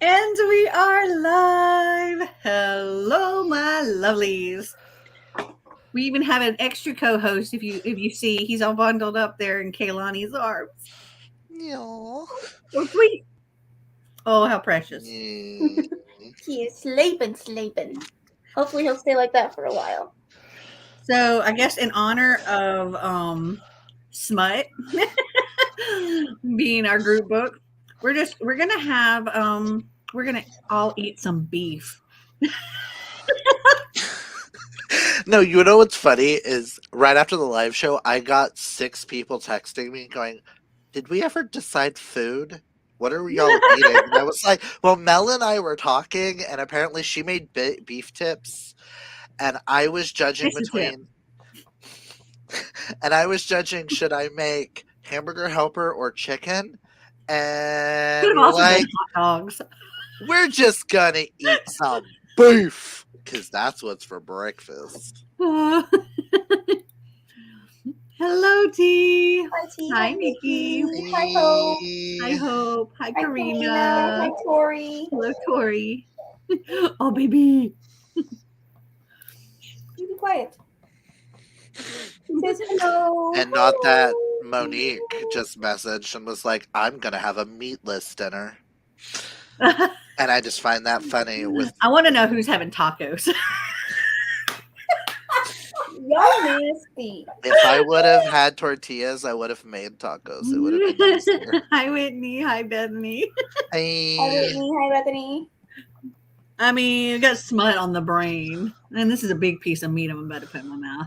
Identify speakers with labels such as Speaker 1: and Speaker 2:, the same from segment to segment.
Speaker 1: And we are live. Hello, my lovelies. We even have an extra co-host. If you see, he's all bundled up there in Kaylani's arms.
Speaker 2: No.
Speaker 1: So sweet. Oh, how precious.
Speaker 2: Mm.
Speaker 3: He is sleeping. Hopefully he'll stay like that for a while.
Speaker 1: So I guess in honor of Smut being our group book, we're gonna all eat some beef.
Speaker 2: No, you know what's funny is right after the live show, I got 6 people texting me going, "Did we ever decide food? What are y'all eating?" And I was like, "Well, Mel and I were talking, and apparently she made beef tips, and I was judging
Speaker 1: This is it.
Speaker 2: between, and I was judging should I make hamburger helper or chicken." And
Speaker 1: Could
Speaker 2: we
Speaker 1: have
Speaker 2: were
Speaker 1: also been
Speaker 2: like,
Speaker 1: hot dogs.
Speaker 2: we're just gonna eat some beef because that's what's for breakfast.
Speaker 1: Hello, T.
Speaker 3: Hi, T.
Speaker 1: Hi, Nikki.
Speaker 3: Hi, Hope.
Speaker 1: Hi, Hope. Hi,
Speaker 3: Hi, Karina. Hi, Tori.
Speaker 1: Hello, Tori. Oh, baby.
Speaker 3: You be quiet. He says hello.
Speaker 2: And not that Monique just messaged and was like, "I'm gonna have a meatless dinner," and I just find that funny. With
Speaker 1: I want to know who's having tacos.
Speaker 3: Y'all nasty.
Speaker 2: if I would have had tortillas, I would have made tacos. It would have been easier.
Speaker 1: Hi, Whitney. Hi, Bethany.
Speaker 3: Hi, Whitney. Hi, Bethany.
Speaker 1: I mean, I got smut on the brain. And this is a big piece of meat I'm about to put in my mouth.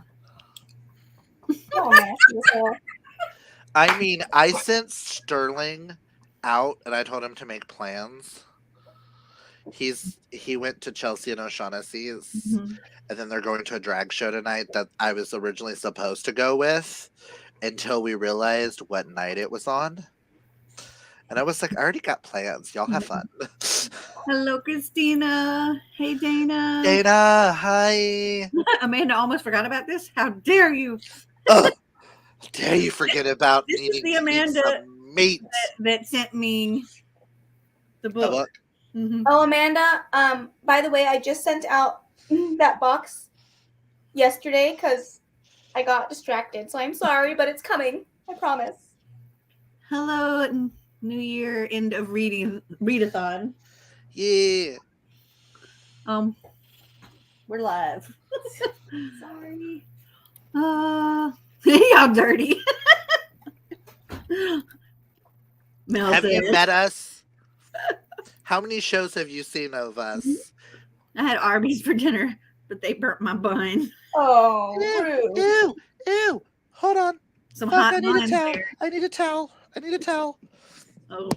Speaker 3: Oh, nasty as hell.
Speaker 2: I mean, I sent Sterling out, and I told him to make plans. He went to Chelsea and O'Shaughnessy's, and then they're going to a drag show tonight that I was originally supposed to go with, until we realized what night it was on. And I was like, I already got plans. Y'all have fun.
Speaker 1: Hello, Christina. Hey, Dana.
Speaker 2: Dana, hi.
Speaker 1: Amanda almost forgot about this. How dare you?
Speaker 2: Ugh. Dare you forget about
Speaker 1: This is
Speaker 2: needing
Speaker 1: the
Speaker 2: to eat
Speaker 1: Amanda
Speaker 2: some meat?
Speaker 1: that sent me the
Speaker 2: The
Speaker 1: book.
Speaker 2: book.
Speaker 1: Mhm.
Speaker 3: Oh, Amanda. By the way, I just sent out that box yesterday because I got distracted. So I'm sorry, but it's coming. I promise.
Speaker 1: Hello, New Year end of readathon.
Speaker 2: Yeah.
Speaker 1: We're live.
Speaker 3: Sorry.
Speaker 1: How dirty. Mel
Speaker 2: Have you
Speaker 1: says,
Speaker 2: met us? How many shows have you seen of us?
Speaker 1: I had Arby's for dinner, but they burnt my bun.
Speaker 3: Oh, rude.
Speaker 2: Ew. Hold on.
Speaker 1: Some
Speaker 2: Fuck,
Speaker 1: hot
Speaker 2: I need a
Speaker 1: buns
Speaker 2: towel.
Speaker 1: there.
Speaker 2: I need a towel. I need a towel.
Speaker 1: Oh,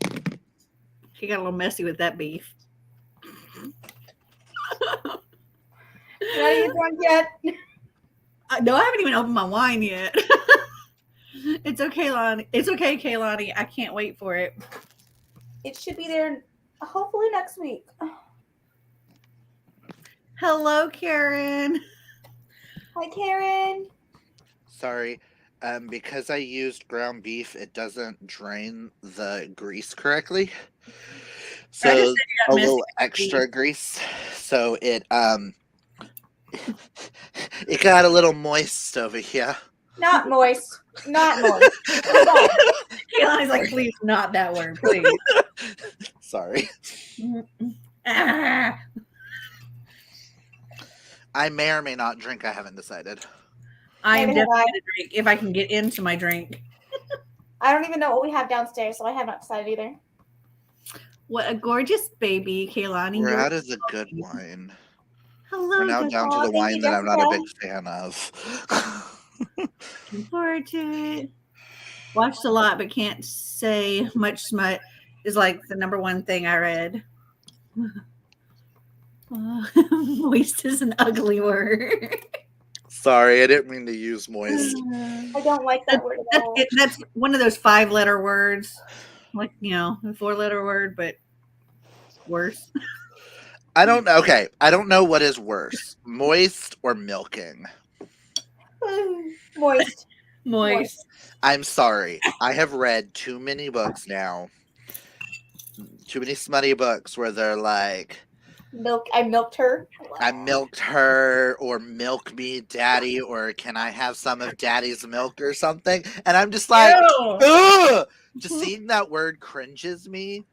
Speaker 1: he got a little messy with that beef.
Speaker 3: You're not even drunk yet.
Speaker 1: No, I haven't even opened my wine yet. It's okay, Lonnie. It's okay, Kaylani. I can't wait for it.
Speaker 3: It should be there hopefully next week.
Speaker 1: Hello, Karen.
Speaker 3: Hi, Karen.
Speaker 2: Sorry. Because I used ground beef, it doesn't drain the grease correctly.
Speaker 1: I
Speaker 2: So
Speaker 1: just said you got
Speaker 2: a
Speaker 1: messy
Speaker 2: little
Speaker 1: with the
Speaker 2: extra
Speaker 1: beef.
Speaker 2: grease. So it it got a little moist over here.
Speaker 3: Not moist. Not moist. I'm done.
Speaker 1: Kaylani's like, please, not that word, please.
Speaker 2: Sorry.
Speaker 1: Ah.
Speaker 2: I may or may not drink, I haven't decided.
Speaker 1: I am
Speaker 3: Neither have
Speaker 1: definitely
Speaker 3: I.
Speaker 1: going to drink if I can get into my drink.
Speaker 3: I don't even know what we have downstairs, so I have not decided either.
Speaker 1: What a gorgeous baby, Kaylani.
Speaker 2: We're
Speaker 1: You're
Speaker 2: out of the good wine.
Speaker 1: Hello,
Speaker 2: We're now
Speaker 1: good-
Speaker 2: down to
Speaker 3: Aw,
Speaker 2: the
Speaker 3: thank
Speaker 2: wine
Speaker 3: you,
Speaker 2: that I'm not a
Speaker 3: Jessica.
Speaker 2: big fan of.
Speaker 1: Looking forward to it. Watched a lot, but can't say much. Smut is like the number one thing I read. Moist is an ugly word.
Speaker 2: Sorry, I didn't mean to use moist.
Speaker 3: I don't like that word at all.
Speaker 1: That's one of those 5-letter words, like a 4-letter word, but worse.
Speaker 2: I don't know. Okay, I don't know what is worse, moist or milking.
Speaker 3: Moist.
Speaker 1: Moist.
Speaker 2: I'm sorry. I have read too many books now Too many smutty books where they're like,
Speaker 3: I milked her.
Speaker 2: I milked her, or milk me, daddy, or can I have some of daddy's milk or something? And I'm just like,
Speaker 1: Ew.
Speaker 2: ugh! Just seeing that word cringes me.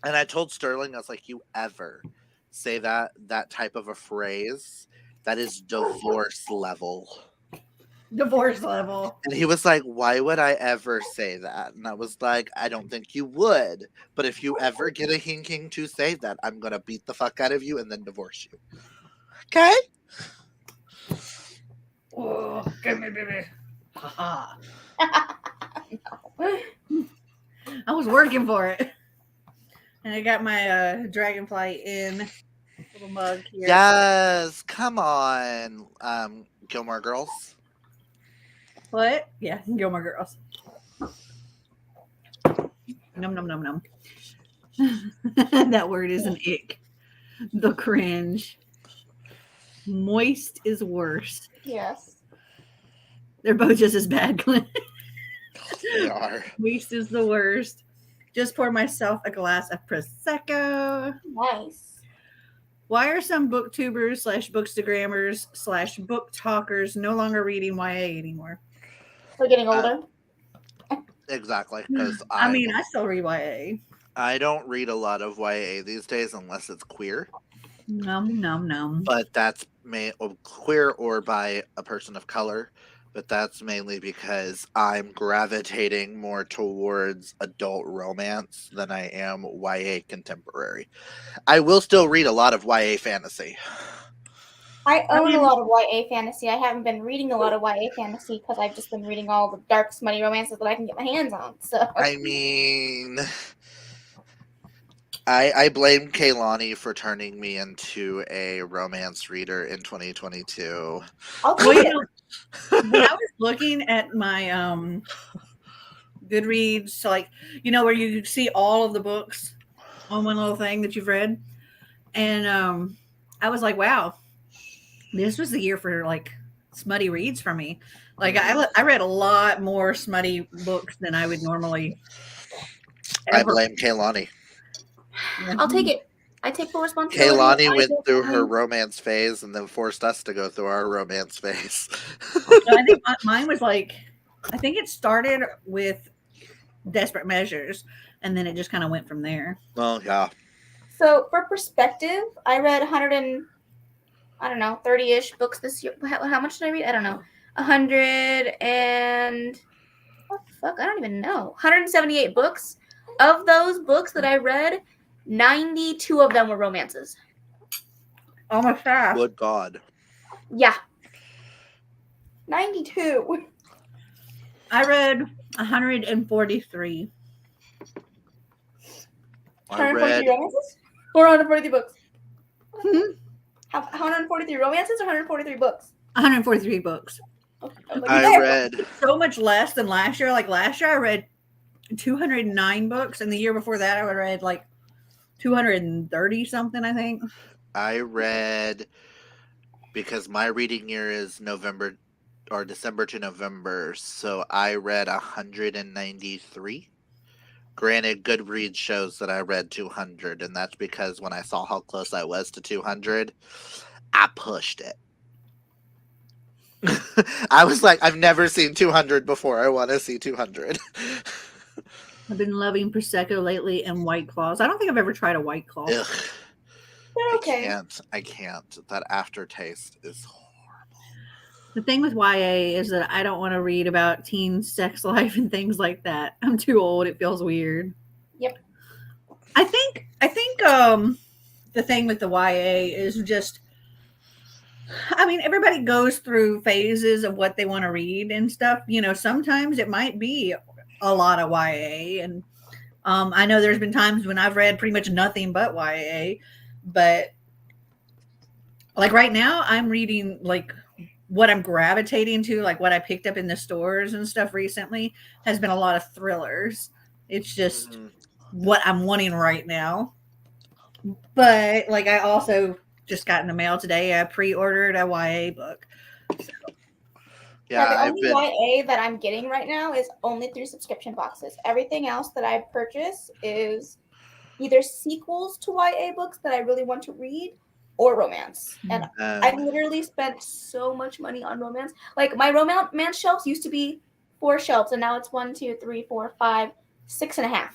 Speaker 2: And I told Sterling, I was like, you ever say that type of a phrase, that is divorce level.
Speaker 1: Divorce level.
Speaker 2: And he was like, why would I ever say that? And I was like, I don't think you would. But if you ever get a hinking to say that, I'm going to beat the fuck out of you and then divorce you. Okay?
Speaker 1: Oh, give me, baby. Ha I was working for it. And I got my Dragonfly Inn little mug here.
Speaker 2: Yes. Come on, Gilmore Girls.
Speaker 1: What? Yeah, Gilmore Girls. Num num num num. That word is an ick. The cringe. Moist is worse.
Speaker 3: Yes.
Speaker 1: They're both just as bad, Clint.
Speaker 2: They are.
Speaker 1: Moist is the worst. Just pour myself a glass of Prosecco.
Speaker 3: Nice.
Speaker 1: Why are some booktubers / bookstagrammers / book talkers no longer reading YA anymore?
Speaker 3: We're getting older.
Speaker 2: Exactly. Because
Speaker 1: I mean, I still read YA.
Speaker 2: I don't read a lot of YA these days unless it's queer.
Speaker 1: Num.
Speaker 2: But that's queer or by a person of color. But that's mainly because I'm gravitating more towards adult romance than I am YA contemporary. I will still read a lot of YA fantasy.
Speaker 3: I own a lot of YA fantasy. I haven't been reading a lot of YA fantasy because I've just been reading all the dark, smutty romances that I can get my hands on. So
Speaker 2: I mean, I blame Kaylani for turning me into a romance reader in 2022.
Speaker 3: I'll
Speaker 1: Well,
Speaker 3: take it.
Speaker 1: when I was looking at my Goodreads, so like where you see all of the books on one little thing that you've read, and I was like, wow, this was the year for like smutty reads for me. Like I read a lot more smutty books than I would normally.
Speaker 2: I blame Kaylani.
Speaker 3: I'll take it. I take full responsibility.
Speaker 2: Kaylani went through her romance phase and then forced us to go through our romance phase.
Speaker 1: I think mine was like, I think it started with Desperate Measures, and then it just kind of went from there.
Speaker 2: Well, yeah.
Speaker 3: So for perspective, I read 30-ish books this year. How much did I read? I don't know. 100 and what the fuck? I don't even know. 178 books. Of those books that I read, 92 of them were romances.
Speaker 1: Almost half.
Speaker 2: Good God.
Speaker 3: Yeah. 92.
Speaker 1: I read 143.
Speaker 3: 143 romances? Or 143 books?
Speaker 1: Hmm?
Speaker 3: 143 romances or 143 books?
Speaker 1: 143 books.
Speaker 2: I read
Speaker 1: so much less than last year. Like last year, I read 209 books, and the year before that, I read like 230 something, I think.
Speaker 2: I read, because my reading year is November or December to November, so I read 193. Granted, Goodreads shows that I read 200, and that's because when I saw how close I was to 200, I pushed it. I was like, I've never seen 200 before. I want to see 200.
Speaker 1: I've been loving Prosecco lately and White Claws. I don't think I've ever tried a White Claw.
Speaker 2: Ugh.
Speaker 3: They're okay.
Speaker 2: I can't. That aftertaste is horrible.
Speaker 1: The thing with YA is that I don't want to read about teen sex life and things like that. I'm too old. It feels weird.
Speaker 3: Yep.
Speaker 1: I think the thing with the YA is just, I mean, everybody goes through phases of what they want to read and stuff. Sometimes it might be a lot of YA, and I know there's been times when I've read pretty much nothing but YA, but like right now I'm reading like what I'm gravitating to, like what I picked up in the stores and stuff recently has been a lot of thrillers. It's just what I'm wanting right now. But like I also just got in the mail today, I pre-ordered a YA book. So.
Speaker 3: Yeah, the only YA that I'm getting right now is only through subscription boxes. Everything else that I purchase is either sequels to YA books that I really want to read or romance. And I literally spent so much money on romance. Like my romance shelves used to be 4 shelves, and now it's 1, 2, 3, 4, 5, 6.5.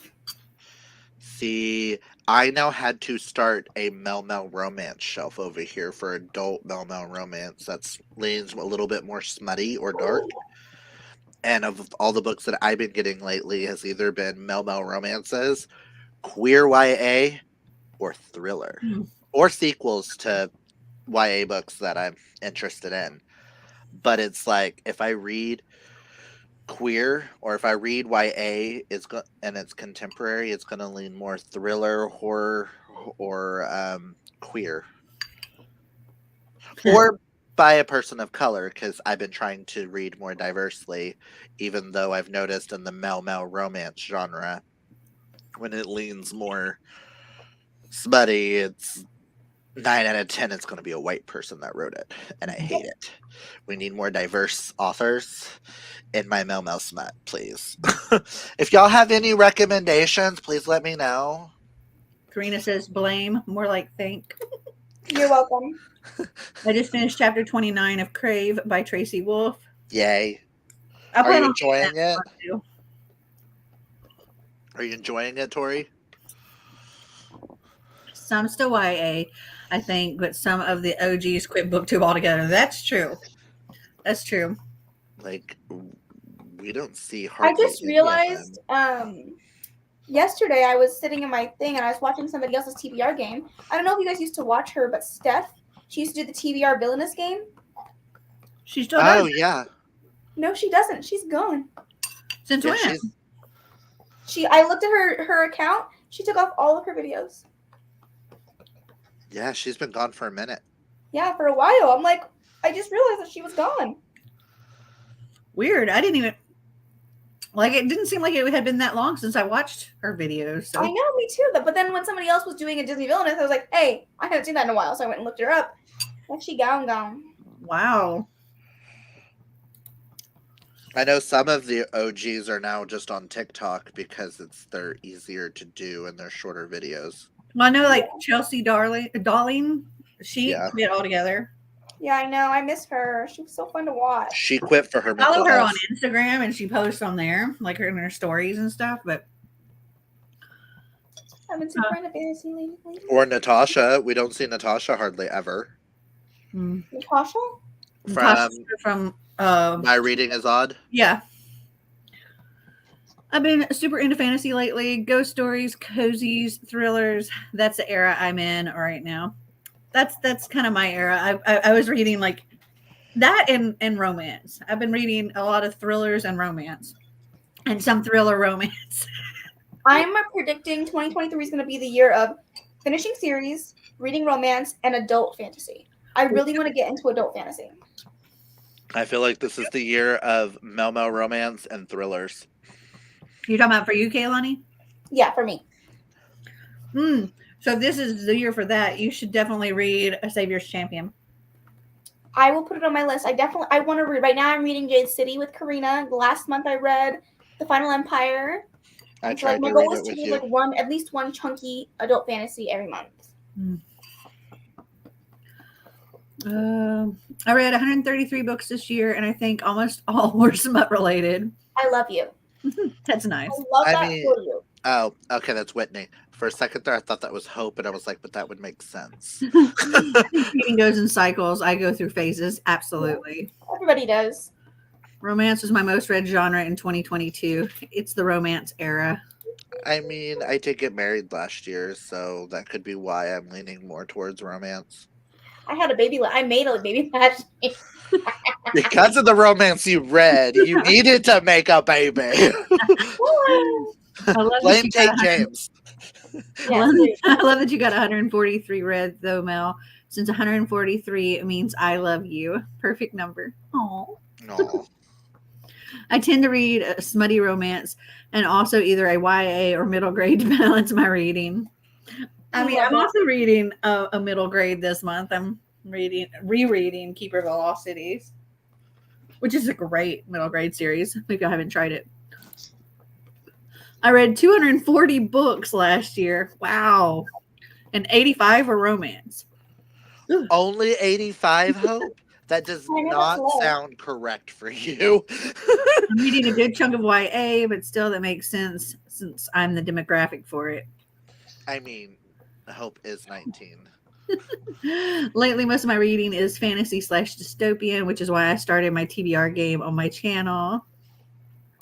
Speaker 2: See, I now had to start a Mel romance shelf over here for adult Mel romance that's leans a little bit more smutty or dark. And of all the books that I've been getting lately has either been Mel romances, queer YA, or thriller, or sequels to YA books that I'm interested in. But it's like if I read queer or if I read YA, and it's contemporary, it's going to lean more thriller, horror, or queer, or by a person of color, because I've been trying to read more diversely, even though I've noticed in the Mel romance genre, when it leans more smutty, it's 9 out of 10 it's going to be a white person that wrote it, and I hate it. We need more diverse authors in my Mel smut, please. If y'all have any recommendations, please let me know.
Speaker 1: Karina says blame, more like think.
Speaker 3: You're welcome.
Speaker 1: I just finished chapter 29 of Crave by Tracy Wolf.
Speaker 2: Yay. Are you enjoying it? Are you enjoying it, Tori?
Speaker 1: Some still YA, I think, but some of the OGs quit BookTube altogether. That's true. That's true.
Speaker 2: Like, we don't see hardly.
Speaker 3: I just realized yesterday I was sitting in my thing and I was watching somebody else's TBR game. I don't know if you guys used to watch her, but Steph, she used to do the TBR villainous game.
Speaker 1: She still does.
Speaker 2: Oh, yeah.
Speaker 3: No, she doesn't. She's gone.
Speaker 1: Since when?
Speaker 3: I looked at her account. She took off all of her videos.
Speaker 2: Yeah, she's been gone for a minute.
Speaker 3: Yeah, for a while. I'm like, I just realized that she was gone.
Speaker 1: Weird. I didn't even it didn't seem like it had been that long since I watched her videos. So.
Speaker 3: I know, me too. But then when somebody else was doing a Disney villainess, I was like, hey, I haven't seen that in a while. So I went and looked her up. And she gone.
Speaker 1: Wow.
Speaker 2: I know some of the OGs are now just on TikTok because they're easier to do and they're shorter videos.
Speaker 1: Well, I know Chelsea Darling, she quit altogether.
Speaker 3: Yeah, I know. I miss her. She was so fun to watch.
Speaker 2: She quit for her
Speaker 1: mental health. I follow her on Instagram and she posts on there, like her in her stories and stuff. But
Speaker 3: I've been super into fantasy lately.
Speaker 2: Or Natasha. We don't see Natasha hardly ever.
Speaker 3: Natasha?
Speaker 2: From My Reading is Odd.
Speaker 1: Yeah. I've been super into fantasy lately. Ghost stories, cozies, thrillers. That's the era I'm in right now. That's kind of my era. I was reading like that and romance. I've been reading a lot of thrillers and romance, and some thriller romance.
Speaker 3: I'm predicting 2023 is going to be the year of finishing series, reading romance, and adult fantasy. I really want to get into adult fantasy.
Speaker 2: I feel like this is the year of Mel romance and thrillers.
Speaker 1: You're talking about for you, Kaylani?
Speaker 3: Yeah, for me.
Speaker 1: So if this is the year for that, you should definitely read A Savior's Champion.
Speaker 3: I will put it on my list. I want to read. Right now I'm reading Jade City with Karina. Last month I read The Final Empire.
Speaker 2: I tried to read it with you.
Speaker 3: At least one chunky adult fantasy every month.
Speaker 1: I read 133 books this year, and I think almost all were smut related.
Speaker 3: I love you.
Speaker 1: That's nice.
Speaker 3: I love that for you.
Speaker 2: Oh, okay, that's Whitney. For a second there, I thought that was Hope, and I was like, but that would make sense.
Speaker 1: Reading goes in cycles. I go through phases. Absolutely.
Speaker 3: Everybody does.
Speaker 1: Romance was my most read genre in 2022. It's the romance era.
Speaker 2: I mean, I did get married last year, so that could be why I'm leaning more towards romance.
Speaker 3: I had a baby. I made a baby last year.
Speaker 2: Because of the romance you read, you needed to make a baby. Blame Tate James.
Speaker 1: I love that you got 143 read, though, Mel. Since 143 means I love you. Perfect number. Aww.
Speaker 2: No.
Speaker 1: I tend to read a smutty romance and also either a YA or middle grade to balance my reading. I'm also reading a middle grade this month. I'm rereading Keeper Velocities, which is a great middle grade series if y'all haven't tried it. I read 240 books last year. Wow. And 85 were romance. Ooh.
Speaker 2: Only 85, Hope? That does
Speaker 3: I know that's
Speaker 2: not
Speaker 3: low.
Speaker 2: sound correct for you.
Speaker 1: I'm reading a good chunk of YA, but still that makes sense since I'm the demographic for it.
Speaker 2: I mean, Hope is 19.
Speaker 1: Lately, most of my reading is fantasy / dystopian, which is why I started my TBR game on my channel.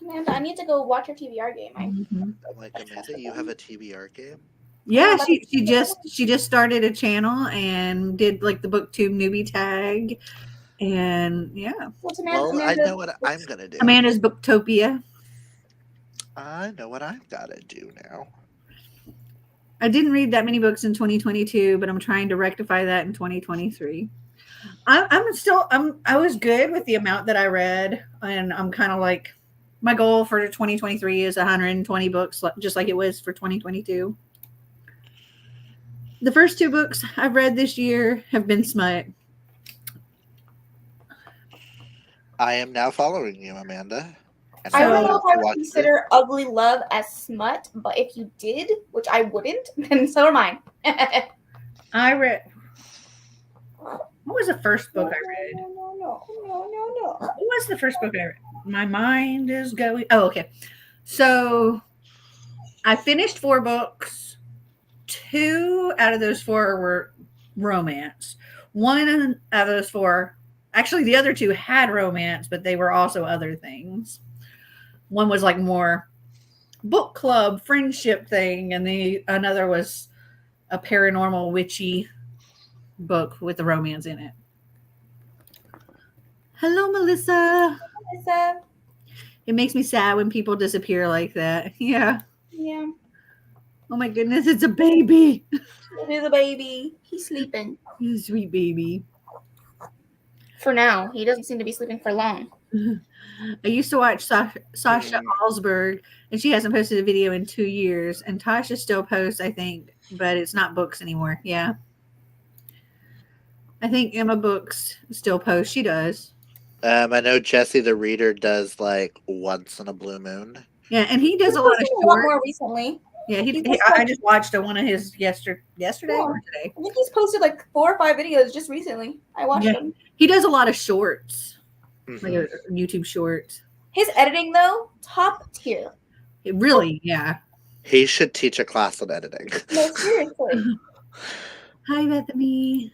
Speaker 3: Amanda, I need to go watch your TBR game.
Speaker 1: Mm-hmm.
Speaker 2: I'm like, Amanda, you have a TBR game?
Speaker 1: Yeah, she just started a channel and did like the BookTube newbie tag, and yeah.
Speaker 3: What's
Speaker 2: Well, I know what I'm gonna do.
Speaker 1: Amanda's Booktopia.
Speaker 2: I know what I've got to do now.
Speaker 1: I didn't read that many books in 2022, but I'm trying to rectify that in 2023. I was good with the amount that I read, and I'm kind of like, my goal for 2023 is 120 books, just like it was for 2022. The first 2 books I've read this year have been smut.
Speaker 2: I am now following you, Amanda. And
Speaker 3: I don't know
Speaker 2: will
Speaker 3: if I would
Speaker 2: watch
Speaker 3: consider Ugly Love as smut, but if you did, which I wouldn't, then so am I.
Speaker 1: I read. What was the first book I read?
Speaker 3: No.
Speaker 1: What was the first book I read? My mind is going. Oh, okay. So I finished 4 books. 2 out of those 4 were romance. 1 out of those 4, actually, the other 2 had romance, but they were also other things. One was like more book club friendship thing, and another was a paranormal witchy book with the romance in it. Hello, Melissa.
Speaker 3: Melissa.
Speaker 1: It makes me sad when people disappear like that. Yeah.
Speaker 3: Yeah.
Speaker 1: Oh my goodness, it's a baby.
Speaker 3: It is a baby. He's sleeping.
Speaker 1: He's a sweet baby.
Speaker 3: For now. He doesn't seem to be sleeping for long.
Speaker 1: I used to watch Sasha Alsberg, and she hasn't posted a video in 2 years. And Tasha still posts, I think, but it's not books anymore. Yeah. I think Emma Books still posts. She does.
Speaker 2: I know Jesse the Reader does like once in a blue moon.
Speaker 1: Yeah, and he does a lot of
Speaker 3: short. More recently.
Speaker 1: Yeah, I just watched one of his yesterday or today.
Speaker 3: I think he's posted like 4 or 5 videos just recently. I watched them.
Speaker 1: He does a lot of shorts, like YouTube shorts.
Speaker 3: His editing, though, top tier.
Speaker 1: It really, yeah.
Speaker 2: He should teach a class on editing.
Speaker 3: No, seriously.
Speaker 1: Hi, Bethany.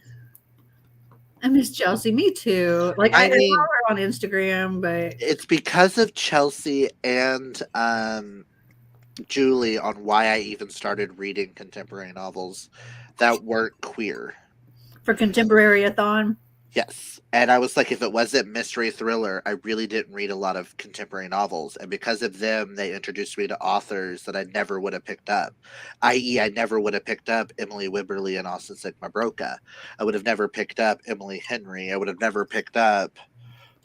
Speaker 1: I miss Chelsea. Me too. Like I
Speaker 2: mean,
Speaker 1: follow her on Instagram, but
Speaker 2: it's because of Chelsea and Julie on why I even started reading contemporary novels that weren't queer.
Speaker 1: For Contemporary-a-thon?
Speaker 2: Yes. And I was like, if it wasn't mystery thriller, I really didn't read a lot of contemporary novels. And because of them, they introduced me to authors that I never would have picked up. I.e., I never would have picked up Emily Wibberley and Austin Sigma Broca. I would have never picked up Emily Henry. I would have never picked up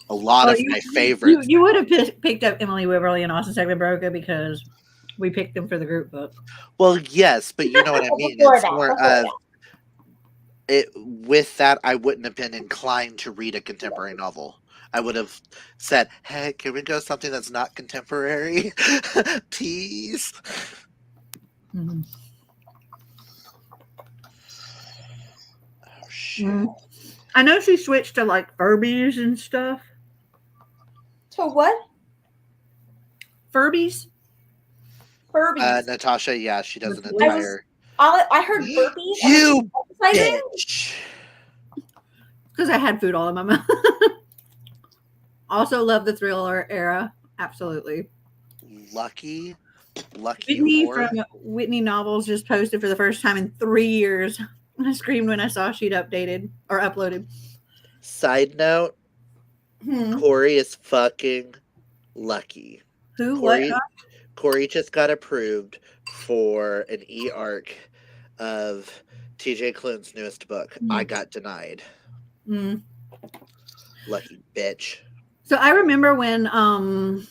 Speaker 2: a lot of my favorites.
Speaker 1: You would have picked up Emily Wibberley and Austin Sigma Broca because we picked them for the group book.
Speaker 2: Well, yes, but you know what I mean. It's more of with that, I wouldn't have been inclined to read a contemporary novel. I would have said, hey, can we go something that's not contemporary? Please.
Speaker 1: Mm-hmm.
Speaker 2: Oh, shit.
Speaker 1: I know she switched to like Furbies and stuff.
Speaker 3: To what?
Speaker 1: Furbies?
Speaker 3: Furbies.
Speaker 2: Natasha, yeah, she does an entire...
Speaker 3: I heard burpees.
Speaker 2: You bitch.
Speaker 1: Because I had food all in my mouth. Also love the thriller era. Absolutely.
Speaker 2: Lucky
Speaker 1: Whitney
Speaker 2: whore.
Speaker 1: from Whitney Novels just posted for the first time in 3 years. I screamed when I saw she'd updated or uploaded.
Speaker 2: Side note, Corey is fucking lucky.
Speaker 1: Who?
Speaker 2: Corey just got approved for an e-arc of TJ Clint's newest book. I got denied. Lucky bitch.
Speaker 1: So I remember when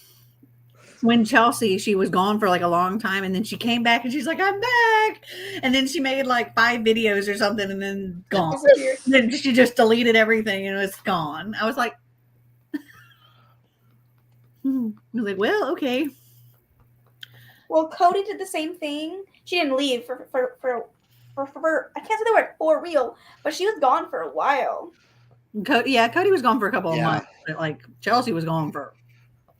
Speaker 1: Chelsea, she was gone for like a long time, and then she came back and she's like, I'm back. And then she made like 5 videos or something and then gone. And then she just deleted everything and it was gone. I was like, well, okay.
Speaker 3: Well, Cody did the same thing. She didn't leave for I can't say the word for real, but she was gone for a while.
Speaker 1: Cody was gone for a couple of
Speaker 2: Yeah.
Speaker 1: months, but like Chelsea was gone for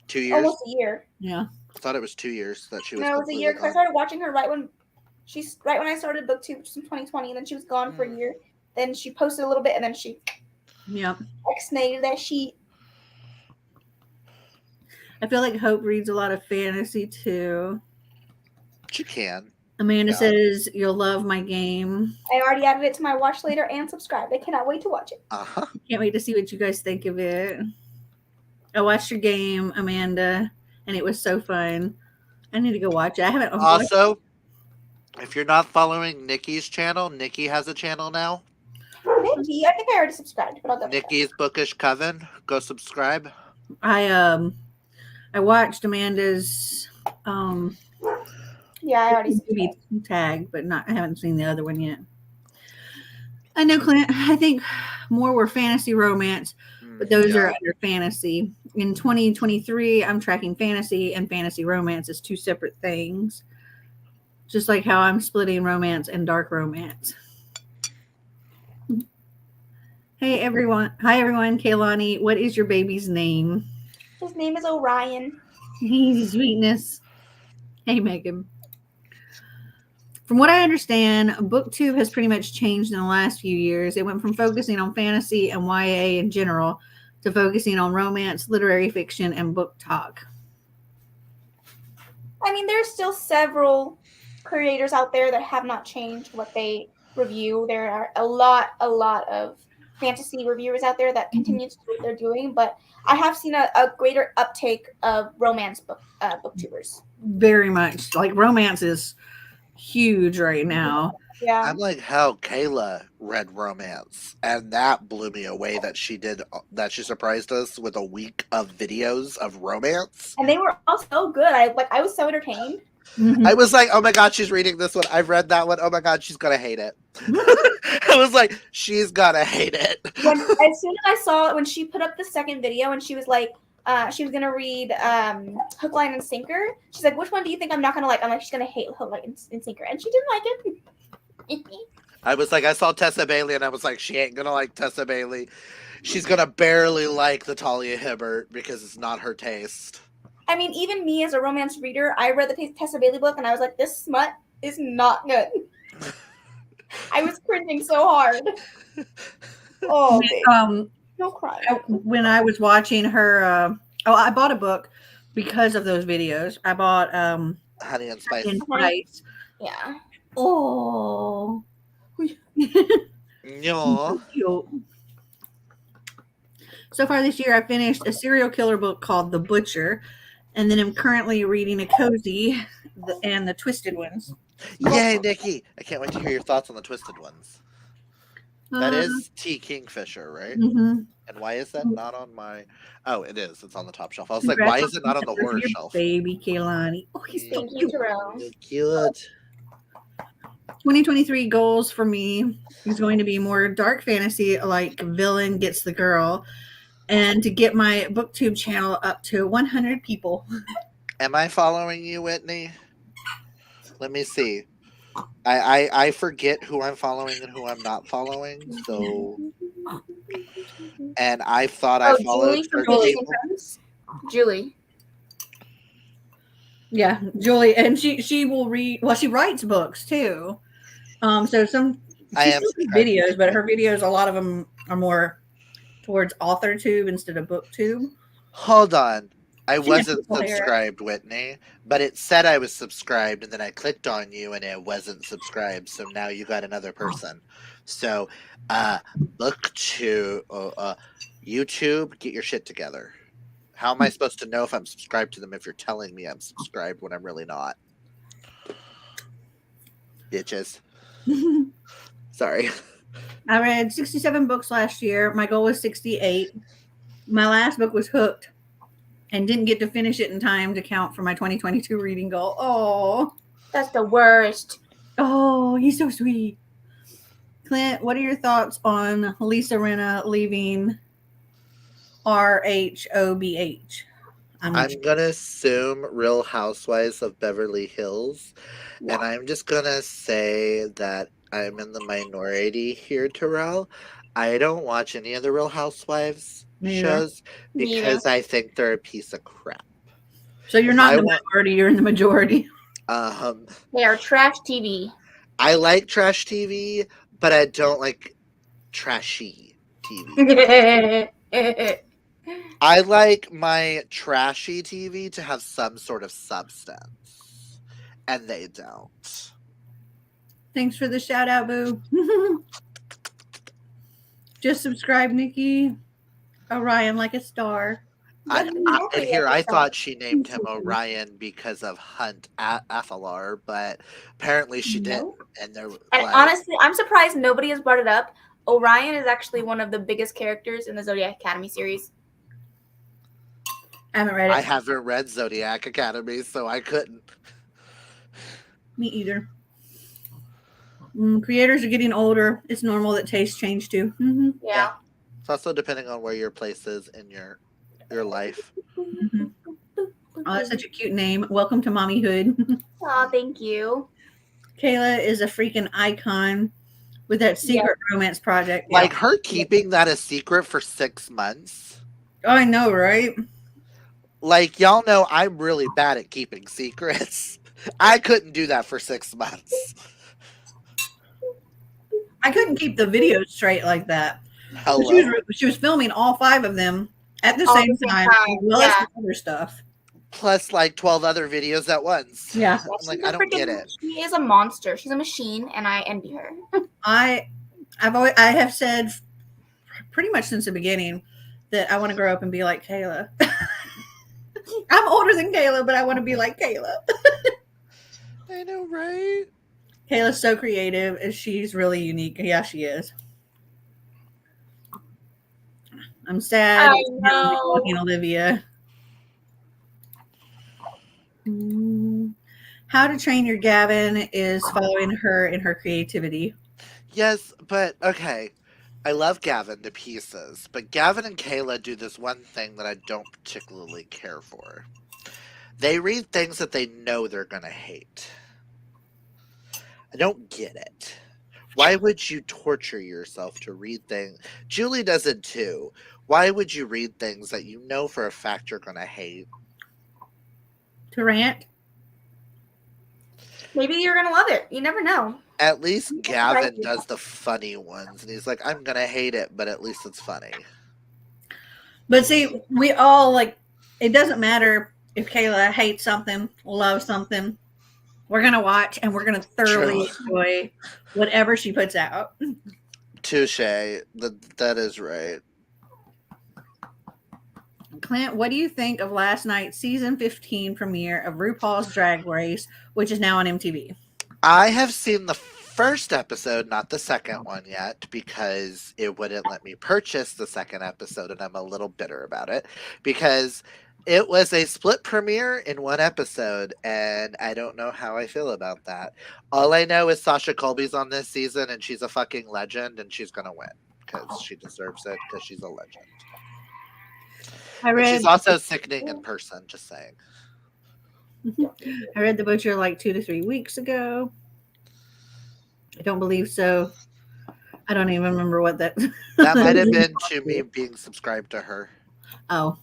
Speaker 2: 2 years.
Speaker 3: Almost a year.
Speaker 1: yeah.
Speaker 2: I thought it was 2 years that she was.
Speaker 3: No, it was a year because I started watching her right when I started BookTube, which was in 2020, and then she was gone for a year. Then she posted a little bit, and then she ex-nated that sheet.
Speaker 1: I feel like Hope reads a lot of fantasy too.
Speaker 2: She can.
Speaker 1: Amanda says you'll love my game.
Speaker 3: I already added it to my watch later and subscribed. I cannot wait to watch it.
Speaker 1: Can't wait to see what you guys think of it. I watched your game, Amanda, and it was so fun. I need to go watch it. I haven't.
Speaker 2: Also, if you're not following Nikki's channel, Nikki has a channel now.
Speaker 3: Nikki, I think I already subscribed, but I'll double check.
Speaker 2: Nikki's Bookish Coven. Go subscribe.
Speaker 1: I watched Amanda's
Speaker 3: yeah, I already subscribed.
Speaker 1: tag, but I haven't seen the other one yet. I know, Clint. I think more were fantasy romance, but those are under fantasy. In 2023, I'm tracking fantasy and fantasy romance as two separate things. Just like how I'm splitting romance and dark romance. Hey, everyone. Hi, everyone. Kaylani, what is your baby's name?
Speaker 3: His name is Orion.
Speaker 1: He's sweetness. Hey, Megan. From what I understand, BookTube has pretty much changed in the last few years. It went from focusing on fantasy and YA in general to focusing on romance, literary fiction, and book talk.
Speaker 3: I mean, there's still several creators out there that have not changed what they review. There are a lot of fantasy reviewers out there that continue to do what they're doing, but I have seen a greater uptake of romance booktubers.
Speaker 1: Very much. Like, romance is huge right now.
Speaker 3: Yeah.
Speaker 2: I'm like how Kayla read romance, and that blew me away that she surprised us with a week of videos of romance.
Speaker 3: And they were all so good. I was so entertained.
Speaker 1: Mm-hmm.
Speaker 2: I was like, oh my god, she's reading this one. I've read that one. Oh my god, she's gonna hate it. I was like, she's gonna hate it.
Speaker 3: As soon as I saw it, when she put up the second video and she was like, she was gonna read Hook, Line, and Sinker. She's like, which one do you think I'm not gonna like? I'm like, she's gonna hate Hook, Line, and Sinker, and she didn't like it.
Speaker 2: I was like, I saw Tessa Bailey, and I was like, she ain't gonna like Tessa Bailey. She's gonna barely like the Talia Hibbert because it's not her taste.
Speaker 3: I mean, even me as a romance reader, I read the Tessa Bailey book, and I was like, this smut is not good. I was cringing so hard. Oh, babe. No crying.
Speaker 1: When I was watching her, I bought a book because of those videos. I bought
Speaker 2: Honey and Spice.
Speaker 3: Yeah.
Speaker 1: Oh.
Speaker 2: No.
Speaker 1: So far this year, I finished a serial killer book called The Butcher, and then I'm currently reading a cozy and the Twisted Ones.
Speaker 2: Yay, Nikki! I can't wait to hear your thoughts on the Twisted Ones. That is T. Kingfisher, right?
Speaker 1: Mm-hmm.
Speaker 2: And why is that not on my... Oh, it is. It's on the top shelf. I was like, why is it not on the horror shelf?
Speaker 1: Baby Kaylani. Oh, he's so cute.
Speaker 2: Cute.
Speaker 1: 2023 goals for me is going to be more dark fantasy, like Villain Gets the Girl, and to get my BookTube channel up to 100 people.
Speaker 2: Am I following you, Whitney? Let me see. I forget who I'm following and who I'm not following. So, and I thought I followed
Speaker 3: Julie.
Speaker 1: Yeah, Julie, and she will read. Well, she writes books too. So
Speaker 2: I am
Speaker 1: videos, but her videos, a lot of them are more towards AuthorTube instead of BookTube.
Speaker 2: Hold on. I wasn't subscribed, Whitney, but it said I was subscribed, and then I clicked on you, and it wasn't subscribed. So now you got another person. So, YouTube, get your shit together. How am I supposed to know if I'm subscribed to them if you're telling me I'm subscribed when I'm really not? Bitches. Sorry.
Speaker 1: I read 67 books last year. My goal was 68. My last book was Hooked and didn't get to finish it in time to count for my 2022 reading goal. Oh,
Speaker 3: that's the worst.
Speaker 1: Oh, he's so sweet. Clint, what are your thoughts on Lisa Rinna leaving RHOBH?
Speaker 2: I'm gonna assume Real Housewives of Beverly Hills, and
Speaker 3: Yeah.
Speaker 2: I'm just gonna say that I'm in the minority here, Terrell. I don't watch any of the Real Housewives
Speaker 1: Neither.
Speaker 2: shows
Speaker 3: Me either.
Speaker 2: because I think they're a piece of crap.
Speaker 1: So you're
Speaker 2: If
Speaker 1: not
Speaker 2: I
Speaker 1: in the
Speaker 2: want,
Speaker 1: minority, you're in the majority.
Speaker 2: um,
Speaker 3: They are trash TV.
Speaker 2: I like trash TV, but I don't like trashy TV. I like my trashy TV to have some sort of substance, and they don't.
Speaker 1: Thanks for the shout out, boo. Just subscribe, Nikki. Orion like a star.
Speaker 2: And here I thought she named him Orion because of Hunt Athalar, but apparently she didn't.
Speaker 3: Nope.
Speaker 2: And they're
Speaker 3: And
Speaker 2: like,
Speaker 3: honestly, I'm surprised nobody has brought it up. Orion is actually one of the biggest characters in the Zodiac Academy series.
Speaker 1: I haven't read
Speaker 2: I
Speaker 1: it.
Speaker 2: haven't read Zodiac Academy, so I couldn't.
Speaker 1: Me either. Creators are getting older. It's normal that tastes change too. Mm-hmm.
Speaker 3: Yeah.
Speaker 2: It's also depending on where your place is in your life.
Speaker 1: Mm-hmm. Oh, that's such a cute name. Welcome to mommyhood.
Speaker 3: Oh, thank you.
Speaker 1: Kayla is a freaking icon with that secret romance project.
Speaker 2: Like her keeping that a secret for 6 months.
Speaker 1: Oh, I know, right?
Speaker 2: Like, y'all know I'm really bad at keeping secrets. I couldn't do that for 6 months.
Speaker 1: I couldn't keep the videos straight like that.
Speaker 2: Hello.
Speaker 1: She was filming all 5 of them at the same time, as well as the other stuff.
Speaker 2: Plus, like 12 other videos at once.
Speaker 1: Yeah.
Speaker 2: I'm like, I don't get it.
Speaker 3: She is a monster. She's a machine, and I envy her.
Speaker 1: I have said pretty much since the beginning that I want to grow up and be like Kayla. I'm older than Kayla, but I want to be like Kayla.
Speaker 2: I know, right?
Speaker 1: Kayla's so creative and she's really unique. Yeah, she is. I'm sad.
Speaker 3: I know.
Speaker 1: Olivia. How to Train Your Gavin is following her in her creativity.
Speaker 2: Yes, but okay. I love Gavin to pieces, but Gavin and Kayla do this one thing that I don't particularly care for. They read things that they know they're going to hate. I don't get it. Why would you torture yourself to read things? Julie does it too. Why would you read things that you know for a fact you're going to hate?
Speaker 1: To rant?
Speaker 3: Maybe you're going to love it. You never know.
Speaker 2: At least Gavin does the funny ones. And he's like, I'm going to hate it, but at least it's funny.
Speaker 1: But see, we all like, it doesn't matter if Kayla hates something, loves something. We're going to watch and we're going to thoroughly enjoy whatever she puts out.
Speaker 2: Touche. That is right.
Speaker 1: Clint, what do you think of last night's season 15 premiere of RuPaul's Drag Race, which is now on MTV?
Speaker 2: I have seen the first episode, not the second one yet, because it wouldn't let me purchase the second episode, and I'm a little bitter about it, because it was a split premiere in one episode, and I don't know how I feel about that. All I know is Sasha Colby's on this season, and she's a fucking legend, and she's going to win, because she deserves it, because she's a legend. She's also sickening in person, just saying.
Speaker 1: I read The Butcher like 2 to 3 weeks ago. I don't believe so. I don't even remember what that.
Speaker 2: That might have been to me being subscribed to her.
Speaker 1: Oh.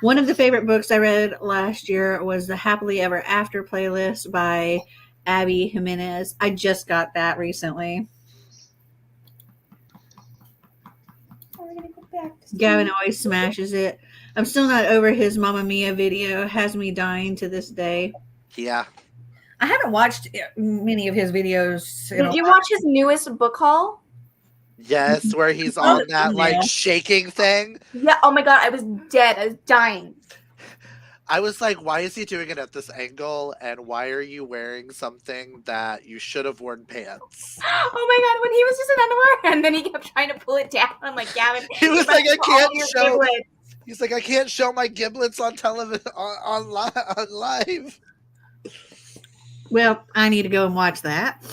Speaker 1: One of the favorite books I read last year was the Happily Ever After playlist by Abby Jimenez. I just got that recently. Gavin always smashes it. I'm still not over his Mamma Mia video. Has me dying to this day.
Speaker 2: Yeah.
Speaker 1: I haven't watched many of his videos.
Speaker 3: Did you watch his newest book haul?
Speaker 2: Yes, where he's on that like shaking thing.
Speaker 3: Yeah. Oh my god, I was dead. I was dying.
Speaker 2: I was like, why is he doing it at this angle? And why are you wearing something that you should have worn pants?
Speaker 3: Oh my god, when he was just in underwear and then he kept trying to pull it down. I'm like, Gavin.
Speaker 2: He was like, I can't show.
Speaker 3: Giblets.
Speaker 2: He's like, I can't show my giblets on television on live.
Speaker 1: Well, I need to go and watch that.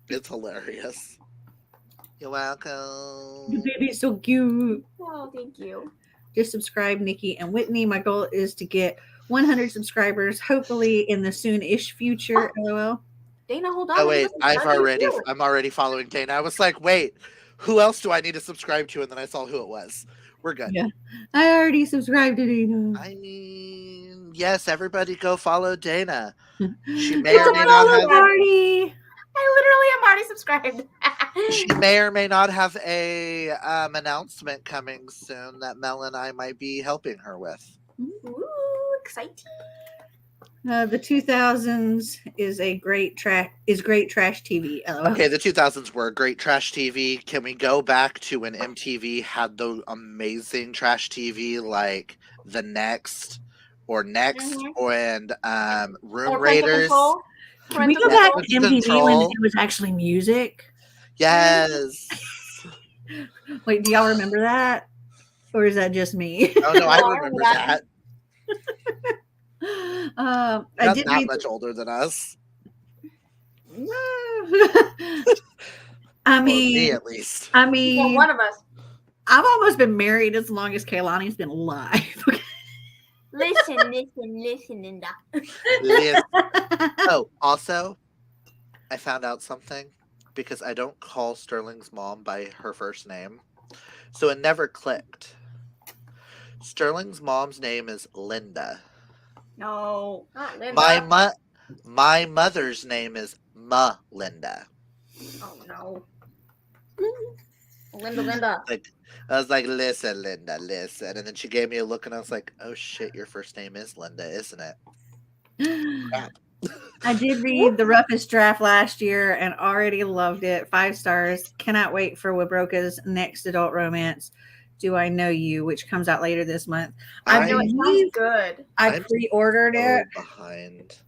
Speaker 2: It's hilarious. You're welcome.
Speaker 1: The baby's so cute.
Speaker 3: Oh, thank you.
Speaker 1: Just subscribe, Nikki and Whitney. My goal is to get 100 subscribers, hopefully in the soon-ish future. LOL.
Speaker 3: Dana, hold on.
Speaker 2: Oh
Speaker 3: let me
Speaker 2: wait,
Speaker 3: go subscribe to you.
Speaker 2: I'm already following Dana. I was like, wait, who else do I need to subscribe to? And then I saw who it was. We're good.
Speaker 1: Yeah, I already subscribed to Dana.
Speaker 2: I mean, yes, everybody go follow Dana. She may
Speaker 1: It's
Speaker 2: or
Speaker 1: a
Speaker 2: may not
Speaker 1: follow
Speaker 2: have.
Speaker 1: party.
Speaker 3: I literally am already subscribed.
Speaker 2: She may or may not have a announcement coming soon that Mel and I might be helping her with.
Speaker 3: Ooh, exciting.
Speaker 1: The 2000s is great trash TV. LOL.
Speaker 2: Okay, the 2000s were great trash TV. Can we go back to when MTV had the amazing trash TV like The Next or Next and Room
Speaker 3: Or Parental
Speaker 2: Raiders?
Speaker 3: Control.
Speaker 1: Can we go
Speaker 3: Parental
Speaker 1: back
Speaker 3: Control.
Speaker 1: to MTV when it was actually music?
Speaker 2: Yes.
Speaker 1: Wait, do y'all remember that? Or is that just me?
Speaker 2: Oh no, I remember that.
Speaker 1: I did
Speaker 2: not much older than us.
Speaker 1: I
Speaker 2: Or
Speaker 1: mean,
Speaker 2: me at least.
Speaker 1: I mean,
Speaker 3: well, one of us.
Speaker 1: I've almost been married as long as Kaylani's been alive.
Speaker 3: Listen, Linda.
Speaker 2: Oh, also, I found out something because I don't call Sterling's mom by her first name, so it never clicked. Sterling's mom's name is Linda.
Speaker 3: No, not Linda.
Speaker 2: My mother's name is Linda.
Speaker 3: Oh no. Linda.
Speaker 2: Like, I was like, listen, Linda, listen. And then she gave me a look and I was like, oh shit, your first name is Linda, isn't it? Crap.
Speaker 1: I did read The Roughest Draft last year and already loved it. 5 stars. Cannot wait for Wabroka's next adult romance, Do I Know You, which comes out later this month.
Speaker 3: I know it sounds good.
Speaker 1: I pre-ordered it.
Speaker 2: Behind.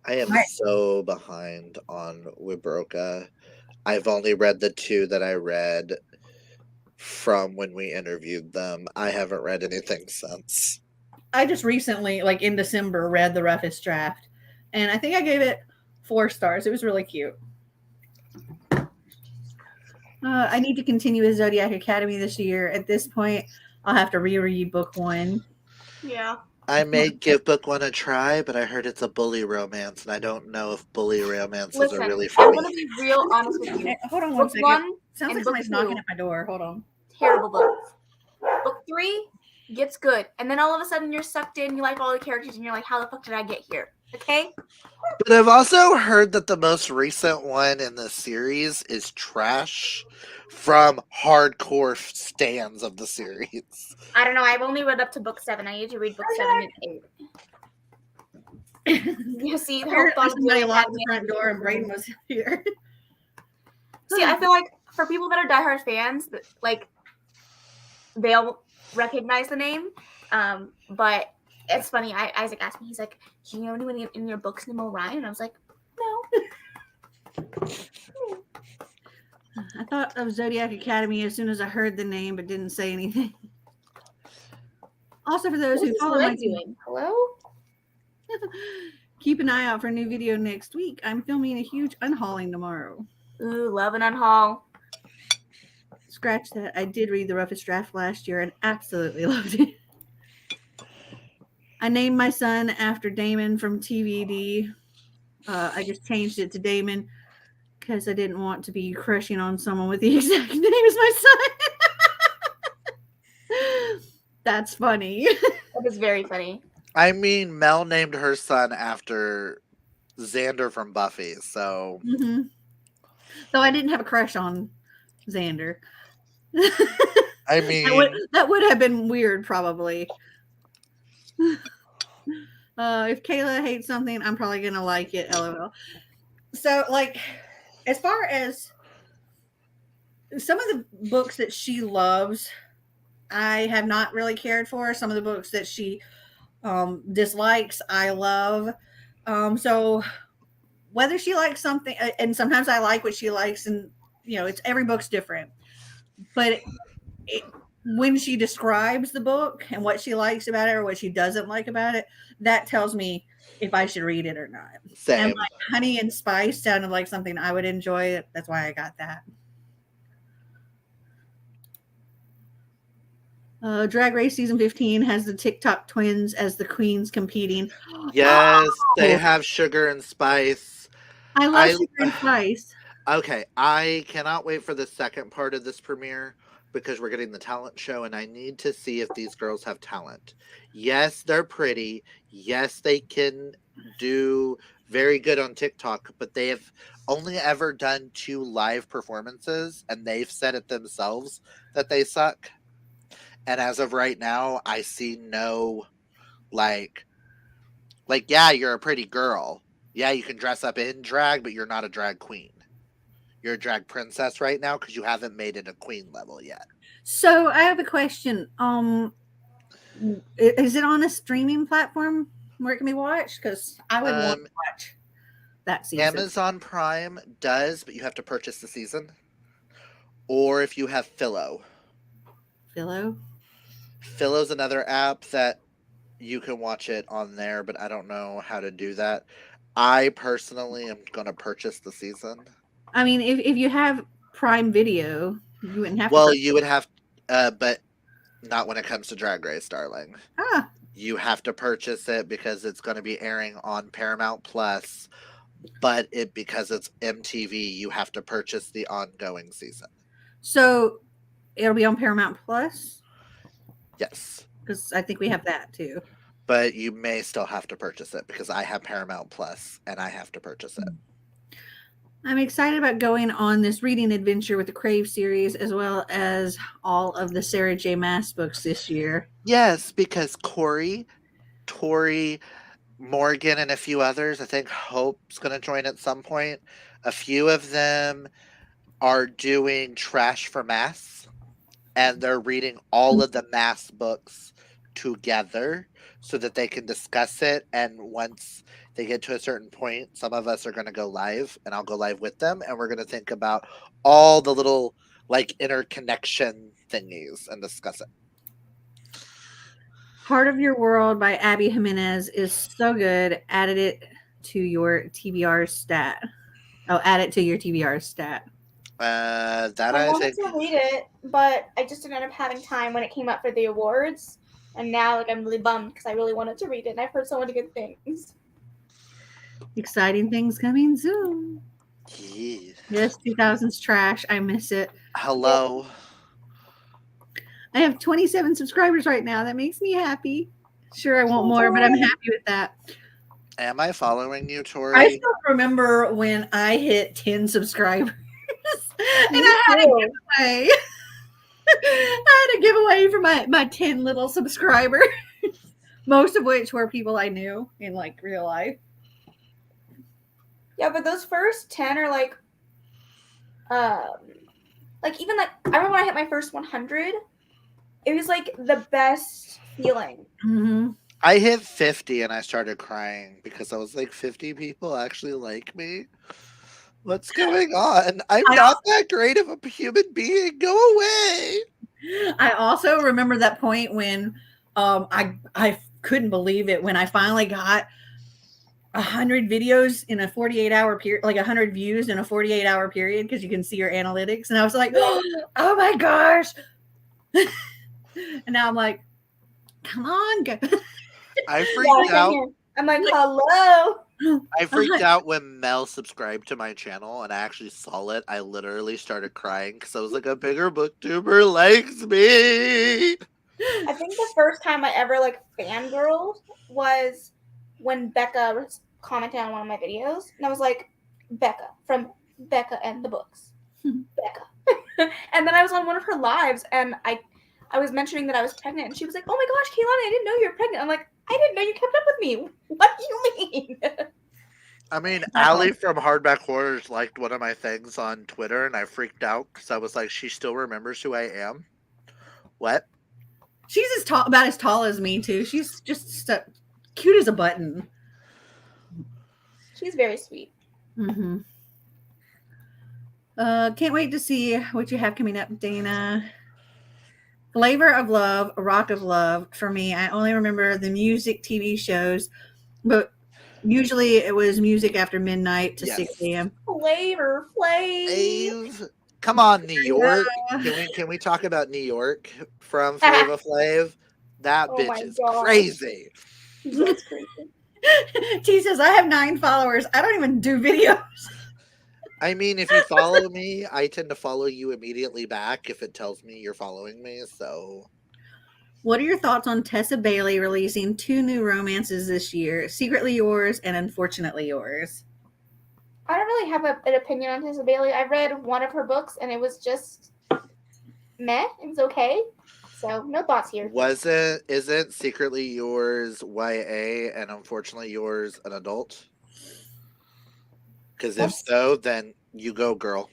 Speaker 2: I am so behind on Wabroka. I've only read the 2 that I read from when we interviewed them. I haven't read anything since.
Speaker 1: I just recently, like in December, read The Roughest Draft, and I think I gave it 4 stars. It was really cute. I need to continue with Zodiac Academy this year. At this point, I'll have to reread book 1.
Speaker 3: Yeah.
Speaker 2: I may give book 1 a try, but I heard it's a bully romance, and I don't know if bully romances are really for
Speaker 3: I'm
Speaker 2: me.
Speaker 3: going to be real honest with you.
Speaker 1: Hold on one
Speaker 3: book
Speaker 1: second.
Speaker 3: 1
Speaker 1: sounds like somebody's knocking at my door. Hold on.
Speaker 3: Terrible books. Book 3 gets good, and then all of a sudden you're sucked in. You like all the characters, and you're like, "How the fuck did I get here?" Okay.
Speaker 2: But I've also heard that the most recent one in the series is trash from hardcore stands of the series.
Speaker 3: I don't know. I've only read up to book 7. I usually read book 7 and 8. You see,
Speaker 1: somebody locked the front door and Brayden was here.
Speaker 3: See, I feel like for people that are diehard fans, like they'll recognize the name. But it's funny. Isaac asked me, he's like, "Do you know anyone in your books named Orion?" And I was like, "No."
Speaker 1: I thought of Zodiac Academy as soon as I heard the name, but didn't say anything. Also, for those who follow my
Speaker 3: doing? Hello?
Speaker 1: Keep an eye out for a new video next week. I'm filming a huge unhauling tomorrow.
Speaker 3: Ooh, love an unhaul.
Speaker 1: Scratch that. I did read The Roughest Draft last year and absolutely loved it. I named my son after Damon from TVD. I just changed it to Damon because I didn't want to be crushing on someone with the exact name as my son. That's funny.
Speaker 3: That is very funny.
Speaker 2: I mean, Mel named her son after Xander from Buffy, so.
Speaker 1: Mm-hmm. Though I didn't have a crush on Xander.
Speaker 2: I mean,
Speaker 1: that would have been weird, probably. If Kayla hates something, I'm probably gonna like it. LOL. So, like, as far as some of the books that she loves, I have not really cared for. Some of the books that she dislikes, I love. So whether she likes something, and sometimes I like what she likes, and it's every book's different. But when she describes the book and what she likes about it or what she doesn't like about it, that tells me if I should read it or not.
Speaker 2: Same.
Speaker 1: And like Honey and Spice sounded like something I would enjoy. That's why I got that. Drag Race season 15 has the TikTok twins as the queens competing.
Speaker 2: Yes, they
Speaker 1: Oh,
Speaker 2: have Sugar and Spice.
Speaker 1: I love
Speaker 2: I
Speaker 1: Sugar and Spice.
Speaker 2: Okay, I cannot wait for the second part of this premiere because we're getting the talent show and I need to see if these girls have talent. Yes, they're pretty. Yes, they can do very good on TikTok, but they have only ever done 2 live performances and they've said it themselves that they suck. And as of right now, I see no like yeah, you're a pretty girl. Yeah, you can dress up in drag, but you're not a drag queen. You're a drag princess right now because you haven't made it a queen level yet.
Speaker 1: So I have a question. Is it on a streaming platform where it can be watched? Because I would want to watch that season.
Speaker 2: Amazon Prime does, but you have to purchase the season. Or if you have Philo.
Speaker 1: Philo?
Speaker 2: Philo's another app that you can watch it on there, but I don't know how to do that. I personally am going to purchase the season.
Speaker 1: I mean, if you have Prime Video, you wouldn't have to.
Speaker 2: Well, you would have, but not when it comes to Drag Race, darling.
Speaker 1: Ah.
Speaker 2: You have to purchase it because it's going to be airing on Paramount Plus, but because it's MTV, you have to purchase the ongoing season.
Speaker 1: So it'll be on Paramount Plus?
Speaker 2: Yes.
Speaker 1: Because I think we have that too.
Speaker 2: But you may still have to purchase it because I have Paramount Plus and I have to purchase it.
Speaker 1: I'm excited about going on this reading adventure with the Crave series as well as all of the Sarah J. Maas books this year.
Speaker 2: Yes, because Corey, Tori, Morgan, and a few others, I think Hope's going to join at some point. A few of them are doing Trash for Mass, and they're reading all of the Mass books together so that they can discuss it. And once they get to a certain point, some of us are going to go live, and I'll go live with them, and we're going to think about all the little interconnection thingies and discuss it.
Speaker 1: Part of Your World by Abby Jimenez is so good. Added it to your TBR stat. Oh, add it to your TBR stat.
Speaker 2: I
Speaker 3: wanted to read it, but I just didn't end up having time when it came up for the awards. And now, I'm really bummed because I really wanted to read it, and I've heard so many good things.
Speaker 1: Exciting things coming soon.
Speaker 2: Yeah.
Speaker 1: Yes, 2000's trash. I miss it.
Speaker 2: Hello.
Speaker 1: I have 27 subscribers right now. That makes me happy. Sure, I want more, but I'm happy with that.
Speaker 2: Am I following you, Tori?
Speaker 1: I still remember when I hit 10 subscribers. And I had a giveaway. I had a giveaway for my 10 little subscribers. Most of which were people I knew in real life.
Speaker 3: Yeah, but those first 10 are even I remember when I hit my first 100, it was the best feeling.
Speaker 1: Mm-hmm.
Speaker 2: I hit 50 and I started crying because I was like, 50 people actually like me? What's going on? I'm not that great of a human being. Go away.
Speaker 1: I also remember that point when I couldn't believe it when I finally got 100 videos in a 48-hour period, 100 views in a 48-hour period, because you can see your analytics. And I was like, oh my gosh. And now I'm like, come on.
Speaker 2: I freaked out.
Speaker 3: I'm like, hello.
Speaker 2: I freaked out when Mel subscribed to my channel and I actually saw it. I literally started crying because I was like, a bigger booktuber likes me.
Speaker 3: I think the first time I ever fangirled was when Becca commented on one of my videos, and I was like, Becca from Becca and the Books. Becca. And then I was on one of her lives and I was mentioning that I was pregnant, and she was like, oh my gosh, Kaylani, I didn't know you were pregnant. I'm like, I didn't know you kept up with me. What do you mean?
Speaker 2: I mean, Allie from Hardback Horrors liked one of my things on Twitter, and I freaked out because I was like, she still remembers who I am? What?
Speaker 1: She's about as tall as me, too. She's just cute as a button.
Speaker 3: She's very sweet.
Speaker 1: Mm-hmm. Can't wait to see what you have coming up, Dana. Flavor of Love, Rock of Love. For me, I only remember the music TV shows, but usually it was music after midnight to 6 a.m.
Speaker 3: Flavor Flav.
Speaker 2: Come on, New
Speaker 1: Yeah.
Speaker 2: York. Can we talk about New York from Flava Flav? That
Speaker 3: Oh
Speaker 2: bitch
Speaker 3: my
Speaker 2: is
Speaker 3: god.
Speaker 2: crazy.
Speaker 3: That's crazy.
Speaker 1: T says, I have 9 followers. I don't even do videos.
Speaker 2: I mean, if you follow me, I tend to follow you immediately back if it tells me you're following me. So,
Speaker 1: What are your thoughts on Tessa Bailey releasing 2 new romances this year? Secretly Yours and Unfortunately Yours.
Speaker 3: I don't really have an opinion on Tessa Bailey. I read one of her books and it was just meh. It was okay. So no thoughts here.
Speaker 2: isn't Secretly Yours YA and Unfortunately Yours an adult? Because if
Speaker 3: Yes.
Speaker 2: so, then you go, girl.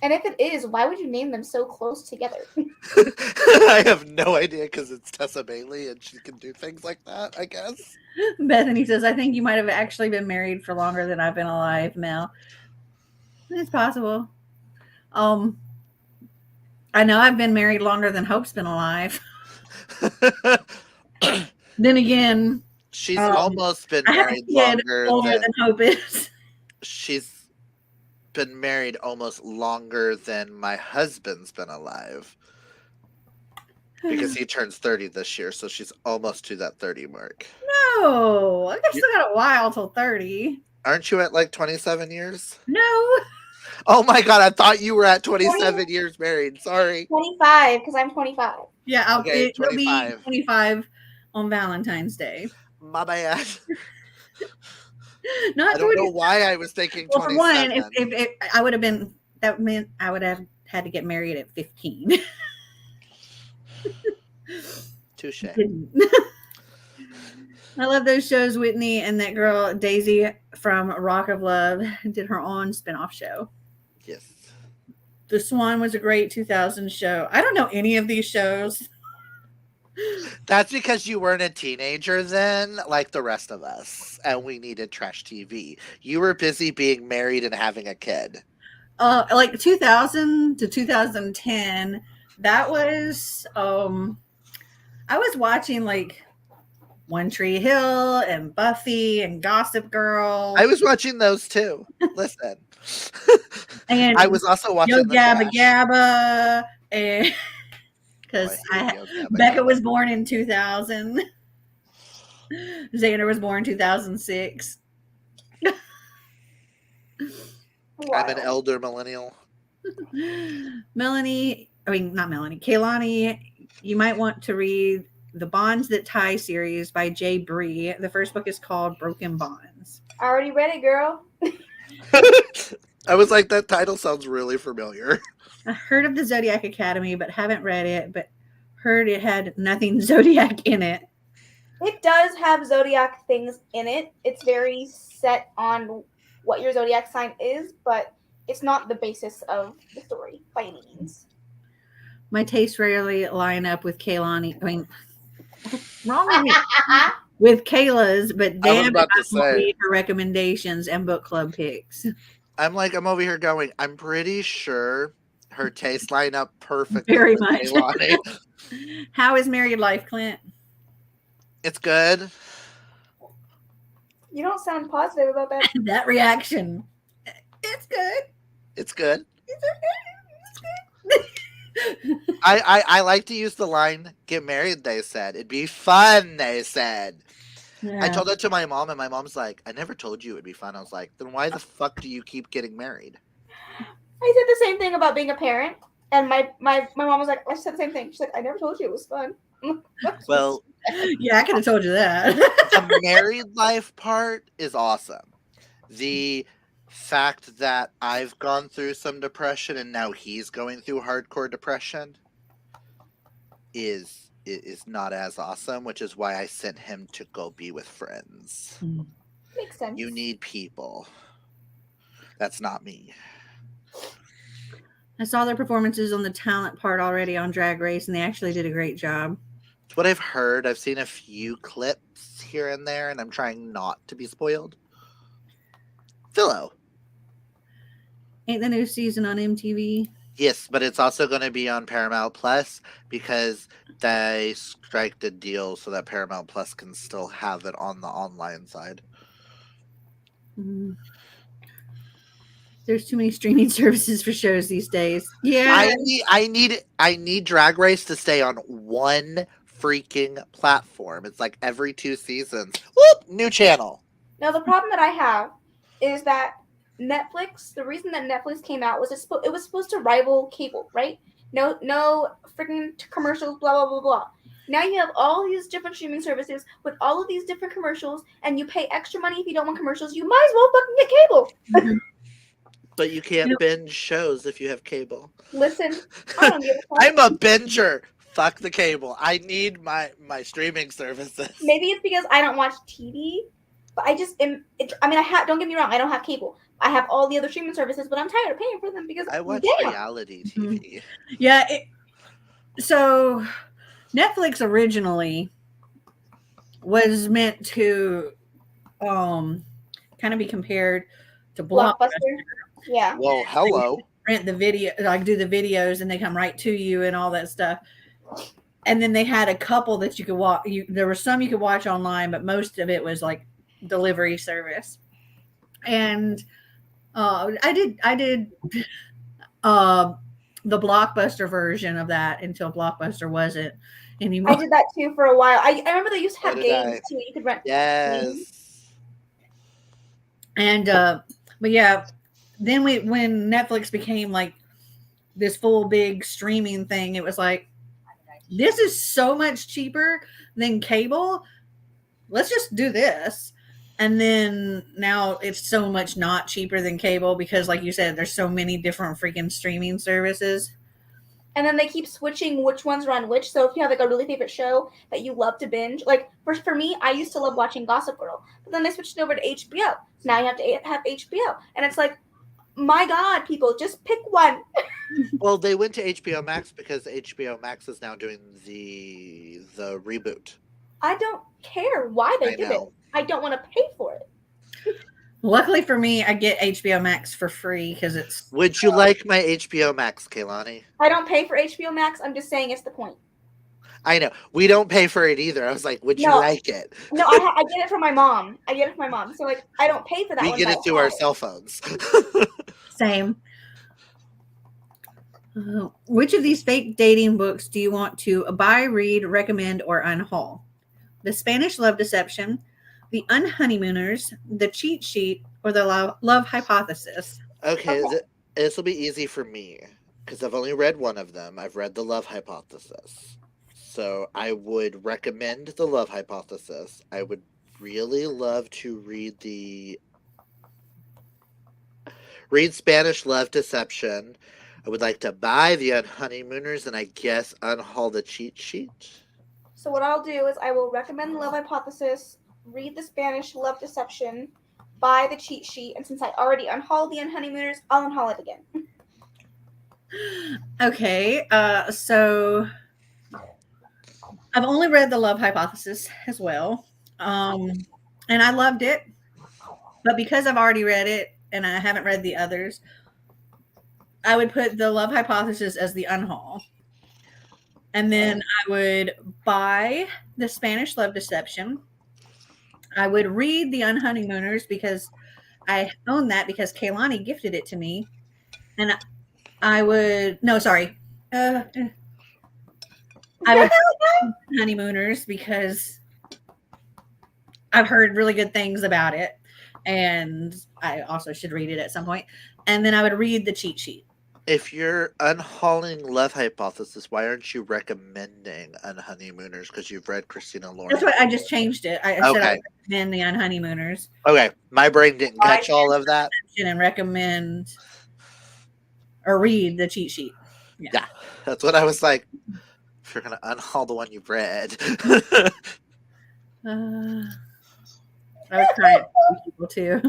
Speaker 3: And if it is, why would you name them so close together?
Speaker 2: I have no idea because it's Tessa Bailey and she can do things like that, I guess.
Speaker 1: Bethany says, I think you might have actually been married for longer than I've been alive, Mel. It's possible. I know I've been married longer than Hope's been alive. Then again,
Speaker 2: She's almost been
Speaker 1: I have a
Speaker 2: married
Speaker 1: kid
Speaker 2: longer
Speaker 1: older
Speaker 2: than
Speaker 1: than Hope is.
Speaker 2: she's been married almost longer than my husband's been alive. Because he turns 30 this year, so she's almost to that 30 mark.
Speaker 1: No, I still got a while till 30.
Speaker 2: Aren't you at like 27 years?
Speaker 1: No.
Speaker 2: Oh my god, I thought you were at 27 years married. Sorry.
Speaker 3: 25, because I'm 25.
Speaker 1: Yeah,
Speaker 2: Okay,
Speaker 1: it'll be
Speaker 2: 25.
Speaker 1: 25 on Valentine's Day.
Speaker 2: My bad.
Speaker 1: Not
Speaker 2: I don't
Speaker 1: 20.
Speaker 2: know why I was thinking
Speaker 1: Well, for
Speaker 2: 27.
Speaker 1: one, if I would have been, that meant I would have had to get married at 15.
Speaker 2: Touche.
Speaker 1: I love those shows. Whitney and that girl Daisy from Rock of Love did her own spinoff show.
Speaker 2: Yes.
Speaker 1: The Swan was a great 2000 show. I don't know any of these shows.
Speaker 2: That's because you weren't a teenager then, like the rest of us, and we needed trash TV. You were busy being married and having a kid.
Speaker 1: Like 2000 to 2010, that was I was watching like One Tree Hill and Buffy and Gossip Girl.
Speaker 2: I was watching those too. Listen.
Speaker 1: And
Speaker 2: I was also watching
Speaker 1: Yo
Speaker 2: the
Speaker 1: Gabba
Speaker 2: trash.
Speaker 1: Gabba, and because
Speaker 2: Oh, I hate Yo Gabba
Speaker 1: Becca
Speaker 2: Gabba.
Speaker 1: was born in 2000. Xander was born in 2006.
Speaker 2: I'm an elder millennial.
Speaker 1: Melanie, I mean, not Melanie, Kaylani, you might want to read the Bonds That Tie series by Jay Bree. The first book is called Broken Bonds.
Speaker 3: I already read it, girl.
Speaker 2: I was like, that title sounds really familiar.
Speaker 1: I heard of the Zodiac Academy, but haven't read it, but heard it had nothing Zodiac in it.
Speaker 3: It does have Zodiac things in it. It's very set on what your Zodiac sign is, but it's not the basis of the story by any means.
Speaker 1: My tastes rarely line up with Kaylani. I mean, what's wrong with me? With Kayla's, but damn, I read her recommendations and book club picks.
Speaker 2: I'm over here going, I'm pretty sure her tastes line up perfectly.
Speaker 1: Very
Speaker 2: with
Speaker 1: much.
Speaker 2: Kaylani.
Speaker 1: How is married life, Clint?
Speaker 2: It's good.
Speaker 3: You don't sound positive about that.
Speaker 1: That reaction. It's good.
Speaker 2: It's good.
Speaker 1: It's okay.
Speaker 2: I like to use the line, get married, they said. It'd be fun, they said.
Speaker 1: Yeah.
Speaker 2: I told that to my mom, and my mom's like, I never told you it'd be fun. I was like, then why the fuck do you keep getting married?
Speaker 3: I said the same thing about being a parent, and my mom was like, I said the same thing. She's like, I never told you it was fun.
Speaker 2: Well,
Speaker 1: yeah, I could have told you that.
Speaker 2: the married life part is awesome. The fact that I've gone through some depression and now he's going through hardcore depression is not as awesome, which is why I sent him to go be with friends.
Speaker 3: Makes sense.
Speaker 2: You need people. That's not me.
Speaker 1: I saw their performances on the talent part already on Drag Race, and they actually did a great job.
Speaker 2: It's what I've heard. I've seen a few clips here and there, and I'm trying not to be spoiled. Philo.
Speaker 1: Ain't the new season on MTV?
Speaker 2: Yes, but it's also going to be on Paramount Plus because they striked a deal so that Paramount Plus can still have it on the online side.
Speaker 1: Does There's too many streaming services for shows these days. Yeah.
Speaker 2: I need Drag Race to stay on one freaking platform. It's like every 2 seasons. Whoop, new channel.
Speaker 3: Now, the problem that I have is that Netflix, the reason that Netflix came out was it was supposed to rival cable, right? No freaking commercials, blah, blah, blah, blah. Now you have all these different streaming services with all of these different commercials, and you pay extra money if you don't want commercials. You might as well fucking get cable.
Speaker 1: Mhm.
Speaker 2: But you can't binge shows if you have cable.
Speaker 3: Listen, I don't give a fuck.
Speaker 2: I'm a binger. Fuck the cable. I need my streaming services.
Speaker 3: Maybe it's because I don't watch TV, but I just am. Don't get me wrong, I don't have cable. I have all the other streaming services, but I'm tired of paying for them because
Speaker 2: I watch reality TV.
Speaker 1: Yeah. So Netflix originally was meant to kind of be compared to Blockbuster.
Speaker 3: Yeah.
Speaker 2: Well, hello.
Speaker 1: Rent the video, like do the videos, and they come right to you and all that stuff. And then they had a couple that you could watch. There were some you could watch online, but most of it was like delivery service. And I did the Blockbuster version of that until Blockbuster wasn't anymore.
Speaker 3: I did that too for a while. I remember they used to have games too. You could rent.
Speaker 2: Yes.
Speaker 3: Games.
Speaker 1: And but yeah, then when Netflix became like this full big streaming thing, it was like, this is so much cheaper than cable. Let's just do this. And then now it's so much not cheaper than cable because, like you said, there's so many different freaking streaming services.
Speaker 3: And then they keep switching which ones are on which. So if you have like a really favorite show that you love to binge, like for me, I used to love watching Gossip Girl, but then they switched it over to HBO. So now you have to have HBO, and it's like, my God, people, just pick one.
Speaker 2: Well, they went to HBO Max because HBO Max is now doing the reboot.
Speaker 3: I don't care why they did it. I don't want to pay for it.
Speaker 1: Luckily for me, I get HBO Max for free because it's.
Speaker 2: Would you like my HBO Max, Kaylani?
Speaker 3: I don't pay for HBO Max. I'm just saying it's the point.
Speaker 2: I know. We don't pay for it either. I was like, would you like it?
Speaker 3: No, I get it from my mom. So, like, I don't pay for that.
Speaker 2: We get it through our cell phones.
Speaker 1: Same. Which of these fake dating books do you want to buy, read, recommend, or unhaul? The Spanish Love Deception, The Unhoneymooners, The Cheat Sheet, or The Love Hypothesis?
Speaker 2: Okay. This will be easy for me because I've only read one of them. I've read The Love Hypothesis. So I would recommend The Love Hypothesis. I would really love to read Spanish Love Deception. I would like to buy The Unhoneymooners and I guess unhaul The Cheat Sheet.
Speaker 3: So what I'll do is I will recommend The Love Hypothesis, read The Spanish Love Deception, buy The Cheat Sheet, and since I already unhauled The Unhoneymooners, I'll unhaul it again.
Speaker 1: Okay, so I've only read The Love Hypothesis as well, and I loved it, but because I've already read it and I haven't read the others, I would put The Love Hypothesis as the unhaul. And then I would buy The Spanish Love Deception. I would read The Unhoneymooners because I own that because Kaylani gifted it to me. And I would, no, sorry. I would Honeymooners because I've heard really good things about it. And I also should read it at some point. And then I would read The Cheat Sheet.
Speaker 2: If you're unhauling Love Hypothesis, why aren't you recommending Unhoneymooners? Because you've read Christina Lauren.
Speaker 1: That's what I just changed it. I said I would recommend The Unhoneymooners.
Speaker 2: Okay, my brain didn't catch all of that.
Speaker 1: And recommend or read The Cheat Sheet.
Speaker 2: Yeah, that's what I was like. If you're gonna unhaul the one you've read,
Speaker 1: I was trying people too.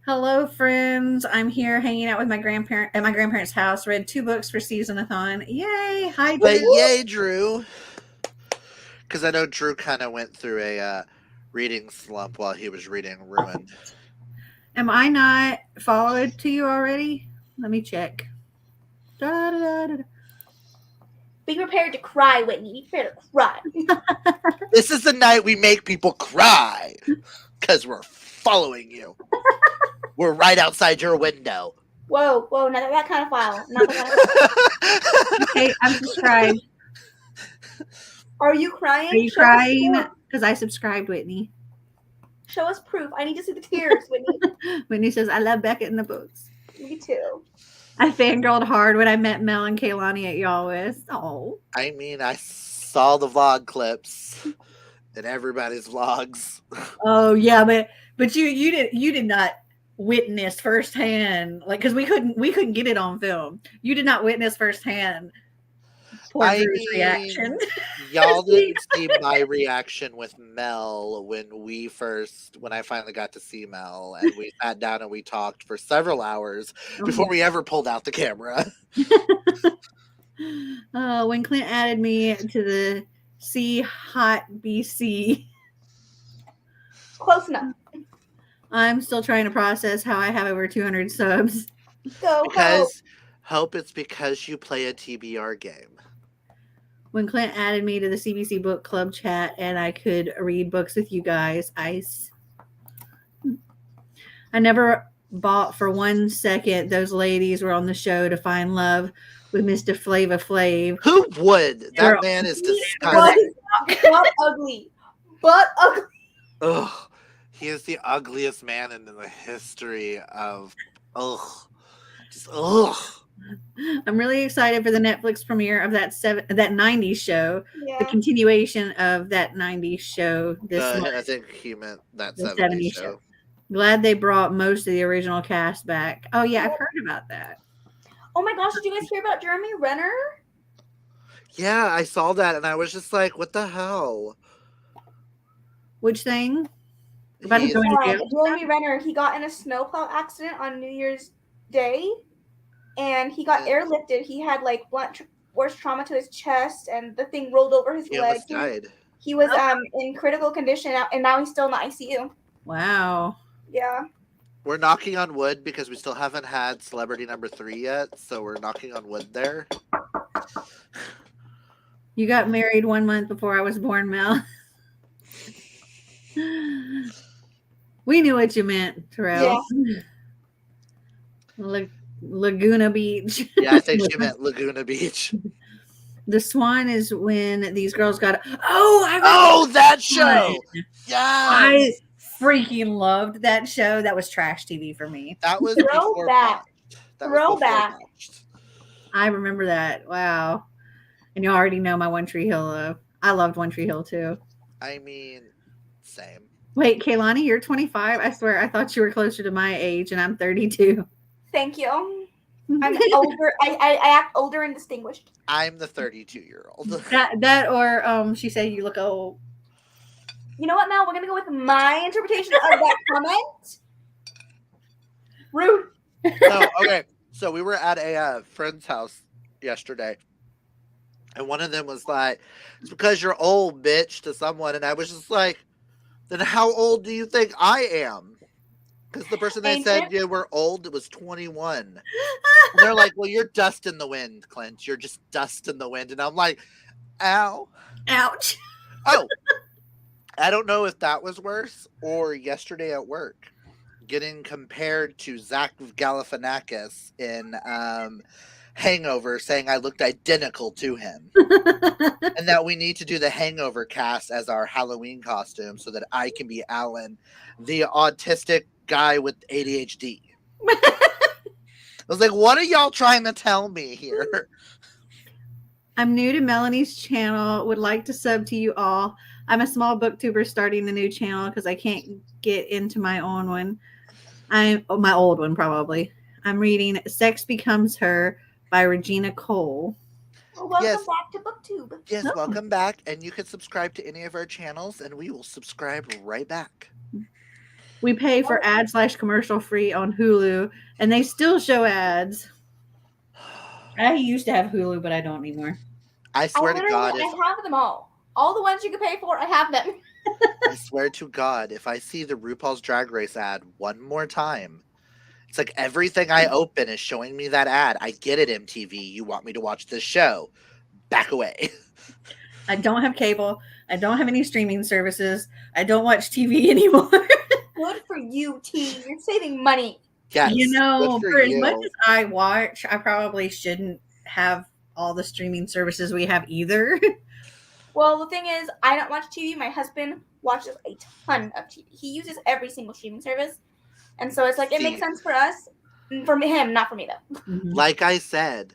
Speaker 1: Hello, friends. I'm here hanging out with my grandparents' house. Read 2 books for season-a-thon. Yay! Hi, Drew.
Speaker 2: But yay, Drew. Because I know Drew kind of went through a reading slump while he was reading Ruined.
Speaker 1: Am I not followed to you already? Let me check. Da, da, da, da.
Speaker 3: Be prepared to cry, Whitney. Be prepared to cry.
Speaker 2: This is the night we make people cry because we're following you. We're right outside your window.
Speaker 3: Whoa, not that kind of file. Not that kind of file.
Speaker 1: Okay, I'm subscribed.
Speaker 3: Are you crying?
Speaker 1: Are you crying? Because I subscribed, Whitney.
Speaker 3: Show us proof. I need to see the tears, Whitney.
Speaker 1: Whitney says, I love Beckett in the books.
Speaker 3: Me too.
Speaker 1: I fangirled hard when I met Mel and Kaylani at Y'all. Oh.
Speaker 2: I mean, I saw the vlog clips in everybody's vlogs.
Speaker 1: Oh yeah, but you did not witness firsthand, like, because we couldn't get it on film. You did not witness firsthand poor Drew's reaction.
Speaker 2: Y'all didn't see my reaction with Mel when I finally got to see Mel, and we sat down and we talked for several hours before we ever pulled out the camera.
Speaker 1: When Clint added me to the C Hot BC.
Speaker 3: Close enough.
Speaker 1: I'm still trying to process how I have over 200 subs.
Speaker 2: Hope it's because you play a TBR game.
Speaker 1: When Clint added me to the CBC book club chat and I could read books with you guys, I never bought for 1 second those ladies were on the show to find love with Mr. Flava Flav.
Speaker 2: Who would? That man is disgusting.
Speaker 3: But ugly.
Speaker 2: Ugh. He is the ugliest man in the history of just ugh.
Speaker 1: I'm really excited for the Netflix premiere of that 90s show. Yeah. The continuation of that 90s show this month.
Speaker 2: I think he meant that 70s show.
Speaker 1: Glad they brought most of the original cast back. Oh yeah, I've heard about that.
Speaker 3: Oh my gosh, did you guys hear about Jeremy Renner?
Speaker 2: Yeah, I saw that and I was just like, what the hell?
Speaker 1: Which thing?
Speaker 3: Jeremy Renner, he got in a snowplow accident on New Year's Day and he got airlifted. He had like blunt force trauma to his chest and the thing rolled over his leg.
Speaker 2: Almost died.
Speaker 3: He was in critical condition and now he's still in the ICU.
Speaker 1: Wow.
Speaker 3: Yeah.
Speaker 2: We're knocking on wood because we still haven't had celebrity number 3 yet, so we're knocking on wood there.
Speaker 1: You got married 1 month before I was born, Mel. We knew what you meant, Terrell. Yeah. Laguna Beach.
Speaker 2: Yeah, I think she meant Laguna Beach.
Speaker 1: The Swan is when these girls got.
Speaker 2: That show. Yeah,
Speaker 1: I freaking loved that show. That was trash TV for me.
Speaker 2: That was
Speaker 3: throwback.
Speaker 1: I remember that. Wow. And you already know my One Tree Hill love. I loved One Tree Hill too.
Speaker 2: I mean, same.
Speaker 1: Wait, Kaylani, you're 25? I swear I thought you were closer to my age and I'm 32.
Speaker 3: Thank you. I'm older. I act older and distinguished.
Speaker 2: I'm the 32-year-old.
Speaker 1: That or she said you look old.
Speaker 3: You know what, Mel? We're going to go with my interpretation of that comment. Rude.
Speaker 2: No, okay. So we were at a friend's house yesterday. And one of them was like, it's because you're old, bitch, to someone. And I was just like, then how old do you think I am? Because the person that said you were old, it was 21. And they're like, well, you're dust in the wind, Clint. You're just dust in the wind. And I'm like, ow.
Speaker 1: Ouch.
Speaker 2: Oh. I don't know if that was worse or yesterday at work. Getting compared to Zach Galifianakis in Hangover, saying I looked identical to him. And that we need to do the Hangover cast as our Halloween costume so that I can be Alan, the autistic guy with ADHD. I was like, what are y'all trying to tell me here?
Speaker 1: I'm new to Melanie's channel. Would like to sub to you all. I'm a small booktuber starting a new channel because I can't get into my own one. My old one, probably. I'm reading Sex Becomes Her by Regina Cole.
Speaker 3: Well, welcome back to BookTube.
Speaker 2: Yes, welcome back. And you can subscribe to any of our channels, and we will subscribe right back.
Speaker 1: We pay for ad/commercial free on Hulu, and they still show ads. I used to have Hulu, but I don't anymore.
Speaker 2: I swear to God.
Speaker 3: I have them all. All the ones you can pay for, I have them.
Speaker 2: I swear to God, if I see the RuPaul's Drag Race ad one more time, it's like everything I open is showing me that ad. I get it, MTV. You want me to watch this show. Back away.
Speaker 1: I don't have cable. I don't have any streaming services. I don't watch TV anymore.
Speaker 3: Good for you, T. You're saving money.
Speaker 2: Yes, good for
Speaker 1: For as much
Speaker 2: you.
Speaker 1: as I watch, I probably shouldn't have all the streaming services we have either.
Speaker 3: Well, the thing is, I don't watch TV. My husband watches a ton of TV. He uses every single streaming service, and so it's like it makes
Speaker 2: See,
Speaker 3: sense for us, for him, not for me though.
Speaker 1: Mhm.
Speaker 2: like I said,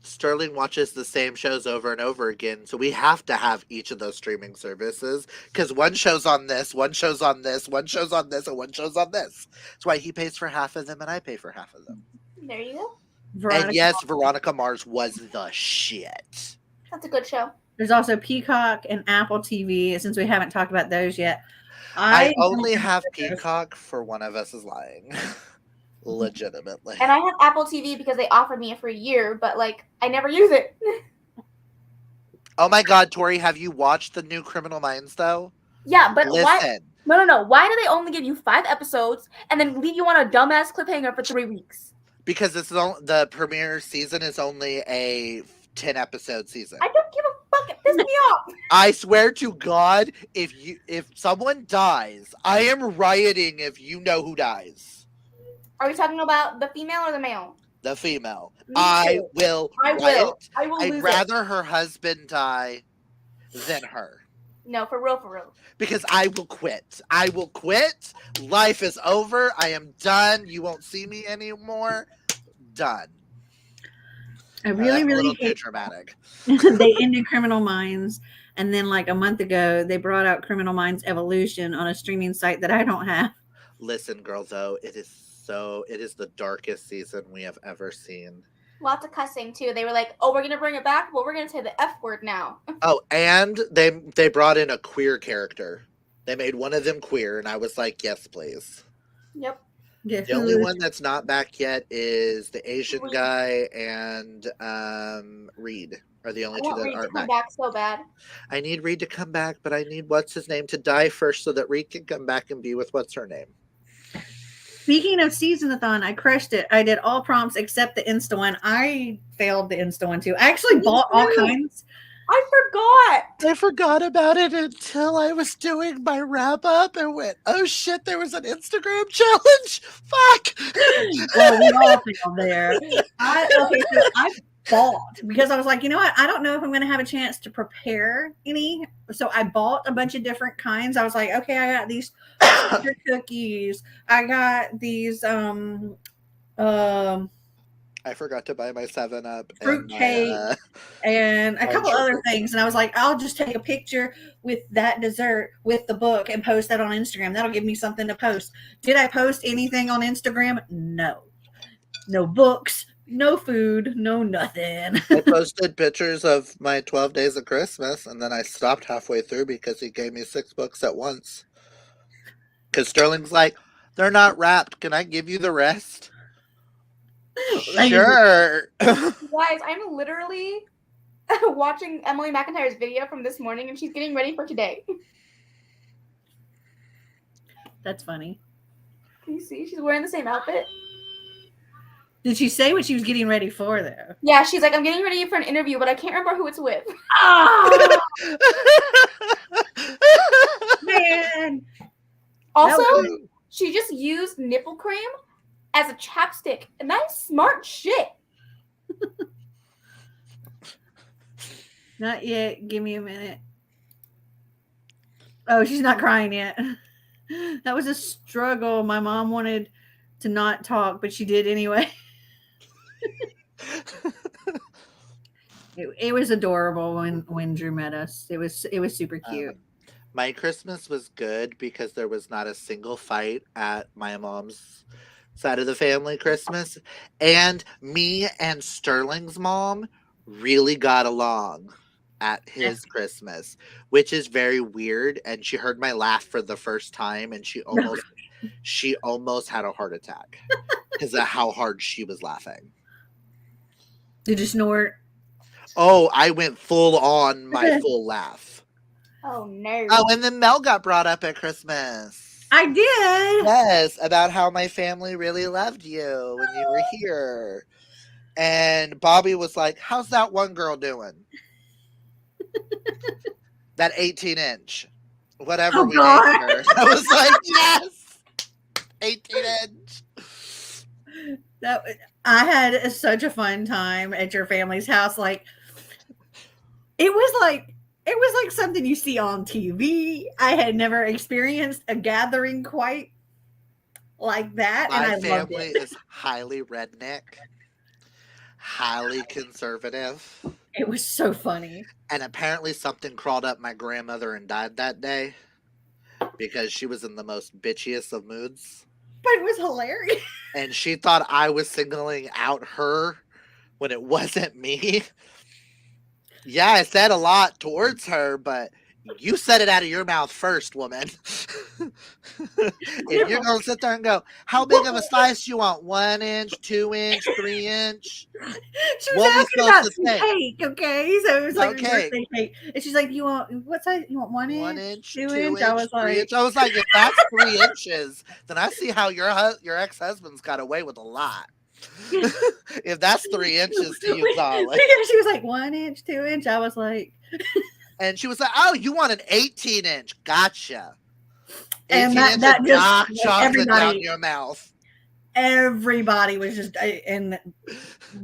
Speaker 2: Sterling watches the same shows over and over again, so we have to have each of those streaming services because one show's on this, one show's on this, one show's on this, and one show's on this. That's why he pays for half of them and I pay for half of them.
Speaker 3: There you go.
Speaker 2: And
Speaker 1: Veronica.
Speaker 2: yes, Veronica Mars was the shit.
Speaker 3: That's a good show.
Speaker 1: There's also Peacock and Apple TV. Since we haven't talked about those yet,
Speaker 2: I
Speaker 1: don't
Speaker 2: only
Speaker 1: know
Speaker 2: have
Speaker 1: those.
Speaker 2: Peacock for one of us is lying. Legitimately.
Speaker 3: And I have Apple TV because they offered me it for a year, but like I never use it.
Speaker 2: Oh my god, Tori, have you watched the new Criminal Minds though?
Speaker 3: Yeah, but why?
Speaker 2: Listen,
Speaker 3: No. Why do they only give you 5 episodes and then leave you on a dumbass cliffhanger for 3 weeks?
Speaker 2: because the premiere season is only a 10 episode season.
Speaker 3: I don't give a fuck. It pissed me off.
Speaker 2: I swear to God, if someone dies, I am rioting if you know who dies.
Speaker 3: Are we talking about the female or the male?
Speaker 2: The female.
Speaker 3: Me
Speaker 2: I
Speaker 3: too.
Speaker 2: will
Speaker 3: I
Speaker 2: riot.
Speaker 3: will. I will
Speaker 2: I'd
Speaker 3: lose
Speaker 2: rather her husband die than her.
Speaker 3: it. No, for real.
Speaker 2: Because I will quit. I will quit. Life is over. I am done. You won't see me anymore. Done.
Speaker 1: I
Speaker 2: That's
Speaker 1: really,
Speaker 2: a
Speaker 1: really
Speaker 2: little too
Speaker 1: hate
Speaker 2: dramatic.
Speaker 1: they ended Criminal Minds, and then like a month ago, they brought out Criminal Minds Evolution on a streaming site that I don't have.
Speaker 2: Listen, girl, though, it is the darkest season we have ever seen.
Speaker 3: Lots of cussing too. They were like, "Oh, we're gonna bring it back, but we're gonna say the F word now."
Speaker 2: Oh, and they brought in a queer character. They made one of them queer, and I was like, yes, please.
Speaker 3: Yep.
Speaker 1: Yeah,
Speaker 2: The only one that's not back yet is the Asian
Speaker 3: Reed.
Speaker 2: guy and Reed are the
Speaker 3: I
Speaker 2: only two
Speaker 3: want
Speaker 2: that
Speaker 3: Reed to
Speaker 2: aren't
Speaker 3: come
Speaker 2: back.
Speaker 3: back so bad.
Speaker 2: I need Reed to come back, but I need what's his name to die first so that Reed can come back and be with what's her name.
Speaker 1: Speaking of season-a-thon, I crushed it. I did all prompts except the Insta one. I failed the Insta one too. I actually bought all kinds.
Speaker 3: I forgot.
Speaker 2: I forgot about it until I was doing my wrap up and went, oh shit, there was an Instagram challenge. Fuck.
Speaker 1: Well, we all failed there. So I bought because I was like, you know what? I don't know if I'm going to have a chance to prepare any. So I bought a bunch of different kinds. I was like, okay, I got these cookies. I got these
Speaker 2: I forgot to buy my 7-Up
Speaker 1: fruit cake and a couple other things. And I was like, I'll just take a picture with that dessert with the book and post that on Instagram. That'll give me something to post. Did I post anything on Instagram? No. No books, no food, no nothing.
Speaker 2: I posted pictures of my 12 days of Christmas, and then I stopped halfway through because he gave me 6 books at once. Because Sterling's like, they're not wrapped. Can I give you the rest? Sure.
Speaker 3: Guys, I'm literally watching Emily McIntyre's video from this morning, and she's getting ready for today.
Speaker 1: That's funny.
Speaker 3: Can you see? She's wearing the same outfit.
Speaker 1: Did she say what she was getting ready for, though?
Speaker 3: Yeah, she's like, I'm getting ready for an interview, but I can't remember who it's with.
Speaker 1: Oh, man.
Speaker 3: Also,
Speaker 1: was-
Speaker 3: she just used nipple cream as a chapstick, and that is smart shit.
Speaker 1: Not yet. Give me a minute. Oh, she's not crying yet. That was a struggle. My mom wanted to not talk, but she did anyway. It was adorable when Drew met us. It was super cute.
Speaker 2: My Christmas was good because there was not a single fight at my mom's side of the family Christmas. And me and Sterling's mom really got along at his Christmas, which is very weird. And she heard my laugh for the first time and she almost had a heart attack because of how hard she was laughing.
Speaker 1: Did you snort?
Speaker 2: Oh, I went full on my full laugh.
Speaker 3: Oh, no.
Speaker 2: Oh, and then Mel got brought up at Christmas.
Speaker 1: I did.
Speaker 2: Yes, about how my family really loved you when you were here. And Bobby was like, how's that one girl doing? That 18-inch. Whatever we named her. I was like, yes! 18-inch.
Speaker 1: That I had such a fun time at your family's house. Like it was like something you see on TV. I had never experienced a gathering quite like that, and
Speaker 2: My
Speaker 1: I loved
Speaker 2: family
Speaker 1: it.
Speaker 2: is highly redneck, highly conservative,
Speaker 1: It was so funny.
Speaker 2: and apparently something crawled up my grandmother and died that day because she was in the most bitchiest of moods.
Speaker 1: But it was hilarious.
Speaker 2: And she thought I was singling out her when it wasn't me. Yeah, I said a lot towards her, but you said it out of your mouth first, woman. If you're going to sit there and go, how big of a slice you want? 1 inch, 2 inch, 3 inch?
Speaker 1: She was
Speaker 2: What we
Speaker 1: asking
Speaker 2: supposed
Speaker 1: about
Speaker 2: to
Speaker 1: some
Speaker 2: say?
Speaker 1: cake, okay? So it was like
Speaker 2: Okay,
Speaker 1: birthday cake. And she's like, you want what size? You want
Speaker 2: 1
Speaker 1: 1 inch,
Speaker 2: inch,
Speaker 1: 2
Speaker 2: 2
Speaker 1: inch? I
Speaker 2: inch,
Speaker 1: was
Speaker 2: 3 inch.
Speaker 1: like,
Speaker 2: I was like, if that's 3 inches, then I see how your ex husband's got away with a lot. If that's 3 inches to you, darling.
Speaker 1: she was like 1 inch, 2 inch. I was like,
Speaker 2: And she was like, oh, you want an 18-inch? Gotcha.
Speaker 1: and
Speaker 2: 18 inch
Speaker 1: that
Speaker 2: of
Speaker 1: just
Speaker 2: dark
Speaker 1: like
Speaker 2: chocolate down your mouth.
Speaker 1: everybody was just and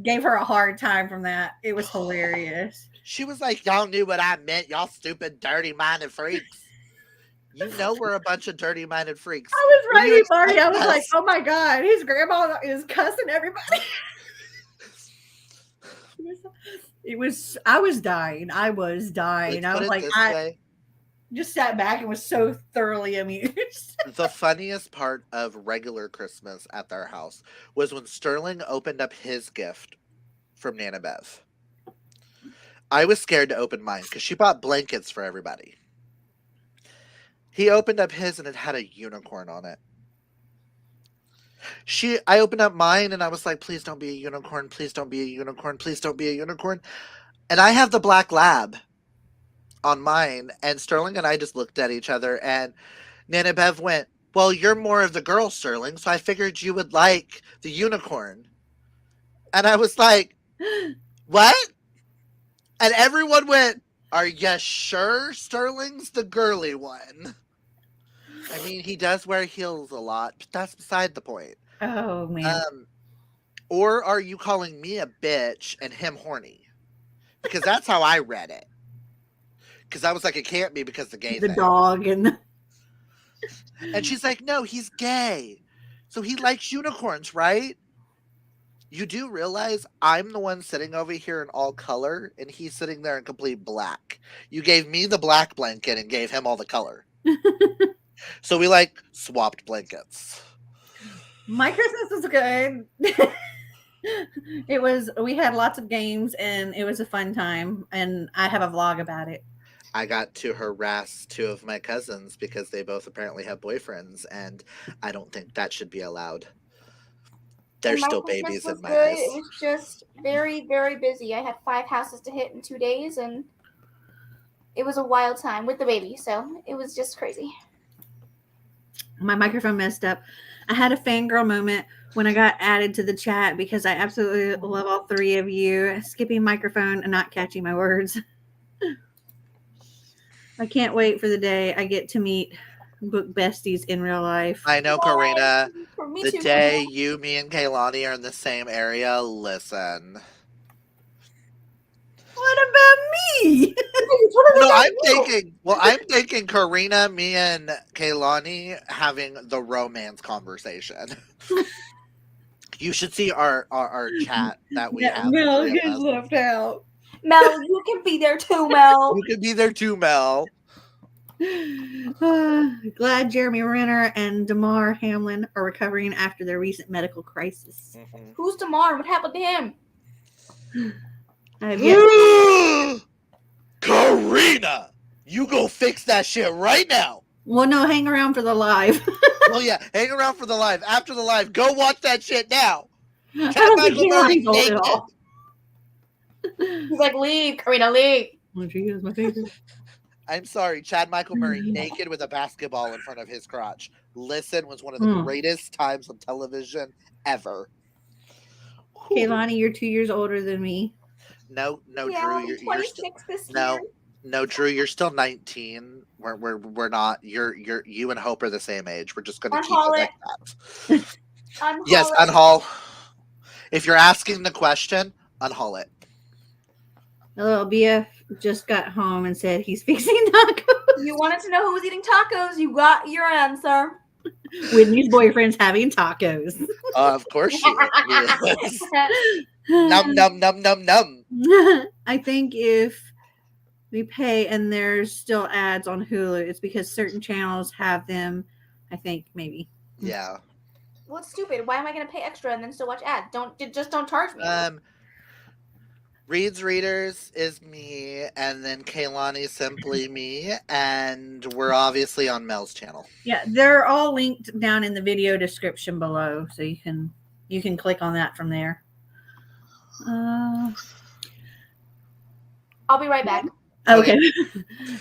Speaker 1: gave her a hard time from that. It was hilarious.
Speaker 2: She was like, y'all knew what I meant, y'all stupid, dirty-minded freaks. You know we're a bunch of dirty-minded freaks.
Speaker 1: I was
Speaker 2: What do you
Speaker 1: writing Marty. I
Speaker 2: expect
Speaker 1: was like,
Speaker 2: us?
Speaker 1: oh my God, his grandma is cussing everybody. I was dying. I was dying.
Speaker 2: Let's
Speaker 1: I
Speaker 2: put
Speaker 1: was
Speaker 2: it
Speaker 1: like,
Speaker 2: this
Speaker 1: I
Speaker 2: way.
Speaker 1: just sat back and was so thoroughly amused.
Speaker 2: The funniest part of regular Christmas at their house was when Sterling opened up his gift from Nana Bev. I was scared to open mine because she bought blankets for everybody. He opened up his and it had a unicorn on it. I opened up mine and I was like, please don't be a unicorn, please don't be a unicorn, please don't be a unicorn. And I have the black lab on mine, and Sterling and I just looked at each other, and Nana Bev went, well, you're more of the girl, Sterling, so I figured you would like the unicorn. And I was like, what? And everyone went, are you sure Sterling's the girly one? I mean, he does wear heels a lot, but that's beside the point.
Speaker 1: Oh man.
Speaker 2: Or are you calling me a bitch and him horny? Because that's how I read it. Because I was like, it can't be because the gay
Speaker 1: The
Speaker 2: thing.
Speaker 1: dog and
Speaker 2: she's like, no, he's gay. So he likes unicorns, right? You do realize I'm the one sitting over here in all color and he's sitting there in complete black. You gave me the black blanket and gave him all the color. So we like swapped blankets.
Speaker 1: my Christmas was good. We had lots of games and it was a fun time, and I have a vlog about it.
Speaker 2: I got to harass 2 of my cousins because they both apparently have boyfriends, and I don't think that should be allowed. They're still babies in my eyes.
Speaker 3: It was just very, very busy. I had 5 houses to hit in 2 days, and it was a wild time with the baby, so it was just crazy.
Speaker 1: My microphone messed up. I had a fangirl moment when I got added to the chat because I absolutely love all 3 of you. Skipping microphone and not catching my words. I can't wait for the day I get to meet book besties in real life.
Speaker 2: I know, Karina.
Speaker 3: Me
Speaker 2: The
Speaker 3: too.
Speaker 2: day you, me, and Kaylani are in the same area, listen.
Speaker 1: What about me?
Speaker 2: No, I'm thinking Karina, me, and Kaylani having the romance conversation. You should see our chat that we have.
Speaker 1: Mel gets left out.
Speaker 3: Mel, you can be there too, Mel.
Speaker 2: You can be there too, Mel.
Speaker 1: Glad Jeremy Renner and Damar Hamlin are recovering after their recent medical crisis.
Speaker 2: Mm-hmm.
Speaker 3: Who's Damar? What happened to him?
Speaker 2: Karina, you go fix that shit right now.
Speaker 1: Well, no, hang around for the live.
Speaker 2: Well, yeah, hang around for the live. After the live, go watch that shit now.
Speaker 1: I don't think Kaylani's old at all.
Speaker 3: He's like, leave, Karina, leave.
Speaker 1: Well, she is my favorite.
Speaker 2: I'm sorry, Chad Michael Murray naked with a basketball in front of his crotch. Listen, was one of the greatest times on television ever.
Speaker 1: Kaylani, you're 2 years older than me.
Speaker 2: No,
Speaker 3: Yeah,
Speaker 2: Drew,
Speaker 3: you're still this
Speaker 2: no,
Speaker 3: year.
Speaker 2: no, Drew, you're still 19. We're not. You and Hope are the same age. We're just gonna keep it like that. Yes, unhaul. If you're asking the question, unhaul it.
Speaker 1: The little BF just got home and said he's fixing tacos.
Speaker 3: You wanted to know who was eating tacos? You got your answer.
Speaker 1: Whitney's boyfriend's having tacos.
Speaker 2: Of course she is. Num, num, num, num, num.
Speaker 1: I think if we pay and there's still ads on Hulu, it's because certain channels have them. I think maybe.
Speaker 2: Yeah.
Speaker 3: Well, it's stupid. Why am I going to pay extra and then still watch ads? Don't charge me.
Speaker 2: Reed's Readers is me, and then Kaylani simply me, and we're obviously on Mel's channel.
Speaker 1: Yeah, they're all linked down in the video description below, so you can click on that from there.
Speaker 3: I'll be right back.
Speaker 1: Okay.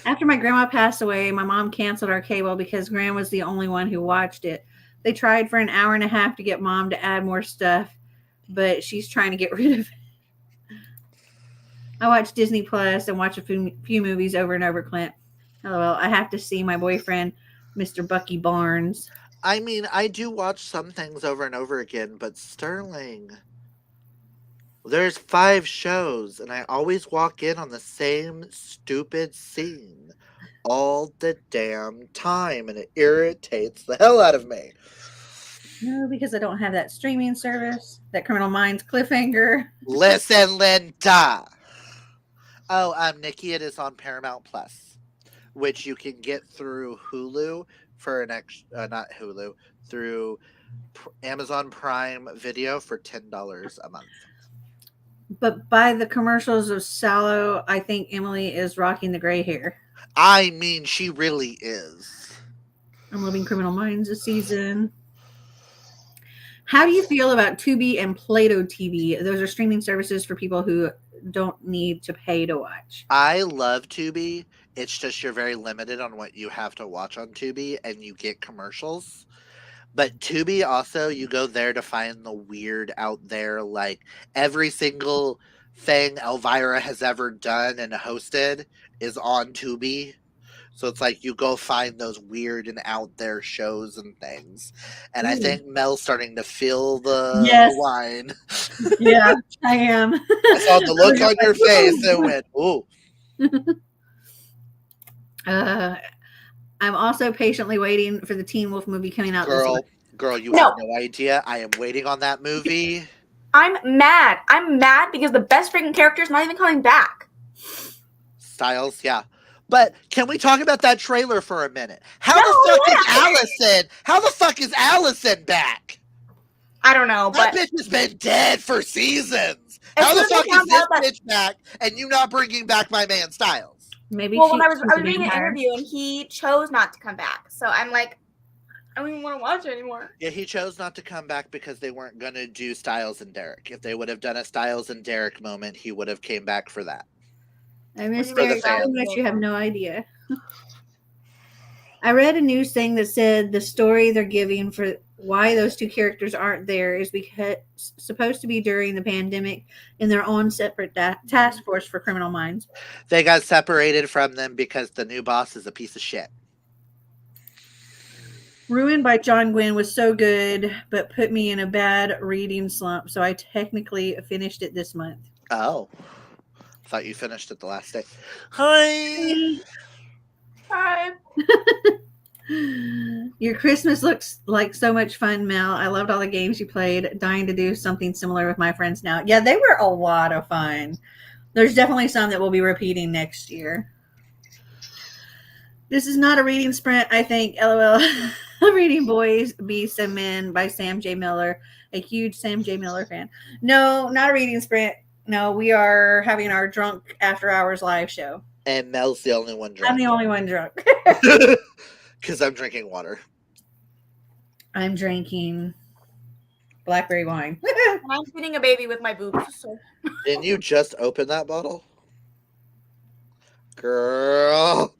Speaker 1: After my grandma passed away, my mom canceled our cable because Gran was the only one who watched it. They tried for an hour and a half to get mom to add more stuff, but she's trying to get rid of it. I watch Disney Plus and watch a few movies over and over, Clint. LOL, I have to see my boyfriend, Mr. Bucky Barnes.
Speaker 2: I mean, I do watch some things over and over again, but Sterling, there's 5 shows, and I always walk in on the same stupid scene all the damn time, and it irritates the hell out of me.
Speaker 1: No, because I don't have that streaming service, that Criminal Minds cliffhanger.
Speaker 2: Listen, Linda. Oh, Nikki, it is on Paramount Plus, which you can get through Hulu for an extra, not Hulu, through Amazon Prime Video for $10 a month.
Speaker 1: But by the commercials of Sallow, I think Emily is rocking the gray hair.
Speaker 2: I mean, she really is.
Speaker 1: I'm loving Criminal Minds this season. How do you feel about Tubi and Play-Doh TV? Those are streaming services for people who don't need to pay to watch.
Speaker 2: I love Tubi. It's just you're very limited on what you have to watch on Tubi, and you get commercials. But Tubi also, you go there to find the weird out there, like every single thing Elvira has ever done and hosted is on Tubi. So it's like you go find those weird and out there shows and things. And I think Mel's starting to feel the wine.
Speaker 1: Yeah, I am.
Speaker 2: I saw the look on your face and went, ooh.
Speaker 1: I'm also patiently waiting for the Teen Wolf movie coming out this month.
Speaker 2: Girl, you have no idea. I am waiting on that movie.
Speaker 3: I'm mad. I'm mad because the best freaking character is not even coming back.
Speaker 2: Styles, yeah. But can we talk about that trailer for a minute? How the fuck is Allison back?
Speaker 3: I don't know,
Speaker 2: that
Speaker 3: but
Speaker 2: bitch has been dead for seasons. How the fuck is this bitch back and you not bringing back my man Styles?
Speaker 1: Maybe.
Speaker 3: Well, I was reading an interview and he chose not to come back. So I'm like, I don't even want to watch it anymore.
Speaker 2: Yeah, he chose not to come back because they weren't going to do Styles and Derek. If they would have done a Styles and Derek moment, he would have came back for that.
Speaker 1: I miss Derek so much you have no idea. I read a news thing that said the story they're giving for why those two characters aren't there is because supposed to be during the pandemic in their own separate task force for Criminal Minds.
Speaker 2: They got separated from them because the new boss is a piece of shit.
Speaker 1: Ruined by John Gwynn was so good, but put me in a bad reading slump, so I technically finished it this month.
Speaker 2: Oh. Thought you finished it the last day. Hi.
Speaker 3: Hi.
Speaker 1: Your Christmas looks like so much fun, Mel. I loved all the games you played. Dying to do something similar with my friends now. Yeah, they were a lot of fun. There's definitely some that we'll be repeating next year. This is not a reading sprint, I think. LOL. Reading Boys, Beasts, and Men by Sam J. Miller. A huge Sam J. Miller fan. No, not a reading sprint. No, we are having our drunk after hours live show.
Speaker 2: And Mel's the only one drunk.
Speaker 1: I'm the only one drunk.
Speaker 2: Because I'm drinking water.
Speaker 1: I'm drinking blackberry wine.
Speaker 3: I'm feeding a baby with my boobs. So.
Speaker 2: Didn't you just open that bottle? Girl.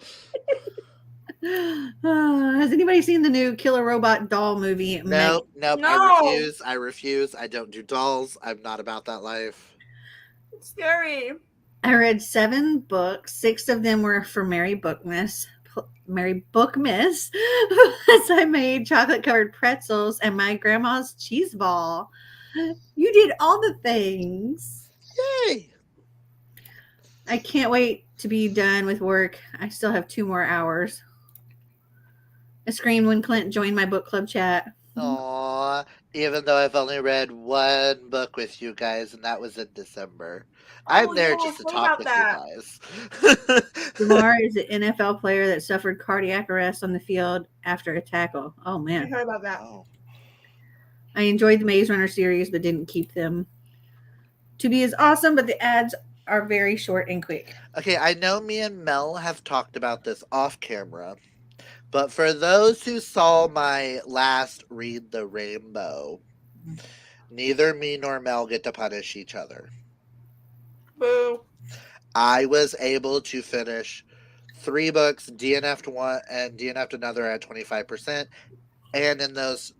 Speaker 1: Has anybody seen the new Killer Robot doll movie?
Speaker 2: Nope.
Speaker 3: No.
Speaker 2: I refuse. I don't do dolls. I'm not about that life.
Speaker 3: It's scary.
Speaker 1: I read 7 books. 6 of them were for Mary Bookmas. Plus I made chocolate-covered pretzels and my grandma's cheese ball. You did all the things.
Speaker 2: Yay!
Speaker 1: I can't wait to be done with work. I still have 2 more hours. I screamed when Clint joined my book club chat.
Speaker 2: Aw, even though I've only read one book with you guys, and that was in December. I'm
Speaker 3: Oh,
Speaker 2: there
Speaker 3: yeah,
Speaker 2: just to
Speaker 3: what
Speaker 2: talk
Speaker 3: about
Speaker 2: with you
Speaker 3: that?
Speaker 2: guys.
Speaker 1: Lamar is an NFL player that suffered cardiac arrest on the field after a tackle. Oh,
Speaker 3: I
Speaker 1: man.
Speaker 3: heard about that.
Speaker 2: Oh.
Speaker 1: I enjoyed the Maze Runner series, but didn't keep them. To be is awesome, but the ads are very short and quick.
Speaker 2: Okay, I know me and Mel have talked about this off camera, but for those who saw my last Read the Rainbow, neither me nor Mel get to punish each other.
Speaker 3: Boo.
Speaker 2: I was able to finish 3 books, DNF'd one and DNF'd another at 25%. And in those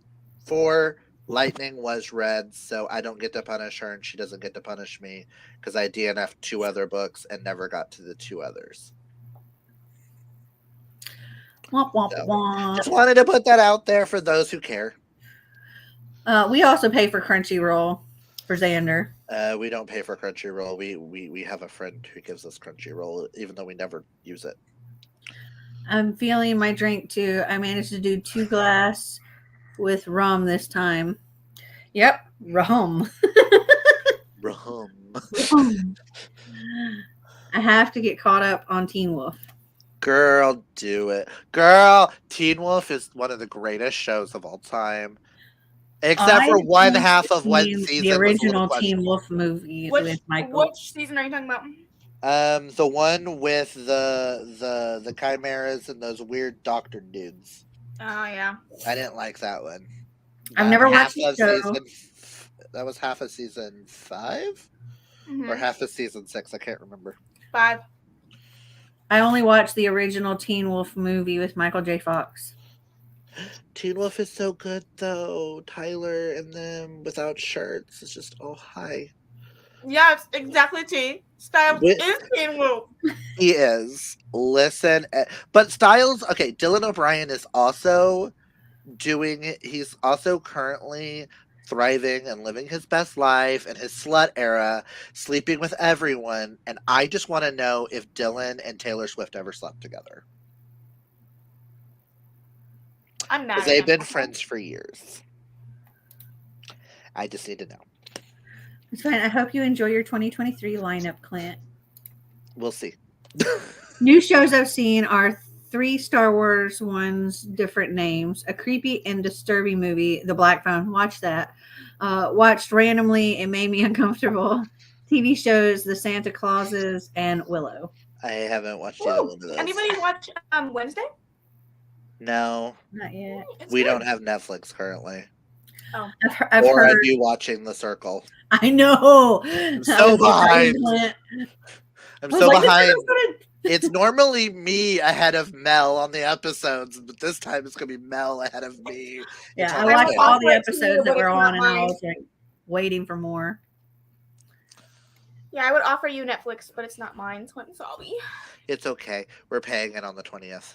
Speaker 2: 4, Lightning was red, so I don't get to punish her and she doesn't get to punish me because I DNF'd 2 other books and never got to the 2 others.
Speaker 1: Womp, womp,
Speaker 2: So,
Speaker 1: womp.
Speaker 2: just wanted to put that out there for those who care.
Speaker 1: We also pay for Crunchyroll for Xander.
Speaker 2: We don't pay for Crunchyroll. We have a friend who gives us Crunchyroll, even though we never use it.
Speaker 1: I'm feeling my drink too. I managed to do 2 glass with rum this time. Yep, rum.
Speaker 2: Rum.
Speaker 1: I have to get caught up on Teen Wolf.
Speaker 2: Girl, do it. Girl, Teen Wolf is one of the greatest shows of all time. Except for one half of one season.
Speaker 1: The original
Speaker 2: was
Speaker 1: Teen Wolf movie with Michael.
Speaker 3: Which season are you talking about?
Speaker 2: The one with the chimeras and those weird doctor dudes.
Speaker 3: Oh, yeah.
Speaker 2: I didn't like that one.
Speaker 1: I've never watched the show.
Speaker 2: That was half of season 5? Or half of season 6, I can't remember.
Speaker 3: 5.
Speaker 1: I only watched the original Teen Wolf movie with Michael J. Fox.
Speaker 2: Teen Wolf is so good, though. Tyler and them without shirts. It's just, oh, hi.
Speaker 3: Yes, exactly, T. Styles is Teen Wolf.
Speaker 2: He is. Listen. But Styles, okay, Dylan O'Brien is also he's also currently thriving and living his best life in his slut era, sleeping with everyone. And I just want to know if Dylan and Taylor Swift ever slept together.
Speaker 3: I'm mad.
Speaker 2: They've been friends for years. I just need to know.
Speaker 1: It's fine. I hope you enjoy your 2023 lineup, Clint.
Speaker 2: We'll see.
Speaker 1: New shows I've seen are 3 Star Wars ones, different names. A creepy and disturbing movie, The Black Phone. Watch that. Watched randomly. It made me uncomfortable. TV shows, The Santa Clauses, and Willow.
Speaker 2: I haven't watched either one of those.
Speaker 3: Anybody watch Wednesday?
Speaker 2: No.
Speaker 1: Not yet.
Speaker 2: We don't have Netflix currently.
Speaker 3: Oh.
Speaker 1: I've heard.
Speaker 2: I'd be watching The Circle.
Speaker 1: I know.
Speaker 2: I'm so behind. I'm so behind. It's normally me ahead of Mel on the episodes, but this time it's going to be Mel ahead of me.
Speaker 1: Yeah, I watched all the episodes that were on, and I was like waiting for more.
Speaker 3: Yeah, I would offer you Netflix, but it's not mine, so I'm sorry.
Speaker 2: It's okay. We're paying it on the 20th.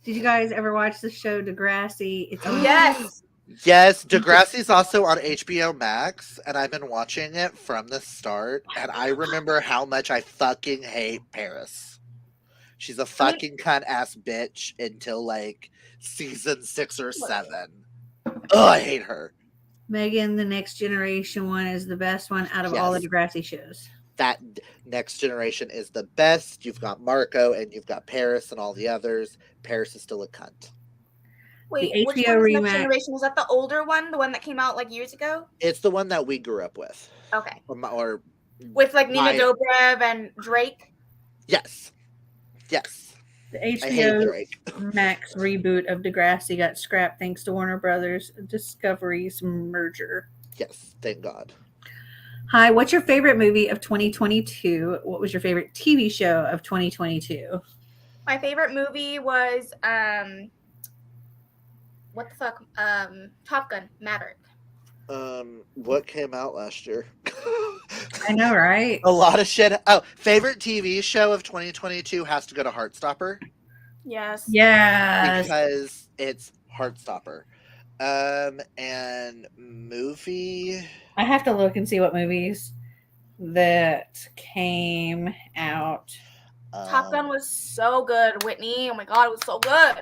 Speaker 1: Did you guys ever watch the show Degrassi? It's
Speaker 3: yes.
Speaker 2: Yes, Degrassi's also on HBO Max, and I've been watching it from the start, and I remember how much I fucking hate Paris. She's a fucking cunt-ass bitch until, like, season 6 or 7. Oh, I hate her.
Speaker 1: Megan, the Next Generation one is the best one out of all the Degrassi shows.
Speaker 2: That Next Generation is the best. You've got Marco, and you've got Paris and all the others. Paris is still a cunt.
Speaker 3: Wait,
Speaker 1: the
Speaker 3: which
Speaker 1: HBO
Speaker 3: one is
Speaker 1: remake.
Speaker 3: Next Generation? Was that the older one? The one that came out like years ago?
Speaker 2: It's the one that we grew up with.
Speaker 3: Okay.
Speaker 2: Or
Speaker 3: with like Nina Dobrev and Drake?
Speaker 2: Yes. Yes.
Speaker 1: The HBO Max reboot of Degrassi got scrapped thanks to Warner Brothers Discovery's merger.
Speaker 2: Yes, thank God.
Speaker 1: Hi, what's your favorite movie of 2022? What was your favorite TV show of 2022?
Speaker 3: My favorite movie was what the fuck? Top Gun Maverick.
Speaker 2: What came out last year?
Speaker 1: I know, right?
Speaker 2: A lot of shit. Oh, favorite TV show of 2022 has to go to Heartstopper.
Speaker 3: Yes.
Speaker 1: Yes.
Speaker 2: Because it's Heartstopper. And movie.
Speaker 1: I have to look and see what movies that came out.
Speaker 3: Top Gun
Speaker 2: Um,
Speaker 3: was so good, Whitney. Oh my god, it was so good.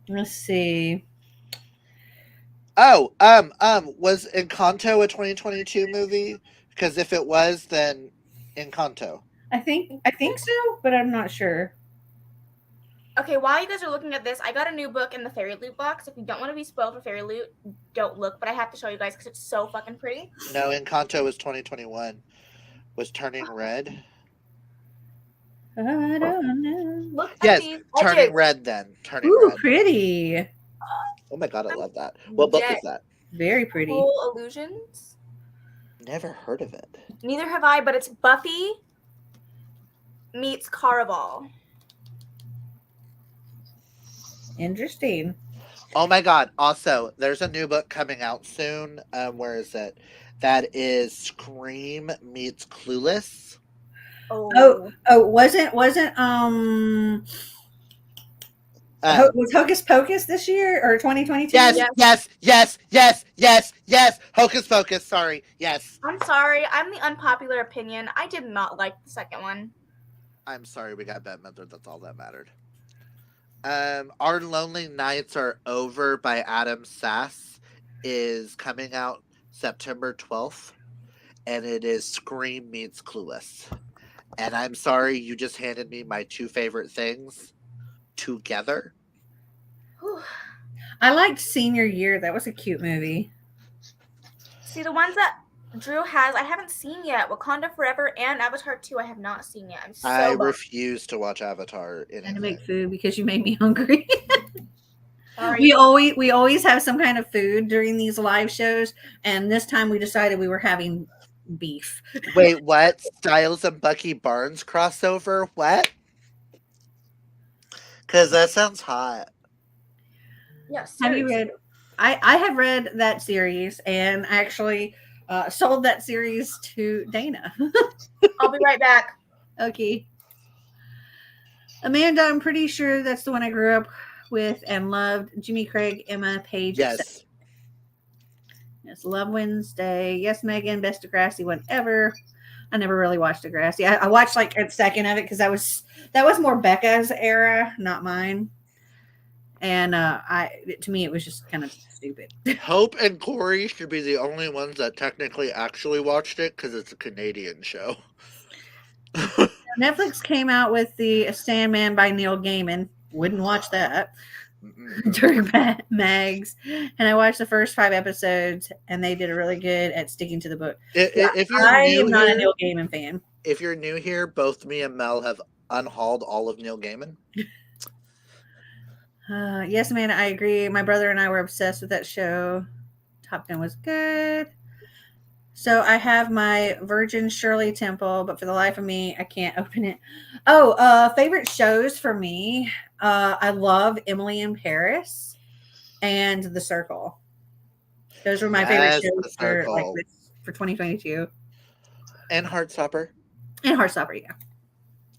Speaker 1: Let's see.
Speaker 2: was Encanto a 2022 movie? Because if it was, then Encanto.
Speaker 1: I think so, but I'm not sure.
Speaker 3: Okay, while you guys are looking at this, I got a new book in the Fairy Loot box. If you don't want to be spoiled for Fairy Loot, don't look. But I have to show you guys because it's so fucking pretty.
Speaker 2: No, Encanto was 2021. Was Turning Red?
Speaker 1: I don't know.
Speaker 3: Look at
Speaker 2: Yes,
Speaker 3: these
Speaker 2: Turning
Speaker 3: edges.
Speaker 2: Red then. Turning
Speaker 1: Ooh,
Speaker 2: Red.
Speaker 1: pretty.
Speaker 2: Oh my god, I
Speaker 3: I'm
Speaker 2: love that. What book
Speaker 3: dead.
Speaker 2: is that?
Speaker 1: Very pretty.
Speaker 3: Full Illusions.
Speaker 2: Never heard of it.
Speaker 3: Neither have I, but it's Buffy meets Caraval.
Speaker 1: Interesting.
Speaker 2: Oh my god. Also, there's a new book coming out soon. Where is it? That is Scream meets Clueless.
Speaker 1: Oh, wasn't
Speaker 2: Um,
Speaker 1: was Hocus Pocus this year or 2022?
Speaker 2: yes,
Speaker 3: Yes.
Speaker 2: yes, yes, yes, yes, yes. Hocus Pocus, sorry. Yes.
Speaker 3: I'm sorry. I'm the unpopular opinion. I did not like the second one.
Speaker 2: I'm sorry we got Bette Midler, that's all that mattered. Our Lonely Nights Are Over by Adam Sass is coming out September 12th, and it is Scream meets Clueless. And I'm sorry, you just handed me my two favorite things together.
Speaker 3: Whew.
Speaker 1: I liked Senior Year. That was a cute movie.
Speaker 3: See, the ones that Drew has, I haven't seen yet. Wakanda Forever and Avatar 2, I have not seen yet. I'm so
Speaker 2: I
Speaker 3: bummed.
Speaker 2: refuse to watch Avatar.
Speaker 1: I had to
Speaker 2: Anything.
Speaker 1: make food because you made me hungry.
Speaker 3: Sorry.
Speaker 1: we always have some kind of food during these live shows, and this time we decided we were having beef.
Speaker 2: Wait, what? Styles and Bucky Barnes crossover? What? Because that sounds hot.
Speaker 3: Yes.
Speaker 1: Have you read? I have read that series, and actually sold that series to Dana.
Speaker 3: I'll be right back.
Speaker 1: Okay. Amanda, I'm pretty sure that's the one I grew up with and loved. Jimmy Craig, Emma Page.
Speaker 2: Yes.
Speaker 1: Yes, Love Wednesday. Yes, Megan, best Degrassi one ever. I never really watched Degrassi. I watched like a second of it because that was more Becca's era, not mine. And to me it was just kind of stupid.
Speaker 2: Hope and Corey should be the only ones that technically actually watched it because it's a Canadian show.
Speaker 1: Netflix came out with the Sandman by Neil Gaiman. Wouldn't watch that during Mags. And I watched the first 5 episodes, and they did a really good at sticking to the book.
Speaker 2: If you're
Speaker 1: I
Speaker 2: new
Speaker 1: am not
Speaker 2: here,
Speaker 1: a Neil Gaiman fan.
Speaker 2: If you're new here, both me and Mel have unhauled all of Neil Gaiman.
Speaker 1: Yes, man, I agree. My brother and I were obsessed with that show. Top Gun was good. So I have my Virgin Shirley Temple, but for the life of me, I can't open it. Oh, favorite shows for me. I love Emily in Paris and The Circle. Those were my favorite shows for 2022.
Speaker 2: And Heartstopper.
Speaker 1: And Heartstopper, yeah.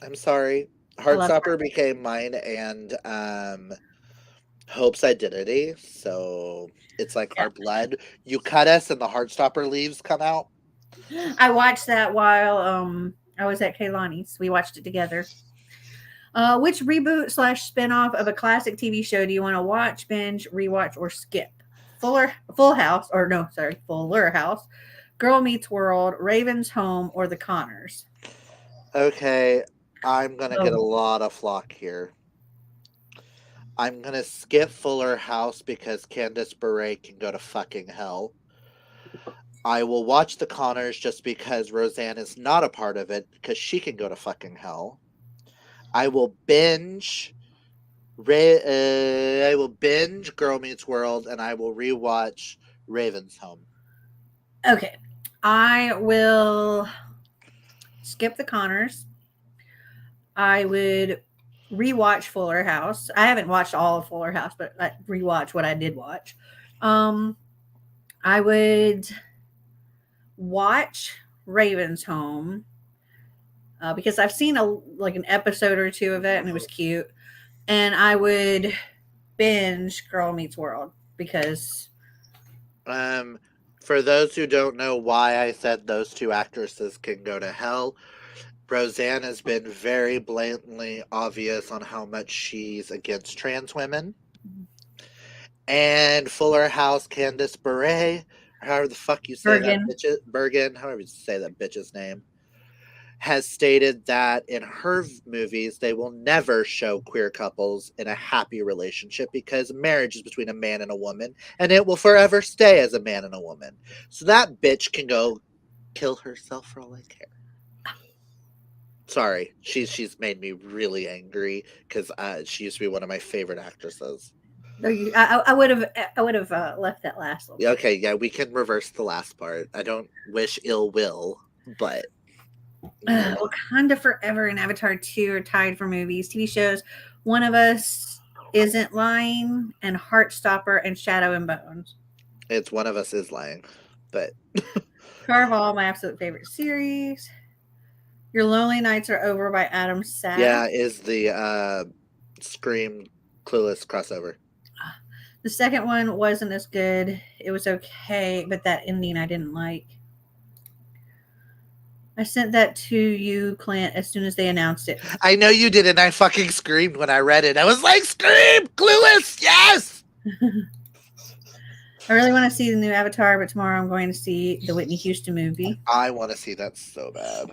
Speaker 2: I'm sorry. Heartstopper became mine and Hope's identity. So it's like our blood. You cut us and the Heartstopper leaves come out.
Speaker 1: I watched that while I was at Kaylani's. We watched it together. Which reboot / spinoff of a classic TV show do you want to watch, binge, rewatch, or skip? Fuller House, Girl Meets World, Raven's Home, or The Connors?
Speaker 2: Okay, I'm gonna get a lot of flock here. I'm gonna skip Fuller House because Candace Bure can go to fucking hell. I will watch The Connors just because Roseanne is not a part of it because she can go to fucking hell. I will binge Girl Meets World, and I will rewatch Raven's Home.
Speaker 1: Okay, I will skip The Connors. I would rewatch Fuller House. I haven't watched all of Fuller House, but I rewatch what I did watch. I would watch Raven's Home because I've seen an episode or two of it, and it was cute. And I would binge Girl Meets World because
Speaker 2: For those who don't know why I said those two actresses can go to hell, Roseanne has been very blatantly obvious on how much she's against trans women. And Fuller House, Candace Bure, however the fuck you say that
Speaker 1: Bergen.
Speaker 2: bitch, Bergen, however you say that bitch's name, has stated that in her movies they will never show queer couples in a happy relationship because marriage is between a man and a woman, and it will forever stay as a man and a woman. So that bitch can go kill herself for all I care. Sorry, she's made me really angry because she used to be one of my favorite actresses.
Speaker 1: I would have left that last little.
Speaker 2: Okay, yeah, we can reverse the last part. I don't wish ill will, but
Speaker 1: Wakanda Forever and Avatar 2 are tied for movies. TV shows, One of Us Isn't Lying, and Heartstopper and Shadow and Bones.
Speaker 2: it's One of Us Is Lying, but
Speaker 1: Carval, my absolute favorite series. Your Lonely Nights Are Over by Adam Sack.
Speaker 2: yeah, is the Scream Clueless crossover.
Speaker 1: The second one wasn't as good. It was okay, but that ending I didn't like. I sent that to you, Clint, as soon as they announced it.
Speaker 2: I know you did, and I fucking screamed when I read it. I was like, Scream! Clueless! Yes!
Speaker 1: I really want to see the new Avatar, but tomorrow I'm going to see the Whitney Houston movie.
Speaker 2: I want to see that so bad.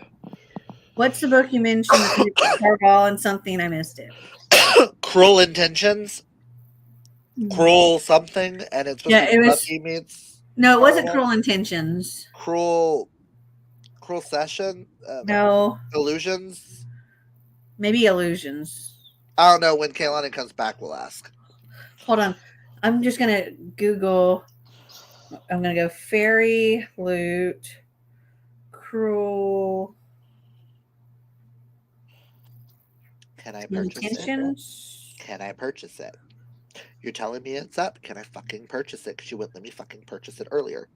Speaker 1: What's the book you mentioned? Carval and something. I missed it.
Speaker 2: Cruel Intentions? Cruel something, and it's supposed to be Buffy meets...
Speaker 1: No, it wasn't Cruel Intentions.
Speaker 2: Cruel Session?
Speaker 1: No.
Speaker 2: Illusions?
Speaker 1: Maybe Illusions.
Speaker 2: I don't know. When Kaylani comes back, we'll ask.
Speaker 1: Hold on. I'm just going to Google. I'm going to go Fairy Loot Cruel
Speaker 2: Can I purchase
Speaker 1: Intentions.
Speaker 2: it? Can I purchase it? You're telling me it's up. Can I fucking purchase it? Because you wouldn't let me fucking purchase it earlier.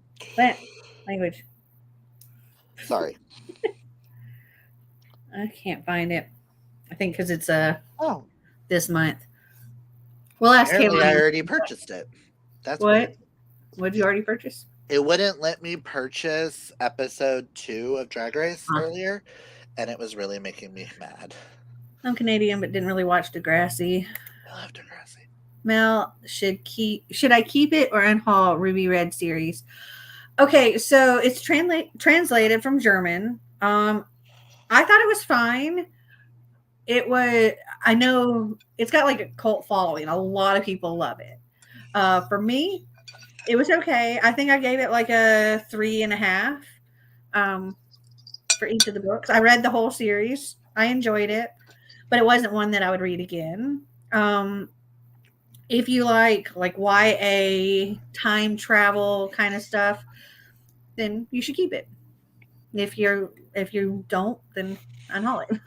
Speaker 1: Language.
Speaker 2: Sorry.
Speaker 1: I can't find it. I think because it's this month. Well, ask
Speaker 2: Apparently,
Speaker 1: Kaylani.
Speaker 2: I already purchased it. That's
Speaker 1: what? What did you already purchase?
Speaker 2: It wouldn't let me purchase episode 2 of Drag Race earlier, and it was really making me mad.
Speaker 1: I'm Canadian, but didn't really watch Degrassi.
Speaker 2: I love Degrassi.
Speaker 1: Mel, should I keep it or unhaul Ruby Red series? Okay, so it's translated from German. I thought it was fine. I know it's got like a cult following. A lot of people love it. For me, it was okay. I think I gave it like a 3.5 for each of the books. I read the whole series. I enjoyed it, but it wasn't one that I would read again. If you like YA time travel kind of stuff, then you should keep it. If you don't, then unhaul it.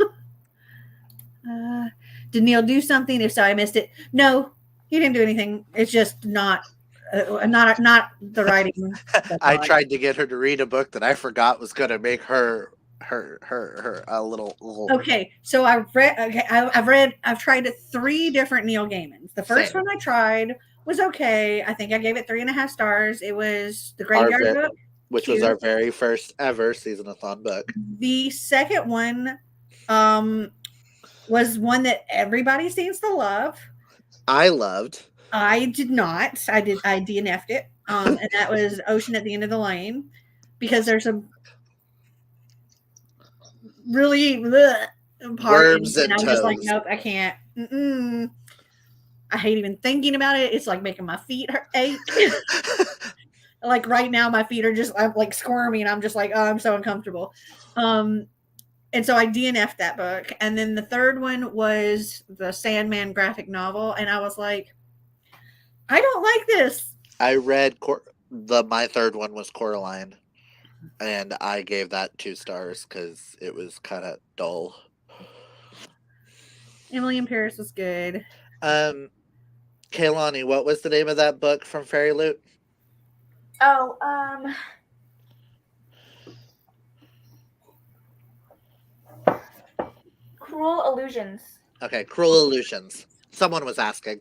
Speaker 1: Did Neil do something? If so, I missed it. No, he didn't do anything. It's just not the writing.
Speaker 2: I tried to get her to read a book that I forgot was going to make her a little.
Speaker 1: Okay, so I've tried 3 different Neil Gaimans. The first one I tried was okay. I think I gave it 3.5 stars. It was The Graveyard Book,
Speaker 2: which was our very first ever season-a-thon book.
Speaker 1: The second one was one that everybody seems to love.
Speaker 2: I loved.
Speaker 1: I did not. I DNF'd it. And that was Ocean at the End of the Lane, because there's a really
Speaker 2: worms and
Speaker 1: I'm
Speaker 2: toes.
Speaker 1: just like, nope, I can't. I hate even thinking about it. It's like making my feet ache. Like right now, my feet are just like squirming. I'm just like, oh, I'm so uncomfortable. And so I DNF'd that book. And then the third one was the Sandman graphic novel. And I was like, I don't like this.
Speaker 2: I read my third one was Coraline. And I gave that 2 stars because it was kind of dull.
Speaker 3: Emily in Paris was good.
Speaker 2: Kaylani, what was the name of that book from Fairy Loot?
Speaker 3: Oh, Cruel Illusions.
Speaker 2: Okay, Cruel Illusions. Someone was asking.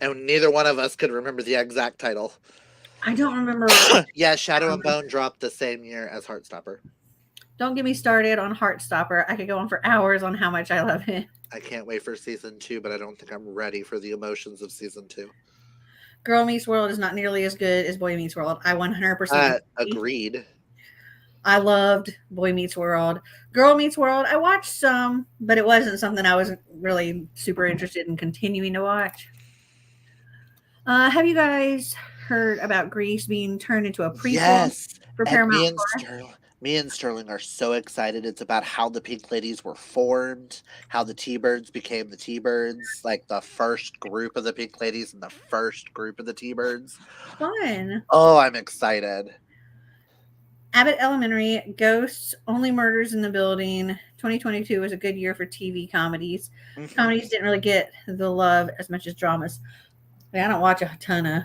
Speaker 2: And neither one of us could remember the exact title.
Speaker 1: I don't remember.
Speaker 2: Yeah, Shadow and Bone dropped the same year as Heartstopper.
Speaker 1: Don't get me started on Heartstopper. I could go on for hours on how much I love it.
Speaker 2: I can't wait for season 2, but I don't think I'm ready for the emotions of season 2.
Speaker 1: Girl Meets World is not nearly as good as Boy Meets World. I 100%
Speaker 2: agreed.
Speaker 1: I loved Boy Meets World. Girl Meets World, I watched some, but it wasn't something I was really super interested in continuing to watch. Have you guys heard about Grease being turned into a prequel?
Speaker 2: Yes.
Speaker 1: For
Speaker 2: And
Speaker 1: Paramount?
Speaker 2: me and Sterling are so excited. It's about how the Pink Ladies were formed, how the T-Birds became the T-Birds, like the first group of the Pink Ladies and the first group of the T-Birds.
Speaker 1: Fun.
Speaker 2: Oh, I'm excited.
Speaker 1: Abbott Elementary, Ghosts, Only Murders in the Building. 2022 was a good year for TV comedies. Mm-hmm. Comedies didn't really get the love as much as dramas. I don't watch a ton of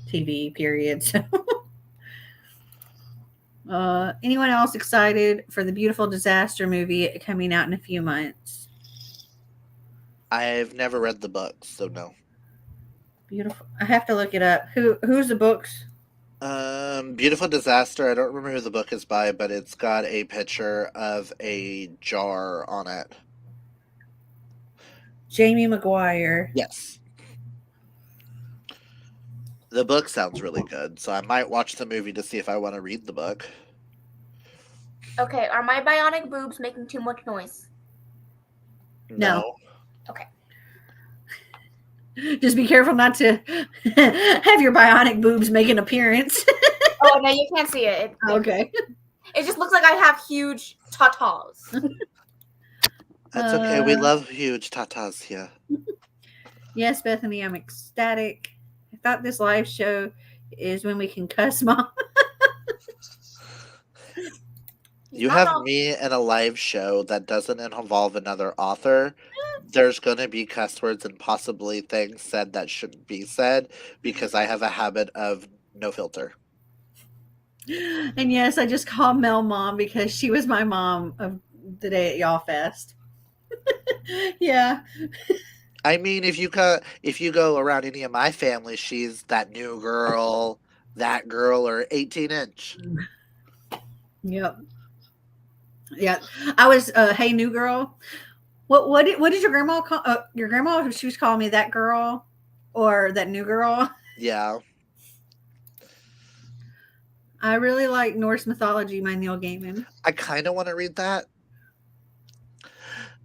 Speaker 1: TV, period. So. Anyone else excited for the Beautiful Disaster movie coming out in a few months?
Speaker 2: I've never read the books, so no.
Speaker 1: Beautiful. I have to look it up. Who's the books?
Speaker 2: Beautiful Disaster. I don't remember who the book is by, but it's got a picture of a jar on it.
Speaker 1: Jamie Maguire.
Speaker 2: Yes. The book sounds really good, so I might watch the movie to see if I want to read the book.
Speaker 3: Okay, are my bionic boobs making too much noise?
Speaker 1: No.
Speaker 3: Okay.
Speaker 1: Just be careful not to have your bionic boobs make an appearance.
Speaker 3: Oh, no, you can't see it.
Speaker 1: Okay.
Speaker 3: It just looks like I have huge tatas.
Speaker 2: That's okay. We love huge tatas here.
Speaker 1: Yes, Bethany, I'm ecstatic. I thought this live show is when we can cuss, Mom.
Speaker 2: You have me in a live show that doesn't involve another author. There's going to be cuss words and possibly things said that shouldn't be said because I have a habit of no filter.
Speaker 1: And yes, I just called Mel Mom because she was my mom of the day at Y'all Fest. Yeah.
Speaker 2: I mean, if you go around any of my family, she's that new girl, that girl, or 18-inch.
Speaker 1: Yep. Yeah, I was. Hey, new girl. What did your grandma call your grandma? She was calling me that girl or that new girl.
Speaker 2: Yeah.
Speaker 1: I really like Norse mythology by Neil Gaiman.
Speaker 2: I kind of want to read that,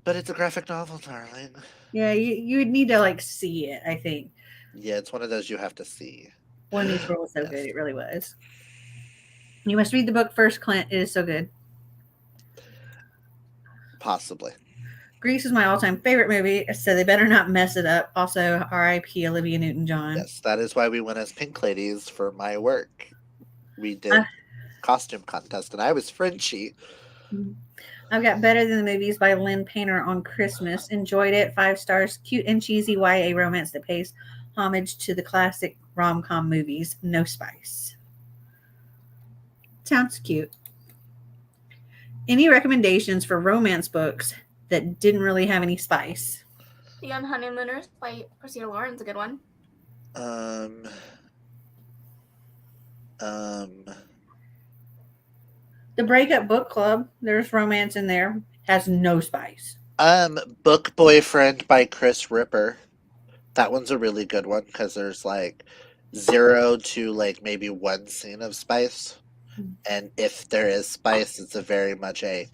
Speaker 2: but it's a graphic novel, darling.
Speaker 1: Yeah, you would need to like see it. I think.
Speaker 2: Yeah, it's one of those you have to see.
Speaker 1: Boy Meets World was so good. It really was. You must read the book first, Clint. It is so good.
Speaker 2: Possibly.
Speaker 1: Grease is my all-time favorite movie, so they better not mess it up. Also, R.I.P. Olivia Newton-John.
Speaker 2: Yes, that is why we went as Pink Ladies for my work. We did costume contest, and I was Frenchie.
Speaker 1: I've got Better Than the Movies by Lynn Painter on Christmas. Enjoyed it. 5 stars. Cute and cheesy YA romance that pays homage to the classic rom-com movies. No spice. Sounds cute. Any recommendations for romance books that didn't really have any spice?
Speaker 3: The Young Honeymooners by Christina Lauren's a good one.
Speaker 1: The Breakup Book Club, there's romance in there, has no spice.
Speaker 2: Book Boyfriend by Chris Ripper. That one's a really good one because there's like 0 to like maybe 1 scene of spice. And if there is spice, it's a very much a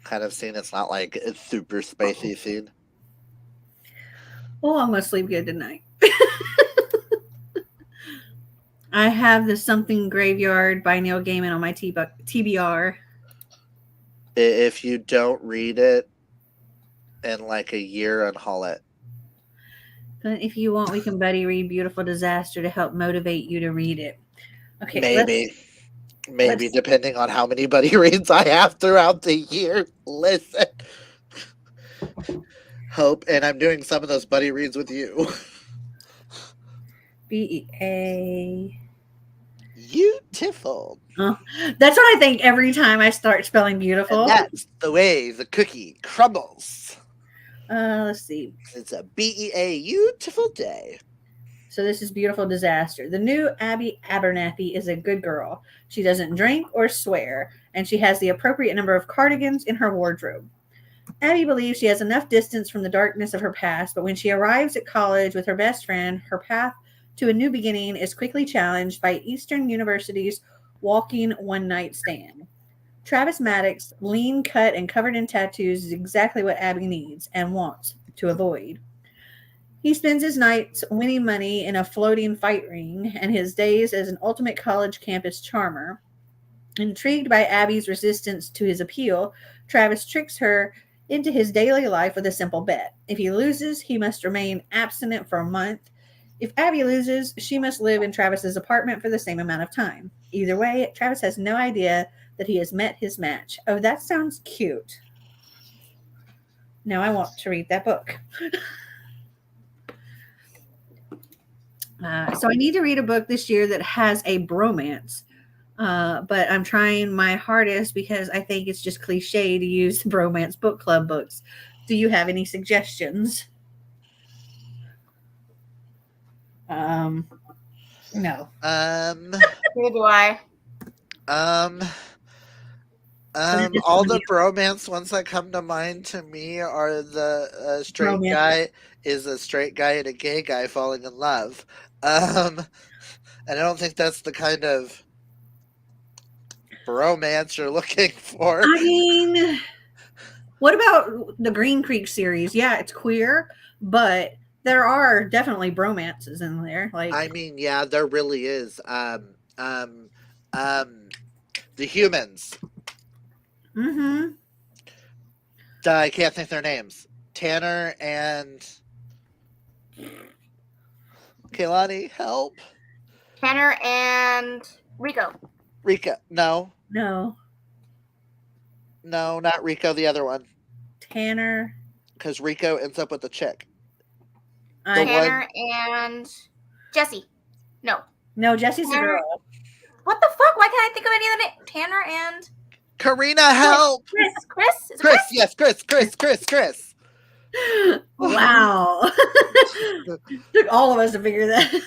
Speaker 2: kind of scene. It's not like a super spicy scene.
Speaker 1: Well, I'm going to sleep good tonight. I have the Something Graveyard by Neil Gaiman on my TBR.
Speaker 2: If you don't read it in like a year, unhaul it.
Speaker 1: But if you want, we can buddy read Beautiful Disaster to help motivate you to read it. Okay,
Speaker 2: maybe depending on how many buddy reads I have throughout the year. Listen, hope, and I'm doing some of those buddy reads with you.
Speaker 1: BEA.
Speaker 2: Beautiful.
Speaker 1: That's what I think every time I start spelling beautiful.
Speaker 2: And that's the way the cookie crumbles.
Speaker 1: Let's see.
Speaker 2: It's a beautiful day.
Speaker 1: So this is Beautiful Disaster. The new Abby Abernathy is a good girl. She doesn't drink or swear, and she has the appropriate number of cardigans in her wardrobe. Abby believes she has enough distance from the darkness of her past, but when she arrives at college with her best friend, her path to a new beginning is quickly challenged by Eastern University's walking one night stand. Travis Maddox, lean cut and covered in tattoos, is exactly what Abby needs and wants to avoid. He spends his nights winning money in a floating fight ring and his days as an ultimate college campus charmer. Intrigued by Abby's resistance to his appeal, Travis tricks her into his daily life with a simple bet. If he loses, he must remain abstinent for a month. If Abby loses, she must live in Travis's apartment for the same amount of time. Either way, Travis has no idea that he has met his match. Oh, that sounds cute. Now I want to read that book. So I need to read a book this year that has a bromance. But I'm trying my hardest because I think it's just cliche to use bromance book club books. Do you have any suggestions? No.
Speaker 3: Neither do I.
Speaker 2: All the bromance ones that come to mind to me are the straight
Speaker 1: Bromance.
Speaker 2: guy is a straight guy and a gay guy falling in love. And I don't think that's the kind of bromance you're looking for.
Speaker 1: I mean, what about the Green Creek series? Yeah, it's queer, but there are definitely bromances in there. Like,
Speaker 2: I mean, yeah, there really is. The humans.
Speaker 1: mm-hmm.
Speaker 2: I can't think their names. Tanner and Kaylani, help.
Speaker 3: Tanner and Rico.
Speaker 2: Rika, no,
Speaker 1: No.
Speaker 2: not Rico. The other one,
Speaker 1: Tanner.
Speaker 2: because Rico ends up with the chick.
Speaker 3: Tanner and Jesse.
Speaker 1: No, Jesse's a
Speaker 3: Tanner.
Speaker 1: girl.
Speaker 3: What the fuck? Why can't I think of any of the names? Tanner and
Speaker 2: Karina, help.
Speaker 3: Chris. Is it
Speaker 2: Chris, yes, Chris.
Speaker 1: Wow. Took all of us to figure that.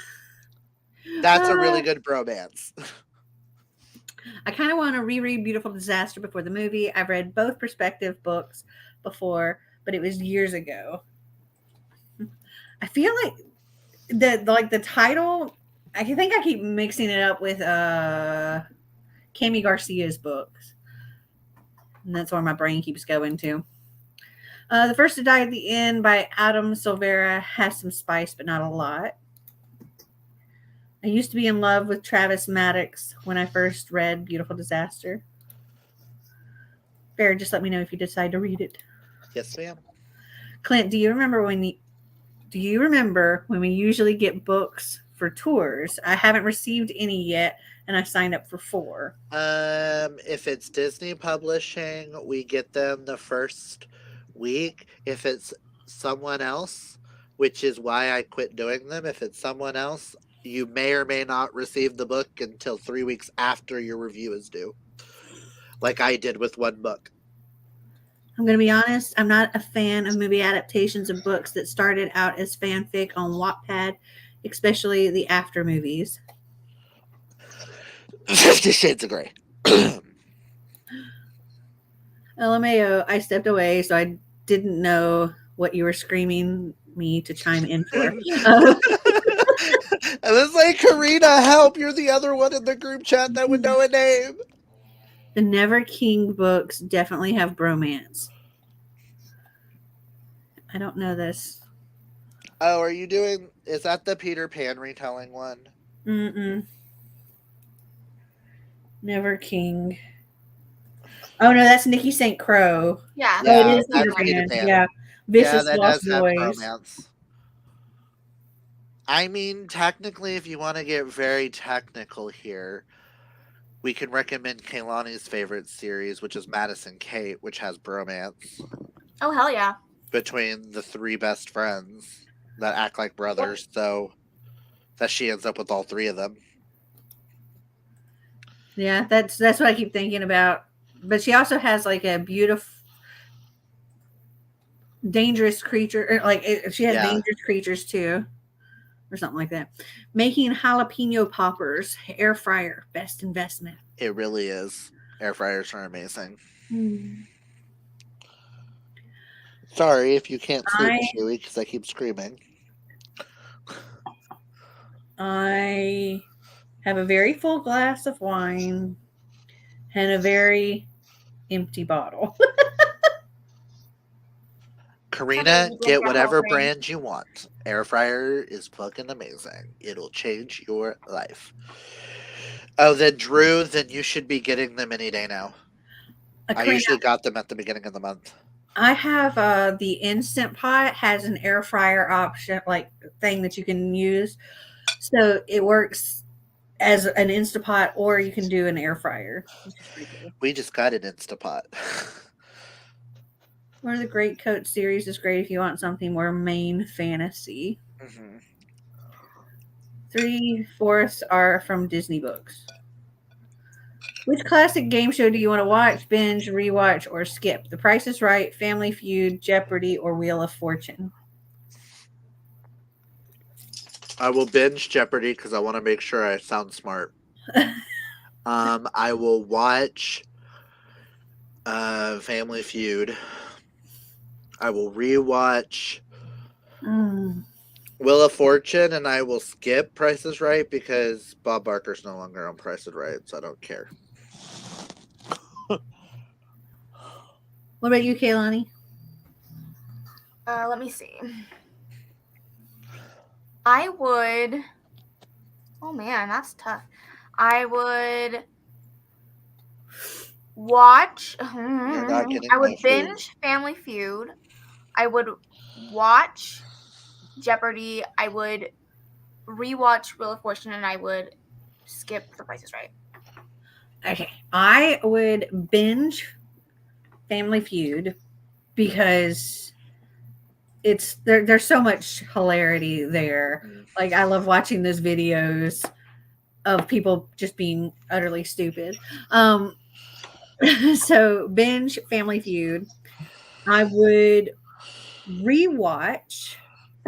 Speaker 2: That's a really good bromance.
Speaker 1: I kind of want to reread Beautiful Disaster before the movie. I've read both perspective books before, but it was years ago. I feel like the title. I think I keep mixing it up with Cami Garcia's books, and that's where my brain keeps going to. The First to Die at the End by Adam Silvera has some spice, but not a lot. I used to be in love with Travis Maddox when I first read Beautiful Disaster. Fair, just let me know if you decide to read it.
Speaker 2: Yes, ma'am.
Speaker 1: Clint, do you remember when we usually get books for tours? I haven't received any yet, and I signed up for 4.
Speaker 2: If it's Disney Publishing, we get them the first week. If it's someone else, which is why I quit doing them, if it's someone else, you may or may not receive the book until 3 weeks after your review is due. Like I did with one book.
Speaker 1: I'm going to be honest, I'm not a fan of movie adaptations of books that started out as fanfic on Wattpad, especially the after movies.
Speaker 2: 50 Shades of Grey.
Speaker 1: LMAO, I stepped away, so I didn't know what you were screaming me to chime in for.
Speaker 2: I was like, Karina, help! You're the other one in the group chat that would know a name.
Speaker 1: The Never King books definitely have bromance. I don't know this.
Speaker 2: Oh, are you doing? Is that the Peter Pan retelling one?
Speaker 1: Mm-mm. Never King. Oh no, that's Nikki St. Crow.
Speaker 3: Yeah.
Speaker 1: Oh, it is
Speaker 2: that's
Speaker 1: Peter Pan. Yeah. Vicious
Speaker 2: that
Speaker 1: Lost
Speaker 2: does have
Speaker 1: Boys.
Speaker 2: romance. I mean, technically, if you want to get very technical here, we can recommend Kaylani's favorite series, which is Madison Kate, which has bromance.
Speaker 3: Oh, hell yeah.
Speaker 2: Between the 3 best friends that act like brothers, so that she ends up with all 3 of them.
Speaker 1: Yeah, that's what I keep thinking about. But she also has like a beautiful. dangerous creature, or like she has
Speaker 2: Yeah.
Speaker 1: dangerous creatures too, or something like that. Making jalapeno poppers, air fryer, best investment.
Speaker 2: It really is. Air fryers are amazing. Sorry if you can't sleep,
Speaker 1: I
Speaker 2: Chewy, because I keep screaming.
Speaker 1: I have a very full glass of wine and a very empty bottle.
Speaker 2: Karina,
Speaker 3: You drink
Speaker 2: get
Speaker 3: your whole
Speaker 2: whatever
Speaker 3: drink.
Speaker 2: brand you want. Air fryer is fucking amazing. It'll change your life. Oh, then Drew, then you should be getting them any day now. I
Speaker 1: Karina,
Speaker 2: usually got them at the beginning of the month.
Speaker 1: I have the Instant Pot has an air fryer option, like thing that you can use. So it works as an Instapot, or you can do an air fryer, which is pretty cool.
Speaker 2: We just got an Instapot.
Speaker 1: One of the Great Coat series is great if you want something more main fantasy.
Speaker 2: Mm-hmm.
Speaker 1: 3/4 are from Disney books. Which classic game show do you want to watch, binge, rewatch, or skip? The Price is Right, Family Feud, Jeopardy, or Wheel of Fortune?
Speaker 2: I will binge Jeopardy because I want to make sure I sound smart. I will watch Family Feud. I will rewatch Wheel of Fortune, and I will skip Price is Right because Bob Barker's no longer on Price is Right, so I don't care.
Speaker 1: What about you, Kaylani?
Speaker 3: Let me see. I would. Oh man, that's tough. I would watch.
Speaker 2: You're not getting
Speaker 3: I would
Speaker 2: my food.
Speaker 3: binge Family Feud. I would watch Jeopardy. I would rewatch Wheel of Fortune, and I would skip The Price is Right.
Speaker 1: Okay, I would binge Family Feud because there's so much hilarity there. Like I love watching those videos of people just being utterly stupid. So binge Family Feud. I would rewatch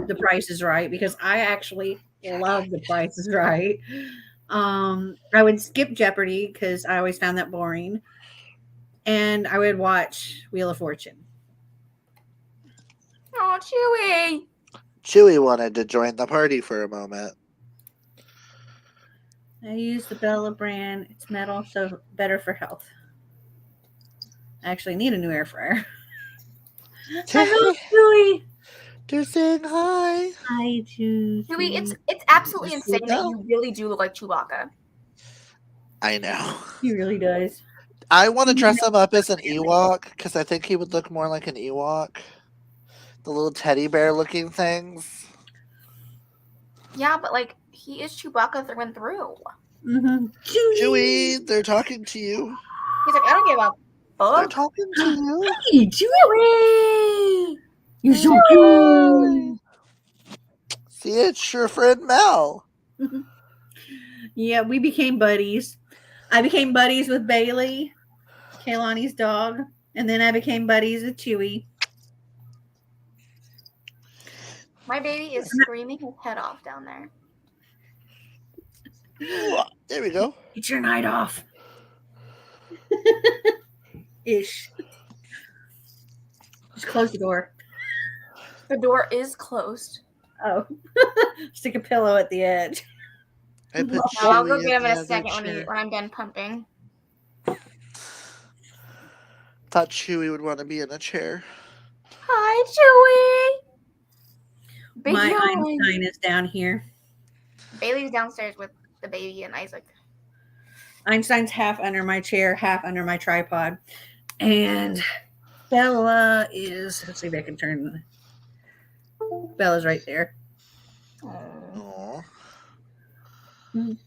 Speaker 1: The Price is Right because I actually love The Price is Right. I would skip Jeopardy because I always found that boring, and I would watch Wheel of Fortune.
Speaker 3: Oh, Chewy!
Speaker 2: Chewy wanted to join the party for a moment.
Speaker 1: I use the Bella brand. It's metal, so better for health. I actually need a new air fryer. I love Chewy.
Speaker 2: They're saying hi.
Speaker 1: Hi, Chewy.
Speaker 3: Chewy, it's absolutely
Speaker 2: Yes,
Speaker 3: insane
Speaker 2: we
Speaker 3: that
Speaker 2: know.
Speaker 3: you really do look like Chewbacca.
Speaker 2: I know.
Speaker 1: He really does.
Speaker 2: I want to dress him up as an Ewok because I think he would look more like an Ewok. The little teddy bear looking things.
Speaker 3: Yeah, but like he is Chewbacca through and through.
Speaker 1: Mm-hmm.
Speaker 2: Chewy, they're talking to you.
Speaker 3: He's like, I don't give a
Speaker 2: They're
Speaker 3: fuck.
Speaker 2: talking to you.
Speaker 1: Hey, Chewy. You're so cute.
Speaker 2: See, it's your friend Mel.
Speaker 1: Yeah, we became buddies. I became buddies with Bailey, Kaylani's dog, and then I became buddies with Chewy.
Speaker 3: My baby is screaming his head off down there.
Speaker 2: There we go.
Speaker 1: It's your night off. Ish. Just close the door.
Speaker 3: The door is closed.
Speaker 1: Oh. Stick a pillow at the edge.
Speaker 2: I put
Speaker 3: I'll go
Speaker 2: Chewy
Speaker 3: get him in
Speaker 2: the
Speaker 3: a
Speaker 2: other
Speaker 3: second
Speaker 2: chair.
Speaker 3: when I'm done pumping.
Speaker 2: Thought Chewy would want to be in a chair.
Speaker 3: Hi, Chewy. Big
Speaker 1: My
Speaker 3: yawn.
Speaker 1: Einstein is down here.
Speaker 3: Bailey's downstairs with the baby and Isaac.
Speaker 1: Einstein's half under my chair, half under my tripod. And Bella is, let's see if I can turn. Bella's right there.
Speaker 2: Aww.
Speaker 1: Mm.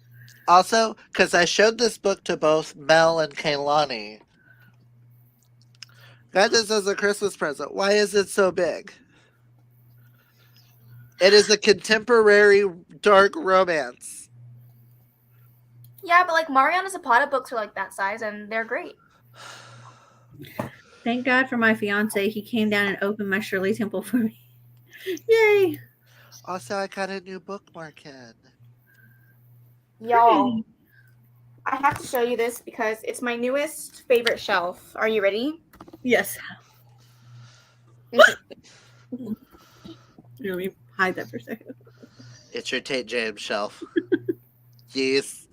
Speaker 2: Also, because I showed this book to both Mel and Kaylani. Got this as a Christmas present. Why is it so big? It is a contemporary dark romance.
Speaker 3: Yeah, but like Mariana Zapata books are like that size and they're great.
Speaker 1: Thank God for my fiance. He came down and opened my Shirley Temple for me. Yay!
Speaker 2: Also, I got a new bookmark in.
Speaker 3: Y'all, I have to show you this because it's my newest favorite shelf. Are you ready?
Speaker 1: Yes. Let me hide that for a second.
Speaker 2: It's your Tate James shelf. Yes.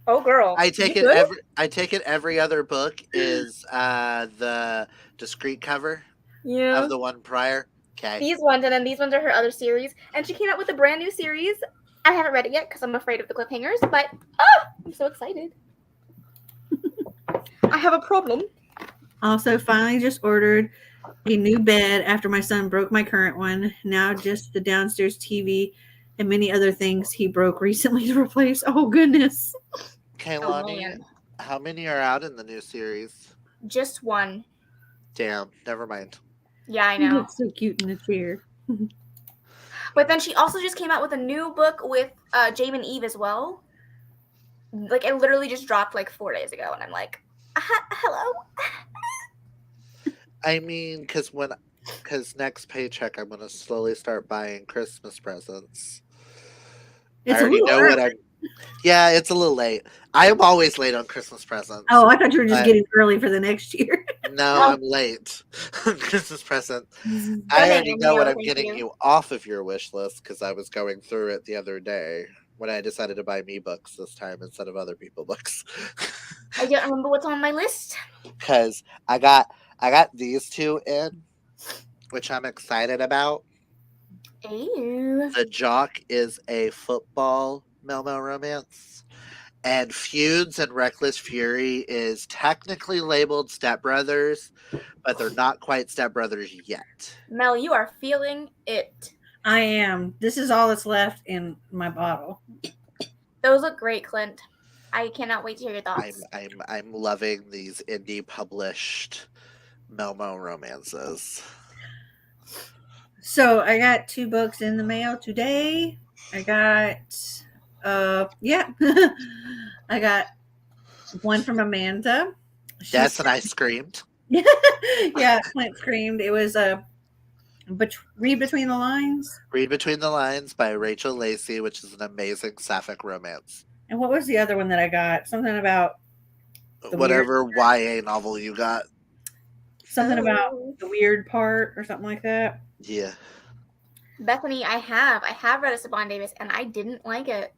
Speaker 3: Oh, girl.
Speaker 2: I take it every other book is the discrete cover
Speaker 3: Yeah.
Speaker 2: of the one prior. Okay.
Speaker 3: These ones, and then these ones are her other series. And she came out with a brand new series. I haven't read it yet because I'm afraid of the cliffhangers, but I'm so excited. I have a problem.
Speaker 1: Also, finally just ordered a new bed after my son broke my current one. Now just the downstairs TV and many other things he broke recently to replace. Oh, goodness.
Speaker 2: Kaylani, how many are out in the new series?
Speaker 3: Just one.
Speaker 2: Damn, never mind.
Speaker 3: Yeah, I
Speaker 1: He
Speaker 3: know.
Speaker 1: looks so cute in the chair.
Speaker 3: But then she also just came out with a new book with Jabe and Eve as well. Like, it literally just dropped like 4 days ago, and I'm like, hello?
Speaker 2: I mean, because next paycheck I'm gonna slowly start buying Christmas presents.
Speaker 1: It's
Speaker 2: I already know what I'm. Yeah, it's a little late. I am always late on Christmas presents.
Speaker 1: Oh, I thought you were just getting early for the next year.
Speaker 2: No, I'm late on Christmas present. I already know what I'm getting you off of your wish list because I was going through it the other day when I decided to buy me books this time instead of other people books.
Speaker 3: I don't remember what's on my list.
Speaker 2: Because I got these two in, which I'm excited about.
Speaker 3: Ew.
Speaker 2: The Jock is a football Melmo romance. And Feuds and Reckless Fury is technically labeled stepbrothers, but they're not quite stepbrothers yet.
Speaker 3: Mel, you are feeling it.
Speaker 1: I am. This is all that's left in my bottle.
Speaker 3: Those look great, Clint. I cannot wait to hear your thoughts.
Speaker 2: I'm loving these indie published Melmo romances.
Speaker 1: So I got 2 books in the mail today. I got I got one from Amanda.
Speaker 2: Yes, and I screamed.
Speaker 1: Yeah, Clint screamed. It was Read Between the Lines.
Speaker 2: Read Between the Lines by Rachel Lacey, which is an amazing sapphic romance.
Speaker 1: And what was the other one that I got? Something about
Speaker 2: whatever YA novel you got.
Speaker 1: Something about the weird part or something like that.
Speaker 2: Yeah.
Speaker 3: Bethany, I have read a Saban Davis and I didn't like it.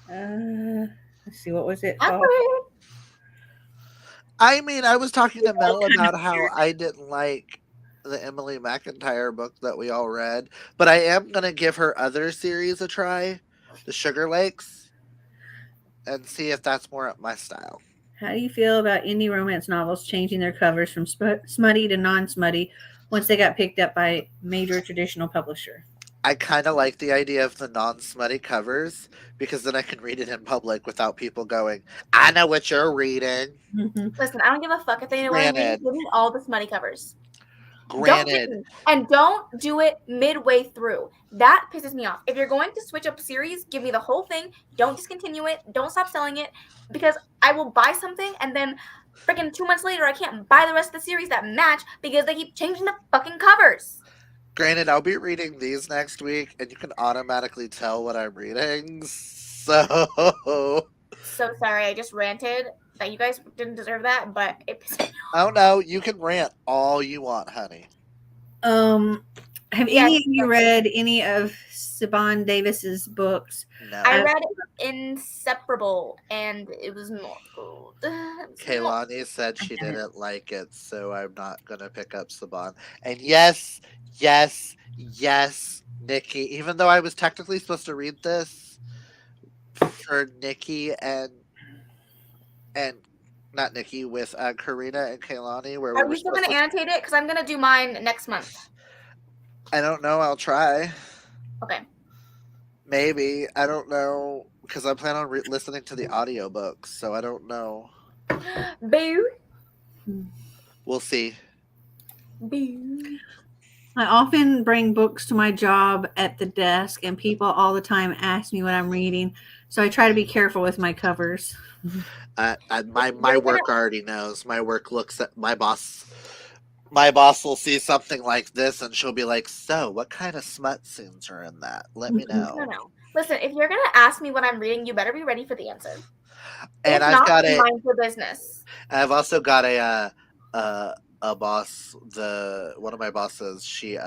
Speaker 1: Let's see, what was it
Speaker 3: called?
Speaker 2: I mean, I was talking to Mel about how I didn't like the Emily McIntyre book that we all read, but I am going to give her other series a try, the Sugar Lakes, and see if that's more up my style.
Speaker 1: How do you feel about indie romance novels changing their covers from smutty to non-smutty once they got picked up by a major traditional publisher?
Speaker 2: I kind of like the idea of the non-smutty covers because then I can read it in public without people going, I know what you're reading.
Speaker 3: Mm-hmm. Listen, I don't give a fuck if they know what I'm reading. Give me all the smutty covers.
Speaker 2: Granted.
Speaker 3: Don't do it midway through. That pisses me off. If you're going to switch up a series, give me the whole thing. Don't discontinue it. Don't stop selling it. Because I will buy something and then freaking 2 months later I can't buy the rest of the series that match because they keep changing the fucking covers.
Speaker 2: Granted, I'll be reading these next week and you can automatically tell what I'm reading. So
Speaker 3: sorry, I just ranted. That you guys didn't deserve that, but it pissed me off.
Speaker 2: Oh no, you can rant all you want, honey.
Speaker 1: Have any of you read any of Saban Davis's books?
Speaker 2: No.
Speaker 3: I read Inseparable, and it was not good.
Speaker 2: Kaylani said she didn't like it, so I'm not gonna pick up Saban. And yes, Nikki. Even though I was technically supposed to read this for Nikki and not Nikki with Karina and Kaylani, where
Speaker 3: are we still gonna annotate it? Because I'm gonna do mine next month.
Speaker 2: I don't know. I'll try.
Speaker 3: Okay.
Speaker 2: Maybe. I don't know because I plan on listening to the audiobooks, so I don't know.
Speaker 3: Boo.
Speaker 2: We'll see.
Speaker 3: Boo.
Speaker 1: I often bring books to my job at the desk, and people all the time ask me what I'm reading. So I try to be careful with my covers.
Speaker 3: If
Speaker 2: My
Speaker 3: you're gonna
Speaker 2: work already knows. My work looks at my boss. My boss will see something like this, and she'll be like, "So, what kind of smut scenes are in that? Let me
Speaker 3: no,
Speaker 2: know."
Speaker 3: no. Listen, if you're gonna ask me what I'm reading, you better be ready for the answer.
Speaker 2: And
Speaker 3: If
Speaker 2: I've
Speaker 3: not,
Speaker 2: got
Speaker 3: then
Speaker 2: a.
Speaker 3: mind your business.
Speaker 2: I've also got a boss. The one of my bosses. She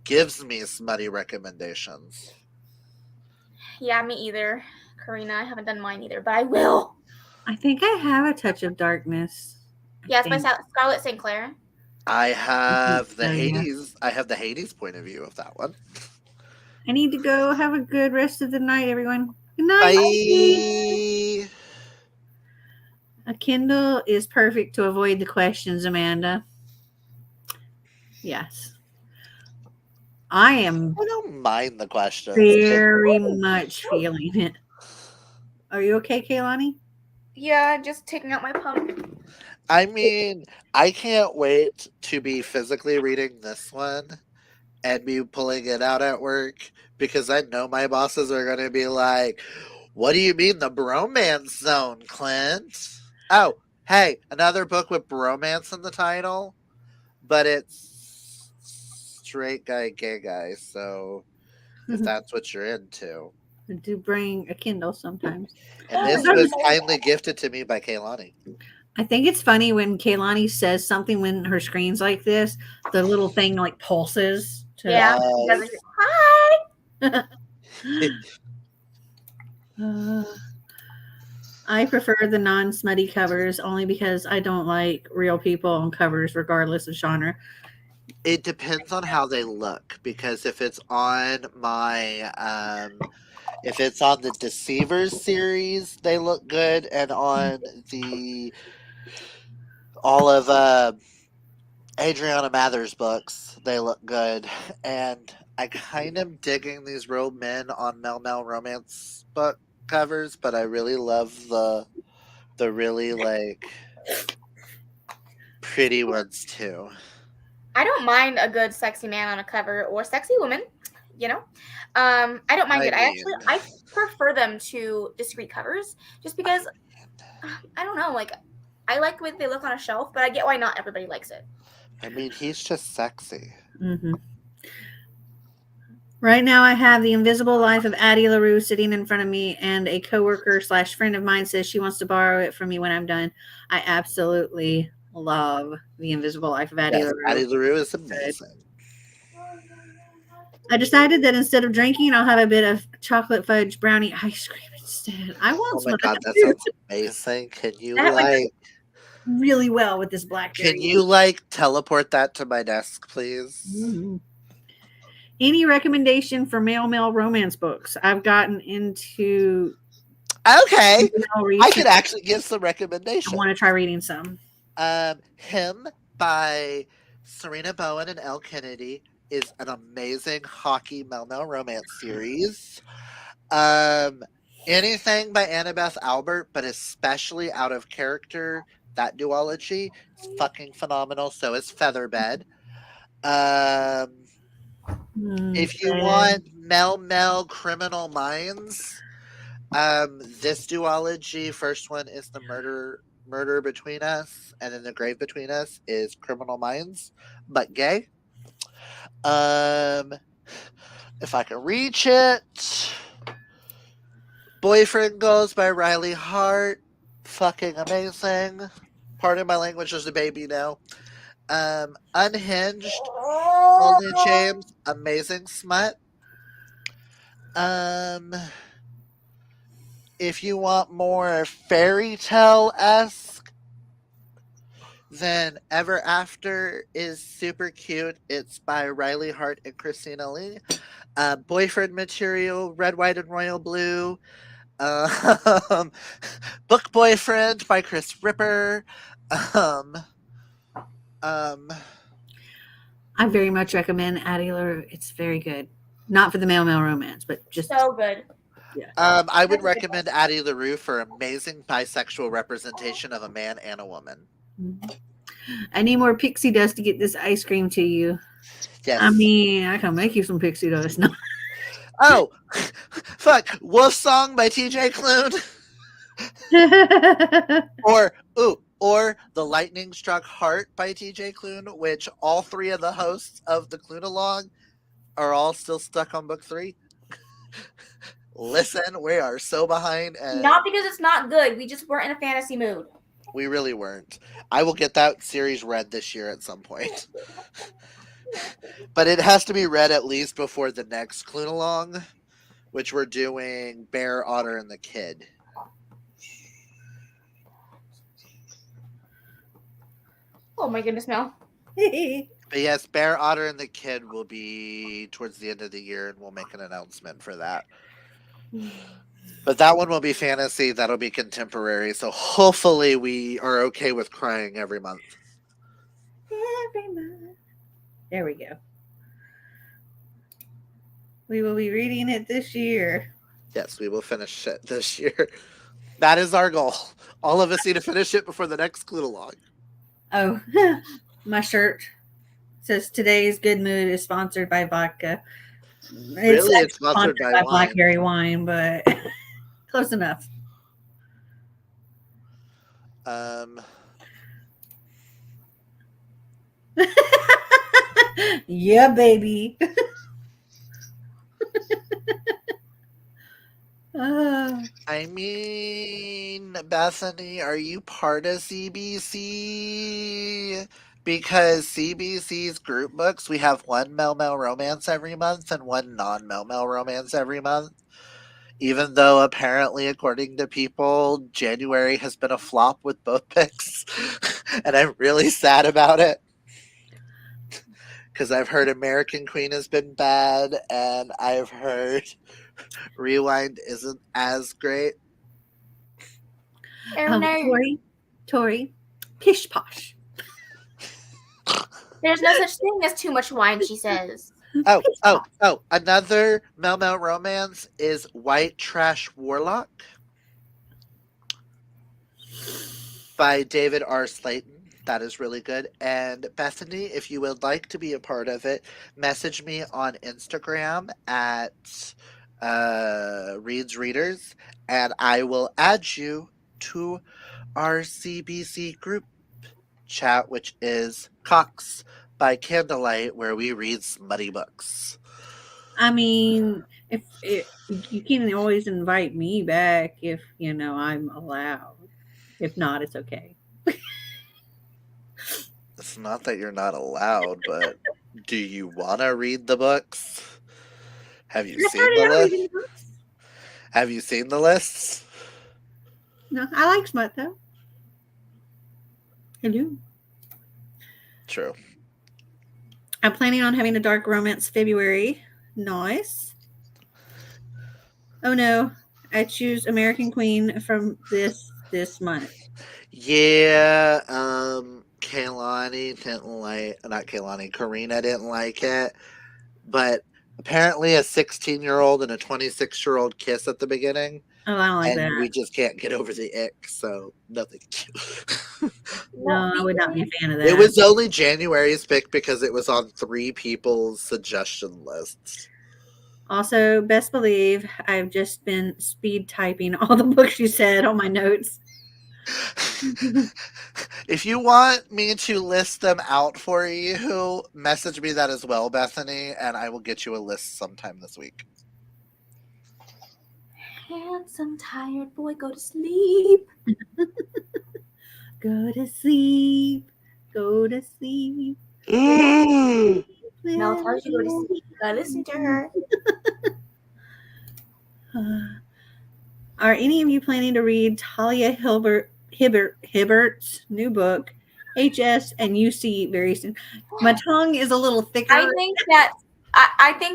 Speaker 2: gives me smutty recommendations.
Speaker 3: Yeah, me either. Karina, I haven't done mine either, but I will.
Speaker 1: I think I have a touch of darkness. I
Speaker 3: Yes, by
Speaker 1: think.
Speaker 3: Scarlett St. Clair.
Speaker 2: I
Speaker 1: I think
Speaker 2: have the
Speaker 1: so, yeah.
Speaker 2: Hades. I have the Hades point of view of that one.
Speaker 1: I need to go. Have a good rest of the night, everyone. Good night. Sweet.
Speaker 2: Bye.
Speaker 1: A Kindle is perfect to avoid the questions, Amanda. Yes. I am
Speaker 2: I don't mind the questions.
Speaker 1: very much feeling it. Are you okay, Kaylani?
Speaker 3: Yeah, just taking out my pump.
Speaker 2: I mean, I can't wait to be physically reading this one and be pulling it out at work because I know my bosses are going to be like, "What do you mean the bromance zone, Clint?" Oh, hey, another book with bromance in the title, but it's straight guy, gay guy. So if that's what you're into.
Speaker 1: I do bring a Kindle sometimes.
Speaker 2: And
Speaker 3: Oh my
Speaker 2: this
Speaker 3: god.
Speaker 2: was kindly gifted to me by Kaylani.
Speaker 1: I think it's funny when Kaylani says something when her screen's like this, the little thing like pulses to
Speaker 3: Yeah, she does
Speaker 2: Yes.
Speaker 3: it. Hi.
Speaker 1: I prefer the non-smutty covers only because I don't like real people on covers regardless of genre.
Speaker 2: It depends on how they look because if it's on the Deceivers series, they look good, and on the all of Adriana Mather's books, they look good. And I kind of digging these real men on Mel romance book covers, but I really love the really like pretty ones too.
Speaker 3: I don't mind a good sexy man on a cover or sexy woman, you know. I don't mind
Speaker 2: I
Speaker 3: it.
Speaker 2: mean,
Speaker 3: I prefer them to discreet covers just because I don't know, like I like the way they look on a shelf, but I get why not everybody likes it.
Speaker 2: I mean, he's just sexy.
Speaker 1: Mm-hmm. Right now, I have The Invisible Life of Addie LaRue sitting in front of me, and a coworker / friend of mine says she wants to borrow it from me when I'm done. I absolutely love The Invisible Life of Addie
Speaker 2: Yes,
Speaker 1: LaRue.
Speaker 2: Addie LaRue is amazing.
Speaker 1: I decided that instead of drinking, I'll have a bit of chocolate fudge brownie ice cream instead. I want
Speaker 2: Oh
Speaker 1: some
Speaker 2: my
Speaker 1: of
Speaker 2: god,
Speaker 1: that
Speaker 2: that
Speaker 1: too.
Speaker 2: sounds amazing.
Speaker 1: That would go really well with this
Speaker 2: can
Speaker 1: blackberry.
Speaker 2: you like teleport that to my desk, please?
Speaker 1: Mm-hmm. Any recommendation for male romance books? I've gotten into
Speaker 2: Okay. I
Speaker 1: recent.
Speaker 2: could actually give some
Speaker 1: I
Speaker 2: recommendation.
Speaker 1: want to try reading some.
Speaker 2: Him by Serena Bowen and Elle Kennedy is an amazing hockey Mel romance series. Anything by Annabeth Albert, but especially Out of Character, that duology is fucking phenomenal. So is Featherbed. If you want Mel Criminal Minds, this duology, first one is the murder between us, and then the grave between us is Criminal Minds, but gay. If I can reach it, Boyfriend Goes by Riley Hart, fucking amazing. Pardon my language, there's a baby now. Unhinged, Golden James, amazing smut. If you want more fairy tale esque, then Ever After is super cute. It's by Riley Hart and Christina Lee. Boyfriend Material, Red, White, and Royal Blue. Book Boyfriend by Chris Ripper.
Speaker 1: I very much recommend Addie LaRue. It's very good. Not for the male romance, but just
Speaker 3: So good.
Speaker 1: yeah.
Speaker 2: I would recommend Addie LaRue for amazing bisexual representation of a man and a woman.
Speaker 1: I need more pixie dust to get this ice cream to you. I
Speaker 2: Yes.
Speaker 1: mean, I can make you some pixie dust. No.
Speaker 2: Oh, fuck. Wolf Song by TJ Klune. Or The Lightning Struck Heart by TJ Klune, which all three of the hosts of the Klune Along are all still stuck on book 3. Listen, we are so behind, and
Speaker 3: Not because it's not good. We just weren't in a fantasy mood.
Speaker 2: we really weren't. I will get that series read this year at some point. But it has to be read at least before the next Klune Along, which we're doing Bear, Otter, and the Kid.
Speaker 3: Oh my goodness, Mel.
Speaker 2: But yes, Bear, Otter, and the Kid will be towards the end of the year, and we'll make an announcement for that. But that one will be fantasy. That'll be contemporary. So hopefully we are okay with crying every month.
Speaker 1: Every month. There we go. We will be reading it this year.
Speaker 2: Yes, we will finish it this year. That is our goal. All of us need to finish it before the next Klune Along.
Speaker 1: Oh, my shirt says today's good mood is sponsored by vodka.
Speaker 2: Really? It's sponsored by wine.
Speaker 1: Blackberry wine, but close enough. Yeah, baby.
Speaker 2: I mean, Bethany, are you part of CBC? Because CBC's group books, we have one Mel Mel romance every month and one non Mel Mel romance every month. Even though apparently, according to people, January has been a flop with both picks. And I'm really sad about it. Because I've heard American Queen has been bad, and I've heard Rewind isn't as great.
Speaker 1: Tori, pish posh.
Speaker 3: There's no such thing as too much wine, she says.
Speaker 2: Oh, another Mel Mel romance is White Trash Warlock by David R. Slayton. That is really good. And Bethany, if you would like to be a part of it, message me on Instagram at Reads Readers, and I will add you to our CBC group chat, which is Cox by Candlelight, where we read smutty books.
Speaker 1: I mean, if you can always invite me back if I'm allowed. If not, it's okay.
Speaker 2: It's not that you're not allowed, but do you want to read the books? Have you seen the list? Have you seen the lists?
Speaker 1: No, I like smut though. Hello.
Speaker 2: True.
Speaker 1: I'm planning on having a dark romance February. Nice. Oh no, I choose American Queen from this month.
Speaker 2: Yeah, Kaylani didn't like, not Kaylani, Karina didn't like it, but apparently a 16-year-old and a 26-year-old kiss at the beginning.
Speaker 1: Oh, I don't like that.
Speaker 2: We just can't get over the ick, so nothing.
Speaker 1: No, I would not be a fan of that.
Speaker 2: It was only January's pick because it was on 3 people's suggestion lists.
Speaker 1: Also, best believe I've just been speed typing all the books you said on my notes.
Speaker 2: If you want me to list them out for you, message me that as well, Bethany, and I will get you a list sometime this week.
Speaker 3: Handsome, tired boy, go to sleep.
Speaker 1: Go to sleep. Go to sleep.
Speaker 3: Mel tells you to go to sleep. You gotta listen to her.
Speaker 1: Are any of you planning to read Talia Hibbert's new book, HS and UC, very soon? My tongue is a little thicker.
Speaker 3: I think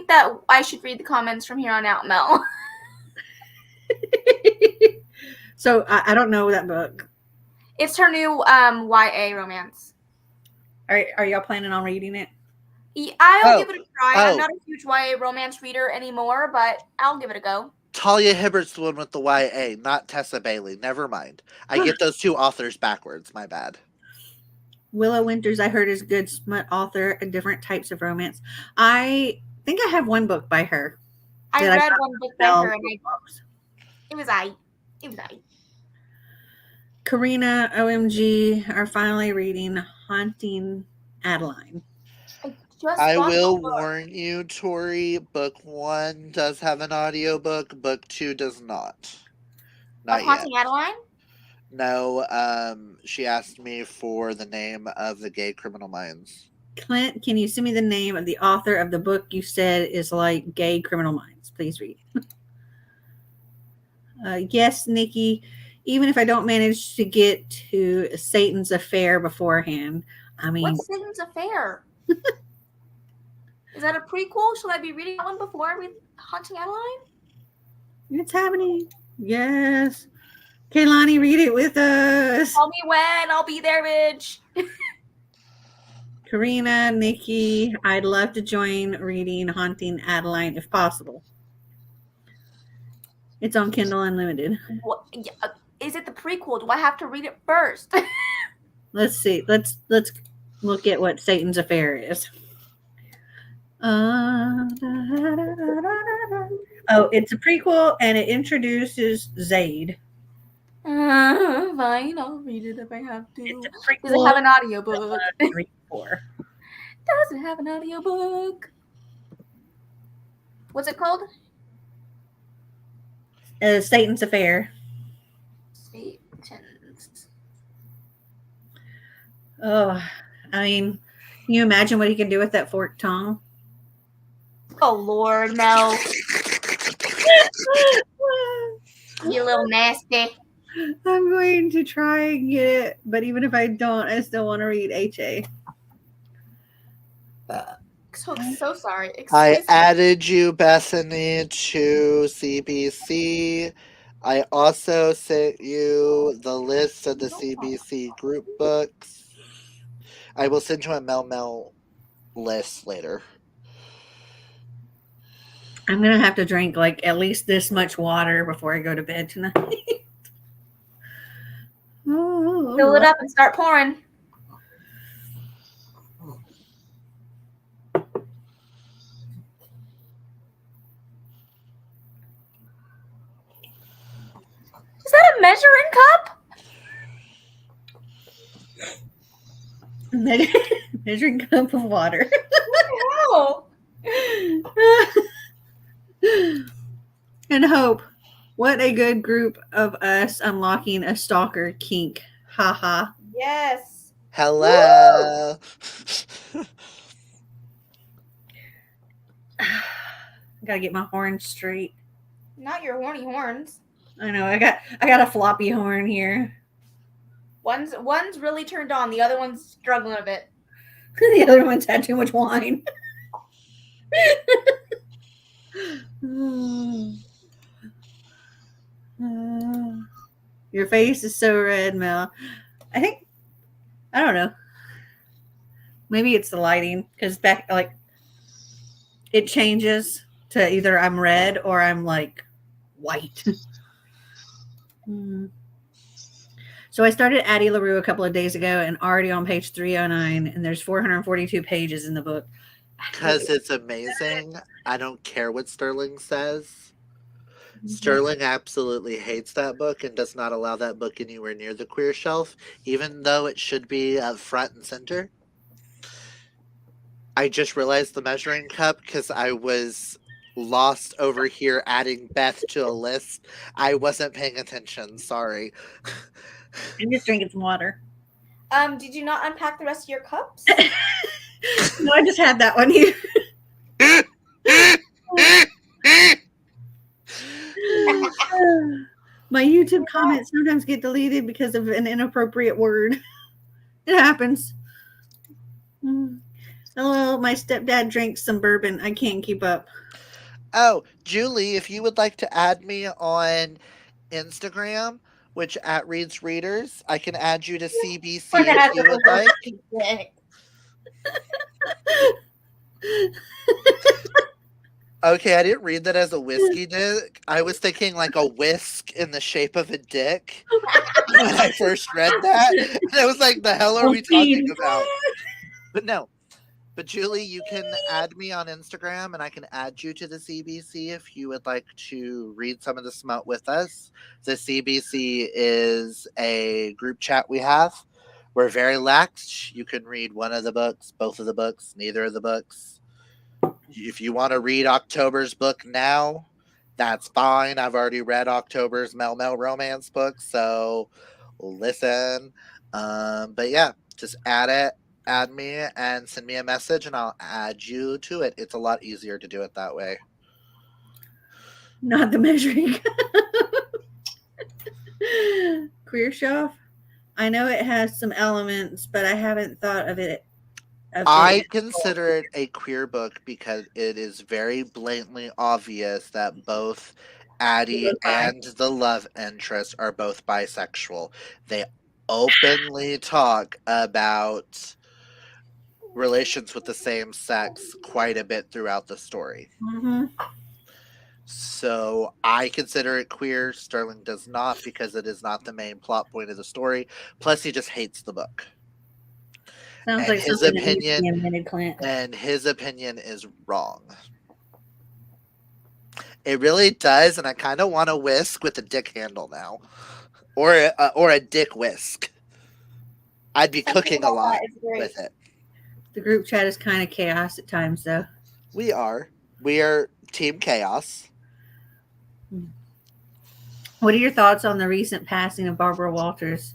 Speaker 3: that I should read the comments from here on out, Mel.
Speaker 1: So I don't know that book.
Speaker 3: It's her new YA romance.
Speaker 1: Are y'all planning on reading it?
Speaker 3: I'll give it a try. I'm not a huge YA romance reader anymore, but I'll give it a go.
Speaker 2: Talia Hibbert's the one with the YA, not Tessa Bailey. Never mind. I get those two authors backwards. My bad.
Speaker 1: Willow Winters, I heard, is good smut author and different types of romance. I think I have one book by her.
Speaker 3: I
Speaker 1: that I
Speaker 3: read
Speaker 1: got
Speaker 3: one book
Speaker 1: from
Speaker 3: by
Speaker 1: Bell
Speaker 3: her, and
Speaker 1: Books.
Speaker 3: it was I. It was I.
Speaker 1: Karina, OMG, are finally reading Haunting Adeline.
Speaker 3: I just
Speaker 2: I
Speaker 3: bought
Speaker 2: will
Speaker 3: that book.
Speaker 2: warn you, Tori, book 1 does have an audiobook, book 2 does not.
Speaker 3: Of
Speaker 2: Not yet.
Speaker 3: Haunting Adeline?
Speaker 2: No, she asked me for the name of the gay Criminal Minds.
Speaker 1: Clint, can you send me the name of the author of the book you said is like Gay Criminal Minds? Please read. Yes, Nikki. Even if I don't manage to get to Satan's Affair beforehand, I mean,
Speaker 3: What's Satan's Affair? Is that a prequel? Should I be reading that one before I read Haunting Adeline?
Speaker 1: it's happening. Yes. Kaylani, read it with us.
Speaker 3: Tell me when. I'll be there, bitch.
Speaker 1: Karina, Nikki, I'd love to join reading Haunting Adeline if possible. It's on Kindle Unlimited.
Speaker 3: What? Is it the prequel? Do I have to read it first?
Speaker 1: Let's see. Let's look at what Satan's Affair is. Oh, it's a prequel and it introduces Zaid.
Speaker 3: Fine, I'll read it if I have to.
Speaker 1: It's a prequel.
Speaker 3: Does it have an audiobook?
Speaker 1: 3, 4.
Speaker 3: Does it have an audiobook? What's it called?
Speaker 1: Satan's Affair.
Speaker 3: Satan's.
Speaker 1: Oh, I mean, can you imagine what he can do with that forked tongue?
Speaker 3: Oh, Lord, no. You little nasty.
Speaker 1: I'm going to try and get it, but even if I don't, I still want to read HA.
Speaker 3: So sorry.
Speaker 2: I added you, Bethany, to CBC. I also sent you the list of the CBC group books. I will send you a Mel list later.
Speaker 1: I'm going to have to drink like at least this much water before I go to bed tonight.
Speaker 3: Fill it up and start pouring. Is that a measuring cup?
Speaker 1: Measuring cup of water.
Speaker 3: What
Speaker 1: And Hope. What a good group of us unlocking a stalker kink. Haha.
Speaker 3: Yes.
Speaker 2: Hello.
Speaker 1: Gotta get my horn straight.
Speaker 3: Not your horny horns.
Speaker 1: I know. I got a floppy horn here.
Speaker 3: One's really turned on. The other one's struggling a bit.
Speaker 1: The other one's had too much wine. Your face is so red, Mel. I don't know. Maybe it's the lighting because back like it changes to either I'm red or I'm like white. So I started Addie LaRue a couple of days ago and already on page 309, and there's 442 pages in the book.
Speaker 2: Because it's amazing. I don't care what Sterling says. Sterling absolutely hates that book and does not allow that book anywhere near the queer shelf, even though it should be front and center. I just realized the measuring cup because I was lost over here adding Beth to a list. I wasn't paying attention. Sorry.
Speaker 1: I'm just drinking some water.
Speaker 3: Did you not unpack the rest of your cups?
Speaker 1: No, I just had that one here. My YouTube comments sometimes get deleted because of an inappropriate word. It happens. Hello, my stepdad drinks some bourbon. I can't keep up.
Speaker 2: Oh, Julie, if you would like to add me on Instagram, which at Reads Readers, I can add you to CBC if you would like. Okay, I didn't read that as a whiskey dick. I was thinking like a whisk in the shape of a dick when I first read that. And I was like, the hell are
Speaker 1: Oh,
Speaker 2: we talking
Speaker 1: Queen.
Speaker 2: about? But no. But Julie, you can add me on Instagram and I can add you to the CBC if you would like to read some of the smut with us. The CBC is a group chat we have. We're very lax. You can read one of the books, both of the books, neither of the books. If you want to read October's book now, that's fine. I've already read October's Mel romance book, so listen. But yeah, just add me, and send me a message, and I'll add you to it. It's a lot easier to do it that way.
Speaker 1: Not the measuring. Queer Shelf. I know it has some elements, but I haven't thought of it.
Speaker 2: I consider it a queer book because it is very blatantly obvious that both Addie and the love interest are both bisexual. They openly talk about relations with the same sex quite a bit throughout the story.
Speaker 1: Mm-hmm.
Speaker 2: So I consider it queer. Sterling does not because it is not the main plot point of the story. Plus, he just hates the book.
Speaker 1: Sounds
Speaker 2: And
Speaker 1: like
Speaker 2: his
Speaker 1: something that needs to be
Speaker 2: opinion
Speaker 1: invented, Clint.
Speaker 2: and his opinion is wrong. It really does, and I kind of want a whisk with a dick handle now, or a dick whisk. I'd be cooking a lot with it.
Speaker 1: The group chat is kind of chaos at times, though.
Speaker 2: We are Team Chaos.
Speaker 1: What are your thoughts on the recent passing of Barbara Walters?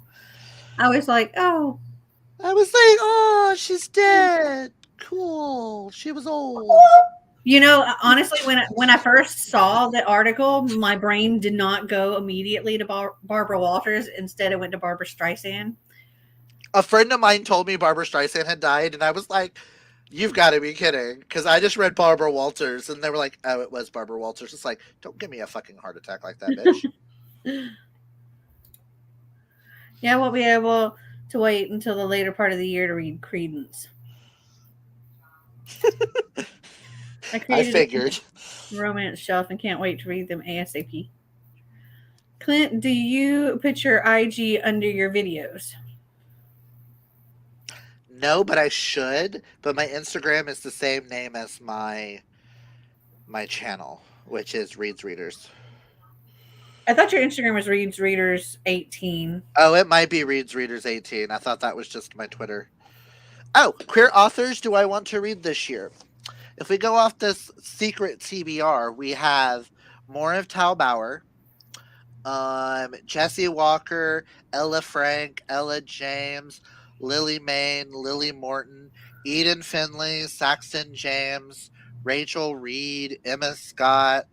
Speaker 1: I was like, oh.
Speaker 2: I was like, oh, she's dead. Cool. She was old.
Speaker 1: You know, honestly, when I first saw the article, my brain did not go immediately to Barbara Walters. Instead, it went to Barbara Streisand.
Speaker 2: A friend of mine told me Barbara Streisand had died, and I was like, you've got to be kidding. Because I just read Barbara Walters, and they were like, oh, it was Barbara Walters. It's like, don't give me a fucking heart attack like that, bitch.
Speaker 1: Yeah, we'll be able to wait until the later part of the year to read Credence.
Speaker 2: I figured.
Speaker 1: A romance shelf and can't wait to read them ASAP. Clint, do you put your IG under your videos?
Speaker 2: No, but I should. But my Instagram is the same name as my channel, which is Reads Readers.
Speaker 1: I thought your Instagram was Reads Readers 18.
Speaker 2: Oh, it might be Reads Readers 18. I thought that was just my Twitter. Oh, queer authors do I want to read this year? If we go off this secret TBR, we have more of Taubauer, Jesse Walker, Ella Frank, Ella James, Lily Main, Lily Morton, Eden Finley, Saxton James, Rachel Reed, Emma Scott,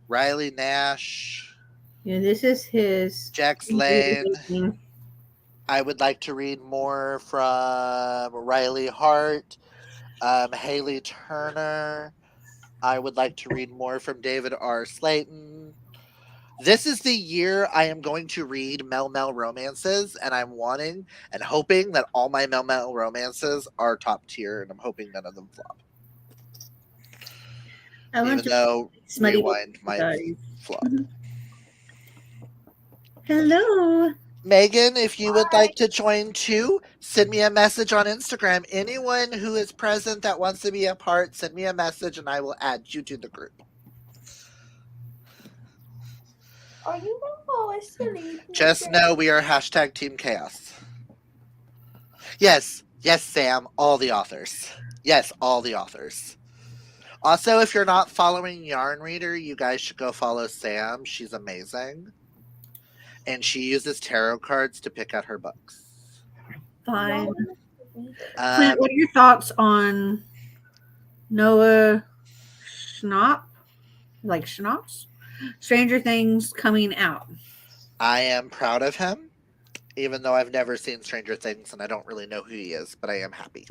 Speaker 2: Riley Nash.
Speaker 1: Yeah, this is his.
Speaker 2: Jax Lane. I would like to read more from Riley Hart, Haley Turner. I would like to read more from David R. Slayton. This is the year I am going to read Mel romances, and I'm wanting and hoping that all my Mel romances are top tier, and I'm hoping none of them flop. Even though Rewind might flop.
Speaker 1: Hello.
Speaker 2: Megan, if you would like to join too, send me a message on Instagram. Anyone who is present that wants to be a part, send me a message and I will add you to the group.
Speaker 3: Are you gonna fall asleep?
Speaker 2: Just know we are hashtag Team Chaos. Yes, Sam, all the authors. Yes, all the authors. Also, if you're not following Yarn Reader, you guys should go follow Sam. She's amazing. And she uses tarot cards to pick out her books.
Speaker 1: Fine. Clint, what are your thoughts on Noah Schnapp? Like Schnapps? Stranger Things coming out.
Speaker 2: I am proud of him, even though I've never seen Stranger Things and I don't really know who he is, but I am happy.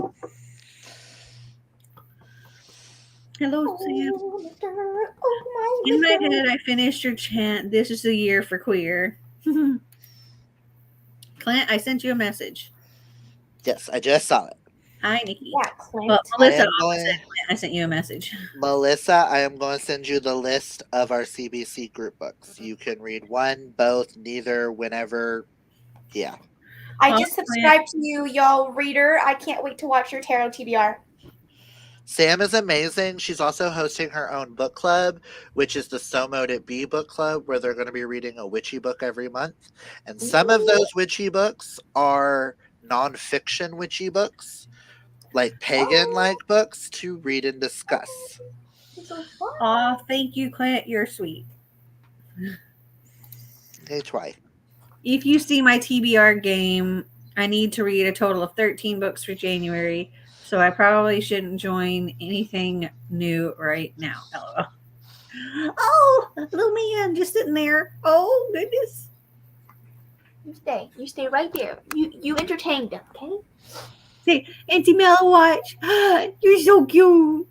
Speaker 1: Hello, Sam. In my head, I finished your chant. This is the year for queer. Clint, I sent you a message.
Speaker 2: Yes, I just saw it.
Speaker 1: Hi, Nikki.
Speaker 3: Yeah, Clint.
Speaker 1: Well,
Speaker 2: I
Speaker 1: Melissa,
Speaker 2: am going,
Speaker 1: I sent you a message.
Speaker 2: Melissa, I am going to send you the list of our CBC group books. You can read one, both, neither, whenever. Yeah.
Speaker 3: I
Speaker 1: Well,
Speaker 3: just subscribed to you, y'all reader. I can't wait to watch your tarot TBR.
Speaker 2: Sam is amazing. She's also hosting her own book club, which is the So Mote It Be book club, where they're going to be reading a witchy book every month. And some of those witchy books are nonfiction witchy books, like pagan like books to read and discuss.
Speaker 3: So fun.
Speaker 1: oh, thank you, Clint. You're sweet.
Speaker 2: Hey, twice.
Speaker 1: If you see my TBR game, I need to read a total of 13 books for January, so I probably shouldn't join anything new right now. LOL. Oh, little man just sitting there. Oh, goodness.
Speaker 3: You stay right there. You entertain them, okay?
Speaker 1: Say, Auntie Mel, watch. You're so cute.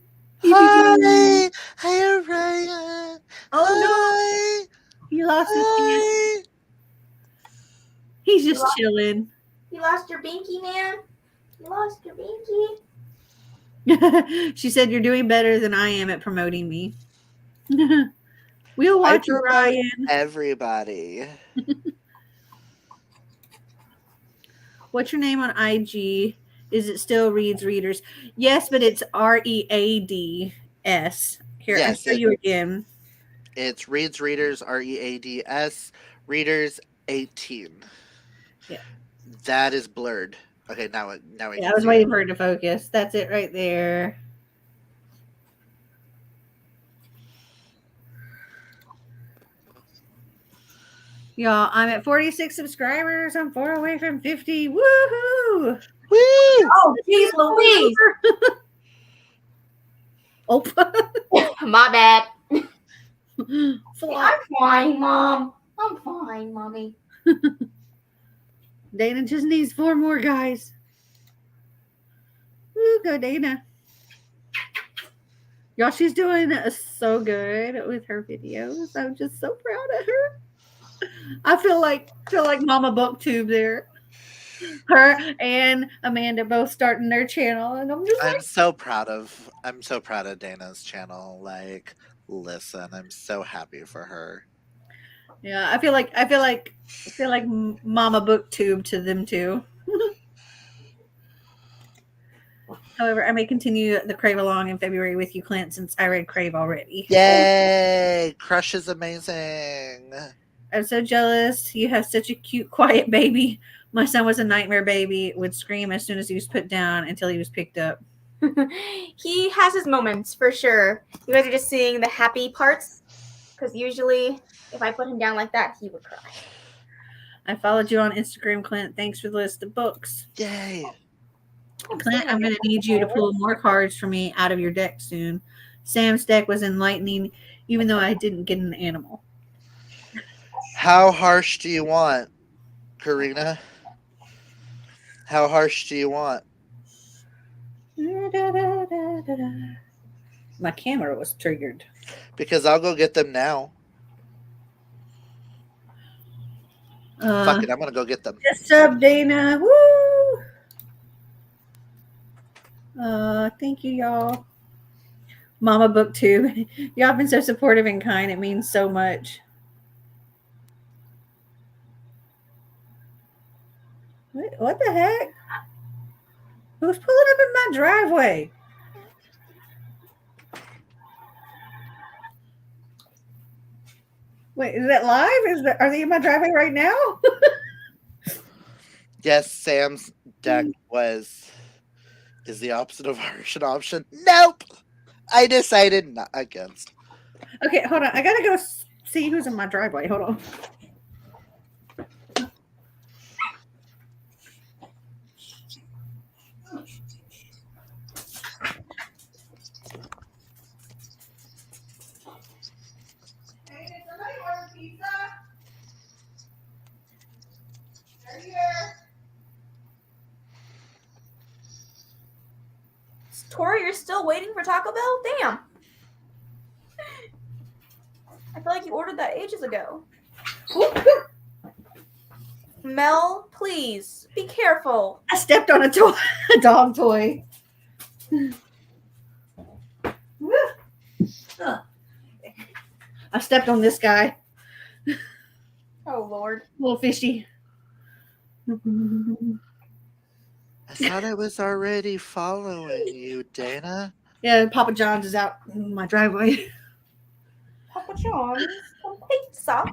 Speaker 2: Hi, hi, Ryan.
Speaker 1: Oh, no.
Speaker 2: Hi,
Speaker 1: He lost his pants.
Speaker 2: hi.
Speaker 1: He's just chilling.
Speaker 3: You lost your binky, man. You lost your binky.
Speaker 1: She said, you're doing better than I am at promoting me. We'll
Speaker 2: I
Speaker 1: watch you,
Speaker 2: promote
Speaker 1: Ryan.
Speaker 2: everybody.
Speaker 1: What's your name on IG? Is it still Reads Readers? Yes, but it's READS. Here, I'll
Speaker 2: Yes,
Speaker 1: show you again.
Speaker 2: it's Reads Readers, READS, Readers 18.
Speaker 1: Yeah.
Speaker 2: That is blurred. Okay, now we
Speaker 1: Yeah,
Speaker 2: can
Speaker 1: I was
Speaker 2: see
Speaker 1: waiting
Speaker 2: it.
Speaker 1: for it to focus. That's it right there. Y'all, I'm at 46 subscribers. I'm 4 away from 50. Woohoo!
Speaker 2: Woo!
Speaker 3: Oh, jeez Louise.
Speaker 1: Oh,
Speaker 3: My bad.
Speaker 1: flop.
Speaker 3: I'm fine, Mom. I'm fine, Mommy.
Speaker 1: Dana just needs 4 more guys. Woo, go Dana. Y'all, she's doing so good with her videos. I'm just so proud of her. I feel like Mama Booktube there. Her and Amanda both starting their channel, and I'm just like,
Speaker 2: I'm so proud of Dana's channel. Like, listen, I'm so happy for her.
Speaker 1: yeah. I feel like Mama Booktube to them too. However, I may continue the Crave along in February with you, Clint, since I read Crave already.
Speaker 2: Yay! Crush is amazing.
Speaker 1: I'm so jealous. You have such a cute, quiet baby. My son was a nightmare baby, would scream as soon as he was put down until he was picked up.
Speaker 3: He has his moments for sure. You guys are just seeing the happy parts, because usually if I put him down like that, he would cry.
Speaker 1: I followed you on Instagram, Clint. Thanks for the list of books.
Speaker 2: Yay!
Speaker 1: Clint, I'm going to need you to pull more cards for me out of your deck soon. Sam's deck was enlightening, even though I didn't get an animal.
Speaker 2: How harsh do you want, Karina? How harsh do you want?
Speaker 1: My camera was triggered.
Speaker 2: Because I'll go get them now. Fuck it, I'm gonna go get them.
Speaker 1: What's up, Dana? Woo! Thank you, y'all. Mama Booktube. Y'all have been so supportive and kind. It means so much. What the heck? Who's pulling up in my driveway? Wait, is that live? Are they in my driveway right now?
Speaker 2: Yes, Sam's deck is the opposite of harsh an option. Nope. I decided not against.
Speaker 1: Okay, hold on. I gotta go see who's in my driveway. Hold on.
Speaker 3: Tori, you're still waiting for Taco Bell? Damn. I feel like you ordered that ages ago. Mel, please be careful.
Speaker 1: I stepped on a toy, a dog toy. I stepped on this guy,
Speaker 3: Oh Lord.
Speaker 1: little fishy.
Speaker 2: I thought I was already following you, Dana.
Speaker 1: Yeah, Papa John's is out in my driveway.
Speaker 3: Papa John's some pizza.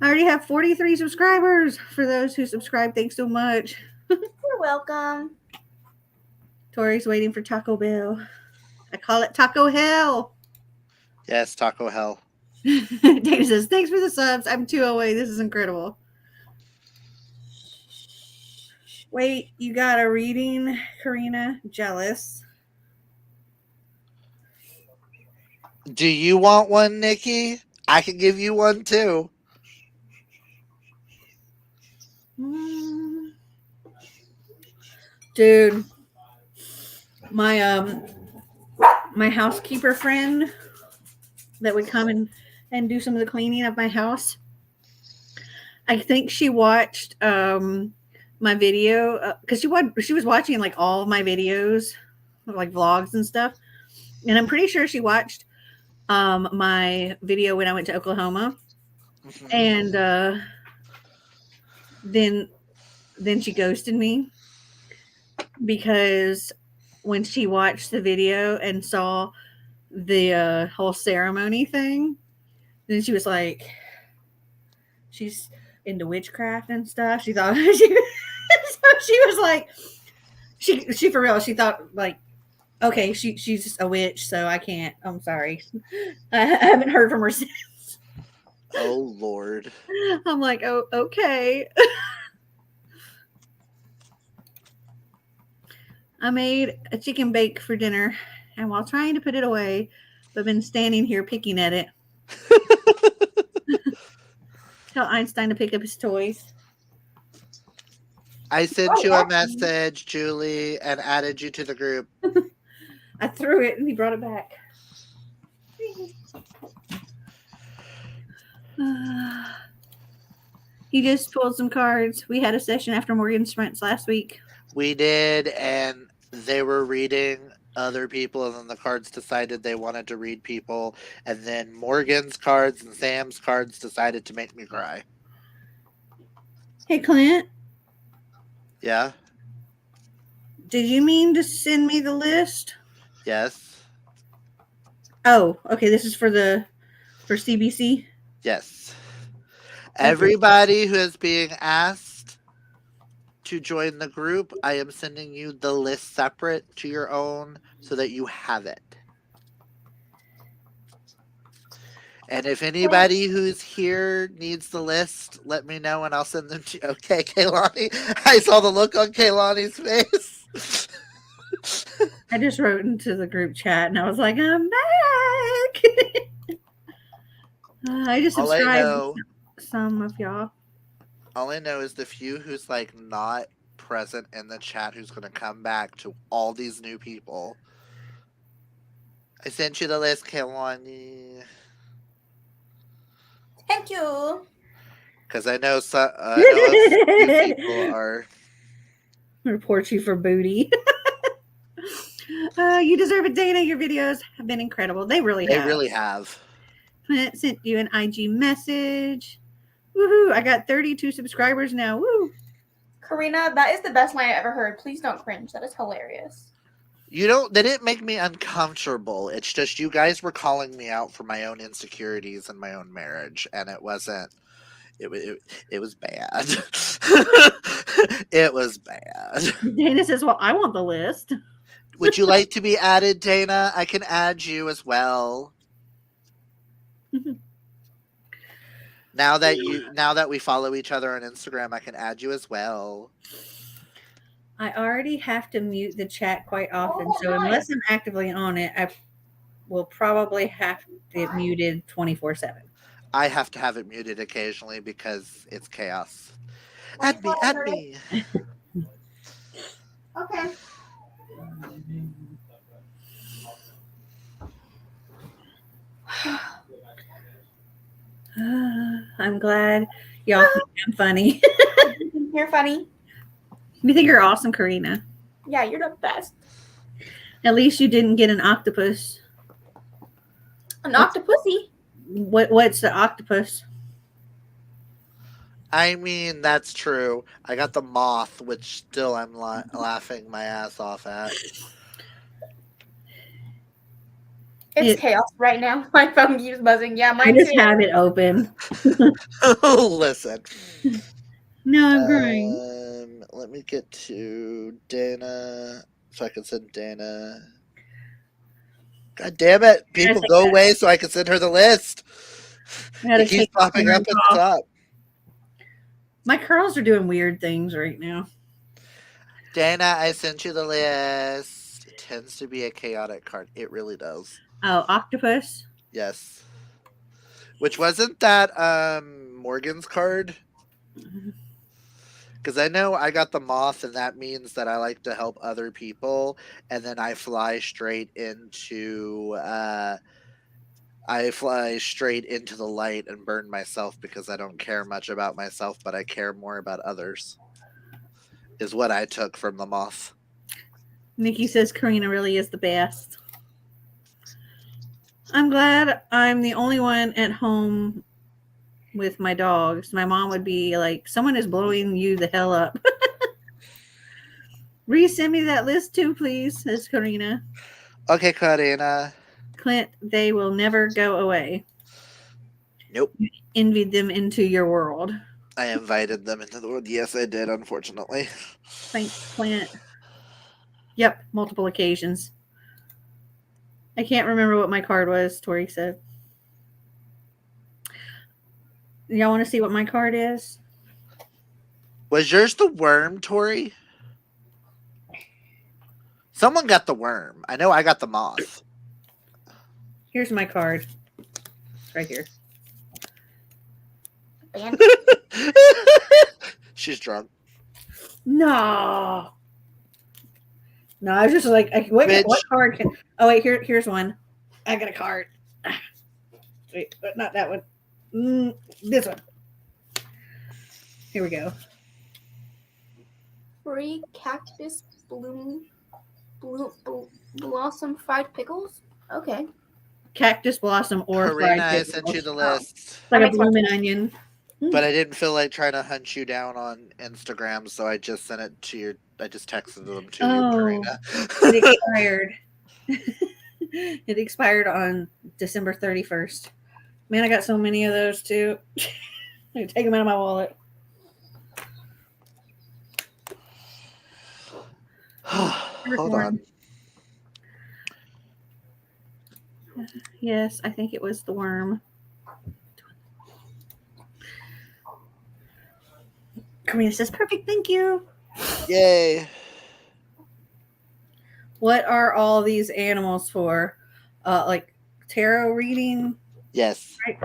Speaker 1: I already have 43 subscribers. For those who subscribe, thanks so much.
Speaker 3: You're welcome.
Speaker 1: Tori's waiting for Taco Bell. I call it Taco Hell.
Speaker 2: Yes, Taco Hell.
Speaker 1: Dana says, thanks for the subs. I'm 2 away. This is incredible. Wait, you got a reading, Karina? Jealous.
Speaker 2: Do you want one, Nikki? I can give you one too.
Speaker 1: Dude, my housekeeper friend that would come and do some of the cleaning of my house, I think she watched my video because she was watching like all of my videos, like vlogs and stuff, and I'm pretty sure she watched my video when I went to Oklahoma, and then she ghosted me because when she watched the video and saw the whole ceremony thing, then she was like, she's into witchcraft and stuff. She thought so she was like, she for real, she thought like, okay, she's a witch, so I can't. I'm sorry, I haven't heard from her since.
Speaker 2: Oh Lord.
Speaker 1: I'm like, oh, okay. I made a chicken bake for dinner, and while trying to put it away, I've been standing here picking at it. Tell Einstein to pick up his toys.
Speaker 2: I sent you a message, Julie, and added you to the group.
Speaker 1: I threw it and he brought it back. He just pulled some cards. We had a session after Morgan's sprints last week.
Speaker 2: We did, and they were reading other people, and then the cards decided they wanted to read people, and then Morgan's cards and Sam's cards decided to make me cry.
Speaker 1: Hey, Clint.
Speaker 2: Yeah?
Speaker 1: Did you mean to send me the list?
Speaker 2: Yes?
Speaker 1: Oh, okay. This is for CBC?
Speaker 2: Yes. Everybody who is being asked to join the group, I am sending you the list separate to your own so that you have it. And if anybody who's here needs the list, let me know and I'll send them to you. Okay, Kaylani. I saw the look on Kaylani's face.
Speaker 1: I just wrote into the group chat and I was like, I'm back. I just subscribed to some of y'all.
Speaker 2: All I know is the few who's like not present in the chat who's going to come back to all these new people. I sent you the list, Kaylani.
Speaker 3: Thank you.
Speaker 2: Because I know a few people are.
Speaker 1: Report you for booty. You deserve it, Dana. Your videos have been incredible. They really have. Clint sent you an IG message. Woohoo! I got 32 subscribers now. Woo!
Speaker 3: Karina, that is the best line I ever heard. Please don't cringe. That is hilarious.
Speaker 2: They didn't make me uncomfortable. It's just you guys were calling me out for my own insecurities and my own marriage, and it wasn't. It was bad. It was bad.
Speaker 1: Dana says, "Well, I want the list."
Speaker 2: Would you like to be added, Dana? I can add you as well. Now that we follow each other on Instagram, I can add you as well.
Speaker 1: I already have to mute the chat quite often, so unless I'm actively on it, I will probably have it muted 24/7.
Speaker 2: I have to have it muted occasionally because it's chaos. Add me.
Speaker 3: Okay.
Speaker 1: I'm glad Y'all think I'm funny.
Speaker 3: You're funny.
Speaker 1: You think you're awesome, Karina.
Speaker 3: Yeah, you're the best.
Speaker 1: At least you didn't get an octopus.
Speaker 3: An octopussy.
Speaker 1: What's the octopus?
Speaker 2: I mean, that's true. I got the moth, which still I'm laughing my ass off at.
Speaker 3: It's chaos right now. My phone keeps buzzing. Yeah,
Speaker 1: I
Speaker 3: mine
Speaker 1: just
Speaker 3: too.
Speaker 1: have it open.
Speaker 2: Listen.
Speaker 1: No, I'm crying.
Speaker 2: Let me get to Dana so I can send Dana. God damn it! People go away so I can send her the list. It keeps popping up at the top.
Speaker 1: My curls are doing weird things right now.
Speaker 2: Dana, I sent you the list. It tends to be a chaotic card. It really does.
Speaker 1: Oh, octopus?
Speaker 2: Yes. Which wasn't that Morgan's card? Because I know I got the moth, and that means that I like to help other people, and then I fly straight into the light and burn myself because I don't care much about myself, but I care more about others. Is what I took from the moth.
Speaker 1: Nikki says Karina really is the best. I'm glad I'm the only one at home with my dogs. My mom would be like, someone is blowing you the hell up. Resend me that list too, please, says Karina.
Speaker 2: Okay, Karina.
Speaker 1: Clint, they will never go away.
Speaker 2: Nope.
Speaker 1: You envied them into your world.
Speaker 2: I invited them into the world. Yes, I did, unfortunately.
Speaker 1: Thanks, Clint. Yep, multiple occasions. I can't remember what my card was, Tori said. Y'all want to see what my card is?
Speaker 2: Was yours the worm, Tori? Someone got the worm. I know I got the moth.
Speaker 1: Here's my card. Right here.
Speaker 2: She's drunk.
Speaker 1: No. No, I was just like, what card can... Oh, wait, here's one. I got a card. Wait, but not that one. This one. Here we go.
Speaker 3: Free cactus blossom fried pickles? Okay.
Speaker 1: Cactus blossom or
Speaker 2: Karina,
Speaker 1: fried
Speaker 2: I
Speaker 1: pickles.
Speaker 2: sent you the list.
Speaker 1: Like a blooming onion.
Speaker 2: But I didn't feel like trying to hunt you down on Instagram, so I just sent it to your... I just texted them to you, Karina.
Speaker 1: It expired. It expired on December 31st. Man, I got so many of those too. I take them out of my wallet.
Speaker 2: Hold on.
Speaker 1: Yes, I think it was the worm. Karina says, perfect, thank you.
Speaker 2: Yay.
Speaker 1: What are all these animals for? Like tarot reading?
Speaker 2: Yes.
Speaker 1: Right.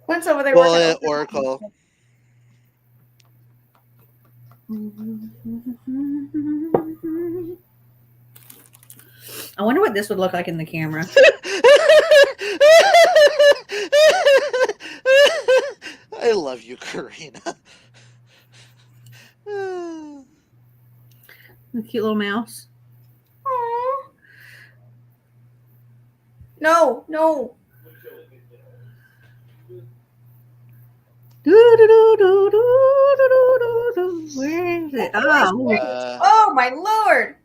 Speaker 3: What's over there?
Speaker 2: Well, Oracle.
Speaker 1: I wonder what this would look like in the camera.
Speaker 2: I love you, Karina.
Speaker 1: The cute little mouse.
Speaker 3: Aww. No.
Speaker 1: Where is it?
Speaker 3: Oh my lord.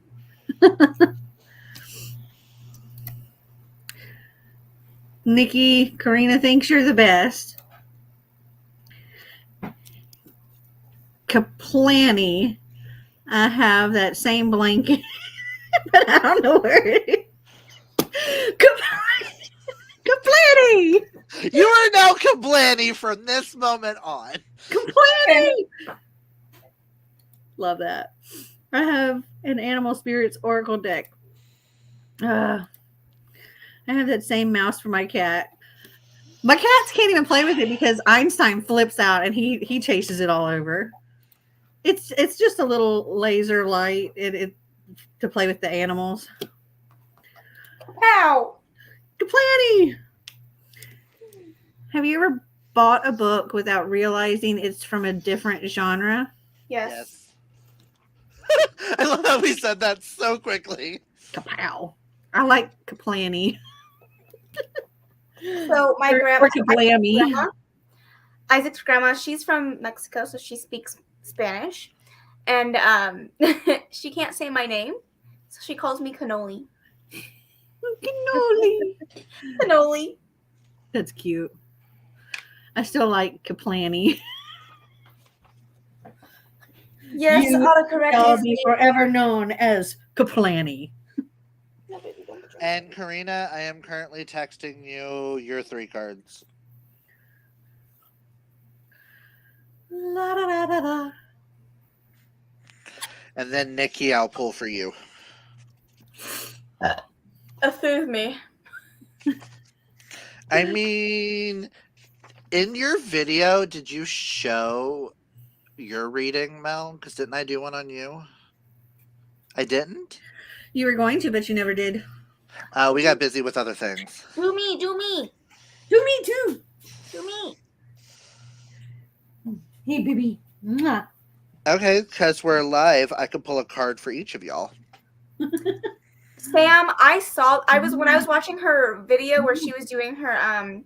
Speaker 1: Nikki, Karina thinks you're the best. Kaplani, I have that same blanket, but I don't know where it is. Kaplani!
Speaker 2: You are now Kablani from this moment on.
Speaker 1: Kaplani! Love that. I have an Animal Spirits Oracle deck. I have that same mouse for my cat. My cats can't even play with it because Einstein flips out and he chases it all over. It's just a little laser light it to play with the animals.
Speaker 3: Ow!
Speaker 1: Kaplani! Have you ever bought a book without realizing it's from a different genre?
Speaker 3: Yes.
Speaker 2: I love how we said that so quickly.
Speaker 1: Kapow. I like Kaplanny.
Speaker 3: So my
Speaker 1: Or Kablammy.
Speaker 3: Isaac's grandma, she's from Mexico, so she speaks Spanish, and she can't say my name, so she calls me Cannoli.
Speaker 1: Cannoli.
Speaker 3: Cannoli.
Speaker 1: That's cute. I still like Kaplanny.
Speaker 3: Yes,
Speaker 1: You
Speaker 3: autocorrect
Speaker 1: shall
Speaker 3: is
Speaker 1: be forever known as Kaplanny.
Speaker 3: No, baby, don't put your-
Speaker 2: And Karina, I am currently texting you your 3 cards.
Speaker 1: La da da da da.
Speaker 2: And then Nikki, I'll pull for you.
Speaker 3: Approve me.
Speaker 2: I mean, in your video, did you show your reading, Mel? Because didn't I do one on you? I didn't?
Speaker 1: You were going to, but you never did.
Speaker 2: We got busy with other things.
Speaker 3: Do me, do me,
Speaker 1: Do me too.
Speaker 3: do me.
Speaker 1: Hey, baby. Mwah.
Speaker 2: Okay, because we're live, I could pull a card for each of y'all.
Speaker 3: Sam, when I was watching her video where she was doing her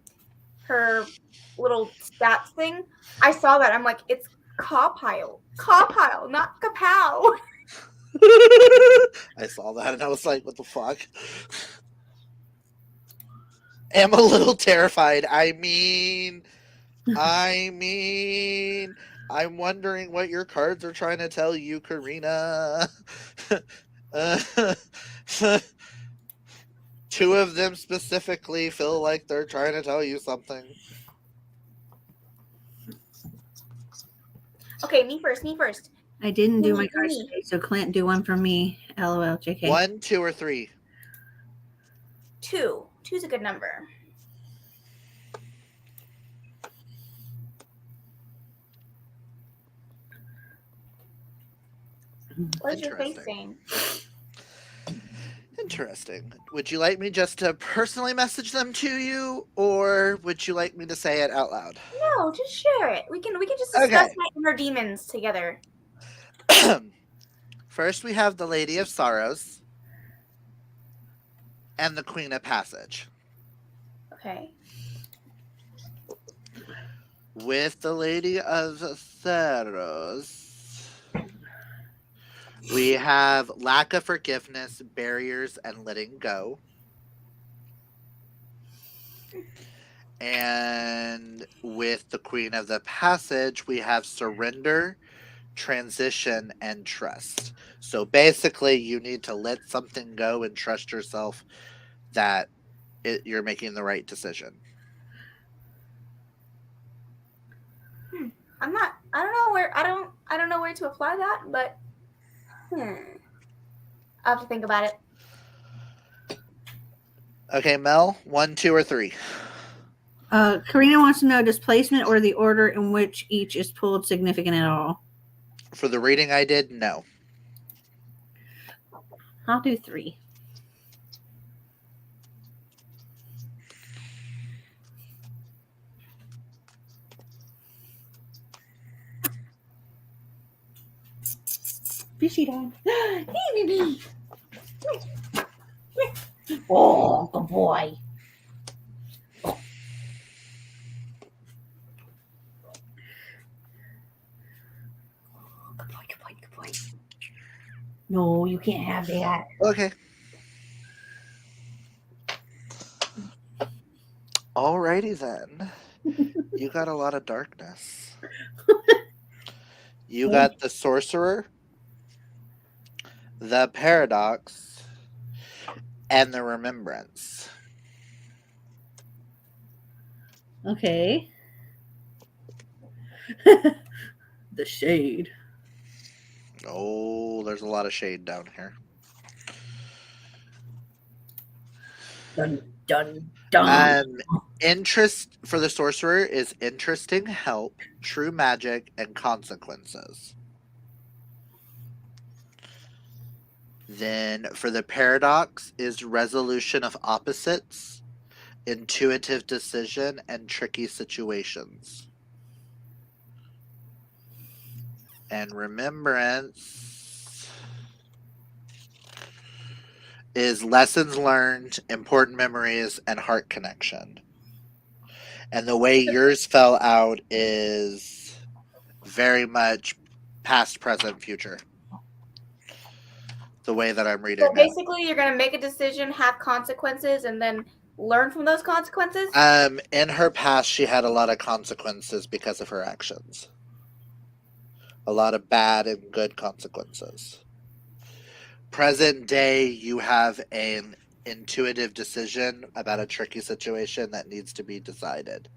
Speaker 3: little stats thing, I saw that. I'm like, it's Cawpile. Cawpile, not Kapow.
Speaker 2: I saw that and I was like, what the fuck? I'm a little terrified. I mean, I'm wondering what your cards are trying to tell you, Karina. Two of them specifically feel like they're trying to tell you something.
Speaker 3: Okay, me first.
Speaker 1: I didn't do my
Speaker 3: Me.
Speaker 1: cards today, so Clint, do one from me. LOL, JK.
Speaker 2: 1, 2, or 3?
Speaker 3: 2. 2's a good number. What is your face saying?
Speaker 2: Interesting. Would you like me just to personally message them to you, or would you like me to say it out loud?
Speaker 3: No, just share it. We can just discuss my inner demons together.
Speaker 2: First, we have the Lady of Sorrows and the Queen of Passage.
Speaker 3: Okay.
Speaker 2: With the Lady of Sorrows, we have lack of forgiveness, barriers, and letting go. And with the Queen of the Passage, we have surrender, transition, and trust. So basically, you need to let something go and trust yourself that you're making the right decision.
Speaker 3: I don't know where to apply that, but I'll have to think about it.
Speaker 2: Okay, Mel, 1, 2, or 3?
Speaker 1: Karina wants to know, does placement or the order in which each is pulled significant at all?
Speaker 2: For the reading I did, no.
Speaker 1: I'll do 3. Fishy dog. Hey, baby. Oh, good boy. Good boy. No, you can't have that.
Speaker 2: Okay. Alrighty then. You got a lot of darkness. You got the Sorcerer, the Paradox, and the Remembrance.
Speaker 1: Okay. The shade.
Speaker 2: Oh, there's a lot of shade down here.
Speaker 1: Dun, dun, dun.
Speaker 2: Interest for the Sorcerer is interesting help, true magic, and consequences. Then for the Paradox is resolution of opposites, intuitive decision, and tricky situations. And remembrance is lessons learned, important memories, and heart connection. And the way yours fell out is very much past, present, future. The way that I'm reading
Speaker 3: So basically, you're gonna make a decision, have consequences, and then learn from those consequences.
Speaker 2: In her past, she had a lot of consequences because of her actions. A lot of bad and good consequences. Present day, you have an intuitive decision about a tricky situation that needs to be decided.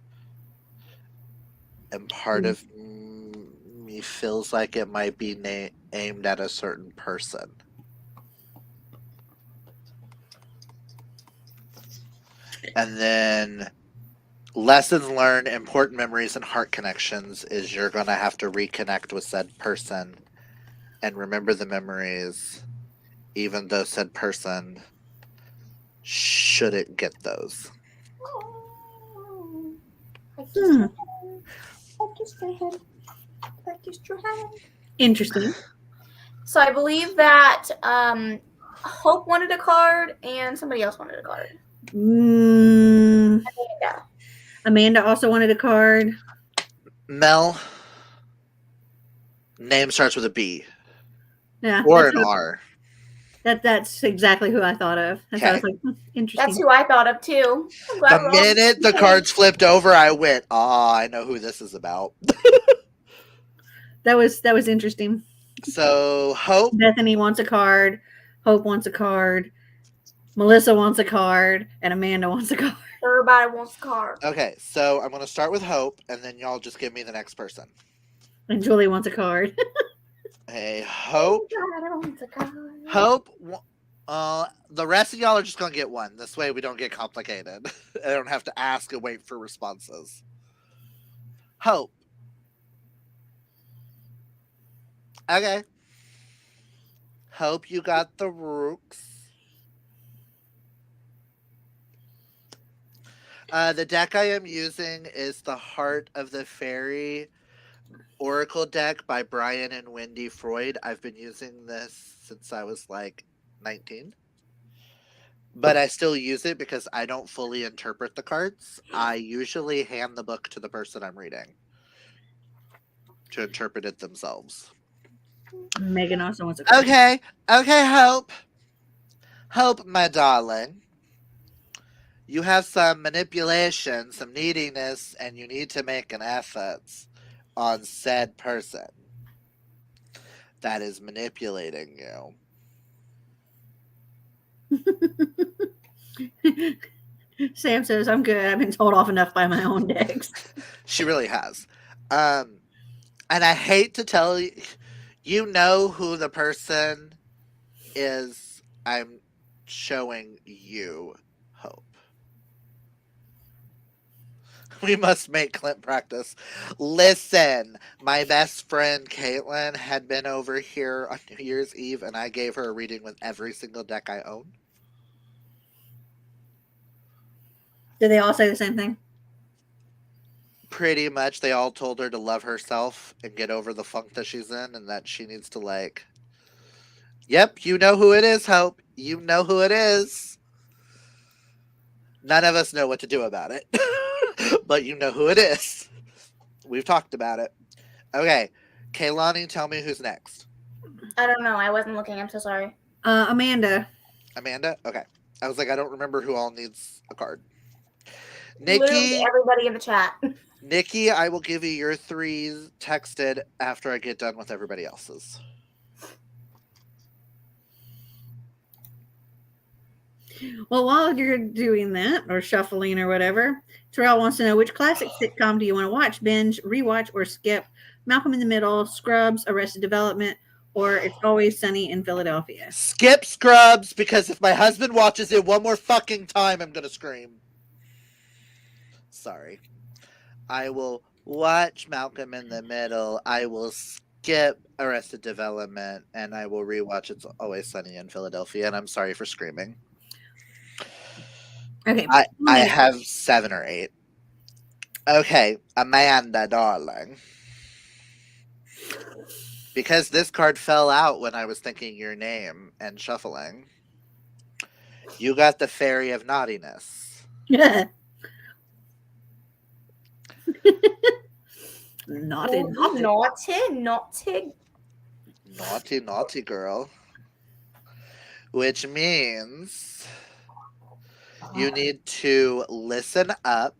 Speaker 2: And part of me feels like it might be aimed at a certain person. And then lessons learned, important memories, and heart connections is you're going to have to reconnect with said person and remember the memories, even though said person shouldn't get those.
Speaker 1: Interesting.
Speaker 3: So I believe that Hope wanted a card and somebody else wanted a card.
Speaker 1: Yeah. Amanda also wanted a card.
Speaker 2: Mel, name starts with a B.
Speaker 1: Yeah.
Speaker 2: Or an R.
Speaker 1: That's exactly who I thought of. That's why I was like, interesting.
Speaker 3: That's who I thought of too.
Speaker 2: The minute the cards flipped over, I went, I know who this is about.
Speaker 1: That was interesting.
Speaker 2: So Hope.
Speaker 1: Bethany wants a card. Hope wants a card. Melissa wants a card, and Amanda wants a card.
Speaker 3: Everybody wants a card.
Speaker 2: Okay, so I'm going to start with Hope, and then y'all just give me the next person.
Speaker 1: And Julie wants a card.
Speaker 2: Hey, Hope. Hope. The rest of y'all are just going to get one. This way we don't get complicated. I don't have to ask and wait for responses. Hope. Okay. Hope you got the rooks. The deck I am using is the Heart of the Fairy Oracle deck by Brian and Wendy Freud. I've been using this since I was like 19. But I still use it because I don't fully interpret the cards. I usually hand the book to the person I'm reading to interpret it themselves.
Speaker 1: Megan also wants a card.
Speaker 2: Okay, Hope. Hope, my darling. You have some manipulation, some neediness, and you need to make an effort on said person that is manipulating
Speaker 1: you. Sam says, I'm good. I've been told off enough by my own decks.
Speaker 2: She really has. And I hate to tell you, you know who the person is I'm showing you, Hope. We must make Clint practice. Listen, my best friend Caitlin had been over here on New Year's Eve, and I gave her a reading with every single deck I own.
Speaker 1: Did they all say the same thing?
Speaker 2: Pretty much. They all told her to love herself and get over the funk that she's in, and that she needs to yep, you know who it is, Hope. You know who it is. None of us know what to do about it. But you know who it is. We've talked about it. Okay. Kaylani, tell me who's next.
Speaker 3: I don't know. I wasn't looking. I'm so sorry.
Speaker 1: Amanda.
Speaker 2: Amanda? Okay. I was like, I don't remember who all needs a card. Nikki.
Speaker 3: Literally everybody in the chat.
Speaker 2: Nikki, I will give you your 3s texted after I get done with everybody else's.
Speaker 1: Well, while you're doing that or shuffling or whatever, Terrell wants to know which classic sitcom do you want to watch, binge, rewatch, or skip? Malcolm in the Middle, Scrubs, Arrested Development, or It's Always Sunny in Philadelphia?
Speaker 2: Skip Scrubs, because if my husband watches it one more fucking time, I'm going to scream. Sorry. I will watch Malcolm in the Middle. I will skip Arrested Development, and I will rewatch It's Always Sunny in Philadelphia, and I'm sorry for screaming.
Speaker 1: Okay.
Speaker 2: I have 7 or 8. Okay, Amanda, darling. Because this card fell out when I was thinking your name and shuffling, you got the Fairy of Naughtiness.
Speaker 1: Naughty,
Speaker 3: Ooh,
Speaker 1: naughty.
Speaker 3: naughty.
Speaker 2: Naughty, naughty girl. Which means you need to listen up,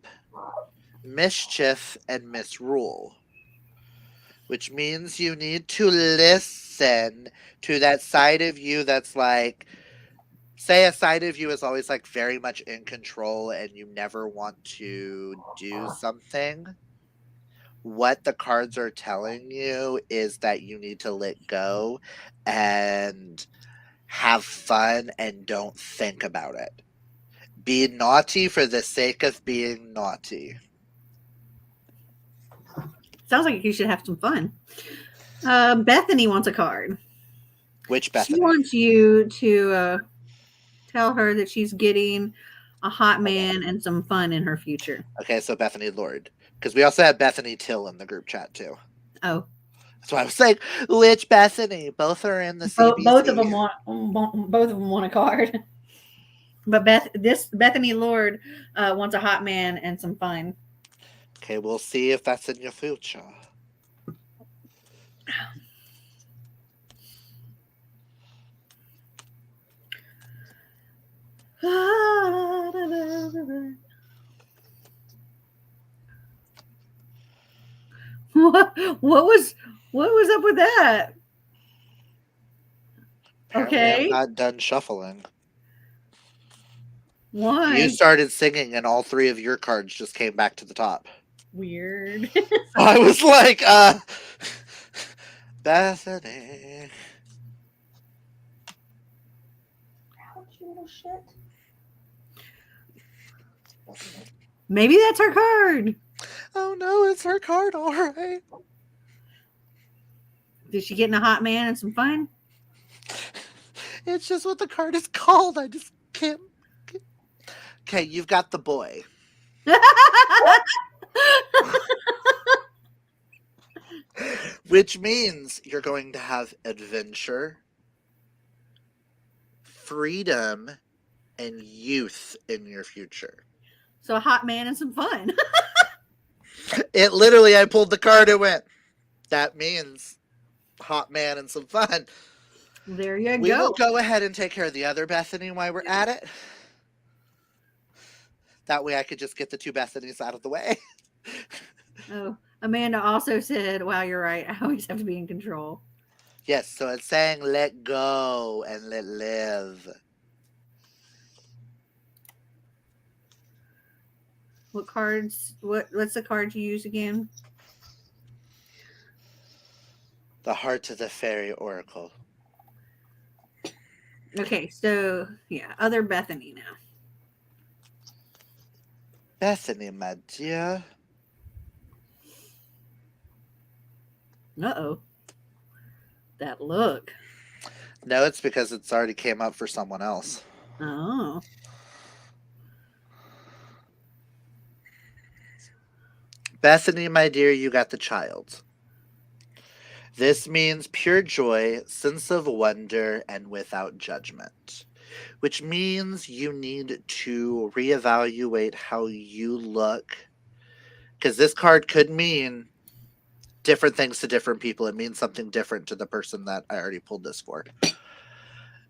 Speaker 2: mischief, and misrule. Which means you need to listen to that side of you that's like, say a side of you is always like very much in control and you never want to do something. What the cards are telling you is that you need to let go and have fun and don't think about it. Be naughty for the sake of being naughty.
Speaker 1: Sounds like you should have some fun. Bethany wants a card.
Speaker 2: Which
Speaker 1: She
Speaker 2: Bethany?
Speaker 1: wants you to tell her that she's getting a hot man and some fun in her future.
Speaker 2: Okay, so Bethany Lord. Because we also had Bethany Till in the group chat too.
Speaker 1: Oh,
Speaker 2: That's why I was like, which Bethany? Both are in the CBC.
Speaker 1: both of them want a card. But Bethany Lord wants a hot man and some fun.
Speaker 2: Okay, we'll see if that's in your future.
Speaker 1: What was up with that?
Speaker 2: Apparently,
Speaker 1: Okay.
Speaker 2: I'm not done shuffling.
Speaker 1: Why?
Speaker 2: You started singing, and all 3 of your cards just came back to the top.
Speaker 1: Weird.
Speaker 2: I was like, Bethany.
Speaker 3: Ouch, you little shit.
Speaker 1: Maybe that's her card.
Speaker 2: Oh no, it's her card, all right.
Speaker 1: Did she get in a hot man and some fun?
Speaker 2: It's just what the card is called. I just can't. Okay, you've got the boy. Which means you're going to have adventure, freedom, and youth in your future.
Speaker 1: So a hot man and some fun.
Speaker 2: It literally, I pulled the card and went, that means hot man and some fun.
Speaker 1: There you
Speaker 2: We
Speaker 1: go.
Speaker 2: will go ahead and take care of the other Bethany while we're at it. That way I could just get the 2 Bethanies out of the way.
Speaker 1: Oh, Amanda also said, wow, you're right. I always have to be in control.
Speaker 2: Yes, so it's saying let go and let live.
Speaker 1: What cards? What's the card you use again?
Speaker 2: The Heart of the Fairy Oracle.
Speaker 1: Okay, so yeah, other Bethany now.
Speaker 2: Bethany, my dear.
Speaker 1: Uh-oh. That look.
Speaker 2: No, it's because it's already came up for someone else.
Speaker 1: Oh.
Speaker 2: Bethany, my dear, you got the child. This means pure joy, sense of wonder, and without judgment. Which means you need to reevaluate how you look. Because this card could mean different things to different people. It means something different to the person that I already pulled this for.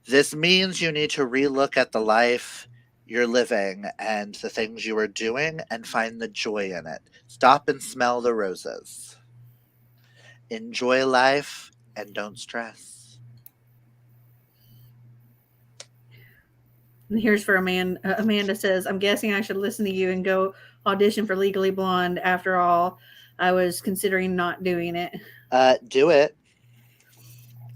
Speaker 2: This means you need to relook at the life you're living and the things you are doing and find the joy in it. Stop and smell the roses. Enjoy life and don't stress.
Speaker 1: And here's for Amanda. Amanda says, I'm guessing I should listen to you and go audition for Legally Blonde. After all, I was considering not doing it.
Speaker 2: Do it.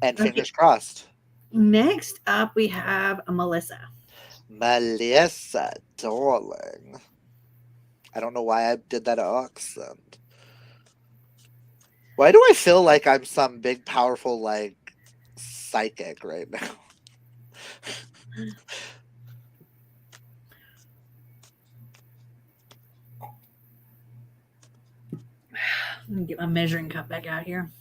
Speaker 2: And fingers crossed.
Speaker 1: Next up, we have Melissa.
Speaker 2: Melissa, darling. I don't know why I did that accent. Why do I feel like I'm some big, powerful, like, psychic right now?
Speaker 1: Let me get my measuring cup back out here.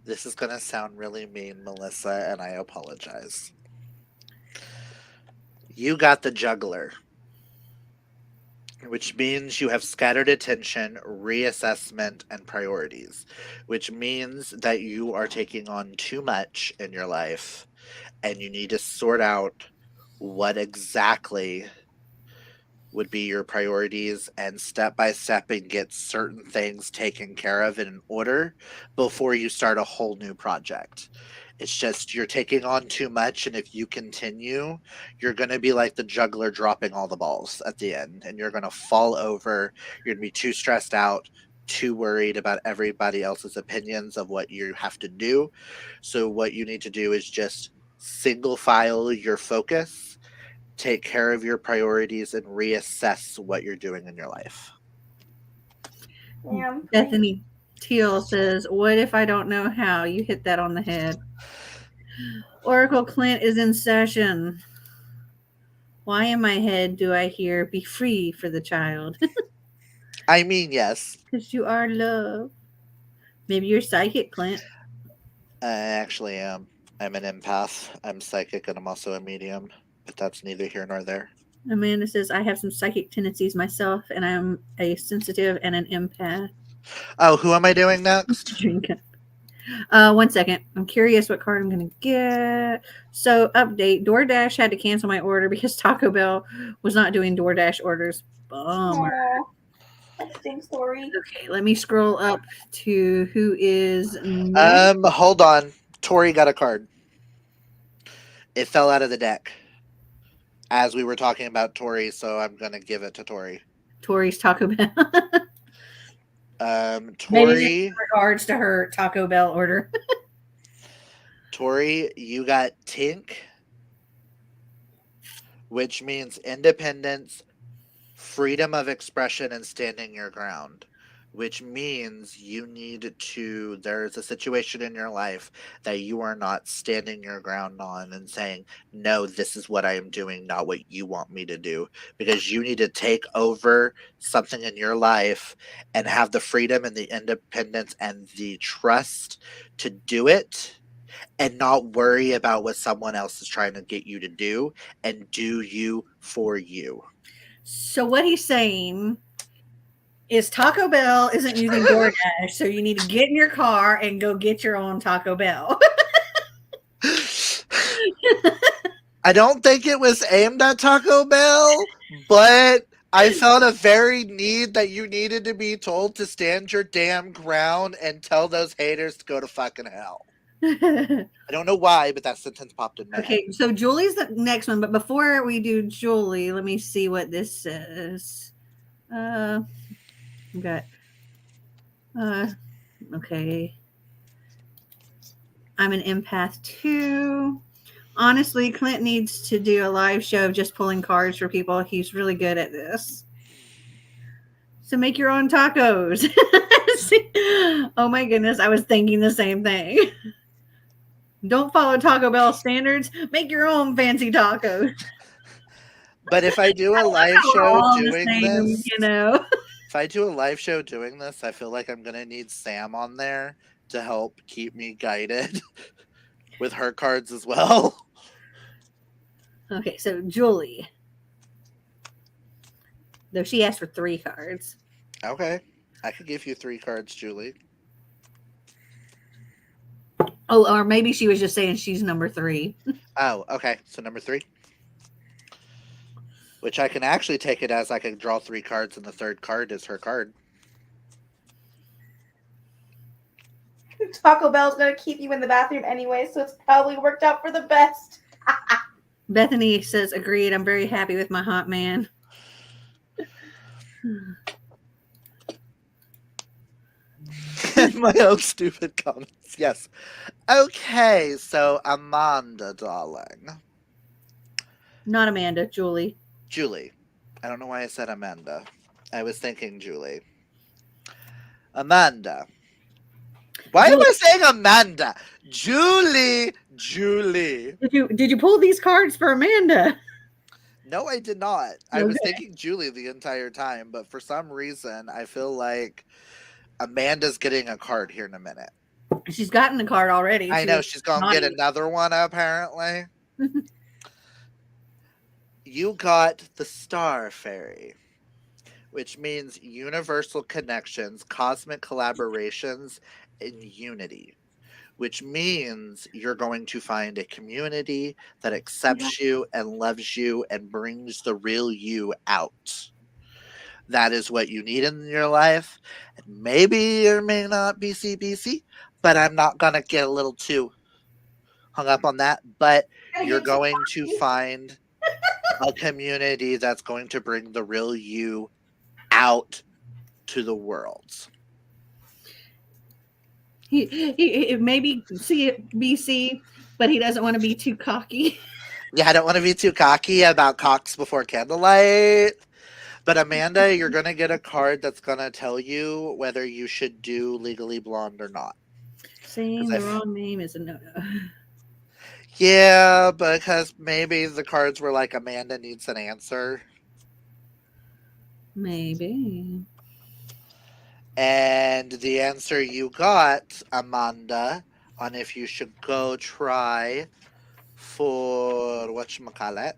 Speaker 2: This is going to sound really mean, Melissa, and I apologize. You got the juggler, which means you have scattered attention, reassessment, and priorities, which means that you are taking on too much in your life and you need to sort out what exactly would be your priorities and step by step and get certain things taken care of in order before you start a whole new project. It's just you're taking on too much, and if you continue, you're going to be like the juggler dropping all the balls at the end, and you're going to fall over. You're going to be too stressed out, too worried about everybody else's opinions of what you have to do. So, what you need to do is just single file your focus, take care of your priorities, and reassess what you're doing in your life.
Speaker 3: Yeah,
Speaker 1: Bethany Teal says, "What if I don't know how?" You hit that on the head. Oracle Clint is in session. Why in my head do I hear "be free for the child"?
Speaker 2: I mean, yes.
Speaker 1: Because you are love. Maybe you're psychic, Clint.
Speaker 2: I actually am. I'm an empath. I'm psychic, and I'm also a medium, but that's neither here nor there.
Speaker 1: Amanda says, I have some psychic tendencies myself, and I'm a sensitive and an empath.
Speaker 2: Oh, who am I doing next?
Speaker 1: Drink. 1 second. I'm curious what card I'm going to get. So, update. DoorDash had to cancel my order because Taco Bell was not doing DoorDash orders. Bummer.
Speaker 3: That stinks story.
Speaker 1: Okay, let me scroll up to who is next.
Speaker 2: Hold on. Tori got a card. It fell out of the deck as we were talking about Tori, so I'm gonna give it to Tori.
Speaker 1: Tori's Taco Bell.
Speaker 2: Tori.
Speaker 1: In regards to her Taco Bell order.
Speaker 2: Tori, you got Tink, which means independence, freedom of expression, and standing your ground, which means you need to, there's a situation in your life that you are not standing your ground on and saying, no, this is what I am doing, not what you want me to do, because you need to take over something in your life and have the freedom and the independence and the trust to do it and not worry about what someone else is trying to get you to do, and do you for you.
Speaker 1: So what he's saying is Taco Bell isn't using DoorDash, so you need to get in your car and go get your own Taco Bell.
Speaker 2: I don't think it was aimed at Taco Bell, but I felt a very need that you needed to be told to stand your damn ground and tell those haters to go to fucking hell. I don't know why, but that sentence popped in my head.
Speaker 1: Okay, so Julie's the next one, but before we do Julie, let me see what this says. Okay. Okay. I'm an empath too. Honestly, Clint needs to do a live show of just pulling cards for people. He's really good at this. So make your own tacos. Oh my goodness, I was thinking the same thing. Don't follow Taco Bell standards. Make your own fancy tacos.
Speaker 2: But if I do a live show doing this,
Speaker 1: you know,
Speaker 2: if I do a live show doing this, I feel like I'm gonna need Sam on there to help keep me guided with her cards as well.
Speaker 1: Okay, so Julie. Though she asked for 3 cards.
Speaker 2: Okay. I could give you 3 cards, Julie.
Speaker 1: Oh, or maybe she was just saying she's number 3.
Speaker 2: Oh, okay. So number 3. Which I can actually take it as I can draw 3 cards and the third card is her card.
Speaker 3: Taco Bell's gonna keep you in the bathroom anyway, so it's probably worked out for the best.
Speaker 1: Bethany says, agreed. I'm very happy with my hot man.
Speaker 2: My own stupid comments. Yes. Okay, so Amanda, darling.
Speaker 1: Not Amanda, Julie.
Speaker 2: Julie. I don't know why I said Amanda. I was thinking Julie. Amanda. Why am
Speaker 1: Julie,
Speaker 2: I saying Amanda? Julie. Julie.
Speaker 1: did you pull these cards for Amanda?
Speaker 2: No, I did not. I was
Speaker 1: Okay.
Speaker 2: thinking Julie the entire time, but for some reason, I feel like Amanda's getting a card here in a minute.
Speaker 1: She's gotten the card already.
Speaker 2: I
Speaker 1: She
Speaker 2: know
Speaker 1: was
Speaker 2: she's gonna get
Speaker 1: naughty.
Speaker 2: another one, apparently. You got the Star Fairy, which means universal connections, cosmic collaborations, and unity. Which means you're going to find a community that accepts you and loves you and brings the real you out. That is what you need in your life. And maybe or may not be CBC, but I'm not going to get a little too hung up on that. But
Speaker 1: Gotta
Speaker 2: you're
Speaker 1: get some
Speaker 2: going to
Speaker 1: coffee.
Speaker 2: find a community that's going to bring the real you out to the world.
Speaker 1: He maybe BC, but he doesn't want to be too cocky.
Speaker 2: Yeah, I don't want to be too cocky about cocks before candlelight. But Amanda, you're going to get a card that's going to tell you whether you should do Legally Blonde or not.
Speaker 1: Saying the wrong name is a no-no.
Speaker 2: Yeah, because maybe the cards were like Amanda needs an answer.
Speaker 1: Maybe.
Speaker 2: And the answer you got, Amanda, on if you should go try for whatchamacallit.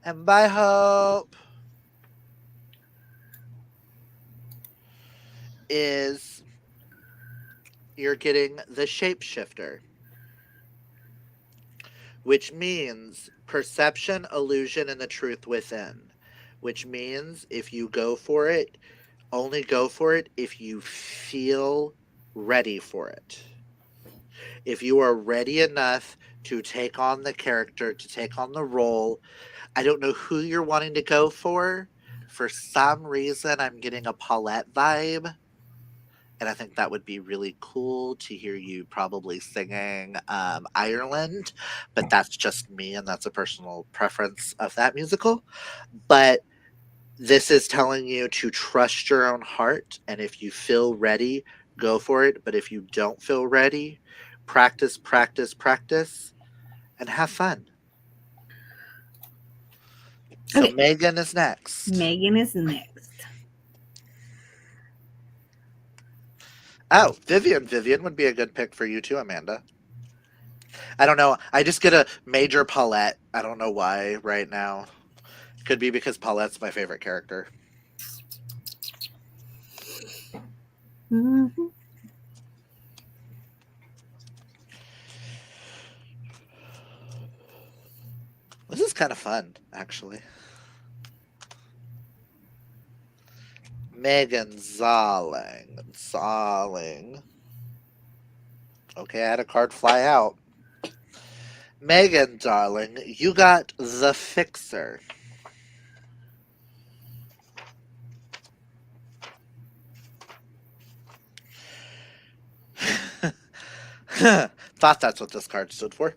Speaker 2: And by hope is you're getting the shapeshifter, which means perception, illusion, and the truth within. Which means if you go for it, only go for it if you feel ready for it. If you are ready enough to take on the character, to take on the role, I don't know who you're wanting to go for. For some reason, I'm getting a Paulette vibe. And I think that would be really cool to hear you probably singing Ireland. But that's just me, and that's a personal preference of that musical. But this is telling you to trust your own heart. And if you feel ready, go for it. But if you don't feel ready, practice, practice, practice, and have fun. So
Speaker 1: Okay.
Speaker 2: Megan is next.
Speaker 1: Megan is next.
Speaker 2: Oh, Vivian. Vivian would be a good pick for you too, Amanda. I don't know. I just get a major Paulette. I don't know why right now. Could be because Paulette's my favorite character.
Speaker 1: Mm-hmm.
Speaker 2: This is kind of fun, actually. Megan Zalling. Zalling. Okay, I had a card fly out. Megan, darling, you got the Fixer. Thought that's what this card stood for.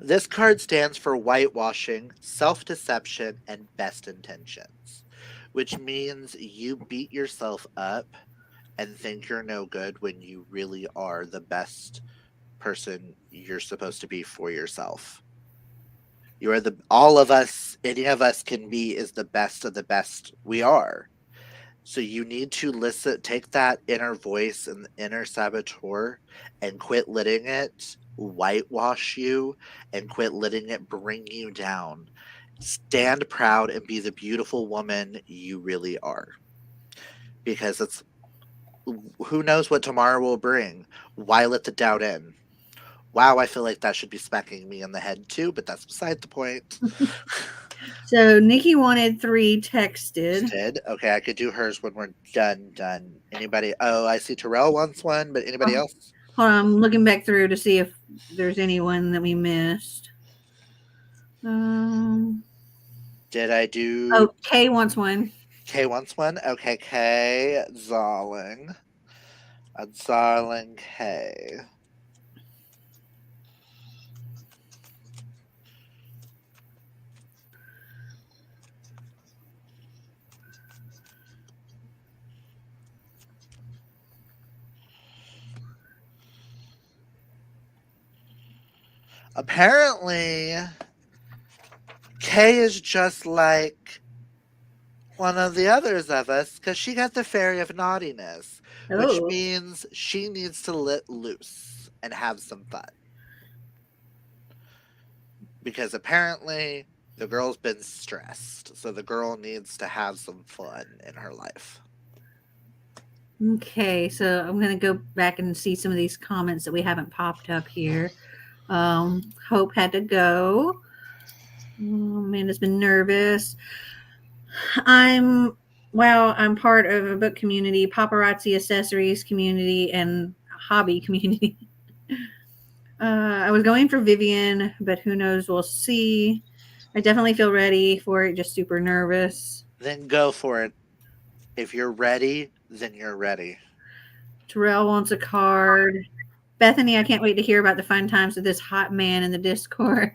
Speaker 2: This card stands for whitewashing, self deception, and best intentions, which means you beat yourself up and think you're no good when you really are the best person you're supposed to be for yourself. You are all of us, any of us can be is the best of the best we are. So you need to listen, take that inner voice and inner saboteur and quit letting it whitewash you and quit letting it bring you down. Stand proud and be the beautiful woman you really are. Because it's who knows what tomorrow will bring. Why let the doubt in? Wow, I feel like that should be smacking me in the head too, but that's beside the point.
Speaker 1: So Nikki wanted 3 texted.
Speaker 2: Did okay, I could do hers when we're done. Anybody? Oh, I see Terrell wants one, but anybody else?
Speaker 1: Hold on, I'm looking back through to see if there's anyone that we missed.
Speaker 2: Did I do?
Speaker 1: Oh, Kay wants one.
Speaker 2: Kay wants one. Okay, Kay Zarling. A Zarling Kay. Apparently, Kay is just like one of the others of us because she got the fairy of naughtiness, which
Speaker 1: Oh,
Speaker 2: means she needs to let loose and have some fun. Because apparently the girl's been stressed, so the girl needs to have some fun in her life.
Speaker 1: okay. So I'm going to go back and see some of these comments that we haven't popped up here. Hope had to go. Amanda's been nervous. I'm I'm part of a book community, paparazzi accessories community, and hobby community. I was going for Vivian, but who knows? We'll see. I definitely feel ready for it, just super nervous.
Speaker 2: Then go for it. If you're ready, then you're ready.
Speaker 1: Terrell wants a card. Bethany, I can't wait to hear about the fun times with this hot man in the Discord.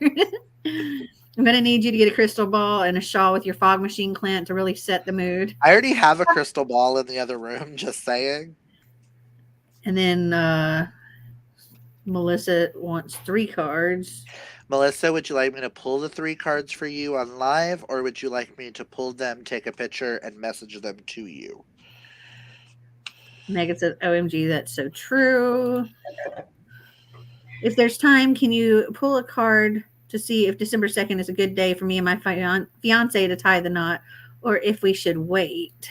Speaker 1: I'm going to need you to get a crystal ball and a shawl with your fog machine, Clint, to really set the mood.
Speaker 2: I already have a crystal ball in the other room, just saying.
Speaker 1: And then Melissa wants 3 cards.
Speaker 2: Melissa, would you like me to pull the 3 cards for you on live, or would you like me to pull them, take a picture, and message them to you?
Speaker 1: Megan says, OMG, that's so true. If there's time, can you pull a card to see if December 2nd is a good day for me and my fiance to tie the knot, or if we should wait?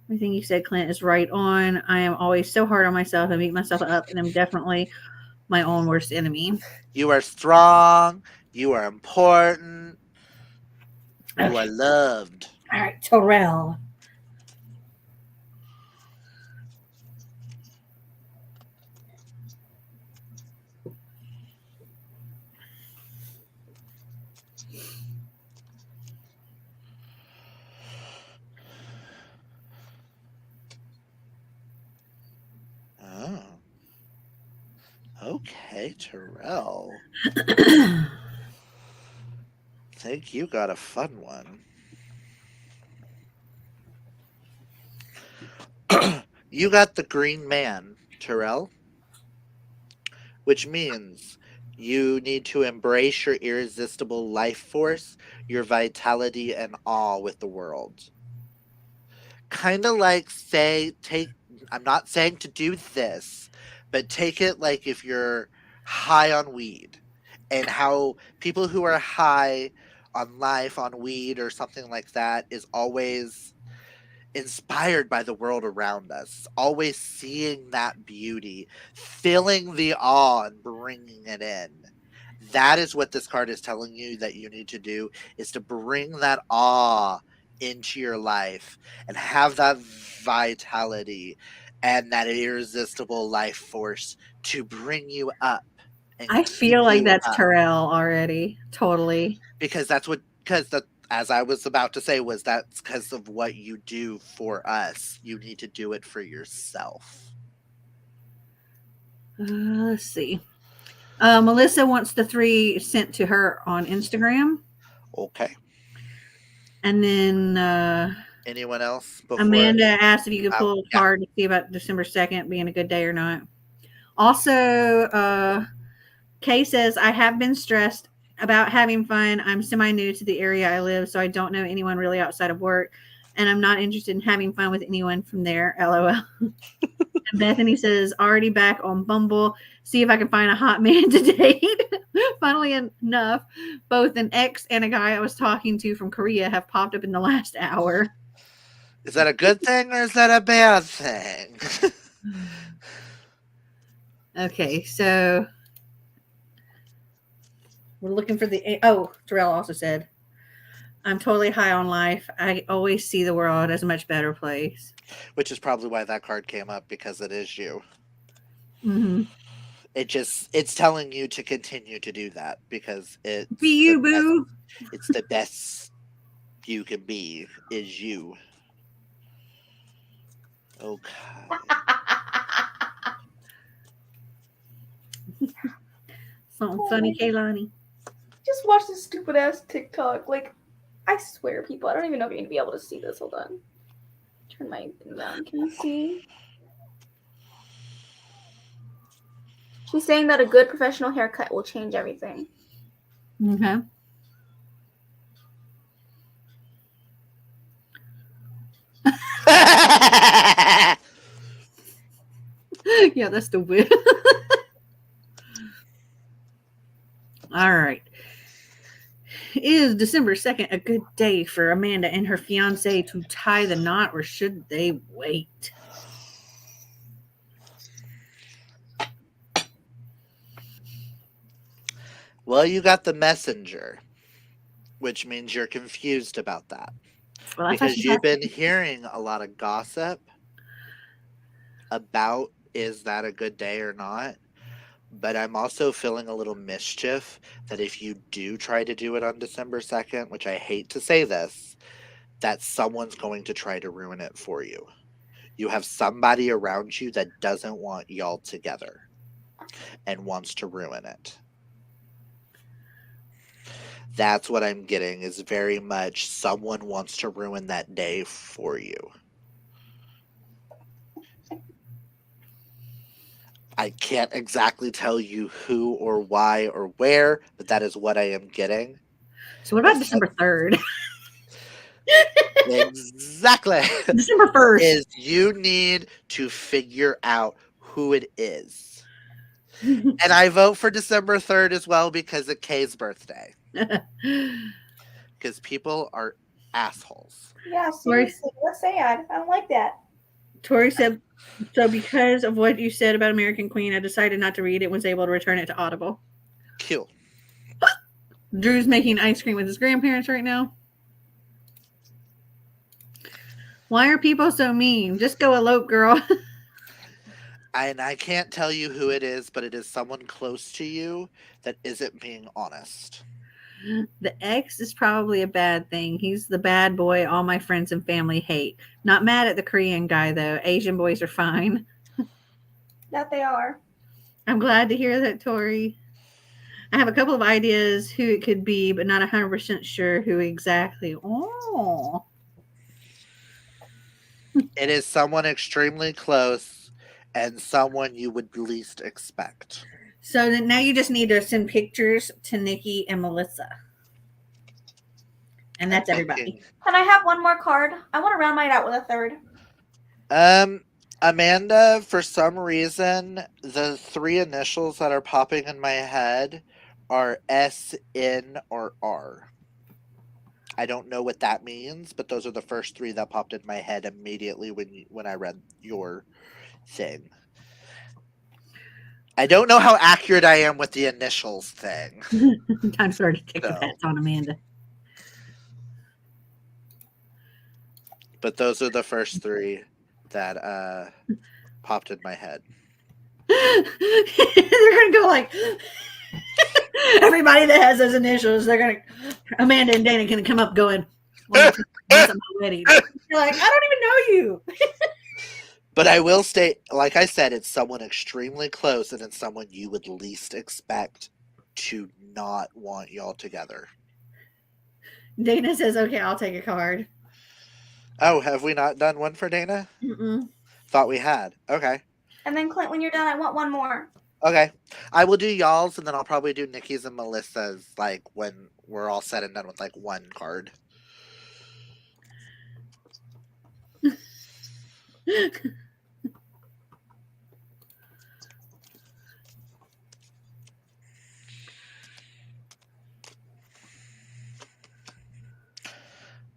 Speaker 1: Everything you said, Clint, is right on. I am always so hard on myself. I beat myself up, and I'm definitely my own worst enemy.
Speaker 2: You are strong. You are important. You
Speaker 1: Okay.
Speaker 2: are loved.
Speaker 1: All right, Terrell.
Speaker 2: Oh. Okay, Terrell. Think you got a fun one. You got the Green Man, Terrell. Which means you need to embrace your irresistible life force, your vitality, and awe with the world. Kind of like I'm not saying to do this, but take it like if you're high on weed and how people who are high on life, on weed, or something like that is always inspired by the world around us, always seeing that beauty, feeling the awe and bringing it in. That is what this card is telling you that you need to do, is to bring that awe into your life and have that vitality and that irresistible life force to bring you up and
Speaker 1: I
Speaker 2: keep
Speaker 1: feel like
Speaker 2: you
Speaker 1: that's
Speaker 2: up.
Speaker 1: Terrell already. Totally.
Speaker 2: Because as I was about to say, was that's because of what you do for us. You need to do it for yourself.
Speaker 1: Let's see. Melissa wants the 3 sent to her on Instagram.
Speaker 2: Okay.
Speaker 1: And then
Speaker 2: Anyone else before
Speaker 1: Amanda asked if you could pull a
Speaker 2: yeah.
Speaker 1: card to see about December 2nd being a good day or not. Also, Kay says, I have been stressed about having fun. I'm semi-new to the area I live, so I don't know anyone really outside of work, and I'm not interested in having fun with anyone from there, LOL. And Bethany says, already back on Bumble. See if I can find a hot man to date. Funnily enough, both an ex and a guy I was talking to from Korea have popped up in the last hour.
Speaker 2: Is that a good thing or is that a bad thing?
Speaker 1: Okay, so we're looking for Terrell also said, I'm totally high on life. I always see the world as a much better place.
Speaker 2: Which is probably why that card came up, because it is you.
Speaker 1: Mm-hmm.
Speaker 2: It's telling you to continue to do that because
Speaker 1: Be you, boo.
Speaker 2: It's the best you can be is you. Okay.
Speaker 1: Something funny, Kaylani.
Speaker 3: Just watch this stupid ass TikTok. Like, I swear, people, I don't even know if you're gonna be able to see this. Hold on. Turn my thing down. Can you see? She's saying that a good professional haircut will change everything.
Speaker 1: Okay. Yeah, that's the win. All right. Is December 2nd a good day for Amanda and her fiance to tie the knot, or should they wait?
Speaker 2: Well, you got the messenger, which means you're confused about that.
Speaker 1: Well, I thought
Speaker 2: Because
Speaker 1: she
Speaker 2: you've
Speaker 1: had.
Speaker 2: been hearing a lot of gossip about is that a good day or not. But I'm also feeling a little mischief that if you do try to do it on December 2nd, which I hate to say this, that someone's going to try to ruin it for you. You have somebody around you that doesn't want y'all together and wants to ruin it. That's what I'm getting, is very much someone wants to ruin that day for you. I can't exactly tell you who or why or where, but that is what I am getting.
Speaker 1: So, what about December 3rd?
Speaker 2: Exactly.
Speaker 1: December 1st.
Speaker 2: Is you need to figure out who it is. And I vote for December 3rd as well because of Kay's birthday. Because people are assholes.
Speaker 3: Yeah,
Speaker 1: Tori,
Speaker 3: seriously. What's sad? I don't like that.
Speaker 1: Tori said, so because of what you said about American Queen, I decided not to read it, was able to return it to Audible.
Speaker 2: Cool.
Speaker 1: Drew's making ice cream with his grandparents right now. Why are people so mean? Just go elope, girl.
Speaker 2: And I can't tell you who it is, but it is someone close to you that isn't being honest.
Speaker 1: The ex is probably a bad thing. He's the bad boy all my friends and family hate. Not mad at the Korean guy, though. Asian boys are fine.
Speaker 3: That they are.
Speaker 1: I'm glad to hear that, Tori. I have a couple of ideas who it could be, but not 100% sure who exactly. Oh.
Speaker 2: It is someone extremely close and someone you would least expect.
Speaker 1: So then now you just need to send pictures to Nikki and Melissa. And that's everybody.
Speaker 3: Can I have one more card? I want to round mine out with a third.
Speaker 2: Amanda, for some reason, the three initials that are popping in my head are S, N, or R. I don't know what that means, but those are the first three that popped in my head immediately when I read your thing. I don't know how accurate I am with the initials thing.
Speaker 1: Time for her to kick the pats on Amanda.
Speaker 2: But those are the first three that popped in my head.
Speaker 1: They're gonna go like everybody that has those initials. They're gonna Amanda and Dana gonna come up going, once I'm ready. You're like, I don't even know you.
Speaker 2: But I will state, like I said, it's someone extremely close, and it's someone you would least expect to not want y'all together.
Speaker 1: Dana says, "Okay, I'll take a card."
Speaker 2: Oh, have we not done one for Dana?
Speaker 1: Mm-mm.
Speaker 2: Thought we had. Okay.
Speaker 3: And then Clint, when you're done, I want one more.
Speaker 2: Okay. I will do y'all's, and then I'll probably do Nikki's and Melissa's, like, when we're all said and done with, like, one card.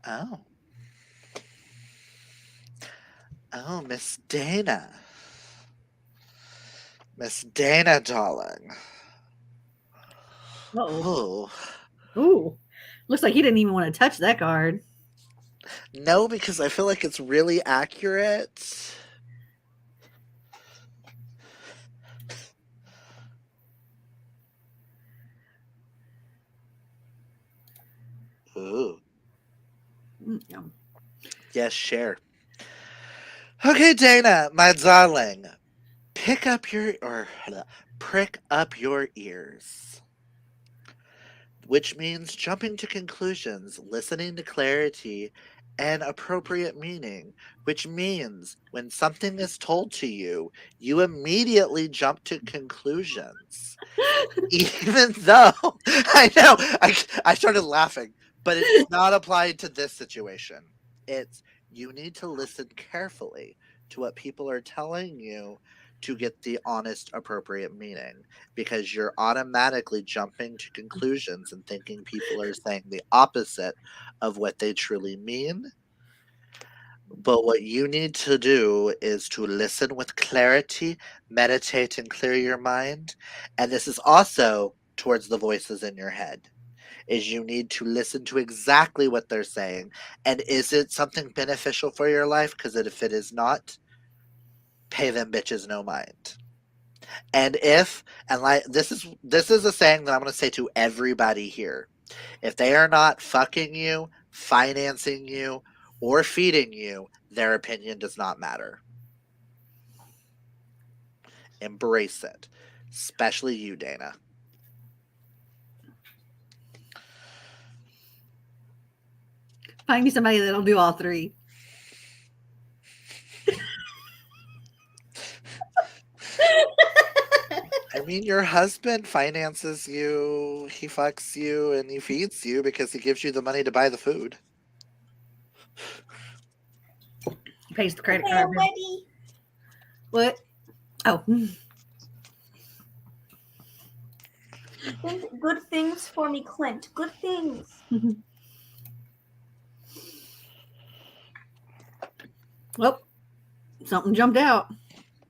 Speaker 2: Oh. Oh, Miss Dana. Miss Dana, darling.
Speaker 1: Uh-oh. Ooh. Looks like he didn't even want to touch that card.
Speaker 2: No, because I feel like it's really accurate. Ooh.
Speaker 1: Yeah.
Speaker 2: Yes, share. Okay, Dana, my darling. Prick up your ears. Which means jumping to conclusions, listening to clarity, an appropriate meaning, which means when something is told to you, you immediately jump to conclusions. Even though I know I started laughing, but it's not applied to this situation. It's you need to listen carefully to what people are telling you to get the honest, appropriate meaning because you're automatically jumping to conclusions and thinking people are saying the opposite of what they truly mean. But what you need to do is to listen with clarity, meditate and clear your mind. And this is also towards the voices in your head. Is you need to listen to exactly what they're saying. And is it something beneficial for your life? Because if it is not, pay them bitches no mind. And this is a saying that I'm going to say to everybody here. If they are not fucking you, financing you, or feeding you, their opinion does not matter. Embrace it. Especially you, Dana.
Speaker 1: Find me somebody that'll do all three.
Speaker 2: I mean, your husband finances you, he fucks you, and he feeds you because he gives you the money to buy the food.
Speaker 1: He pays the credit
Speaker 3: Okay,
Speaker 1: card
Speaker 3: I'm
Speaker 1: bill.
Speaker 3: ready.
Speaker 1: What? Oh.
Speaker 3: Think good things for me, Clint. Good things.
Speaker 1: Well, something jumped out.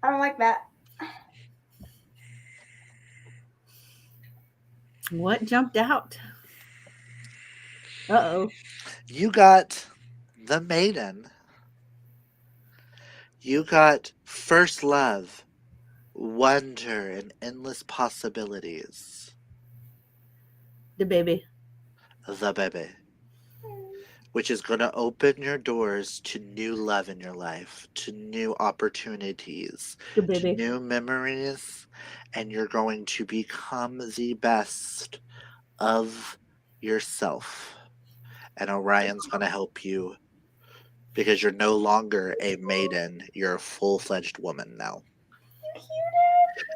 Speaker 3: I don't like that.
Speaker 1: What jumped out? Uh-oh.
Speaker 2: You got the maiden. You got first love, wonder, and endless possibilities.
Speaker 1: The baby.
Speaker 2: The baby. Which is going to open your doors to new love in your life, to new opportunities,
Speaker 1: The
Speaker 2: to
Speaker 1: baby.
Speaker 2: new memories, and you're going to become the best of yourself. And Orion's going to help you because you're no longer a maiden, you're a full-fledged woman now.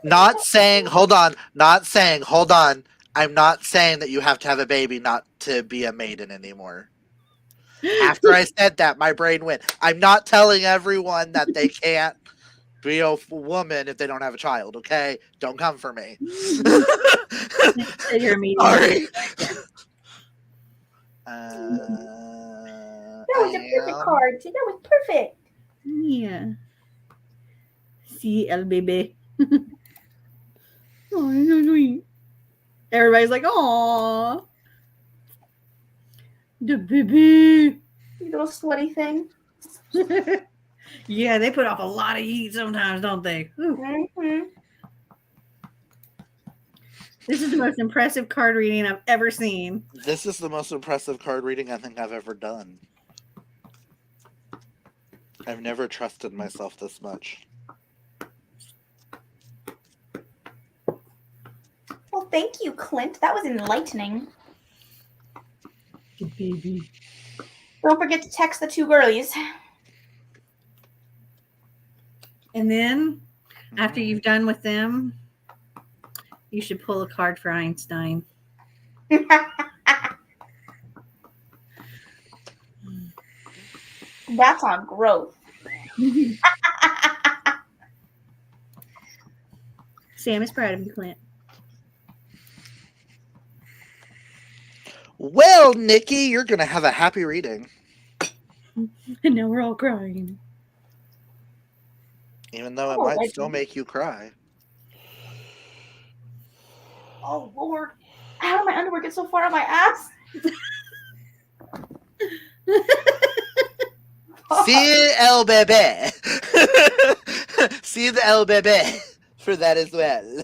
Speaker 2: Not saying, hold on, I'm not saying that you have to have a baby not to be a maiden anymore. After I said that, my brain went, I'm not telling everyone that they can't be a woman if they don't have a child, okay? Don't come for me.
Speaker 1: You're a medium.
Speaker 2: Sorry.
Speaker 3: That was a perfect card. See, that was perfect.
Speaker 1: Yeah. See, El Baby. Oh, it's so sweet. Everybody's like, "Aw, the baby."
Speaker 3: You little slutty thing.
Speaker 1: Yeah, they put off a lot of heat sometimes, don't they?
Speaker 3: Mm-hmm.
Speaker 1: This is the most impressive card reading I've ever seen.
Speaker 2: This is the most impressive card reading I think I've ever done. I've never trusted myself this much.
Speaker 3: Well, thank you, Clint. That was enlightening.
Speaker 1: The baby.
Speaker 3: Don't forget to text the two girlies.
Speaker 1: And then, after you've done with them, you should pull a card for Einstein.
Speaker 3: That's on growth.
Speaker 1: Sam is proud of you, Clint.
Speaker 2: Well, Nikki, you're going to have a happy reading.
Speaker 1: And now we're all crying.
Speaker 2: Even though it might still make you cry.
Speaker 3: Oh, Lord. How did my underwear get so far up my ass?
Speaker 2: See El Bebe. See the El Bebe for that as well.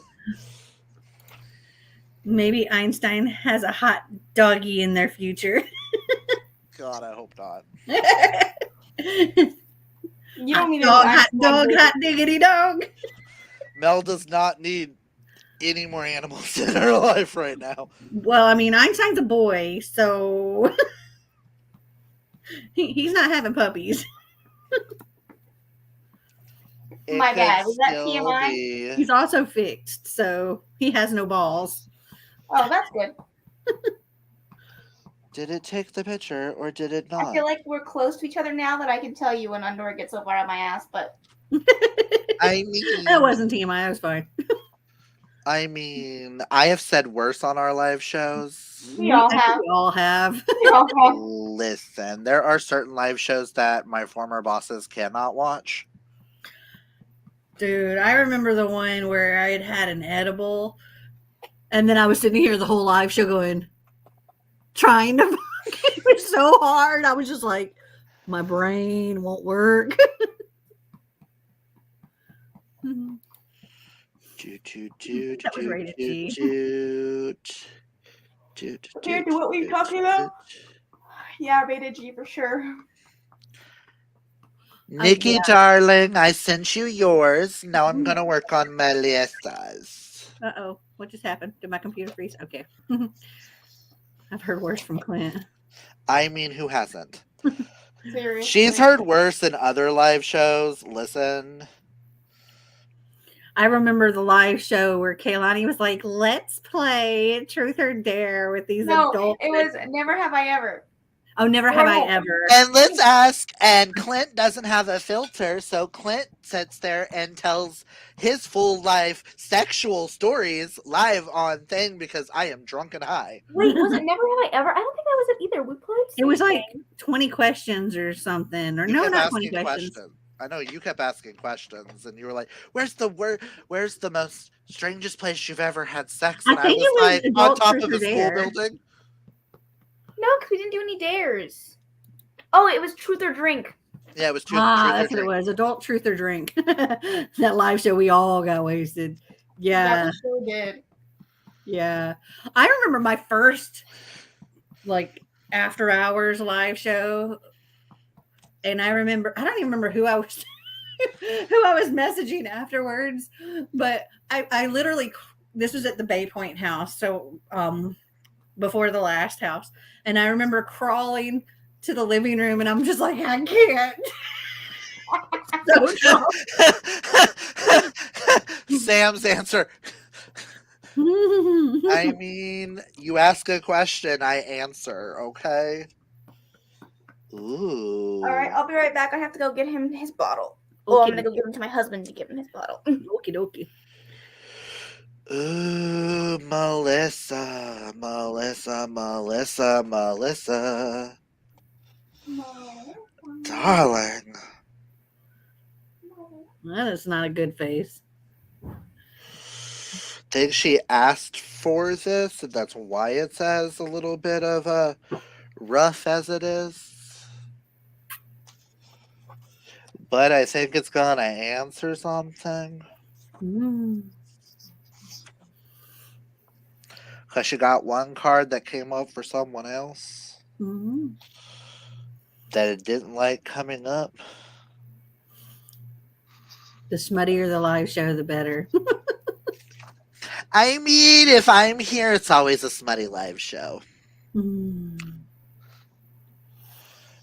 Speaker 1: Maybe Einstein has a hot doggy in their future.
Speaker 2: God, I hope not.
Speaker 3: You don't need
Speaker 1: hot dog, hot diggity dog.
Speaker 2: Mel does not need any more animals in her life right now.
Speaker 1: Well, I mean, Einstein's a boy, so He's not having puppies.
Speaker 2: It
Speaker 3: My
Speaker 2: could
Speaker 3: bad. Was that
Speaker 2: still
Speaker 3: TMI?
Speaker 2: be.
Speaker 1: He's also fixed, so he has no balls.
Speaker 3: Oh, that's good.
Speaker 2: Did it take the picture or did it
Speaker 3: I feel
Speaker 2: not?
Speaker 3: like we're close to each other now that I can tell you when underwear gets so far out my ass, but
Speaker 2: I
Speaker 1: That
Speaker 2: mean,
Speaker 1: wasn't TMI. I was fine.
Speaker 2: I have said worse on our live shows.
Speaker 3: we all
Speaker 1: I think
Speaker 3: have.
Speaker 1: we all have.
Speaker 3: We all have.
Speaker 2: Listen, there are certain live shows that my former bosses cannot watch.
Speaker 1: Dude, I remember the one where I had an edible, and then I was sitting here the whole live show going, trying to. It was so hard. I was just like, my brain won't work. That was rated G.
Speaker 3: Compared to what we're talking about? Yeah, rated G for sure.
Speaker 2: Nikki,
Speaker 1: yeah.
Speaker 2: darling, I sent you yours. Now I'm gonna work on Melissa's.
Speaker 1: Uh-oh. What just happened? Did my computer freeze? Okay. I've heard worse from Clint.
Speaker 2: I mean, who hasn't?
Speaker 3: Seriously.
Speaker 2: She's heard worse in other live shows. Listen.
Speaker 1: I remember the live show where Kaylani was like, let's play Truth or Dare with these adults.
Speaker 3: It was Never Have I Ever.
Speaker 1: Oh, never have I ever.
Speaker 2: And let's ask, and Clint doesn't have a filter, so Clint sits there and tells his full life sexual stories live on thing because I am drunk and high.
Speaker 3: Wait, was it Never Have I Ever? I don't think that was it either. We played something.
Speaker 1: It was like 20 questions or something. Or
Speaker 2: You
Speaker 1: no,
Speaker 2: kept
Speaker 1: not 20
Speaker 2: asking
Speaker 1: questions.
Speaker 2: I know you kept asking questions, and you were like, "Where's the most strangest place you've ever had sex?" And
Speaker 1: I think it was
Speaker 2: like, on
Speaker 1: Adult
Speaker 2: top
Speaker 1: Truth
Speaker 2: of
Speaker 1: or
Speaker 2: a school
Speaker 1: Dare.
Speaker 2: building.
Speaker 3: No, because we didn't do any dares. Oh, it was Truth or Drink.
Speaker 2: Yeah, it was truth.
Speaker 1: That's what it was. Adult Truth or Drink. That live show, we all got wasted. Yeah.
Speaker 3: We sure did.
Speaker 1: Yeah. I remember my first like after hours live show. And I don't even remember who I was messaging afterwards, but I literally, this was at the Bay Point house. So, before the last house. And I remember crawling to the living room and I'm just like, I can't.
Speaker 2: Sam's answer. I mean, you ask a question, I answer, okay? Ooh.
Speaker 3: All right, I'll be right back. I have to go get him his bottle. Oh, I'm going to go give him to my husband to give him his bottle.
Speaker 1: Okie dokie.
Speaker 2: Ooh, Melissa. Darling.
Speaker 1: That is not a good face.
Speaker 2: Think she asked for this, and that's why it's as a little bit of a rough as it is. But I think it's gonna answer something. Because she got one card that came up for someone else that it didn't like coming up.
Speaker 1: The smuttier the live show, the better.
Speaker 2: I mean, if I'm here, it's always a smutty live show.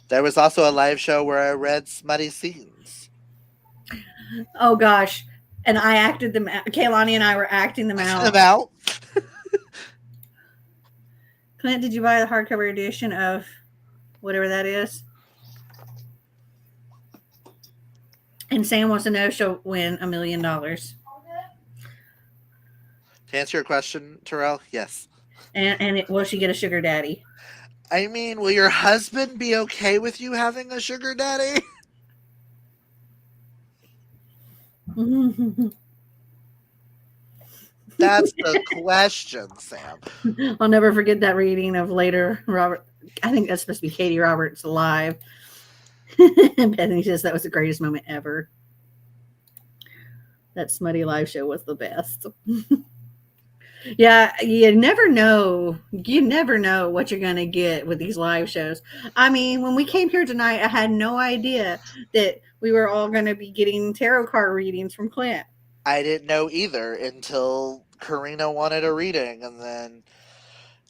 Speaker 2: There was also a live show where I read smutty scenes.
Speaker 1: Oh, gosh. And I acted them out. Kaylani and I were acting them out. Clint, did you buy the hardcover edition of whatever that is? And Sam wants to know she'll win $1 million. To
Speaker 2: answer your question, Terrell, yes.
Speaker 1: And will she get a sugar daddy?
Speaker 2: I mean, will your husband be okay with you having a sugar daddy? That's the question, Sam.
Speaker 1: I'll never forget that reading of later Robert. I think that's supposed to be Katie Roberts live. Bethany says that was the greatest moment ever. That smutty live show was the best. Yeah, you never know. You never know what you're going to get with these live shows. I mean, when we came here tonight, I had no idea that we were all going to be getting tarot card readings from Clint.
Speaker 2: I didn't know either until Karina wanted a reading, and then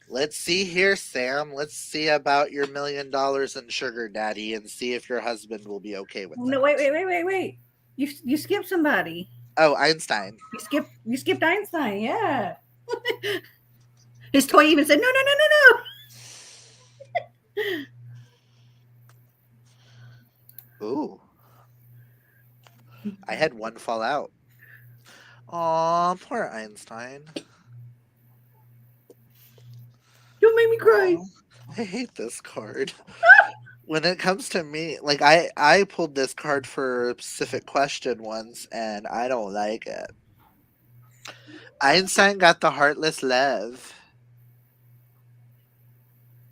Speaker 2: Let's see here, Sam. Let's see about your $1 million in sugar daddy and see if your husband will be okay with
Speaker 1: No,
Speaker 2: that.
Speaker 1: wait. You skipped somebody.
Speaker 2: Oh, Einstein.
Speaker 1: You skipped Einstein. Yeah. His toy even said, no.
Speaker 2: Ooh. I had one fall out. Aw, poor Einstein.
Speaker 1: Don't make me cry.
Speaker 2: Aw, I hate this card. When it comes to me, like I pulled this card for a specific question once and I don't like it. Einstein got the heartless love,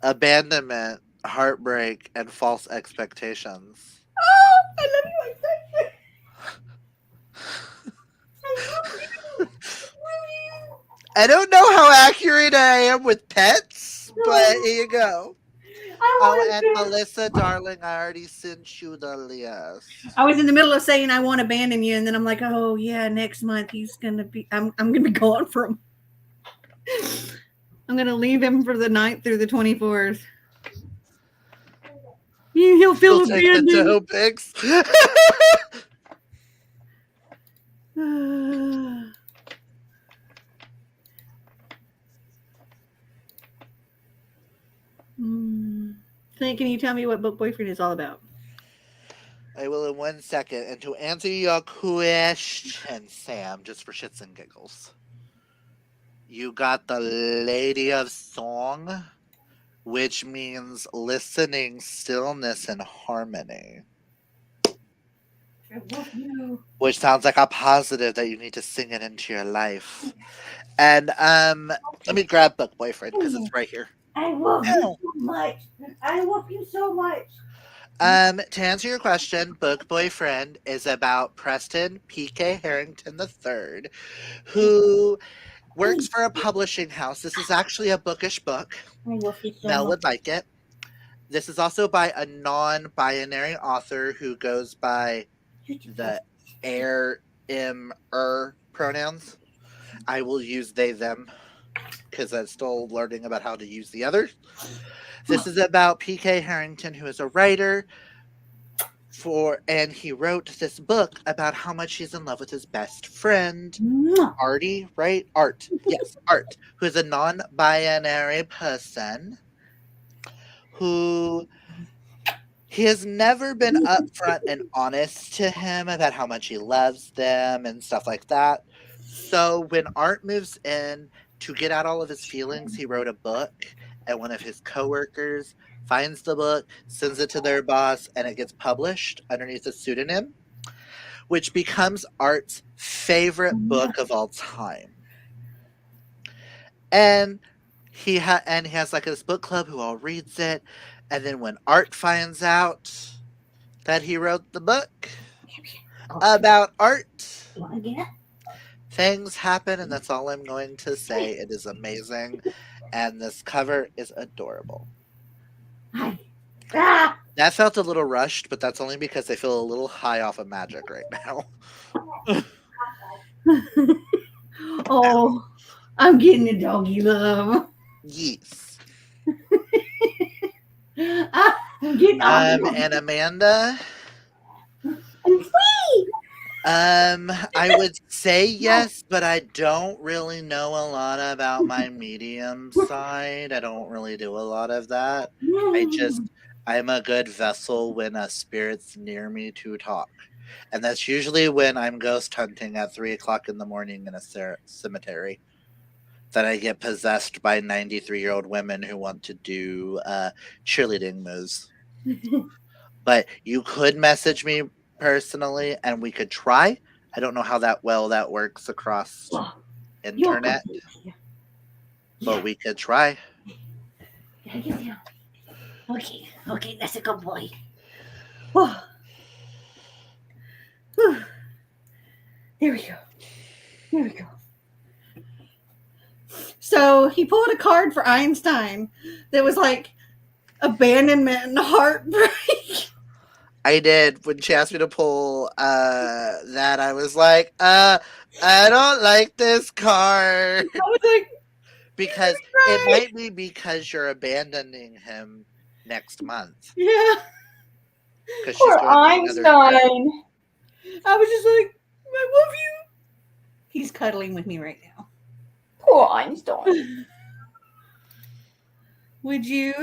Speaker 2: abandonment, heartbreak, and false expectations.
Speaker 1: Oh, I love you, Einstein. I love you.
Speaker 2: I don't know how accurate I am with pets, but here you go.
Speaker 1: I
Speaker 2: Oh,
Speaker 1: want
Speaker 2: and
Speaker 1: to.
Speaker 2: Melissa, darling, I already sent you the list.
Speaker 1: I was in the middle of saying I won't abandon you, and then I'm like, oh yeah, next month he's gonna be. I'm gonna be gone from. I'm gonna leave him for the 9th through the 24th. He'll feel
Speaker 2: You'll take the
Speaker 1: abandoned.
Speaker 2: toe pics.
Speaker 1: Clint, can you tell me what Book Boyfriend is all about?
Speaker 2: I will in 1 second. And to answer your question, Sam, just for shits and giggles, you got the Lady of Song, which means listening, stillness, and harmony.
Speaker 1: I love you.
Speaker 2: Which sounds like a positive that you need to sing it into your life. And let me grab Book Boyfriend because it's right here.
Speaker 1: I love you so much. I love you so much.
Speaker 2: To answer your question, Book Boyfriend is about Preston P.K. Harrington III, who works for a publishing house. This is actually a bookish book.
Speaker 1: I love you so
Speaker 2: Mel
Speaker 1: much.
Speaker 2: would like it. This is also by a non-binary author who goes by the pronouns. I will use they, them, because I'm still learning about how to use the others. This is about P.K. Harrington, who is a writer, and he wrote this book about how much he's in love with his best friend, Artie, right? Art. Yes, Art, who is a non-binary person who he has never been upfront and honest to him about how much he loves them and stuff like that. So when Art moves in to get out all of his feelings, he wrote a book, and one of his coworkers finds the book, sends it to their boss, and it gets published underneath a pseudonym, which becomes Art's favorite book of all time. And he has like this book club who all reads it, and then when Art finds out that he wrote the book about Art, things happen, and that's all I'm going to say. It is amazing, and this cover is adorable. That felt a little rushed, but that's only because I feel a little high off of magic right now.
Speaker 1: Oh, I'm getting a doggy love.
Speaker 2: Yes.
Speaker 1: I'm getting
Speaker 2: And Amanda, I would say yes, but I don't really know a lot about my medium side. I don't really do a lot of that. I'm a good vessel when a spirit's near me to talk. And that's usually when I'm ghost hunting at 3 o'clock in the morning in a cemetery. That I get possessed by 93-year-old women who want to do cheerleading moves. But you could message me personally, and we could try. I don't know how that works across internet, but we could try.
Speaker 1: Okay, that's a good boy. There we go. So he pulled a card for Einstein that was like abandonment and heartbreak.
Speaker 2: I did. When she asked me to pull that, I was like, I don't like this card.
Speaker 1: I was like,
Speaker 2: Because it might be because you're abandoning him next month.
Speaker 1: Yeah.
Speaker 2: Because she's
Speaker 3: Poor
Speaker 2: going on another trip.
Speaker 3: Einstein.
Speaker 1: I was just like, I love you. He's cuddling with me right now.
Speaker 3: Poor Einstein.
Speaker 1: Would you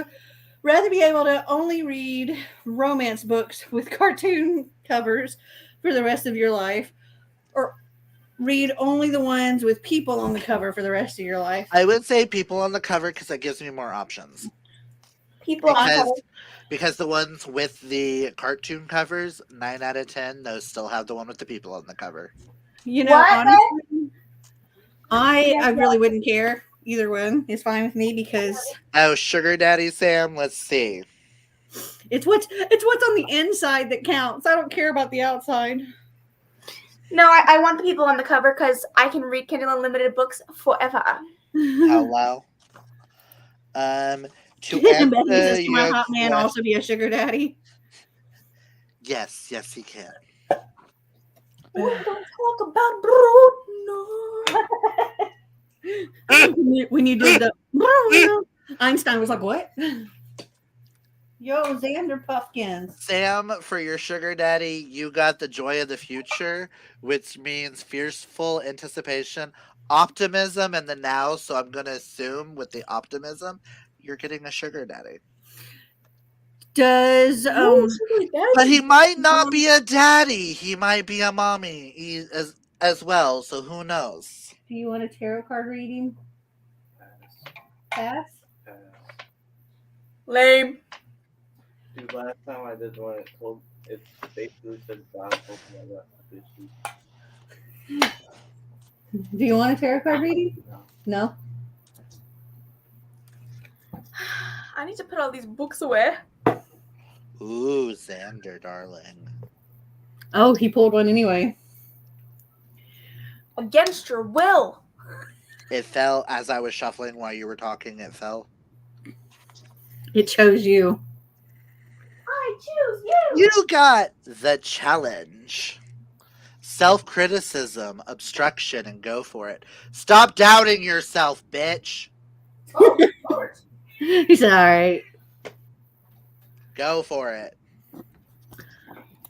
Speaker 1: rather be able to only read romance books with cartoon covers for the rest of your life, or read only the ones with people on the cover for the rest of your life?
Speaker 2: I would say people on the cover because that gives me more options.
Speaker 3: People on cover.
Speaker 2: Because the ones with the cartoon covers, 9 out of 10, those still have the one with the people on the cover.
Speaker 1: You know,
Speaker 3: What?
Speaker 1: honestly, I really wouldn't care. Either one is fine with me because
Speaker 2: Oh, Sugar Daddy Sam, let's see.
Speaker 1: it's what's on the inside that counts. I don't care about the outside.
Speaker 3: No, I want the people on the cover because I can read Kindle Unlimited books forever.
Speaker 2: Hello. To
Speaker 1: And Betty
Speaker 2: answer
Speaker 1: says, "Can my
Speaker 2: your
Speaker 1: hot man
Speaker 2: question,
Speaker 1: also be a sugar daddy?"
Speaker 2: yes, he can.
Speaker 3: We don't talk about Bruno.
Speaker 1: When you did the Einstein was like, "What?" Yo, Xander Puffkins.
Speaker 2: Sam, for your sugar daddy, you got the joy of the future, which means fierceful anticipation, optimism in the now. So I'm going to assume with the optimism, you're getting a sugar daddy.
Speaker 1: Does
Speaker 2: But he might not be a daddy. He might be a mommy as well. So who knows?
Speaker 1: do you want a tarot card reading? Pass.
Speaker 3: Lame.
Speaker 4: Dude, last time I did one, it basically said God told me I got fishy.
Speaker 1: Do you want a tarot card reading?
Speaker 4: No.
Speaker 1: No.
Speaker 3: I need to put all these books away.
Speaker 2: Ooh, Xander, darling.
Speaker 1: Oh, he pulled one anyway.
Speaker 3: Against your will.
Speaker 2: It fell as I was shuffling while you were talking. It fell.
Speaker 1: It chose you.
Speaker 3: I choose you.
Speaker 2: You got the challenge. Self-criticism, obstruction, and go for it. Stop doubting yourself, bitch.
Speaker 1: He said, "All right."
Speaker 2: Go for it.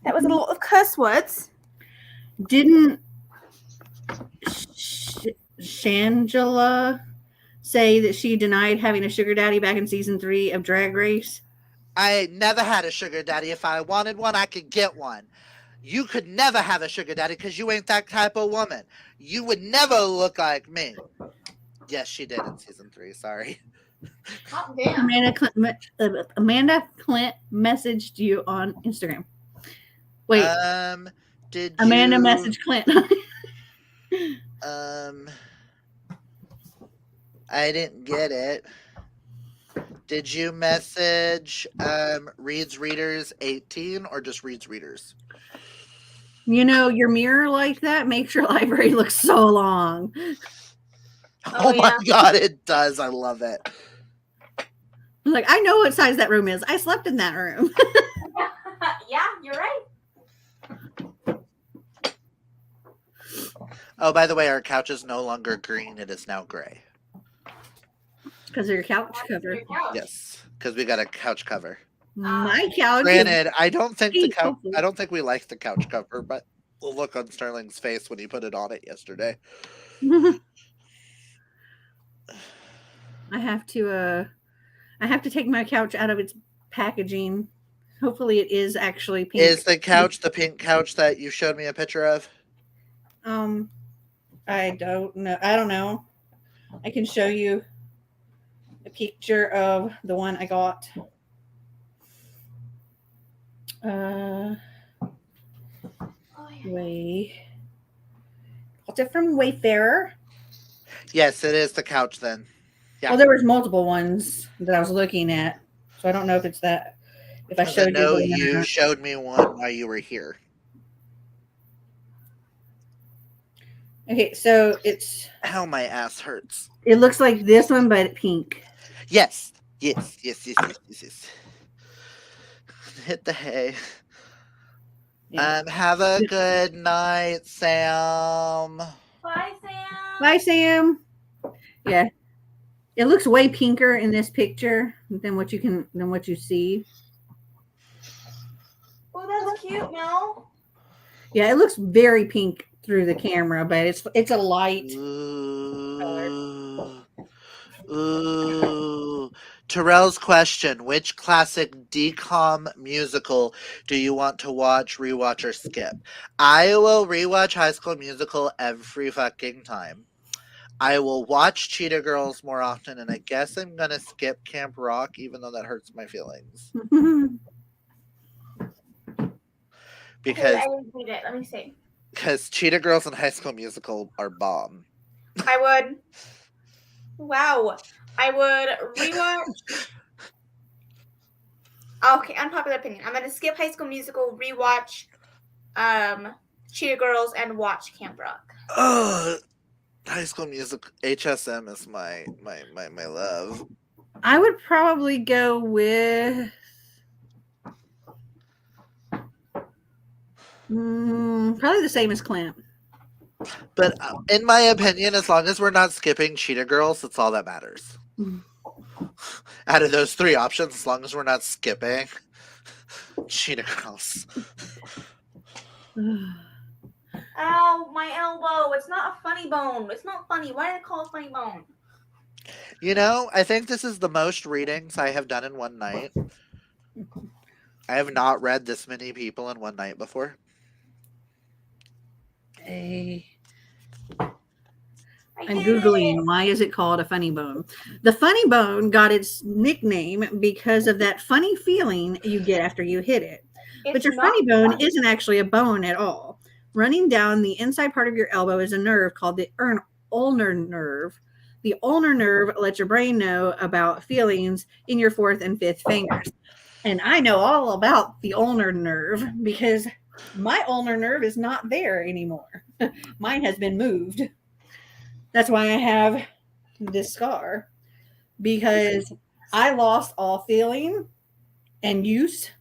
Speaker 3: That was a lot of curse words.
Speaker 1: Didn't Shangela say that she denied having a sugar daddy back in season 3 of Drag Race?
Speaker 2: I never had a sugar daddy. If I wanted one, I could get one. You could never have a sugar daddy because you ain't that type of woman. You would never look like me. Yes, she did in season 3. Sorry.
Speaker 3: Oh, damn.
Speaker 1: Amanda Clint messaged you on Instagram. Wait.
Speaker 2: Did
Speaker 1: Amanda
Speaker 2: you
Speaker 1: messaged Clint.
Speaker 2: I didn't get it. Did you message Reads Readers 18 or just Reads Readers?
Speaker 1: You know, your mirror like that makes your library look so long.
Speaker 2: Oh my God, it does. I love it.
Speaker 1: I'm like, I know what size that room is. I slept in that room.
Speaker 3: Yeah, you're right.
Speaker 2: Oh, by the way, our couch is no longer green. It is now gray.
Speaker 1: Because of your couch cover.
Speaker 2: Yes, because we got a couch cover.
Speaker 1: My couch.
Speaker 2: Granted, I don't think the
Speaker 1: pink,
Speaker 2: couch.
Speaker 1: hopefully.
Speaker 2: I don't think we like the couch cover, but the look on Sterling's face when he put it on it yesterday.
Speaker 1: I have to take my couch out of its packaging. Hopefully it is actually pink.
Speaker 2: Is the couch the pink couch that you showed me a picture of?
Speaker 1: I don't know. I don't know. I can show you a picture of the one I got. Got it from Wayfarer.
Speaker 2: Yes, it is the couch then. Yeah.
Speaker 1: Well, there was multiple ones that I was looking at, so I don't know if it's that. If I showed
Speaker 2: know
Speaker 1: you,
Speaker 2: you showed me one while you were here.
Speaker 1: Okay, so it's.
Speaker 2: How my ass hurts.
Speaker 1: It looks like this one, but pink.
Speaker 2: Yes. Hit the hay.
Speaker 1: Yeah.
Speaker 2: Have a good night, Sam.
Speaker 3: Bye, Sam.
Speaker 1: Bye, Sam. Yeah. It looks way pinker in this picture than what you see.
Speaker 3: Oh, that's cute, Mel.
Speaker 1: Yeah, it looks very pink through the camera, but it's a light color.
Speaker 2: Ooh. Terrell's question: which classic DCOM musical do you want to watch, rewatch, or skip? I will rewatch High School Musical every fucking time. I will watch Cheetah Girls more often, and I guess I'm gonna skip Camp Rock, even though that hurts my feelings.
Speaker 3: Okay, I
Speaker 2: Because
Speaker 3: didn't read it. Let me see.
Speaker 2: Cheetah Girls and High School Musical are bomb.
Speaker 3: I would. Wow. I would rewatch. Okay, unpopular opinion. I'm gonna skip High School Musical, rewatch Cheetah Girls, and watch Camp Rock.
Speaker 2: Ugh. High School Musical HSM is my love.
Speaker 1: I would probably go with probably the same as Clint.
Speaker 2: But in my opinion, as long as we're not skipping Cheetah Girls, that's all that matters. Out of those three options, as long as we're not skipping Cheetah Girls.
Speaker 3: Ow, my elbow. It's not a funny bone. It's not funny. Why did I call it funny bone?
Speaker 2: You know, I think this is the most readings I have done in one night. I have not read this many people in one night before.
Speaker 1: I'm Googling why is it called a funny bone. The funny bone got its nickname because of that funny feeling you get after you hit it. But your funny bone isn't actually a bone at all. Running down the inside part of your elbow is a nerve called the ulnar nerve. The ulnar nerve lets your brain know about feelings in your fourth and fifth fingers. And I know all about the ulnar nerve because my ulnar nerve is not there anymore. Mine has been moved. That's why I have this scar, because I lost all feeling and use.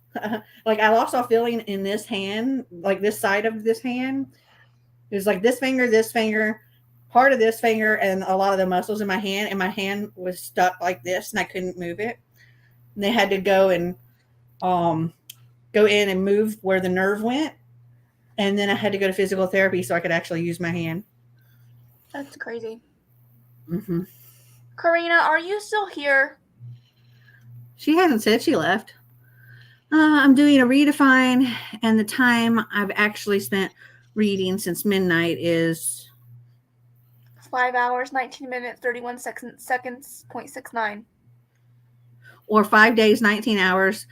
Speaker 1: Like I lost all feeling in this hand, like this side of this hand. It was like this finger, part of this finger, and a lot of the muscles in my hand. And my hand was stuck like this, and I couldn't move it. And they had to go and go in and move where the nerve went. And then I had to go to physical therapy so I could actually use my hand.
Speaker 3: That's crazy.
Speaker 1: Mm-hmm.
Speaker 3: Karina, are you still here?
Speaker 1: She hasn't said she left. I'm doing a redefine, and the time I've actually spent reading since midnight is
Speaker 3: 5 hours, 19 minutes, 31 seconds, 0.69.
Speaker 1: Or 5 days, 19 hours,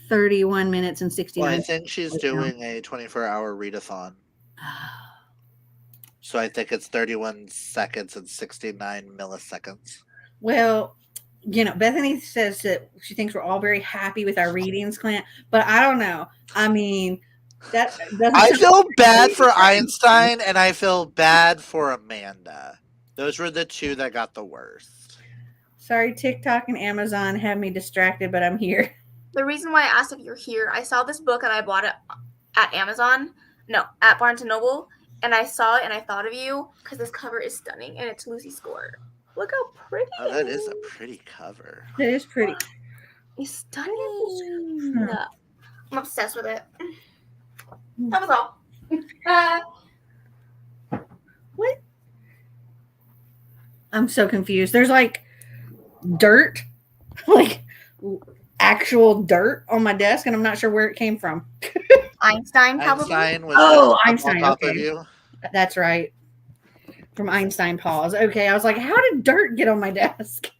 Speaker 1: 31 minutes, and 69.
Speaker 2: Well, I think she's doing a 24-hour readathon. So I think it's 31 seconds and 69 milliseconds.
Speaker 1: Well, you know, Bethany says that she thinks we're all very happy with our readings, Clint, but I don't know. I mean, that doesn't.
Speaker 2: I feel bad for Einstein, and I feel bad for Amanda. Those were the two that got the worst.
Speaker 1: Sorry, TikTok and Amazon have me distracted, but I'm here.
Speaker 3: The reason why I asked if you're here, I saw this book and I bought it at Amazon. No, at Barnes & Noble. And I saw it and I thought of you because this cover is stunning and it's Lucy Score. Look how pretty.
Speaker 2: Oh, that is a pretty cover.
Speaker 1: It is pretty.
Speaker 3: It's stunning. I'm obsessed with it. That was all.
Speaker 1: What? I'm so confused. There's like dirt, like actual dirt on my desk, and I'm not sure where it came from.
Speaker 3: Einstein, probably.
Speaker 2: Einstein was
Speaker 1: Einstein.
Speaker 2: on top
Speaker 1: Okay.
Speaker 2: of you.
Speaker 1: That's right. From Einstein Pause. Okay, I was like, how did dirt get on my desk?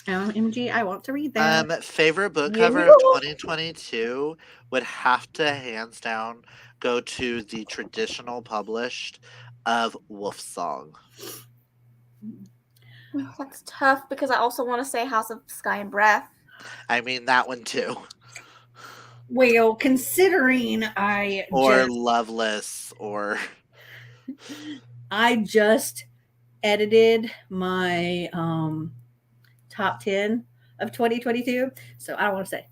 Speaker 1: OMG, I want to read that.
Speaker 2: Favorite book cover of 2022 would have to hands down go to the traditional published of Wolf Song.
Speaker 3: That's tough because I also want to say House of Sky and Breath.
Speaker 2: I mean that one too.
Speaker 1: Well, considering
Speaker 2: Loveless or
Speaker 1: I just edited my top 10 of 2022, so I don't want to say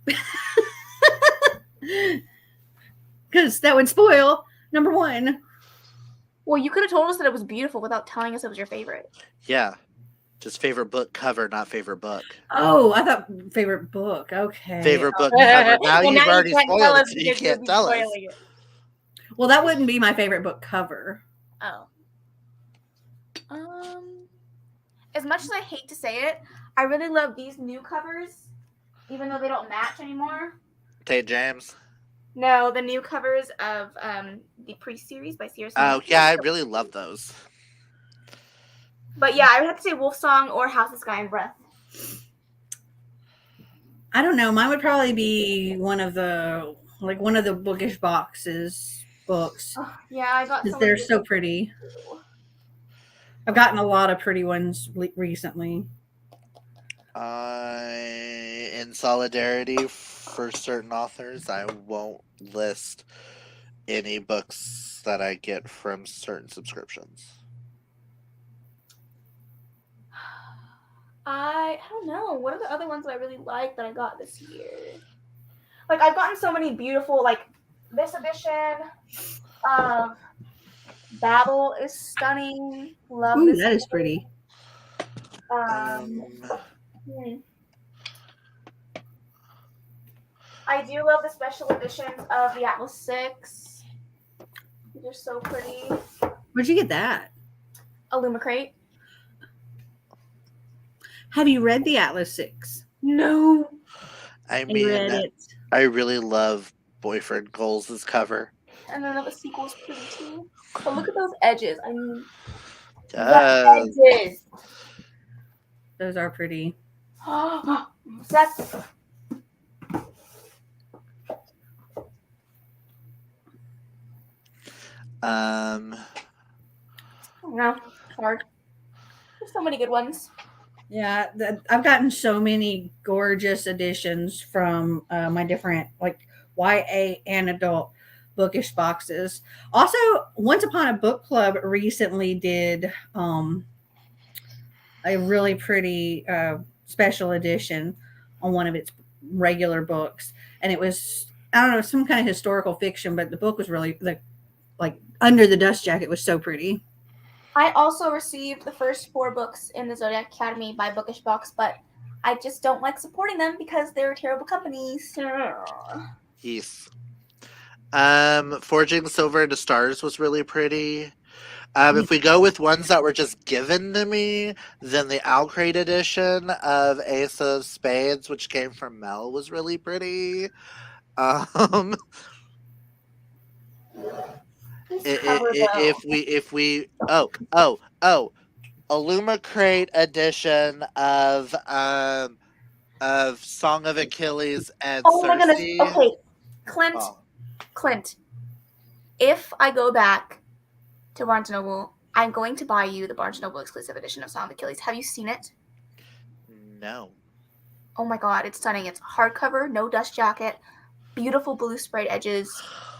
Speaker 1: because that would spoil number one.
Speaker 3: Well, you could have told us that it was beautiful without telling us it was your favorite.
Speaker 2: Yeah. Just favorite book cover, not favorite book.
Speaker 1: Oh, I thought favorite book. Okay.
Speaker 2: Favorite book cover. Now
Speaker 3: Well,
Speaker 2: you've
Speaker 3: you
Speaker 2: already
Speaker 3: can't
Speaker 2: spoiled
Speaker 3: tell
Speaker 2: it,
Speaker 3: us
Speaker 2: so you
Speaker 3: because you'll
Speaker 2: can't
Speaker 3: be
Speaker 2: tell us.
Speaker 3: spoiling it.
Speaker 1: Well, that wouldn't be my favorite book cover.
Speaker 3: Oh. As much as I hate to say it, I really love these new covers, even though they don't match anymore.
Speaker 2: Tate James.
Speaker 3: No, the new covers of the pre-series by Sierra Smith.
Speaker 2: Oh, yeah, I really love those.
Speaker 3: But yeah, I would have to say Wolf Song or House of Sky and Breath.
Speaker 1: I don't know. Mine would probably be one of the bookish boxes books.
Speaker 3: Oh, yeah, I got some.
Speaker 1: They're so pretty. I've gotten a lot of pretty ones recently.
Speaker 2: In solidarity for certain authors, I won't list any books that I get from certain subscriptions.
Speaker 3: I don't know. What are the other ones that I really like that I got this year? Like, I've gotten so many beautiful, like, this edition of Babel is stunning. Love
Speaker 1: Ooh,
Speaker 3: this.
Speaker 1: that is pretty.
Speaker 3: I do love the special editions of the Atlas 6. They're so pretty.
Speaker 1: Where'd you get that?
Speaker 3: Illumicrate.
Speaker 1: Have you read the Atlas 6?
Speaker 3: No.
Speaker 2: I mean, I really love Boyfriend Goals' cover.
Speaker 3: And then the sequel's pretty too. But look at those edges. I mean,
Speaker 2: Yes.
Speaker 3: the edges.
Speaker 1: Those are pretty.
Speaker 3: That's no, hard. There's so many good ones.
Speaker 1: Yeah, I've gotten so many gorgeous editions from my different like YA and adult bookish boxes. Also, Once Upon a Book Club recently did a really pretty special edition on one of its regular books, and it was, I don't know, some kind of historical fiction, but the book was really like Under the Dust Jacket was so pretty.
Speaker 3: I also received the first 4 books in the Zodiac Academy by Bookish Box, but I just don't like supporting them because they're terrible companies.
Speaker 2: Yes. Forging Silver into Stars was really pretty. If we go with ones that were just given to me, then the Alcrate edition of Ace of Spades, which came from Mel, was really pretty. If we Illumicrate edition of Song of Achilles and
Speaker 3: Oh
Speaker 2: Circe.
Speaker 3: my goodness. Okay, Clint, if I go back to Barnes & Noble, I'm going to buy you the Barnes & Noble exclusive edition of Song of Achilles. Have you seen it?
Speaker 2: No.
Speaker 3: Oh my god, it's stunning. It's hardcover, no dust jacket, beautiful blue sprayed edges,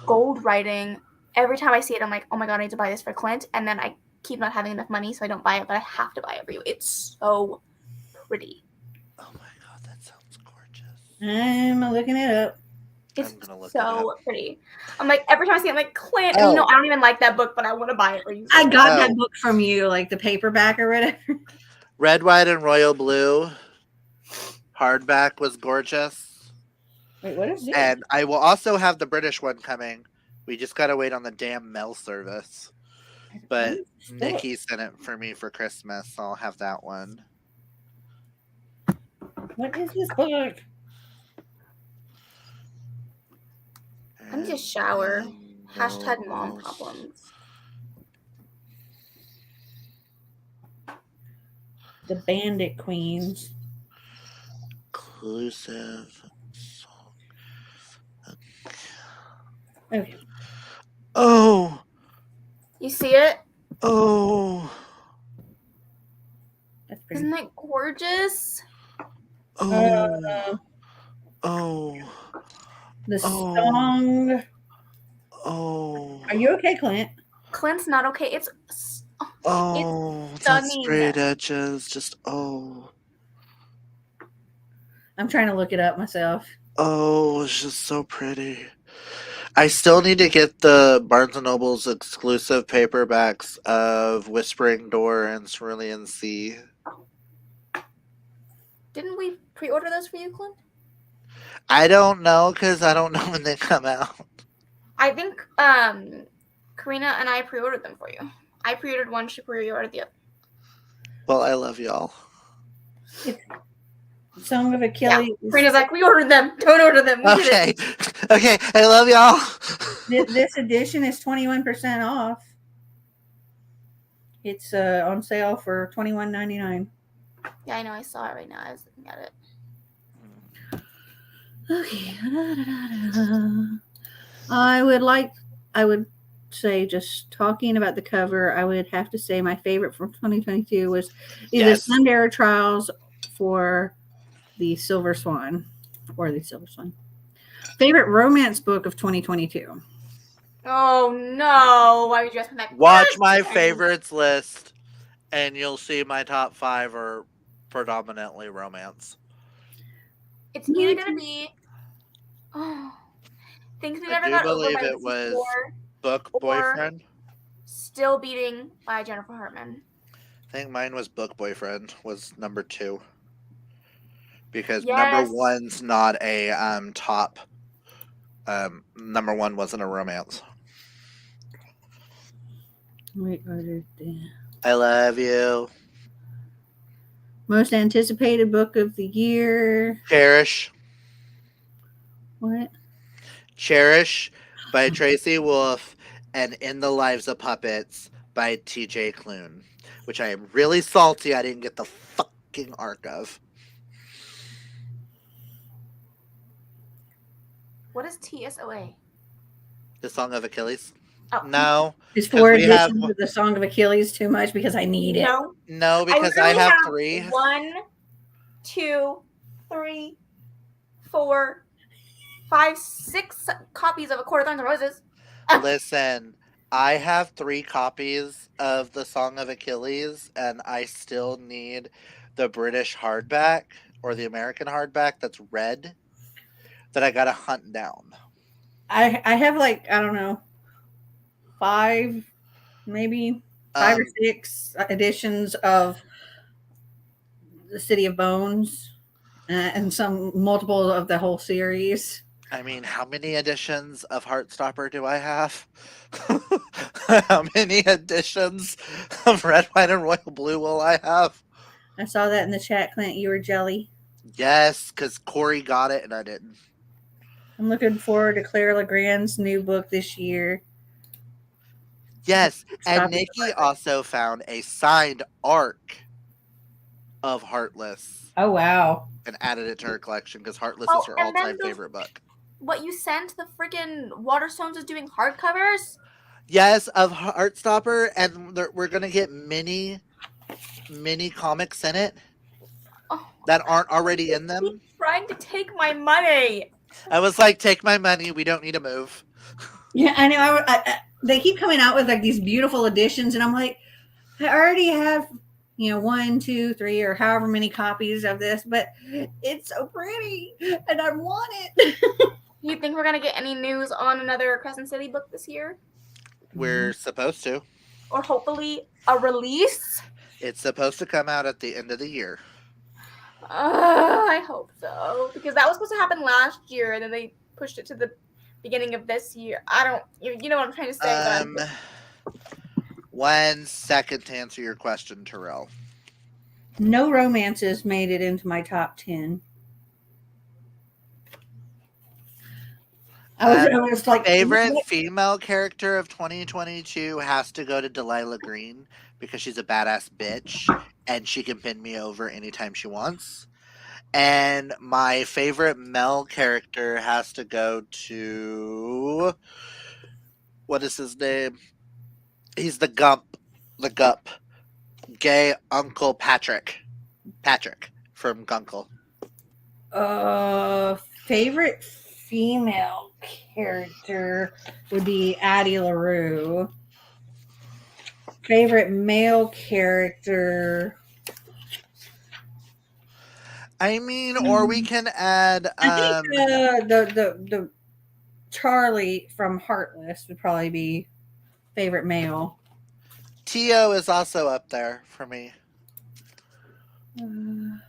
Speaker 3: gold writing. Every time I see it, I'm like, oh my god, I need to buy this for Clint. And then I keep not having enough money, so I don't buy it, but I have to buy it for you. It's so pretty.
Speaker 2: Oh my god, that sounds gorgeous.
Speaker 1: I'm looking it up.
Speaker 3: It's so pretty. I'm like, every time I see it, I'm like, Clint, and I don't even like that book, but I want to buy it for you.
Speaker 1: I got that book from you, like the paperback or whatever.
Speaker 2: Red, White, and Royal Blue hardback was gorgeous.
Speaker 1: Wait, what is this?
Speaker 2: And I will also have the British one coming. We just gotta wait on the damn mail service. But Nikki sent it for me for Christmas, so I'll have that one.
Speaker 1: What is this book?
Speaker 3: I need to shower. Hashtag mom problems.
Speaker 1: The Bandit Queens.
Speaker 2: Inclusive.
Speaker 1: Okay.
Speaker 3: Oh. You see it?
Speaker 2: Oh.
Speaker 1: That's pretty.
Speaker 3: Isn't that gorgeous?
Speaker 2: Oh. Oh.
Speaker 1: The song.
Speaker 2: Oh.
Speaker 1: Are you okay, Clint?
Speaker 3: Clint's not okay. It's
Speaker 2: that sprayed edges. Just
Speaker 1: I'm trying to look it up myself.
Speaker 2: Oh, it's just so pretty. I still need to get the Barnes & Noble's exclusive paperbacks of Whispering Door and Cerulean Sea.
Speaker 3: Didn't we pre-order those for you, Clint?
Speaker 2: I don't know because I don't know when they come out.
Speaker 3: I think Karina and I pre-ordered them for you. I pre-ordered one, she pre-ordered the other.
Speaker 2: Well, I love y'all.
Speaker 1: Song of Achilles.
Speaker 3: Yeah. Karina's like, we ordered them. Don't order them. We did
Speaker 2: Okay.
Speaker 3: it.
Speaker 2: Okay, I love y'all.
Speaker 1: This edition is 21% off. It's on sale for $21.99.
Speaker 3: Yeah, I know. I saw it right now. I was looking at it.
Speaker 1: Okay. I would say, just talking about the cover, I would have to say my favorite from 2022 was either
Speaker 2: Yes.
Speaker 1: Sundara Trials for the Silver Swan or the Silver Swan. Favorite romance book of 2022.
Speaker 3: Oh no! Why would you ask me that?
Speaker 2: Watch my favorites list, and you'll see my top 5 are predominantly romance.
Speaker 3: It's either gonna be Things We
Speaker 2: I
Speaker 3: Never
Speaker 2: do
Speaker 3: Got Over
Speaker 2: believe
Speaker 3: by
Speaker 2: it
Speaker 3: Lucy
Speaker 2: was
Speaker 3: Moore,
Speaker 2: Book
Speaker 3: or
Speaker 2: Boyfriend.
Speaker 3: Still Beating by Jennifer Hartman.
Speaker 2: I think mine was Book Boyfriend was number 2. Because
Speaker 3: Yes.
Speaker 2: number 1's not a top. Number 1 wasn't a romance.
Speaker 1: We ordered the
Speaker 2: I love you.
Speaker 1: most anticipated book of the year.
Speaker 2: Cherish.
Speaker 1: What?
Speaker 2: Cherish by Tracy Wolff and In the Lives of Puppets by TJ Klune, which I am really salty I didn't get the fucking arc of.
Speaker 3: What is TSOA?
Speaker 2: The Song of Achilles?
Speaker 3: Oh.
Speaker 2: No.
Speaker 1: Is 4
Speaker 2: we have-
Speaker 1: editions of the Song of Achilles too much because I need it?
Speaker 3: No.
Speaker 2: No, because I
Speaker 3: literally
Speaker 2: have 3.
Speaker 3: 1, 2, 3, 4, 5, 6 copies of A Court of Thorns and Roses.
Speaker 2: Listen, I have 3 copies of the Song of Achilles, and I still need the British hardback or the American hardback that's red that I gotta hunt down.
Speaker 1: I have I don't know, 5, maybe 5 or 6 editions of the City of Bones, and some multiple of the whole series.
Speaker 2: I mean, how many editions of Heartstopper do I have? How many editions of Red, White, and Royal Blue will I have?
Speaker 1: I saw that in the chat, Clint. You were jelly.
Speaker 2: Yes, because Corey got it and I didn't.
Speaker 1: I'm looking forward to Claire Legrand's new book this year.
Speaker 2: Yes, and Nikki also found a signed arc of Heartless.
Speaker 1: Oh, wow.
Speaker 2: And added it to her collection because Heartless is her all-time favorite book.
Speaker 3: What you sent, the freaking Waterstones is doing hardcovers?
Speaker 2: Yes, of Heartstopper, and we're going to get mini comics in it that aren't already in them.
Speaker 3: Trying to take my money.
Speaker 2: I was like, take my money. We don't need to move.
Speaker 1: Yeah, I know. They keep coming out with like these beautiful editions, and I'm like, I already have, 1, 2, 3, or however many copies of this, but it's so pretty, and I want it.
Speaker 3: You think we're gonna get any news on another Crescent City book this year?
Speaker 2: We're supposed to.
Speaker 3: Or hopefully a release?
Speaker 2: It's supposed to come out at the end of the year.
Speaker 3: I hope so. Because that was supposed to happen last year, and then they pushed it to the beginning of this year. You know what I'm trying to say.
Speaker 2: 1 second to answer your question, Terrell.
Speaker 1: No romances made it into my top 10. I was like,
Speaker 2: favorite female character of 2022 has to go to Delilah Green because she's a badass bitch and she can pin me over anytime she wants. And my favorite male character has to go to, what is his name? He's the Gup, gay Uncle Patrick from Gunkle.
Speaker 1: Favorite female character would be Addie LaRue. Favorite male character,
Speaker 2: I mean, or we can add
Speaker 1: I think the Charlie from Heartless would probably be favorite male.
Speaker 2: Tio is also up there for me from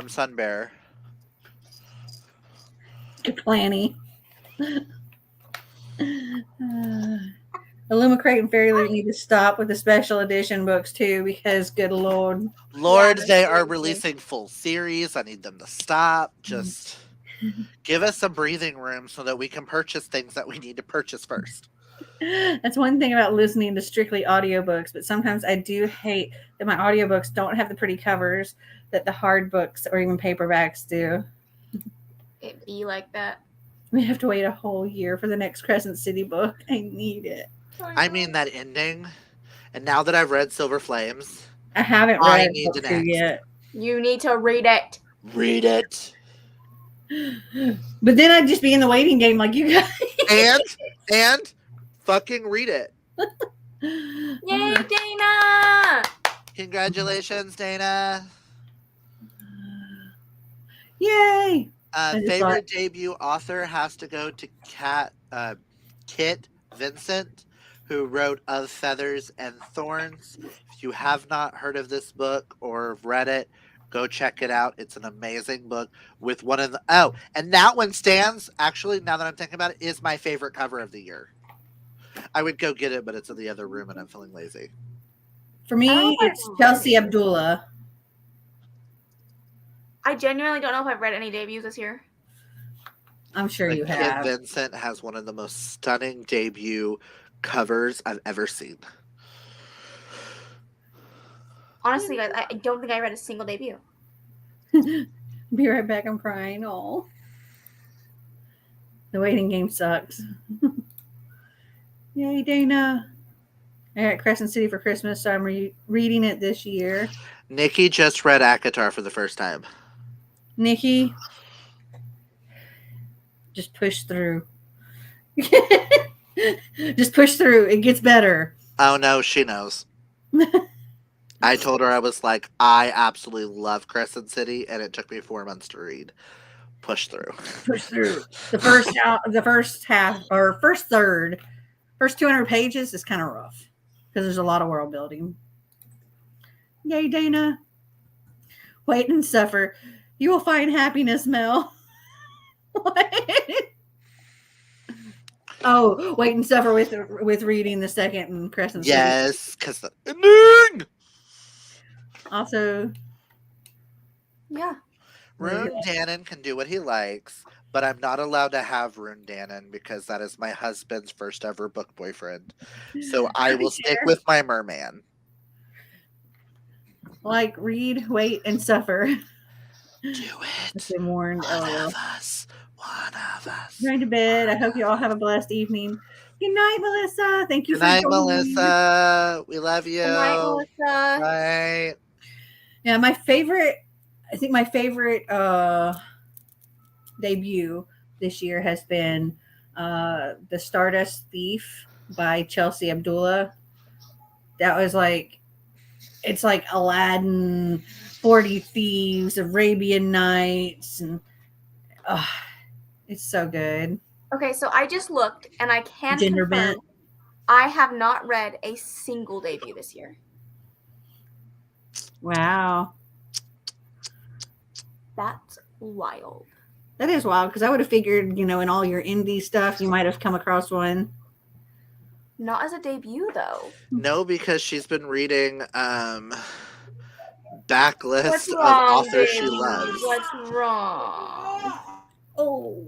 Speaker 2: Sunbear.
Speaker 1: Kaylani. Illumicrate and Fairy Loot need to stop with the special edition books too, because good lord.
Speaker 2: Lord,
Speaker 3: Yeah,
Speaker 2: they are
Speaker 3: seriously.
Speaker 2: releasing full series. I need them to stop. Just give us some breathing room so that we can purchase things that we need to purchase first.
Speaker 1: That's one thing about listening to strictly audiobooks, but sometimes I do hate that my audiobooks don't have the pretty covers that the hard books or even paperbacks do.
Speaker 3: It be like that.
Speaker 1: We have to wait a whole year for the next Crescent City book. I need it.
Speaker 2: I mean, that ending. And now that I've read Silver Flames,
Speaker 1: I haven't
Speaker 2: I
Speaker 1: read
Speaker 2: need
Speaker 1: book
Speaker 2: the
Speaker 1: 2
Speaker 2: next.
Speaker 1: yet.
Speaker 3: You need to read it.
Speaker 2: Read it.
Speaker 1: But then I'd just be in the waiting game like you guys.
Speaker 2: And fucking read it.
Speaker 3: Yay, Dana!
Speaker 2: Congratulations, Dana.
Speaker 1: Yay! just
Speaker 2: Favorite debut author has to go to Kit Vincent, who wrote Of Feathers and Thorns. If you have not heard of this book or read it, go check it out. It's an amazing book with one of the and that one stands, actually, now that I'm thinking about it, is my favorite cover of the year. I would go get it, but it's in the other room and I'm feeling lazy.
Speaker 1: For me, it's Chelsea Abdullah.
Speaker 3: I genuinely don't know if I've read any debuts this year.
Speaker 1: I'm sure you
Speaker 2: Kit
Speaker 1: have.
Speaker 2: Vincent has one of the most stunning debut covers I've ever seen.
Speaker 3: Honestly, guys, I don't think I read a single debut.
Speaker 1: Be right back. I'm crying. Oh, the waiting game sucks. Yay, Dana! I got Crescent City for Christmas, so I'm reading it this year.
Speaker 2: Nikki just read Akatar for the first time.
Speaker 1: Nikki, just push through. Just push through. It gets better.
Speaker 2: Oh no, she knows. I told her, I was like, I absolutely love Crescent City, and it took me 4 months to read. Push through.
Speaker 1: Push through. The first half or first third, first 200 pages is kind of rough because there's a lot of world building. Yay, Dana! Wait and suffer. You will find happiness, Mel. What? Oh, wait and suffer with reading the second and Crescent City.
Speaker 2: Yes, because the ending.
Speaker 1: Also,
Speaker 3: Yeah.
Speaker 2: Rune Dannon can do what he likes, but I'm not allowed to have Rune Dannon because that is my husband's first ever book boyfriend. So I will stick with my merman.
Speaker 1: like, read, wait, and suffer.
Speaker 2: Do it.
Speaker 1: I've been warned.
Speaker 2: One of us.
Speaker 1: Going to bed. I hope you all have a blessed evening. Good night, Melissa. Thank you
Speaker 2: Good
Speaker 1: for
Speaker 2: night,
Speaker 1: joining
Speaker 2: Melissa. We love you.
Speaker 3: Good night, Melissa.
Speaker 2: Bye.
Speaker 1: Yeah, I think my favorite debut this year has been The Stardust Thief by Chelsea Abdullah. That was like, it's like Aladdin, 40 Thieves, Arabian Nights, and it's so good.
Speaker 3: Okay, so I just looked, and I can
Speaker 1: Gender
Speaker 3: confirm
Speaker 1: bent.
Speaker 3: I have not read a single debut this year.
Speaker 1: Wow.
Speaker 3: That's wild.
Speaker 1: That is wild, because I would have figured, in all your indie stuff, you might have come across one.
Speaker 3: Not as a debut, though.
Speaker 2: No, because she's been reading backlists
Speaker 3: What's
Speaker 2: of
Speaker 3: wrong,
Speaker 2: authors she
Speaker 3: baby?
Speaker 2: loves.
Speaker 3: What's wrong?
Speaker 1: Oh.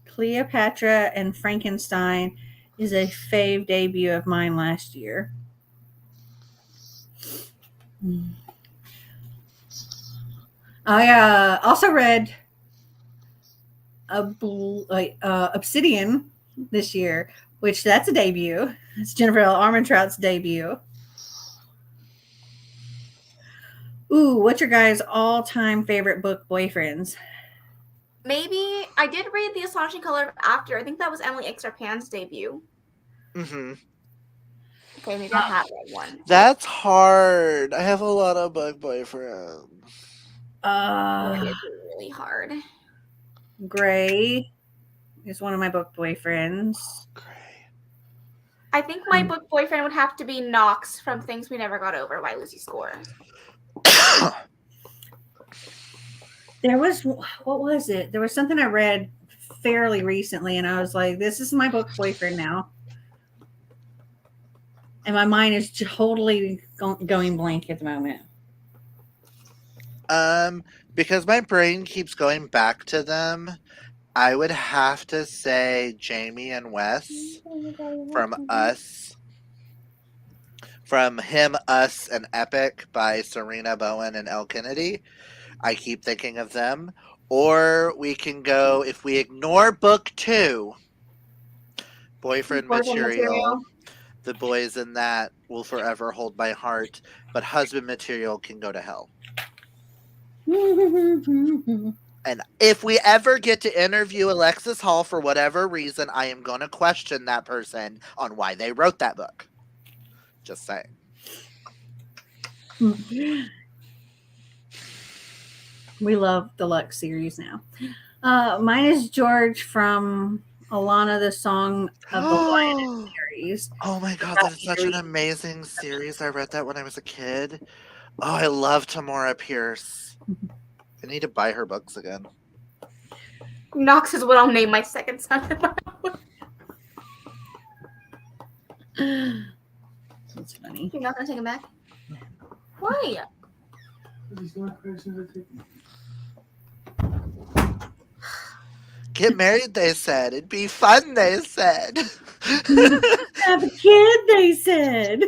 Speaker 1: Cleopatra and Frankenstein is a fave debut of mine last year. I also read Obsidian this year, which that's a debut. It's Jennifer L. Armentrout's debut. Ooh, what's your guys' all-time favorite book boyfriends?
Speaker 3: Maybe I did read The Astonishing Color of After. I think that was Emily Exarpan's debut.
Speaker 2: Mm-hmm.
Speaker 3: Okay, maybe I have read one.
Speaker 2: That's hard. I have a lot of book boyfriends.
Speaker 3: It is really hard.
Speaker 1: Gray is one of my book boyfriends.
Speaker 2: Gray.
Speaker 3: I think my book boyfriend would have to be Knox from Things We Never Got Over by Lucy Score.
Speaker 1: There was, what was it? There was something I read fairly recently, and I was like, this is my book boyfriend now. And my mind is totally going blank at the moment.
Speaker 2: Because my brain keeps going back to them, I would have to say Jamie and Wes from Us. From Him, Us, and Epic by Serena Bowen and Elle Kennedy. I keep thinking of them. Or we can go, if we ignore book 2, Boyfriend Material. The boys in that will forever hold my heart, but Husband Material can go to hell. And if we ever get to interview Alexis Hall for whatever reason, I am going to question that person on why they wrote that book. Just saying.
Speaker 1: We love the Lux series now. Mine is George from Alana, the Song of the Lion series.
Speaker 2: Oh my god, that is such an amazing series. I read that when I was a kid. Oh, I love Tamora Pierce. I need to buy her books again.
Speaker 3: Knox is what I'll name my second son.
Speaker 1: That's funny.
Speaker 3: You're not gonna take him back? Why?
Speaker 2: Get married, they said. It'd be fun, they said.
Speaker 1: Have a kid, they said.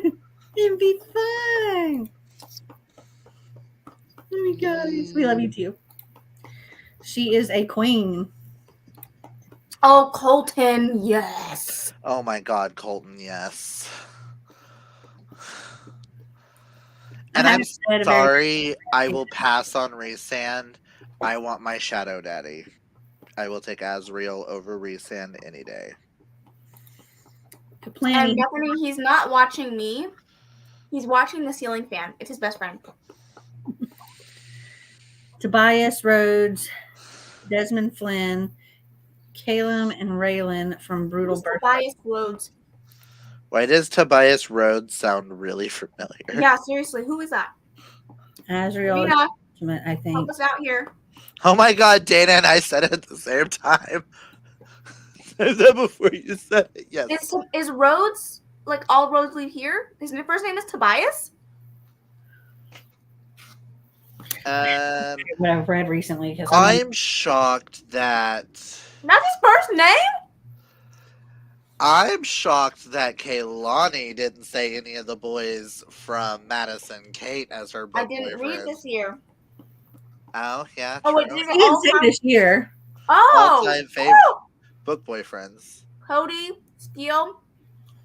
Speaker 1: It'd be fun. Oh my gosh. We love you too. She is a queen.
Speaker 3: Oh, Colton, yes.
Speaker 2: Oh my god, Colton, yes. And I'm sorry, I will pass on Rhysand. I want my Shadow Daddy. I will take Asriel over Rhysand any day.
Speaker 3: And definitely, he's not watching me. He's watching the ceiling fan. It's his best friend.
Speaker 1: Tobias Rhodes, Desmond Flynn, Caleb and Raylan from Brutal Birth.
Speaker 3: Tobias Rhodes.
Speaker 2: Why does Tobias Rhodes sound really familiar?
Speaker 3: Yeah, seriously, who is that?
Speaker 1: Asriel, I think.
Speaker 3: Help us out here.
Speaker 2: Oh my god, Dana and I said it at the same time. Said that before you said it. Yes.
Speaker 3: Is Rhodes, like all roads lead here? His first name is Tobias?
Speaker 1: What I've read recently.
Speaker 2: I'm shocked that...
Speaker 3: That's his first name?
Speaker 2: I'm shocked that Kaylani didn't say any of the boys from Madison Kate as her book boyfriend.
Speaker 3: I didn't read this year.
Speaker 2: Oh, yeah.
Speaker 3: Oh, wait,
Speaker 1: he didn't say this year.
Speaker 3: Oh!
Speaker 2: All-time favorite book boyfriends.
Speaker 3: Cody, Steele,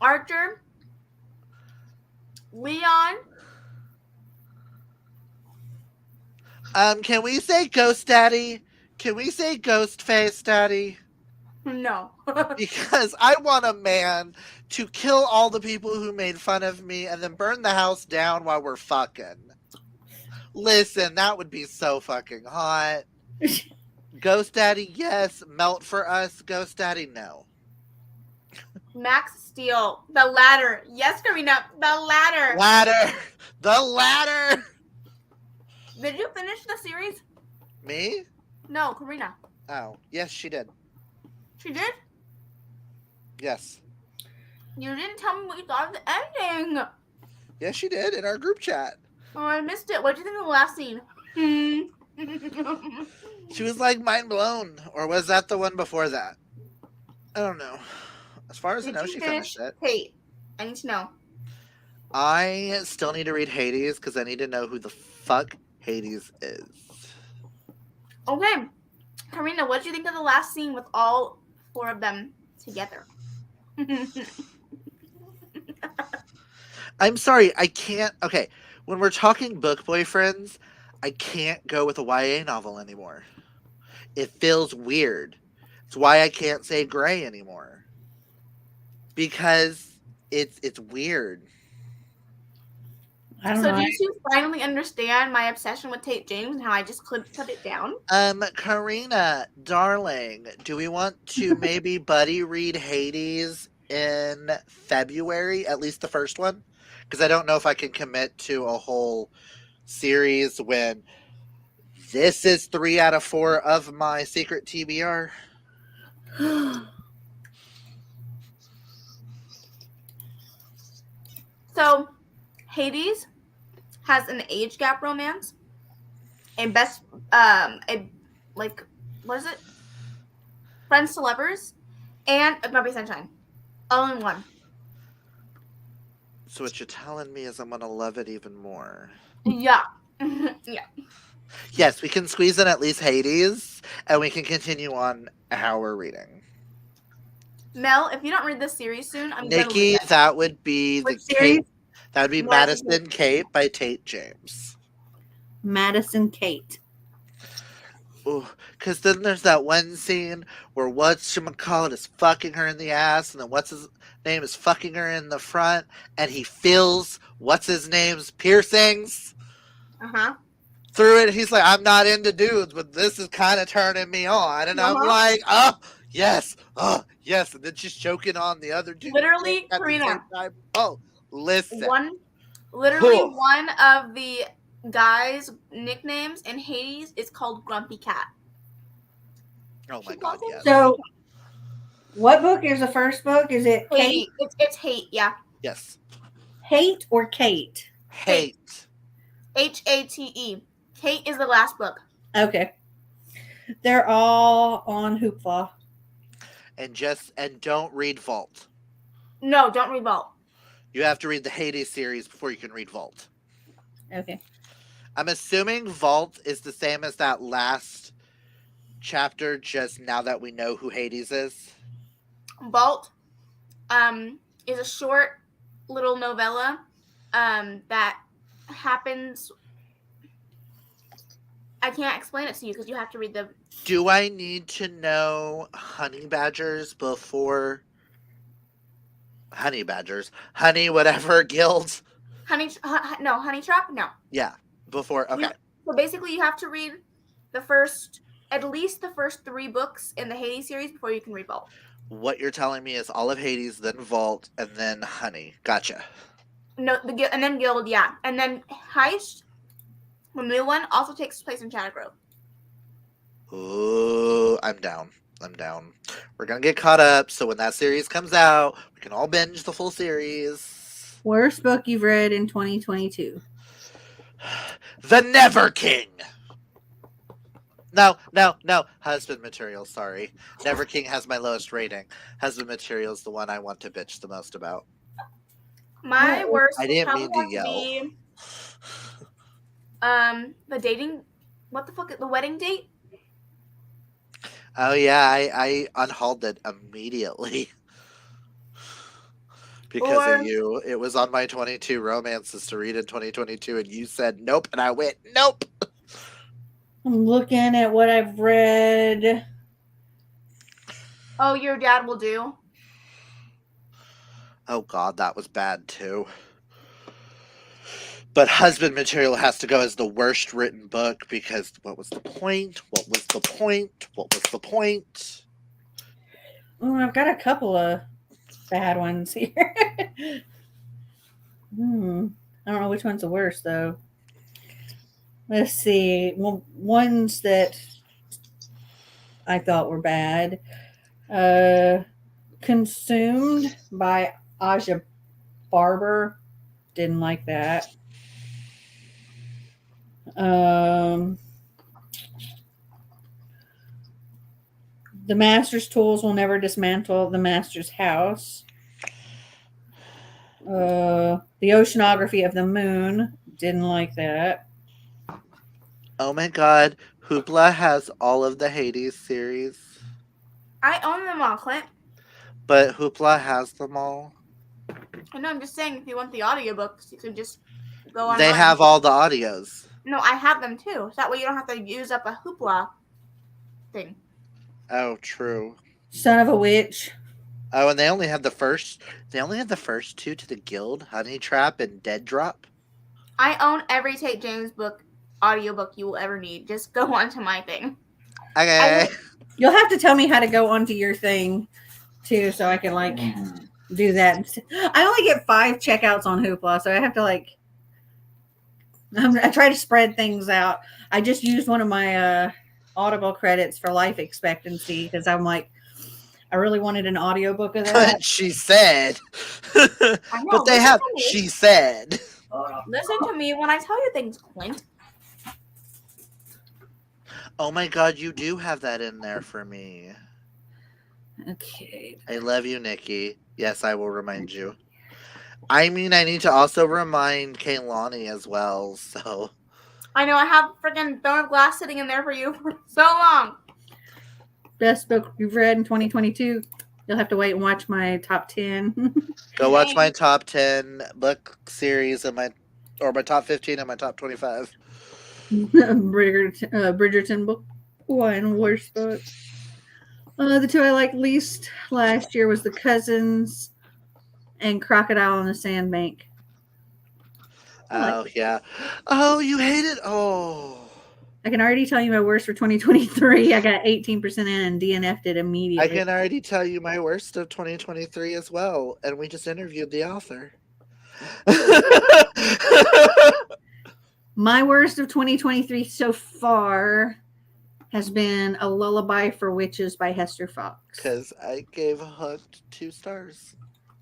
Speaker 3: Archer, Leon.
Speaker 2: Can we say Ghost Daddy? Can we say Ghost Face Daddy?
Speaker 3: No.
Speaker 2: Because I want a man to kill all the people who made fun of me and then burn the house down while we're fucking. Listen, that would be so fucking hot. Ghost Daddy, yes. Melt for us. Ghost Daddy, no.
Speaker 3: Max Steele. The ladder. Yes, Karina. The ladder.
Speaker 2: Ladder. The ladder.
Speaker 3: Did you finish the series?
Speaker 2: Me?
Speaker 3: No, Karina.
Speaker 2: Oh, yes, she did.
Speaker 3: She did?
Speaker 2: Yes.
Speaker 3: You didn't tell me what you thought of the ending.
Speaker 2: Yes, she did in our group chat.
Speaker 3: Oh, I missed it. What did you think of the last scene?
Speaker 2: She was like mind blown. Or was that the one before that? I don't know. As far as I know, she finished it.
Speaker 3: Hey, I need to know.
Speaker 2: I still need to read Hades because I need to know who the fuck Hades is.
Speaker 3: Okay. Karina, what did you think of the last scene with all 4 of them together?
Speaker 2: I'm sorry, I can't. Okay, when we're talking book boyfriends, I can't go with a YA novel anymore. It feels weird. It's why I can't say Gray anymore. Because it's weird.
Speaker 1: I don't
Speaker 3: So
Speaker 1: know.
Speaker 3: do you two finally understand my obsession with Tate James and how I just couldn't put it down?
Speaker 2: Karina, darling, do we want to maybe buddy read Hades in February, at least the first one? Because I don't know if I can commit to a whole series when this is 3 out of 4 of my secret TBR.
Speaker 3: So Hades has an age gap romance, a best a like what is it? Friends to lovers, and a Grumpy Sunshine, all in one.
Speaker 2: So what you're telling me is I'm gonna love it even more.
Speaker 3: Yeah, yeah.
Speaker 2: Yes, we can squeeze in at least Hades, and we can continue on how we're reading.
Speaker 3: Mel, if you don't read this series soon, I'm gonna
Speaker 2: Nikki,
Speaker 3: leave it.
Speaker 2: that would be the
Speaker 1: Which series?
Speaker 2: Kate. That would be Madison Kate by Tate James.
Speaker 1: Madison Kate.
Speaker 2: Because then there's that one scene where whatchamacallit is fucking her in the ass, and then what's his name is fucking her in the front, and he feels what's his name's piercings through it. He's like, I'm not into dudes, but this is kind of turning me on. And I'm like, yes, yes. And then she's choking on the other dude.
Speaker 3: Literally,
Speaker 2: at the
Speaker 3: Karina.
Speaker 2: same time. Oh, listen.
Speaker 3: One of the guys' nicknames in Hades is called Grumpy Cat.
Speaker 2: Oh my god, yes.
Speaker 1: So, what book is the first book? Is it Kate?
Speaker 3: It's Hate, yeah.
Speaker 2: Yes.
Speaker 1: Hate or Kate?
Speaker 2: Hate.
Speaker 3: Hate. Kate is the last book.
Speaker 1: Okay. They're all on Hoopla.
Speaker 2: And don't read Vault.
Speaker 3: No, don't read Vault.
Speaker 2: You have to read the Hades series before you can read Vault.
Speaker 1: Okay.
Speaker 2: I'm assuming Vault is the same as that last chapter, just now that we know who Hades is.
Speaker 3: Vault is a short little novella that happens. I can't explain it to you because you have to read the.
Speaker 2: Do I need to know honey badgers before honey badgers? Honey whatever guild?
Speaker 3: Honey Trap? No.
Speaker 2: Yeah. Before okay.
Speaker 3: So basically you have to read at least the first 3 books in the Hades series before you can read Vault.
Speaker 2: What you're telling me is all of Hades, then Vault, and then Honey. Gotcha.
Speaker 3: No, and then Guild, yeah. And then Heist, the new one, also takes place in Shadow Grove.
Speaker 2: Ooh, I'm down. We're gonna get caught up, so when that series comes out, we can all binge the full series.
Speaker 1: Worst book you've read in 2022?
Speaker 2: The Never King. No. Husband Material, sorry. Never King has my lowest rating. Husband Material is the one I want to bitch the most about.
Speaker 3: My worst
Speaker 2: I didn't mean to yell.
Speaker 3: be the dating, what the fuck, the wedding date?
Speaker 2: Oh yeah, I unhauled it immediately. Because of you. It was on my 22 romances to read in 2022, and you said nope, and I went nope.
Speaker 1: I'm looking at what I've read.
Speaker 3: Oh, Your Dad Will Do.
Speaker 2: Oh god, that was bad too. But Husband Material has to go as the worst written book because what was the point?
Speaker 1: Oh, I've got a couple of bad ones here. I don't know which one's the worst though. Let's see. Well, ones that I thought were bad. Consumed by Aja Barber. Didn't like that. The Master's tools will never dismantle the Master's house. The Oceanography of the Moon. Didn't like that.
Speaker 2: Oh my god, Hoopla has all of the Hades series.
Speaker 3: I own them all, Clint.
Speaker 2: But Hoopla has them all.
Speaker 3: I know, I'm just saying, if you want the audiobooks, you could just go online.
Speaker 2: They have all the audios.
Speaker 3: No, I have them too. So that way you don't have to use up a Hoopla thing.
Speaker 2: Oh, true.
Speaker 1: Son of a Witch.
Speaker 2: Oh, and they only had the first 2 to the guild, Honey Trap and Dead Drop.
Speaker 3: I own every Tate James book, audiobook you will ever need. Just go onto my thing.
Speaker 2: Okay.
Speaker 1: You'll have to tell me how to go onto your thing too, so I can like do that. I only get 5 checkouts on Hoopla, so I have to like. I try to spread things out. I just used one of my Audible credits for life expectancy because I'm like, I really wanted an audiobook of that.
Speaker 2: She said.
Speaker 3: I know.
Speaker 2: But they
Speaker 3: listen
Speaker 2: have.
Speaker 3: to me.
Speaker 2: She said.
Speaker 3: Listen to me when I tell you things, Clint.
Speaker 2: Oh my God, you do have that in there for me.
Speaker 1: Okay.
Speaker 2: I love you, Nikki. Yes, I will remind you. I mean, I need to also remind Kaylani as well. So
Speaker 3: I know I have freaking Throne of Glass sitting in there for you for so long.
Speaker 1: Best book you've read in 2022. You'll have to wait and watch my top 10.
Speaker 2: go watch my top 10 book series and my top 15 and my top 25.
Speaker 1: Bridgerton book 1, worst book. The 2 I liked least last year was The Cousins and Crocodile on the Sandbank.
Speaker 2: Oh, yeah. Oh, you hate it? Oh.
Speaker 1: I can already tell you my worst for 2023. I got 18% in and DNF'd it
Speaker 2: I
Speaker 1: immediately.
Speaker 2: can already tell you my worst of 2023 as well. And we just interviewed the author.
Speaker 1: My worst of 2023 so far has been A Lullaby for Witches by Hester Fox.
Speaker 2: Because I gave Hooked 2 stars.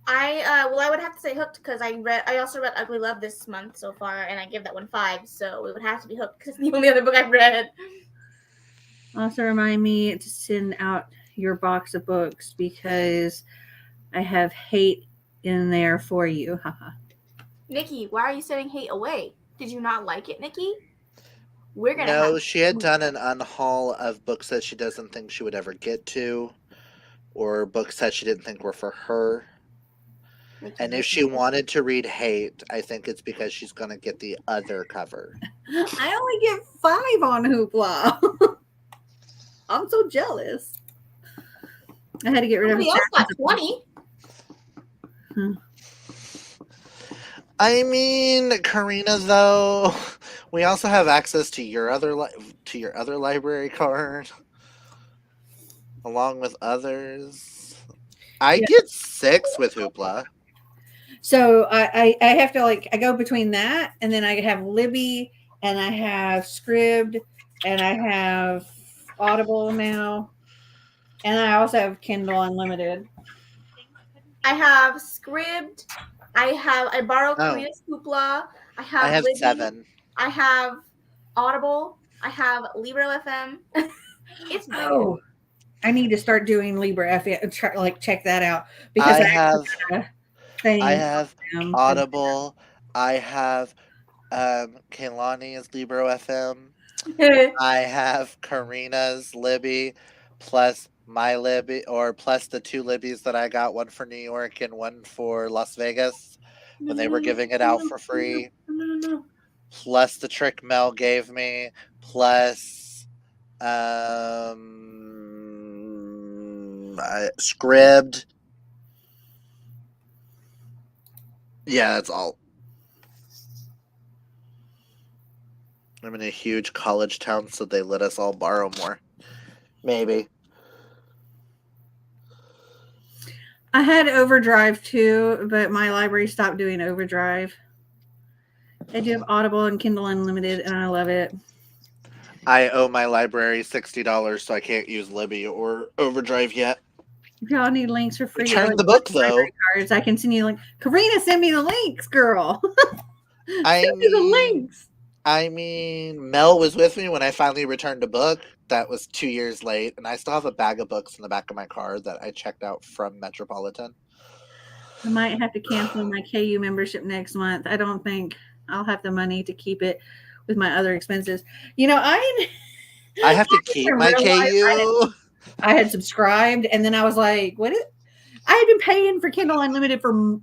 Speaker 3: I would have to say Hooked because I also read Ugly Love this month so far, and I gave that one 5, so it would have to be Hooked because it's the only other book I've read.
Speaker 1: Also remind me to send out your box of books because I have hate in there for you. Haha.
Speaker 3: Nikki, why are you sending hate away? Did you not like it, Nikki? We're gonna
Speaker 2: No,
Speaker 3: have
Speaker 2: she had done an unhaul of books that she doesn't think she would ever get to, or books that she didn't think were for her.
Speaker 3: Nikki,
Speaker 2: And if she wanted to read Hate, I think it's because she's going to get the other cover.
Speaker 1: I only get 5 on Hoopla. I'm so jealous. I had to get rid of
Speaker 3: somebody else got 20.
Speaker 2: I mean, Karina, though, we also have access to your other library card, along with others. I get 6 with Hoopla.
Speaker 1: So I have to I go between that and then I have Libby and I have Scribd and I have Audible now and I also have Kindle Unlimited.
Speaker 3: I have Scribd. I borrow Karina's Hoopla. I have Libby.
Speaker 2: 7.
Speaker 3: I have Audible. I have Libro FM. It's
Speaker 1: Oh, I need to start doing Libra FM. Check that out because
Speaker 2: I have Audible. I have Kaylani's Libro FM. I have Karina's Libby plus my Libby, or plus the 2 Libbies that I got, one for New York and one for Las Vegas when they were giving it out for free. Plus the trick Mel gave me, plus Scribd. Yeah, that's all. I'm in a huge college town, so they let us all borrow more. Maybe.
Speaker 1: I had Overdrive too, but my library stopped doing Overdrive. I do have Audible and Kindle Unlimited, and I love it.
Speaker 2: I owe my library $60, so I can't use Libby or Overdrive yet.
Speaker 1: If y'all need links for free,
Speaker 2: return the book though.
Speaker 1: Cards, I can send you like Karina. Send me the links, girl.
Speaker 2: Send
Speaker 1: me the links.
Speaker 2: I mean, Mel was with me when I finally returned a book. That was 2 years late, and I still have a bag of books in the back of my car that I checked out from Metropolitan.
Speaker 1: I might have to cancel my KU membership next month. I don't think I'll have the money to keep it with my other expenses. You know, I
Speaker 2: have to keep my KU.
Speaker 1: I had subscribed, and then I was like, "What is?" I had been paying for Kindle Unlimited from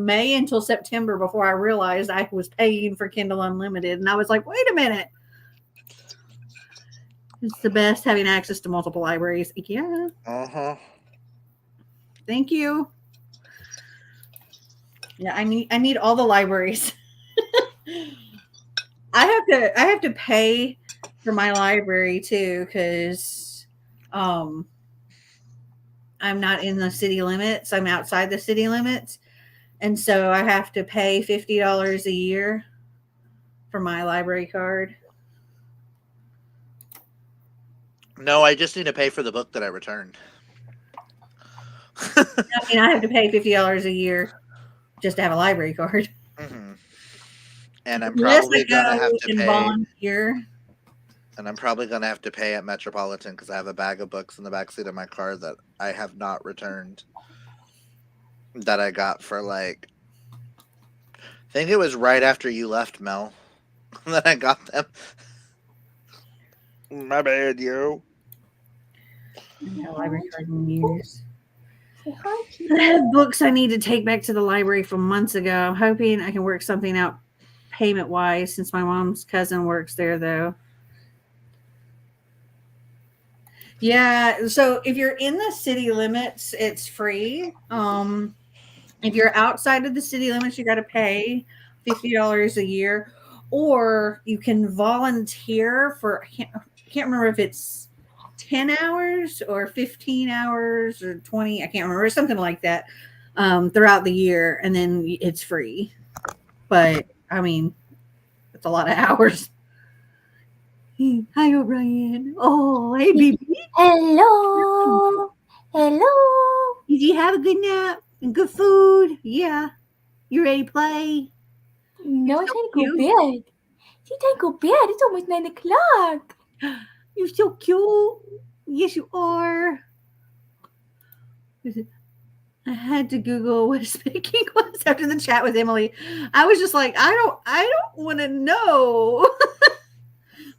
Speaker 1: May until September before I realized I was paying for Kindle Unlimited, and I was like, "Wait a minute." It's the best having access to multiple libraries. Yeah. Thank you. Yeah, I need all the libraries. I have to pay for my library too because I'm not in the city limits. I'm outside the city limits, and so I have to pay $50 a year for my library card.
Speaker 2: No, I just need to pay for the book that I returned.
Speaker 1: I mean, I have to pay $50 a year just to have a library card.
Speaker 2: Mm-hmm. And I'm
Speaker 1: Unless I
Speaker 2: probably gonna have
Speaker 1: go
Speaker 2: to
Speaker 1: and
Speaker 2: pay.
Speaker 1: volunteer.
Speaker 2: And I'm probably gonna have to pay at Metropolitan because I have a bag of books in the backseat of my car that I have not returned. That I got for like, I think it was right after you left, Mel. That I got them. My bad, yo.
Speaker 1: I haven't had a library card in years.
Speaker 3: Say hi,
Speaker 1: I have books I need to take back to the library from months ago. I'm hoping I can work something out payment wise since my mom's cousin works there, though. Yeah, so if you're in the city limits, it's free. If you're outside of the city limits, you got to pay $50 a year, or you can volunteer for. I can't remember if it's 10 hours or 15 hours or 20. I can't remember, something like that. Throughout the year, and then it's free. But I mean, it's a lot of hours. Hi, O'Brien. Oh, hey, baby.
Speaker 3: Hello. Hello.
Speaker 1: Did you have a good nap and good food? Yeah. You ready to play?
Speaker 3: No,
Speaker 1: You're
Speaker 3: it's
Speaker 1: so
Speaker 3: time to go
Speaker 1: cute.
Speaker 3: bed. It's time to go bed. It's almost 9 o'clock.
Speaker 1: You're so cute. Yes, you are. I had to Google what speaking was after the chat with Emily. I was just like, I don't want to know.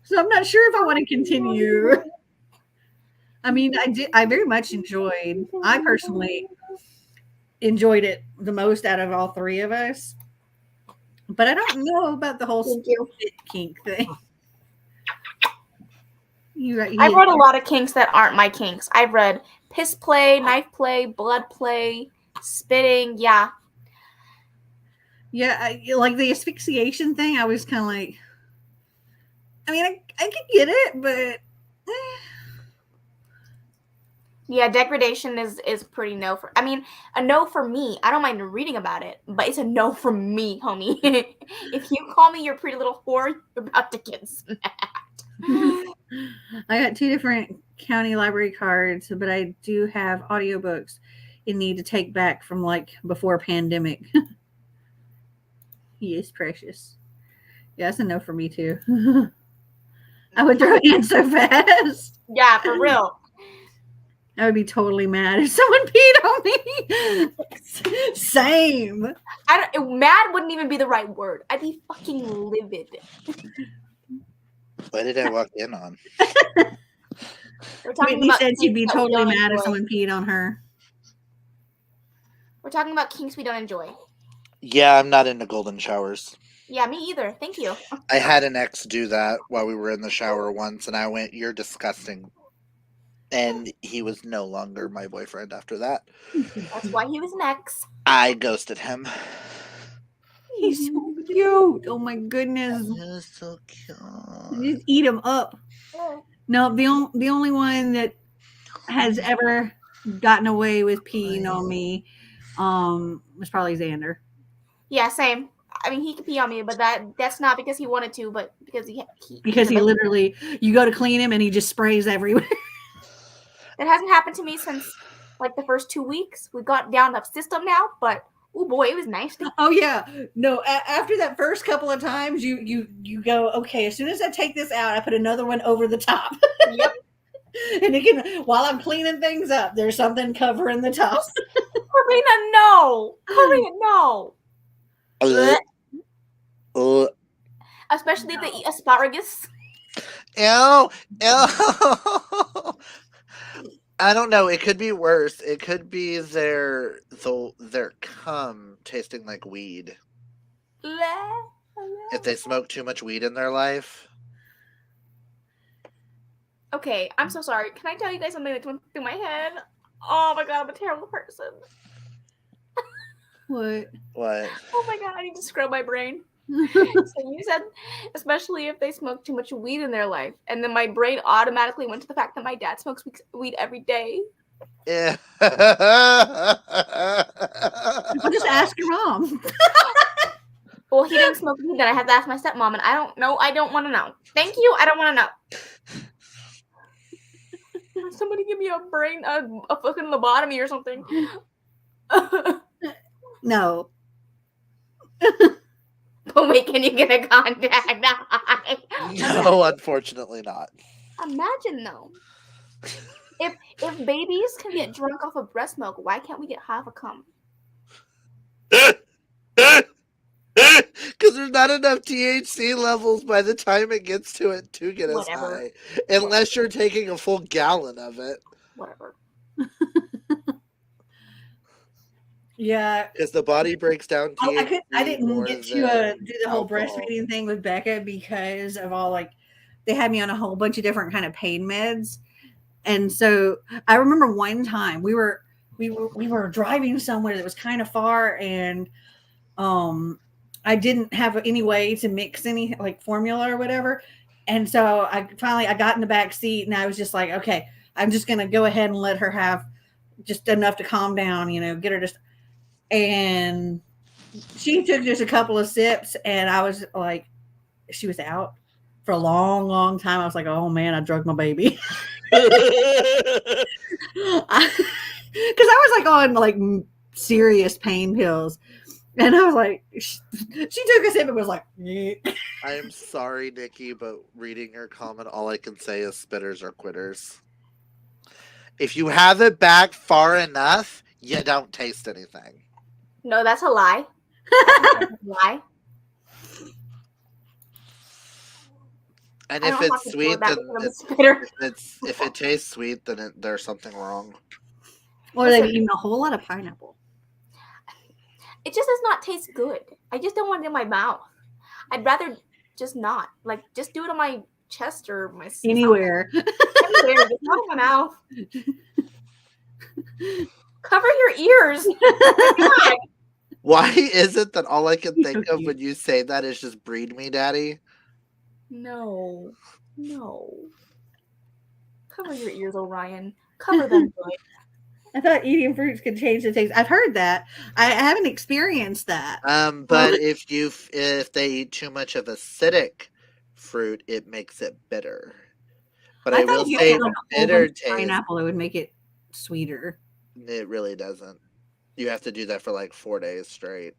Speaker 1: So I'm not sure if I want to continue. I mean, I very much I personally enjoyed it the most out of all three of us. But I don't know about the whole
Speaker 3: Thank you.
Speaker 1: spit kink thing.
Speaker 3: I've read a lot of kinks that aren't my kinks. I've read piss play, knife play, blood play, spitting. Yeah.
Speaker 1: Yeah, like the asphyxiation thing. I was kind of like, I mean, I could get it, but
Speaker 3: Yeah, degradation is pretty no for. I mean, a no for me. I don't mind reading about it, but it's a no from me, homie. If you call me your pretty little whore, you're about to get smacked.
Speaker 1: I got 2 different county library cards, but I do have audiobooks you need to take back from like before pandemic. He is precious. Yeah, that's a no for me too. I would throw hands so fast.
Speaker 3: Yeah, for real.
Speaker 1: I would be totally mad if someone peed on me. Same.
Speaker 3: Mad wouldn't even be the right word. I'd be fucking livid.
Speaker 2: What did I walk in on?
Speaker 3: We're talking
Speaker 1: Whitney
Speaker 3: about
Speaker 1: said she'd be
Speaker 3: kinks that we
Speaker 1: totally
Speaker 3: don't
Speaker 1: mad if
Speaker 3: enjoy.
Speaker 1: someone peed on her.
Speaker 3: We're talking about kinks we don't enjoy.
Speaker 2: Yeah, I'm not into golden showers.
Speaker 3: Yeah, me either. Thank you.
Speaker 2: I had an ex do that while we were in the shower once, and I went, "You're disgusting." And he was no longer my boyfriend after that.
Speaker 3: That's why he was an ex.
Speaker 2: I ghosted him.
Speaker 1: He's so cute. Oh my goodness.
Speaker 2: You're so cute.
Speaker 1: Just eat him up. No, the only one that has ever gotten away with peeing on me was probably Xander.
Speaker 3: Yeah, same. I mean, he could pee on me, but that's not because he wanted to, but because he
Speaker 1: literally, you go to clean him and he just sprays everywhere.
Speaker 3: It hasn't happened to me since like the first 2 weeks. We got down the system now, but oh boy, it was nice.
Speaker 1: Oh yeah, no. After that first couple of times, you go, okay. As soon as I take this out, I put another one over the top.
Speaker 3: Yep.
Speaker 1: And again, while I'm cleaning things up, there's something covering the top.
Speaker 3: Karina, no. Karina, no. Especially if they eat asparagus.
Speaker 2: Ew. I don't know. It could be worse. It could be their cum tasting like weed. If they smoke too much weed in their life.
Speaker 3: Okay, I'm so sorry. Can I tell you guys something that went through my head? Oh my god, I'm a terrible person.
Speaker 1: What?
Speaker 2: What?
Speaker 3: Oh my god, I need to scrub my brain. So you said, especially if they smoke too much weed in their life, and then my brain automatically went to the fact that my dad smokes weed every day.
Speaker 2: Yeah.
Speaker 1: Well, just ask your mom.
Speaker 3: Well, he didn't smoke weed, then I have to ask my stepmom, and I don't know. I don't want to know. Thank you. I don't want to know. Somebody give me a fucking lobotomy or something.
Speaker 1: No.
Speaker 3: But wait, can you get a contact?
Speaker 2: No, unfortunately not.
Speaker 3: Imagine though, if babies can get drunk off of breast milk, why can't we get half a cum?
Speaker 2: Because there's not enough THC levels by the time it gets to it to get us
Speaker 3: Whatever.
Speaker 2: high. Unless you're taking a full gallon of it.
Speaker 3: Whatever.
Speaker 1: Yeah.
Speaker 2: Because the body breaks down THC.
Speaker 1: I didn't
Speaker 2: more
Speaker 1: get to
Speaker 2: than
Speaker 1: do the whole
Speaker 2: alcohol.
Speaker 1: breastfeeding thing with Becca because of all they had me on a whole bunch of different kind of pain meds. And so I remember one time we were driving somewhere that was kind of far, and I didn't have any way to mix any formula or whatever. And so I got in the back seat, and I was just like, okay, I'm just going to go ahead and let her have just enough to calm down, get her and she took just a couple of sips, and I was like, she was out for a long, long time. I was like, oh man, I drugged my baby. Because I was on serious pain pills. And I was like, she took a sip and was like,
Speaker 2: I am sorry, Nikki, but reading your comment, all I can say is spitters are quitters. If you have it back far enough, you don't taste anything.
Speaker 3: No, that's a lie. That's a lie.
Speaker 2: And if it's sweet, then if it tastes sweet, then there's something wrong.
Speaker 1: Or they've eaten a whole lot of pineapple.
Speaker 3: It just does not taste good. I just don't want it in my mouth. I'd rather just not. Just do it on my chest or my
Speaker 1: anywhere.
Speaker 3: Anywhere, just not in my mouth. Cover your ears. God.
Speaker 2: Why is it that all I can think of when you say that is just breed me, daddy?
Speaker 3: No. Cover your ears, Orion. Cover them good.
Speaker 1: I thought eating fruits could change the taste. I've heard that. I haven't experienced that.
Speaker 2: But if they eat too much of acidic fruit, it makes it bitter. But I will say bitter taste.
Speaker 1: Pineapple, it would make it sweeter.
Speaker 2: It really doesn't. You have to do that for 4 days straight.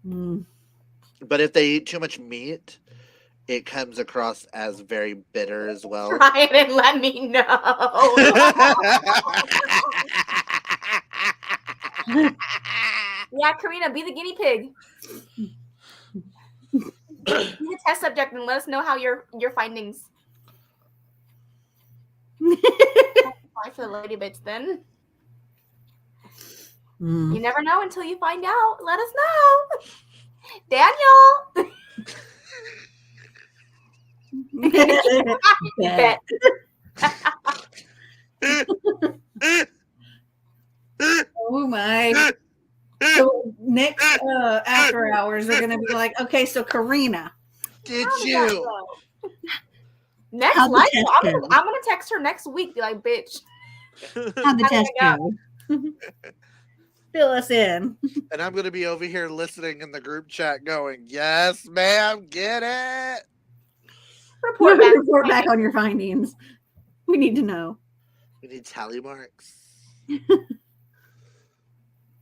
Speaker 1: Mm.
Speaker 2: But if they eat too much meat, it comes across as very bitter as well.
Speaker 3: Try it and let me know. Yeah, Karina, be the guinea pig. Be the test subject and let us know how your findings. Apply for the lady bits then. You never know until you find out. Let us know. Daniel. Bet.
Speaker 1: Oh my. So next after hours we're gonna be like, okay, so Karina,
Speaker 2: did you
Speaker 3: next live? I'm gonna text her next week, be like, bitch,
Speaker 1: how'd the test go? Fill us in.
Speaker 2: And I'm gonna be over here listening in the group chat going, yes ma'am, get it.
Speaker 1: Report back on your findings. We need to know.
Speaker 2: We need tally marks.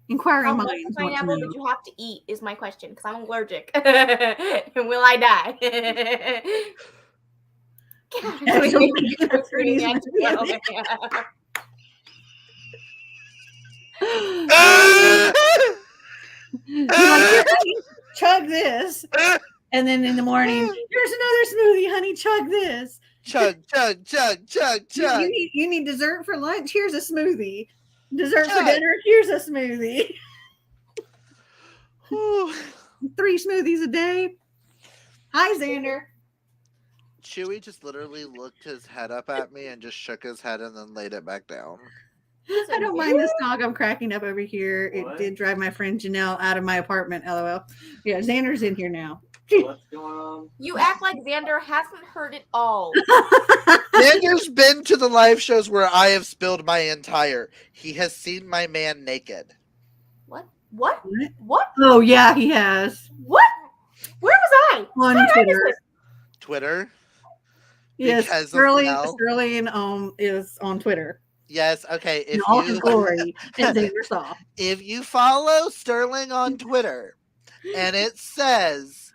Speaker 1: Inquiring minds.
Speaker 3: Pineapple that you have to eat is my question because I'm allergic. And will I die?
Speaker 1: Chug this. And then in the morning, here's another smoothie, honey. Chug this.
Speaker 2: Chug.
Speaker 1: You need dessert for lunch. Here's a smoothie. Dessert for dinner. Here's a smoothie. 3 smoothies a day. Hi, Xander.
Speaker 2: Chewy just literally looked his head up at me and just shook his head and then laid it back down.
Speaker 1: I don't mind this dog. I'm cracking up over here. It did drive my friend Janelle out of my apartment. LOL. Yeah, Xander's in here now.
Speaker 4: What's going on?
Speaker 3: You act like Xander hasn't heard it all.
Speaker 2: Xander's been to the live shows where I have spilled my entire. He has seen my man naked.
Speaker 3: What? What?
Speaker 1: What?
Speaker 3: What?
Speaker 1: Oh yeah, he has
Speaker 3: What? Where was I?
Speaker 1: on
Speaker 3: How did I miss
Speaker 1: Twitter.
Speaker 3: this?
Speaker 2: Twitter?
Speaker 1: Yes,
Speaker 2: Because of
Speaker 1: Sterling
Speaker 2: Mel?
Speaker 1: is on Twitter.
Speaker 2: Yes, okay.
Speaker 1: In all his glory, and Xander saw.
Speaker 2: If you follow Sterling on Twitter and it says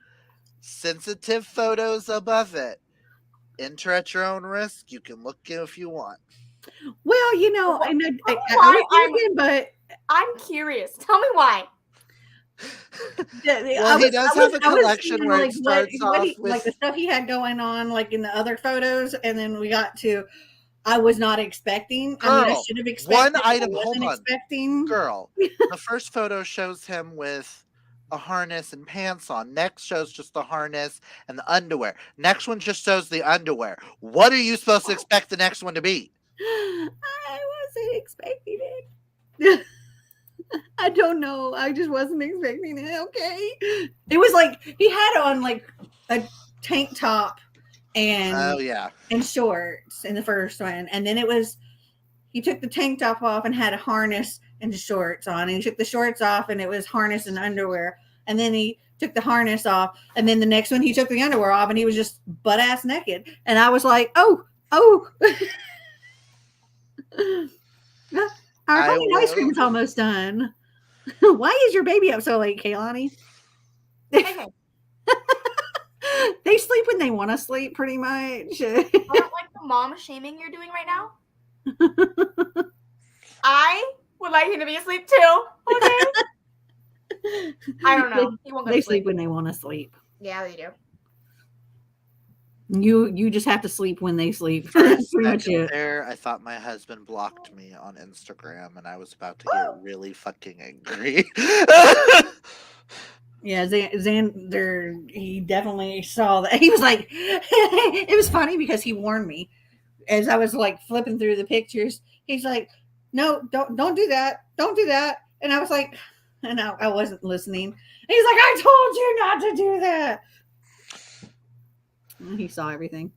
Speaker 2: sensitive photos above it, enter at your own risk. You can look if you want.
Speaker 1: Well, you know,
Speaker 3: Well,
Speaker 1: I
Speaker 3: why
Speaker 1: was thinking, but
Speaker 3: I'm curious. Tell me why.
Speaker 2: Well, he does have a collection where it starts off
Speaker 1: like
Speaker 2: with
Speaker 1: the stuff he had going on, like in the other photos, and then we got to. I was not expecting. I mean, I
Speaker 2: Girl,
Speaker 1: should have expected.
Speaker 2: one item.
Speaker 1: I wasn't
Speaker 2: Hold on,
Speaker 1: expecting.
Speaker 2: girl. The first photo shows him with a harness and pants on. Next shows just the harness and the underwear. Next one just shows the underwear. What are you supposed to expect the next one to be?
Speaker 1: I wasn't expecting it. I don't know. I just wasn't expecting it. Okay. It was like he had on like a tank top and
Speaker 2: Oh yeah.
Speaker 1: and shorts in the first one. And then it was he took the tank top off and had a harness and shorts on. And he took the shorts off and it was harness and underwear. And then he took the harness off. And then the next one he took the underwear off and he was just butt ass naked. And I was like, oh. Our fucking ice cream is almost done. Why is your baby up so late, Kaylani?
Speaker 3: Okay.
Speaker 1: They sleep when they want to sleep, pretty much.
Speaker 3: I don't like the mom shaming you're doing right now. I would like him to be asleep too. Okay. I don't know. He won't go
Speaker 1: They
Speaker 3: to
Speaker 1: sleep when they want to sleep.
Speaker 3: Yeah, they do.
Speaker 1: You just have to sleep when they sleep.
Speaker 2: For a
Speaker 1: That's pretty much
Speaker 2: second
Speaker 1: it.
Speaker 2: there, I thought my husband blocked me on Instagram, and I was about to get really fucking angry.
Speaker 1: Yeah, Xander, he definitely saw that. He was like, it was funny because he warned me as I was like flipping through the pictures. He's like, no, don't do that. Don't do that. And I was like, and I wasn't listening. And he's like, I told you not to do that. And he saw everything.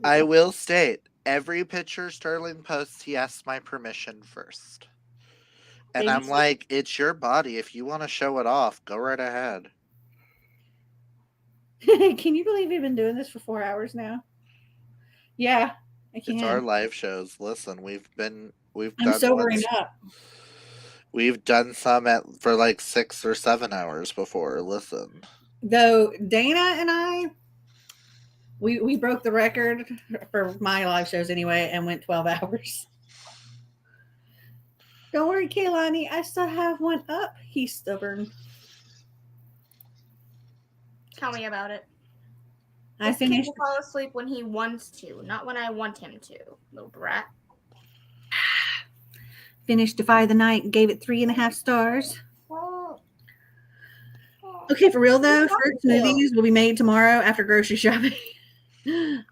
Speaker 2: I will state, every picture Sterling posts, he asks my permission first. And I'm like, it's your body. If you want to show it off, go right ahead.
Speaker 1: Can you believe we've been doing this for 4 hours now? Yeah, I can.
Speaker 2: It's our live shows. Listen,
Speaker 1: I'm
Speaker 2: done
Speaker 1: sobering up.
Speaker 2: We've done some for like 6 or 7 hours before. Listen.
Speaker 1: Though Dana and I, we broke the record for my live shows anyway and went 12 hours. Don't worry, Kaylani, I still have one up. He's stubborn.
Speaker 3: Tell me about it.
Speaker 1: I
Speaker 3: This kid
Speaker 1: finished.
Speaker 3: will fall asleep when he wants to, not when I want him to, little brat.
Speaker 1: Finished Defy the Night and gave it 3.5 stars. Okay, for real though, fruit smoothies will be made tomorrow after grocery shopping.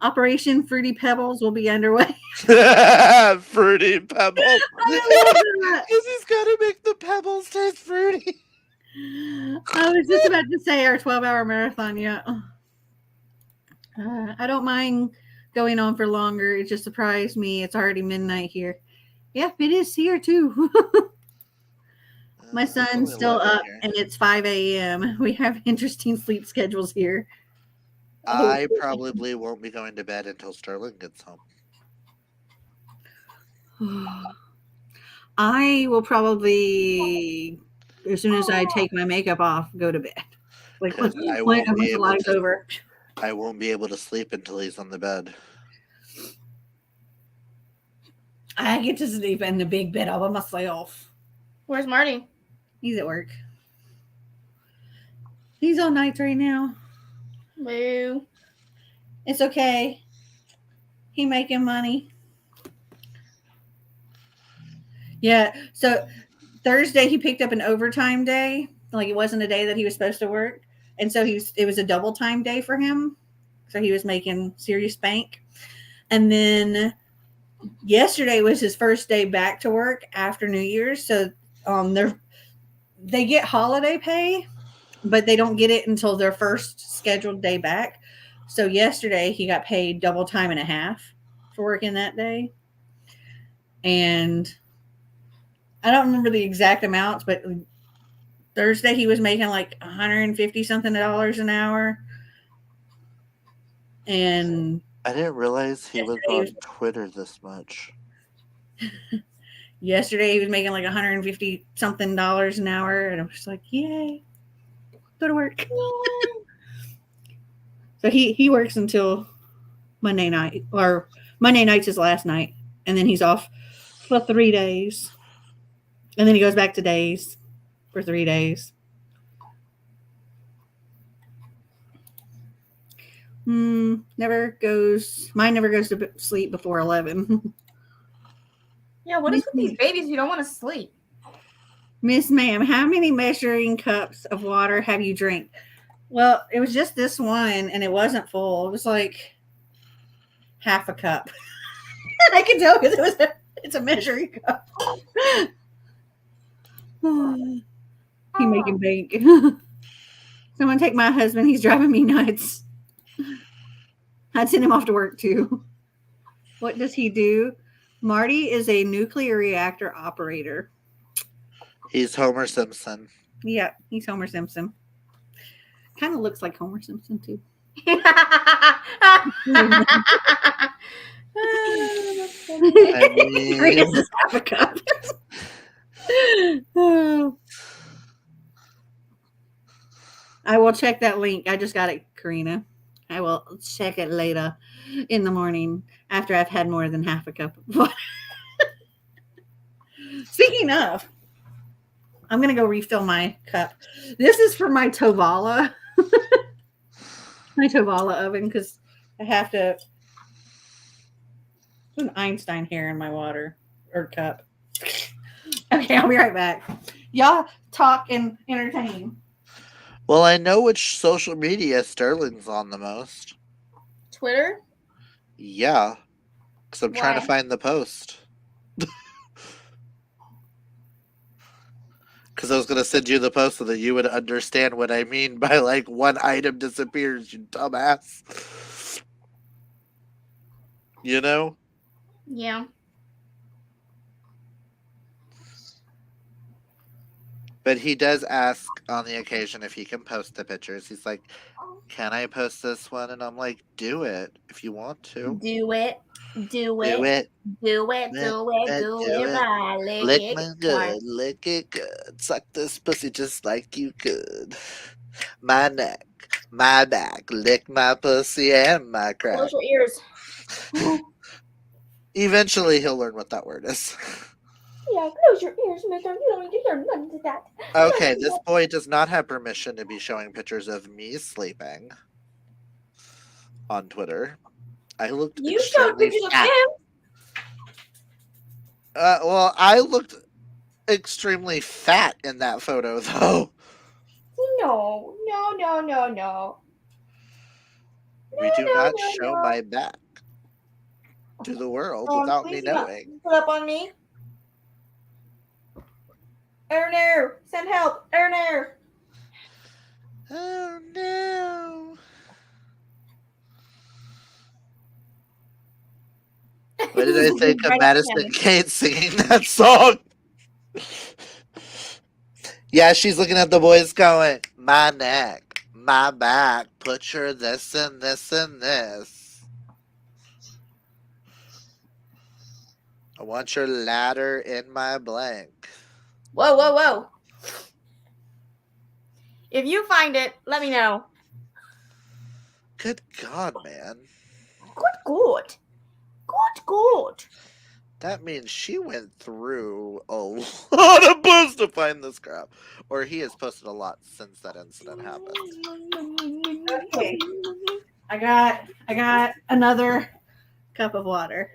Speaker 1: Operation Fruity Pebbles will be underway.
Speaker 2: Fruity Pebbles.
Speaker 1: I love that.
Speaker 2: Because he's got to make the pebbles taste fruity.
Speaker 1: I was just about to say our 12-hour marathon. Yeah, I don't mind going on for longer. It just surprised me. It's already midnight here. Yep, it is here too. My son's still up, and it's 5 a.m. We have interesting sleep schedules here.
Speaker 2: I probably won't be going to bed until Sterling gets home.
Speaker 1: I will probably, as soon as I take my makeup off, go to bed. Like once the live's over.
Speaker 2: I won't be able to sleep until he's on the bed.
Speaker 1: I get to sleep in the big bed all by myself.
Speaker 3: Where's Marty?
Speaker 1: He's at work. He's on nights right now.
Speaker 3: Boo.
Speaker 1: It's okay. He making money. Yeah. So Thursday he picked up an overtime day. Like it wasn't a day that he was supposed to work. And so it was a double time day for him. So he was making serious bank. And then yesterday was his first day back to work after New Year's. So they get holiday pay but they don't get it until their first scheduled day back. So yesterday he got paid double time and a half for working that day. And I don't remember the exact amounts, but Thursday he was making like 150 something dollars an hour. And
Speaker 2: I didn't realize he was
Speaker 1: Yesterday he
Speaker 2: on
Speaker 1: was-
Speaker 2: Twitter this much.
Speaker 1: yesterday he was making like 150 something dollars an hour. And I was like, yay, go to work. So he works until Monday night, or Monday night's his last night. And then he's off for 3 days. And then he goes back to days for 3 days. Mine never goes to sleep before 11.
Speaker 3: Yeah, what is with these babies who don't want to sleep?
Speaker 1: Miss Ma'am, how many measuring cups of water have you drank? Well, it was just this one, and it wasn't full. It was like half a cup. I can tell because it's a measuring cup. He making bank. Someone take my husband. He's driving me nuts. I'd send him off to work too. What does he do? Marty is a nuclear reactor operator.
Speaker 2: He's Homer Simpson.
Speaker 1: Yeah, he's Homer Simpson. Kind of looks like Homer Simpson too.
Speaker 2: I mean,
Speaker 1: Just half a cup. I will check that link. I just got it, Karina. I will check it later in the morning after I've had more than half a cup of water. Speaking of, I'm going to go refill my cup. This is for my Tovala. My Tovala oven, because I have to put an Einstein hair in my water or cup. Okay, I'll be right back. Y'all talk and entertain.
Speaker 2: well, I know which social media Sterling's on the most.
Speaker 3: Twitter?
Speaker 2: Yeah, because I'm trying to
Speaker 3: Why?
Speaker 2: find the post. Because I was going to send you the post so that you would understand what I mean by like one item disappears, you dumbass. You know?
Speaker 3: Yeah.
Speaker 2: But he does ask on the occasion if he can post the pictures. He's like, can I post this one? And I'm like, do it if you want to.
Speaker 3: Do it. Do
Speaker 2: Do
Speaker 3: it.
Speaker 2: it.
Speaker 3: Do it. Do it. Do it right.
Speaker 2: Lick
Speaker 3: Lick
Speaker 2: me
Speaker 3: it.
Speaker 2: good. Lick it good. Suck this pussy just like you could. My neck. My back. Lick my pussy and my crack.
Speaker 3: Close your ears.
Speaker 2: Eventually he'll learn what that word is.
Speaker 3: Yeah, close your ears, mister. You don't need to hear none of that.
Speaker 2: Okay, this boy does not have permission to be showing pictures of me sleeping on Twitter. I looked
Speaker 3: You showed
Speaker 2: extremely
Speaker 3: pictures of
Speaker 2: fat.
Speaker 3: him.
Speaker 2: Well, I looked extremely fat in that photo, though.
Speaker 3: No. No, no, no, no.
Speaker 2: We do
Speaker 3: No,
Speaker 2: not
Speaker 3: no,
Speaker 2: show
Speaker 3: no.
Speaker 2: my back to the world without me
Speaker 3: Please do not
Speaker 2: knowing.
Speaker 3: put up on me. Erner, send help. Erner.
Speaker 2: Oh no. What did I think of Madison Kate singing that song? Yeah, she's looking at the boys going, my neck, my back, put your this and this and this. I want your ladder in my blank.
Speaker 3: Whoa, whoa, whoa. If you find it, let me know.
Speaker 2: Good God, man.
Speaker 3: Good. Good.
Speaker 2: That means she went through a lot of posts to find this crap. Or he has posted a lot since that incident happened.
Speaker 1: Okay. I got another cup of water.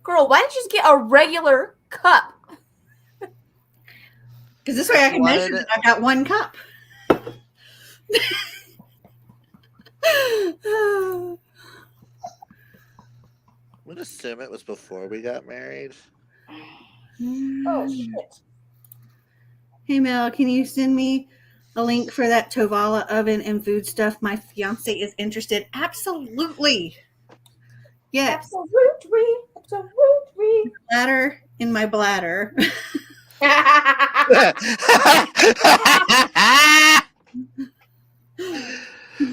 Speaker 3: Girl, why don't you just get a regular cup?
Speaker 1: Because this way I can measure that I've got one cup.
Speaker 2: I'm going to assume it was before we got married.
Speaker 3: Oh, shit.
Speaker 1: Hey Mel, can you send me a link for that Tovala oven and food stuff? My fiance is interested. Absolutely. Yes.
Speaker 3: Absolutely. Absolutely.
Speaker 1: Bladder in my bladder.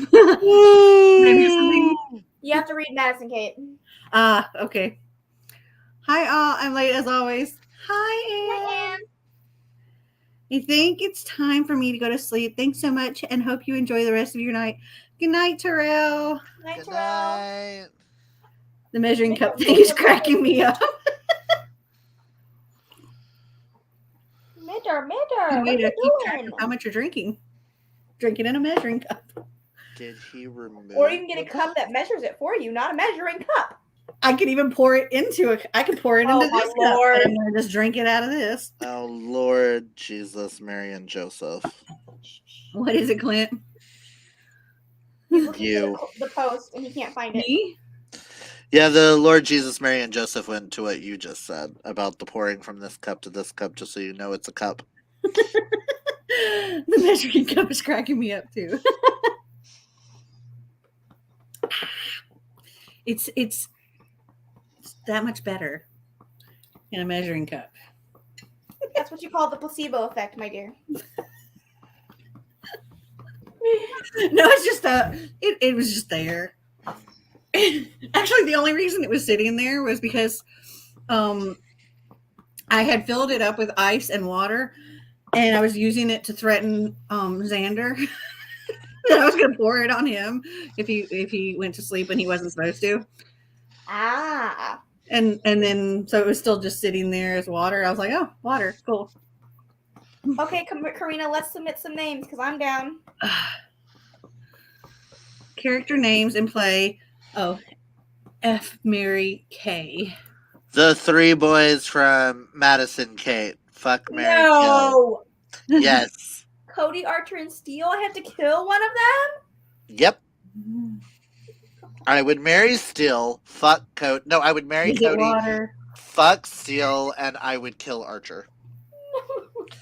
Speaker 1: Maybe something.
Speaker 3: You have to read Madison, Kate.
Speaker 1: Okay. Hi, all. I'm late as always. Hi, Anne. I think it's time for me to go to sleep. Thanks so much and hope you enjoy the rest of your night. Good night, Terrell.
Speaker 3: Night,
Speaker 2: Good
Speaker 3: Terrell.
Speaker 2: night.
Speaker 1: The measuring cup thing is cracking me up.
Speaker 3: Midder.
Speaker 1: Way
Speaker 3: What
Speaker 1: to
Speaker 3: are
Speaker 1: keep
Speaker 3: you
Speaker 1: track
Speaker 3: doing?
Speaker 1: of how much you're drinking. Drinking in a measuring cup.
Speaker 2: Did he remove?
Speaker 3: Or you can get a
Speaker 2: the
Speaker 3: cup that measures it for you, not a measuring cup.
Speaker 1: I could even pour it into I could pour it into
Speaker 3: my
Speaker 1: this cup,
Speaker 3: Lord.
Speaker 1: but I'm gonna just drink it out of this.
Speaker 2: Oh Lord Jesus, Mary and Joseph.
Speaker 1: What is it, Clint?
Speaker 3: He's looking
Speaker 2: You.
Speaker 3: for the post and he can't find it.
Speaker 1: Me?
Speaker 2: Yeah, the Lord Jesus, Mary, and Joseph went to what you just said about the pouring from this cup to this cup, just so you know it's a cup.
Speaker 1: The measuring cup is cracking me up too. It's that much better in a measuring cup.
Speaker 3: That's what you call the placebo effect, my dear.
Speaker 1: No, it's just it was just there. Actually, the only reason it was sitting there was because I had filled it up with ice and water, and I was using it to threaten Xander that I was going to pour it on him if he went to sleep when he wasn't supposed to.
Speaker 3: Ah.
Speaker 1: And then so it was still just sitting there as water. I was like, oh, water, cool.
Speaker 3: Okay, Karina, let's submit some names because I'm down.
Speaker 1: Character names in play. Oh, F, Mary, K.
Speaker 2: The three boys from Madison, Kate. Fuck, Mary, kill.
Speaker 3: No.
Speaker 2: Yes.
Speaker 3: Cody, Archer, and Steele. I have to kill one of them?
Speaker 2: Yep. I would marry Steele. Fuck Cody. No, I would marry
Speaker 1: Is it
Speaker 2: Cody.
Speaker 1: water?
Speaker 2: Fuck Steele, and I would kill Archer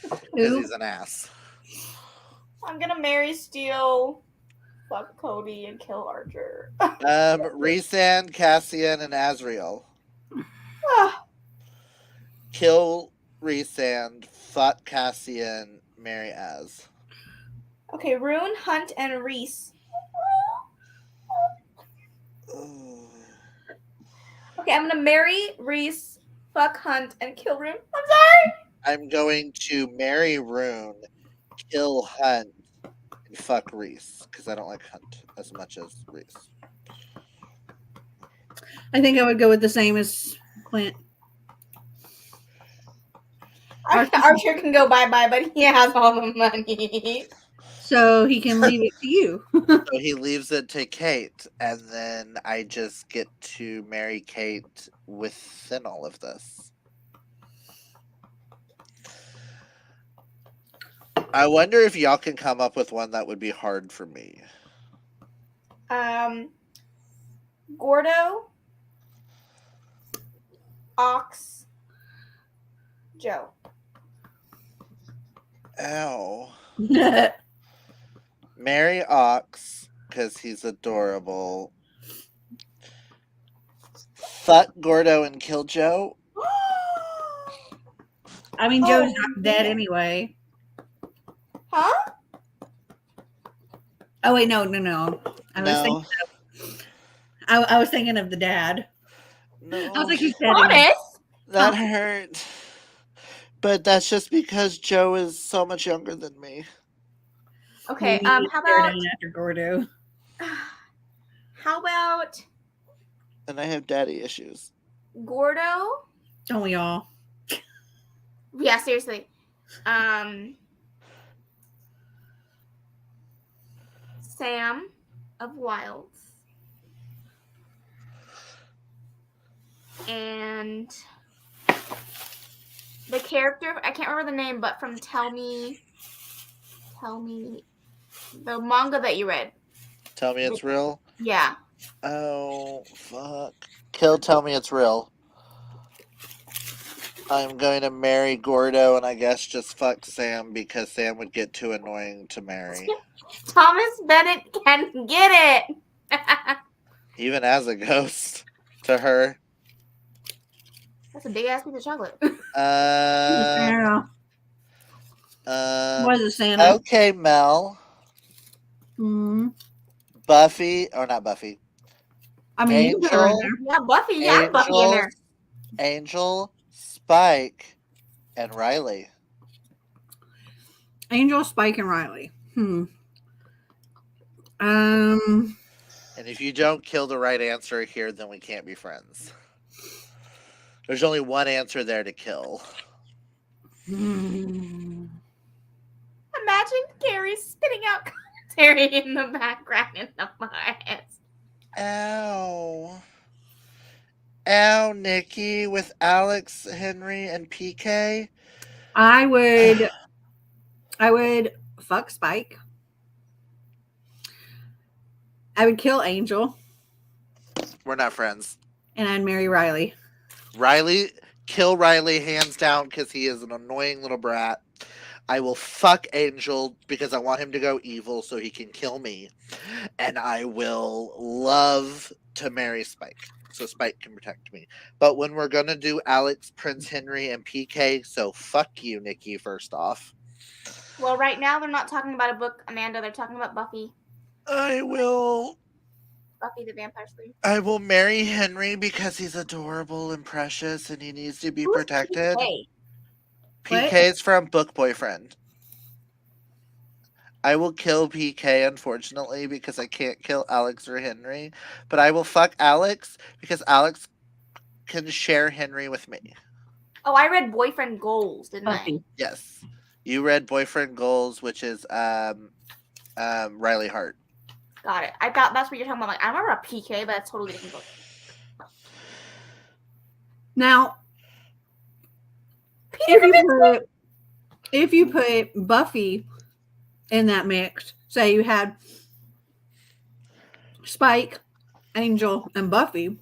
Speaker 2: because
Speaker 1: Who?
Speaker 2: he's an ass.
Speaker 3: I'm gonna marry Steele, fuck Cody, and kill Archer.
Speaker 2: Rhysand, Cassian, and Azriel. Kill Rhysand. Fuck Cassian. Marry Az.
Speaker 3: Okay, Rune, Hunt, and Reese. Okay, I'm gonna marry Reese, fuck Hunt, and kill Rune. I'm sorry.
Speaker 2: I'm going to marry Rune, kill Hunt, and fuck Reese because I don't like Hunt as much as Reese.
Speaker 1: I think I would go with the same as Clint.
Speaker 3: Archer can go bye-bye, but he has all the money.
Speaker 1: So he can leave it to you.
Speaker 2: So he leaves it to Kate, and then I just get to marry Kate within all of this. I wonder if y'all can come up with one that would be hard for me.
Speaker 3: Gordo, Ox, Joe.
Speaker 2: Ow. Marry Ox, because he's adorable. Fuck Gordo and kill Joe.
Speaker 1: I mean, Joe's not dead anyway.
Speaker 3: Huh?
Speaker 1: Oh wait, no. I was thinking of the dad.
Speaker 2: No.
Speaker 1: I was like, he's dead.
Speaker 3: Honest?
Speaker 2: That hurt. But that's just because Joe is so much younger than me.
Speaker 3: Okay,
Speaker 1: Maybe
Speaker 3: how about
Speaker 1: after Gordo?
Speaker 3: how about
Speaker 2: And I have daddy issues.
Speaker 3: Gordo?
Speaker 1: Don't we all?
Speaker 3: Yeah, seriously. Sam of Wilds. And the character, I can't remember the name, but from Tell Me, the manga that you read.
Speaker 2: Tell me it's real?
Speaker 3: Yeah.
Speaker 2: Oh, fuck. Kill Tell Me It's Real. I'm going to marry Gordo and I guess just fuck Sam because Sam would get too annoying to marry.
Speaker 3: Thomas Bennett can get it.
Speaker 2: Even as a ghost to her.
Speaker 3: That's a big ass piece of chocolate.
Speaker 1: Santa.
Speaker 2: Um,
Speaker 1: What is it, Santa?
Speaker 2: okay, Mel.
Speaker 1: Hmm.
Speaker 2: Buffy, or not Buffy.
Speaker 1: I mean, you can put her in
Speaker 2: Angel,
Speaker 1: there.
Speaker 3: Yeah, Buffy. Yeah, I'm Buffy in there.
Speaker 2: Angel, Spike, and Riley.
Speaker 1: Angel, Spike, and Riley.
Speaker 2: And if you don't kill the right answer here, then we can't be friends. There's only one answer there to kill.
Speaker 3: Imagine Carrie spitting out commentary in the background in the forest.
Speaker 2: Ow. Ow, Nikki, with Alex, Henry, and PK.
Speaker 1: I would fuck Spike. I would kill Angel.
Speaker 2: We're not friends.
Speaker 1: And I'd marry Riley.
Speaker 2: Kill Riley hands down because he is an annoying little brat. I will fuck Angel because I want him to go evil so he can kill me. And I will love to marry Spike so Spike can protect me. But when we're going to do Alex, Prince Henry, and PK, so fuck you, Nikki, first off.
Speaker 3: Well, right now they're not talking about a book, Amanda. They're talking about Buffy.
Speaker 2: I will
Speaker 3: the Vampire Slayer.
Speaker 2: I will marry Henry because he's adorable and precious and he needs to be protected. PK is from Book Boyfriend. I will kill PK, unfortunately, because I can't kill Alex or Henry. But I will fuck Alex because Alex can share Henry with me.
Speaker 3: Oh, I read Boyfriend Goals, didn't I?
Speaker 2: Yes. You read Boyfriend Goals, which is Riley Hart.
Speaker 3: Got it. I thought that's what you're talking about. Like, I remember a PK, but that's totally different book.
Speaker 1: Now, if you put Buffy in that mix, say you had Spike, Angel, and Buffy,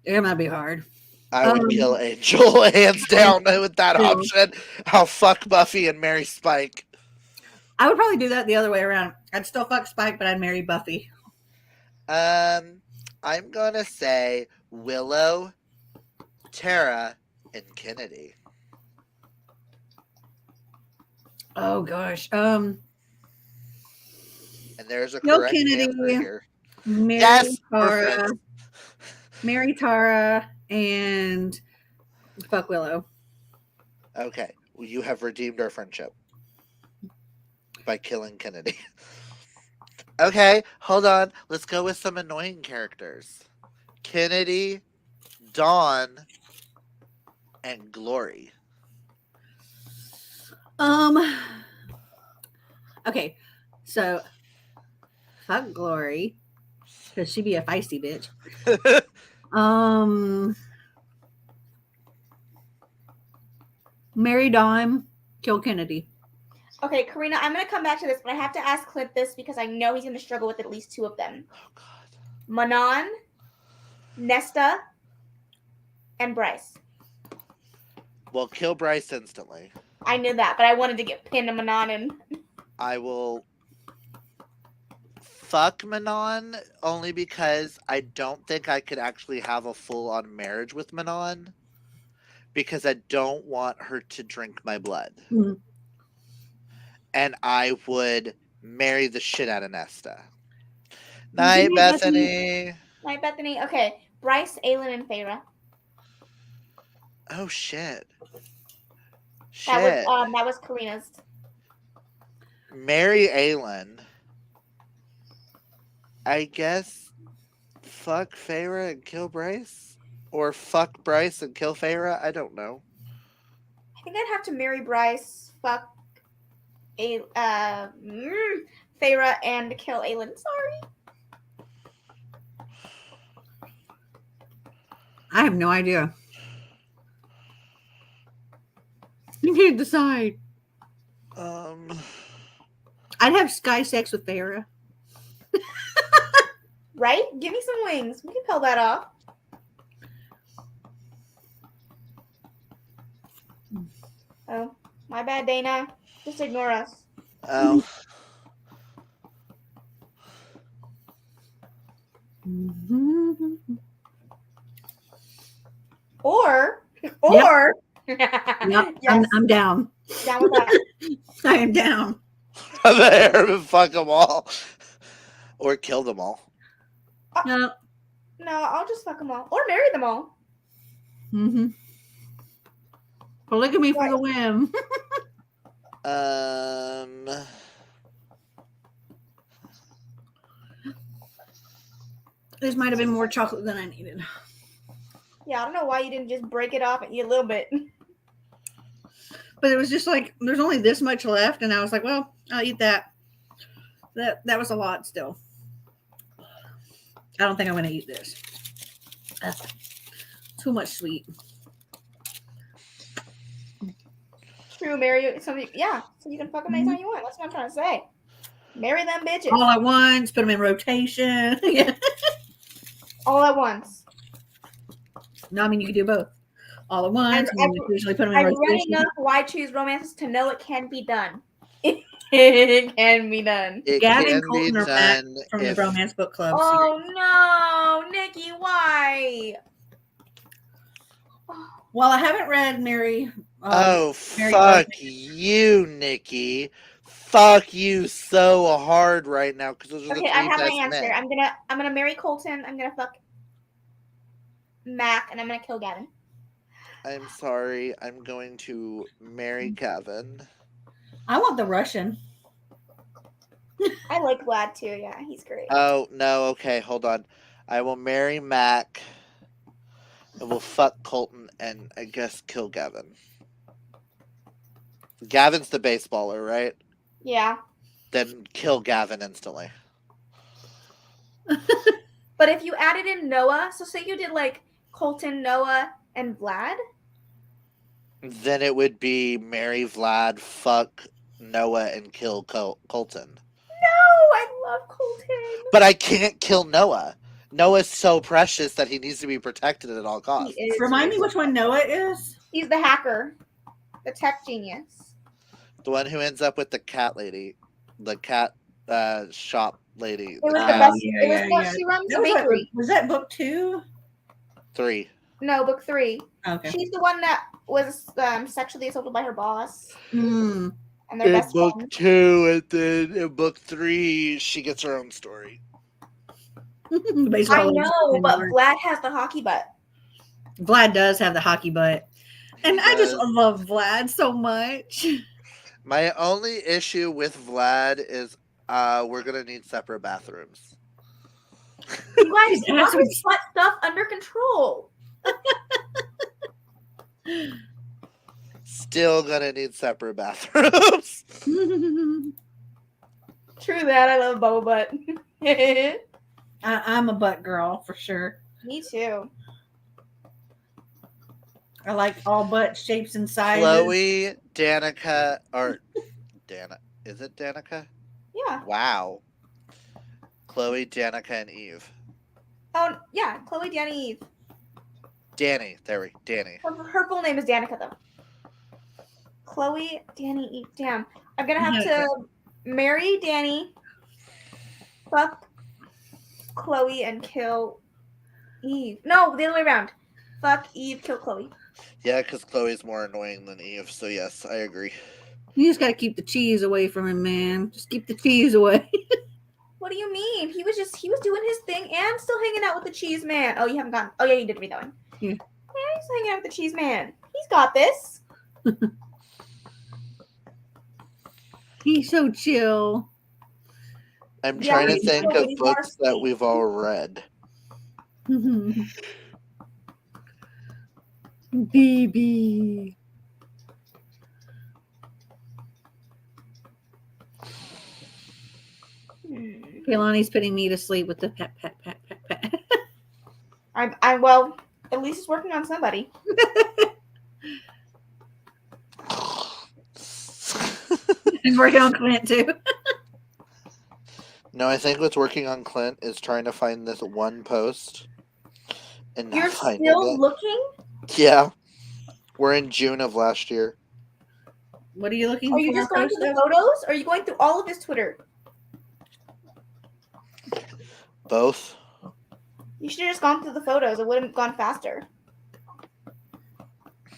Speaker 1: it might be hard.
Speaker 2: I would kill Angel hands down with that option. I'll fuck Buffy and marry Spike.
Speaker 1: I would probably do that the other way around. I'd still fuck Spike, but I'd marry Buffy.
Speaker 2: I'm gonna say Willow, Tara, and Kennedy.
Speaker 1: Oh gosh.
Speaker 2: And there's a correct
Speaker 1: Kennedy,
Speaker 2: answer here.
Speaker 1: Mary Tara, and fuck Willow.
Speaker 2: Okay, well, you have redeemed our friendship by killing Kennedy. Okay, hold on. Let's go with some annoying characters. Kennedy, Dawn, and Glory.
Speaker 1: Okay, so fuck Glory because she'd be a feisty bitch. Mary Dawn, kill Kennedy.
Speaker 3: Okay, Karina, I'm going to come back to this, but I have to ask Clint this because I know he's going to struggle with at least two of them.
Speaker 2: Oh, God.
Speaker 3: Manon, Nesta, and Bryce.
Speaker 2: Well, kill Bryce instantly.
Speaker 3: I knew that, but I wanted to get pinned to Manon and...
Speaker 2: I will fuck Manon only because I don't think I could actually have a full-on marriage with Manon because I don't want her to drink my blood.
Speaker 1: Mm-hmm.
Speaker 2: And I would marry the shit out of Nesta. Night, Bethany.
Speaker 3: Night, Bethany. Okay, Bryce, Aelin, and Feyre.
Speaker 2: Oh, shit.
Speaker 3: That was Karina's.
Speaker 2: Marry Aelin. I guess fuck Feyre and kill Bryce? Or fuck Bryce and kill Feyre? I don't know.
Speaker 3: I think I'd have to marry Bryce, fuck Feyre, and kill Aelin. Sorry.
Speaker 1: I have no idea. You need to decide. I'd have sky sex with Feyre.
Speaker 3: Right? Give me some wings. We can pull that off. Oh, my bad, Dana. Just ignore us.
Speaker 2: Oh,
Speaker 3: Or,
Speaker 1: Yep.
Speaker 3: yes,
Speaker 1: I'm down.
Speaker 3: down with that.
Speaker 1: I am down.
Speaker 2: there and fuck them all, or kill them all.
Speaker 1: No.
Speaker 3: No, I'll just fuck them all. Or marry them all.
Speaker 1: Mm-hmm. Polygamy for
Speaker 3: Right.
Speaker 1: the win. This might have been more chocolate than I needed.
Speaker 3: Yeah, I don't know why you didn't just break it off and eat a little bit.
Speaker 1: But it was just like there's only this much left, and I was like, well, I'll eat that. That was a lot still. I don't think I'm gonna eat this. Too much sweet.
Speaker 3: True, marry somebody. Yeah, so you can fuck them anytime you want. That's what I'm trying to say. Marry them bitches.
Speaker 1: All at once, put them in rotation. Yeah.
Speaker 3: All at once.
Speaker 1: No, I mean you can do both. All at once, and then usually put them in
Speaker 3: I've read
Speaker 1: rotation.
Speaker 3: enough Why Choose Romances to know it can be done. It can be done.
Speaker 2: It
Speaker 1: Gavin
Speaker 2: can
Speaker 1: Colton
Speaker 2: be
Speaker 1: are back
Speaker 2: done
Speaker 1: from the
Speaker 2: if
Speaker 1: Bromance Book Club.
Speaker 3: Oh no, Nikki, why?
Speaker 1: Well, I haven't read Mary.
Speaker 2: Oh,
Speaker 1: Mary
Speaker 2: fuck
Speaker 1: Bromance.
Speaker 2: you, Nikki. Fuck you so hard right now because those are the
Speaker 3: Okay,
Speaker 2: three
Speaker 3: I have my
Speaker 2: best
Speaker 3: answer.
Speaker 2: men.
Speaker 3: I'm gonna marry Colton. I'm gonna fuck Mac, and I'm gonna kill Gavin.
Speaker 2: I'm sorry. I'm going to marry Gavin.
Speaker 1: I want the Russian.
Speaker 3: I like Vlad too. Yeah, he's great.
Speaker 2: Oh, no. Okay, hold on. I will marry Mac. I will fuck Colton and I guess kill Gavin. Gavin's the baseballer, right?
Speaker 3: Yeah,
Speaker 2: Then kill Gavin instantly.
Speaker 3: but if you added in Noah, so say you did like Colton, Noah, and Vlad.
Speaker 2: Then it would be marry Vlad, fuck Noah, and kill Colton.
Speaker 3: No, I love Colton.
Speaker 2: But I can't kill Noah. Noah's so precious that he needs to be protected at all costs.
Speaker 3: He is.
Speaker 1: Remind me which one Noah is.
Speaker 3: He's the hacker, the tech genius.
Speaker 2: The one who ends up with the cat lady, the cat shop lady.
Speaker 3: It was
Speaker 2: the
Speaker 3: the
Speaker 2: cat.
Speaker 3: best.
Speaker 1: Yeah,
Speaker 3: It was
Speaker 1: yeah,
Speaker 3: what
Speaker 1: yeah.
Speaker 3: she runs
Speaker 1: That
Speaker 3: the
Speaker 1: was
Speaker 3: bakery.
Speaker 1: was that book 2?
Speaker 2: 3.
Speaker 3: No, book 3.
Speaker 1: Okay.
Speaker 3: She's the one that was sexually assaulted by her boss,
Speaker 1: Mm.
Speaker 3: and their
Speaker 2: In
Speaker 3: best
Speaker 2: book
Speaker 3: friend.
Speaker 2: 2, and then in book 3, she gets her own story.
Speaker 3: I know, but Vlad has the hockey butt.
Speaker 1: Vlad does have the hockey butt. And I just
Speaker 2: does.
Speaker 1: love Vlad so much.
Speaker 2: My only issue with Vlad is we're gonna need separate bathrooms.
Speaker 3: You guys
Speaker 1: His
Speaker 3: got
Speaker 1: ass
Speaker 3: his
Speaker 1: was-
Speaker 3: butt stuff under control.
Speaker 2: Still gonna need separate bathrooms.
Speaker 3: True that. I love bubble butt.
Speaker 1: I'm a butt girl for sure.
Speaker 3: Me too.
Speaker 1: I like all butt shapes and sizes.
Speaker 2: Chloe, Danica, or Dana. Is it Danica?
Speaker 3: Yeah.
Speaker 2: Wow. Chloe, Danica, and Eve.
Speaker 3: Oh yeah, Chloe, Danny, Eve.
Speaker 2: Danny. There we Danny.
Speaker 3: Her full name is Danica though. Chloe, Danny, Eve. Damn. I'm gonna have to marry Danny, fuck Chloe, and kill Eve. No, the other way around. Fuck Eve, kill Chloe.
Speaker 2: Yeah, because Chloe's more annoying than Eve, so yes, I agree.
Speaker 1: You just gotta keep the cheese away from him, man. Just keep the cheese away.
Speaker 3: What do you mean? He was doing his thing and still hanging out with the cheese man. Oh, you haven't gone. Oh yeah, you did read that one.
Speaker 1: Yeah.
Speaker 3: Yeah, he's hanging out with the cheese man. He's got this.
Speaker 1: He's so chill.
Speaker 2: I'm
Speaker 3: Yeah,
Speaker 2: trying to
Speaker 3: he's
Speaker 2: think
Speaker 3: so
Speaker 2: of
Speaker 3: really
Speaker 2: books that
Speaker 3: varsity.
Speaker 2: we've all read.
Speaker 1: BB. Kaylani's putting me to sleep with the pat, pat, pat, pat, pat.
Speaker 3: I'm well. At least it's working on somebody.
Speaker 1: And working on Clint too.
Speaker 2: No, I think what's working on Clint is trying to find this one post and not
Speaker 3: You're
Speaker 2: finding
Speaker 3: still
Speaker 2: it.
Speaker 3: looking?
Speaker 2: Yeah. We're in June of last year.
Speaker 1: What are you looking
Speaker 3: Are
Speaker 1: for?
Speaker 3: you just going
Speaker 1: post
Speaker 3: through the
Speaker 1: of?
Speaker 3: photos, or are you going through all of his Twitter?
Speaker 2: Both.
Speaker 3: You should have just gone through the photos. It would have gone faster.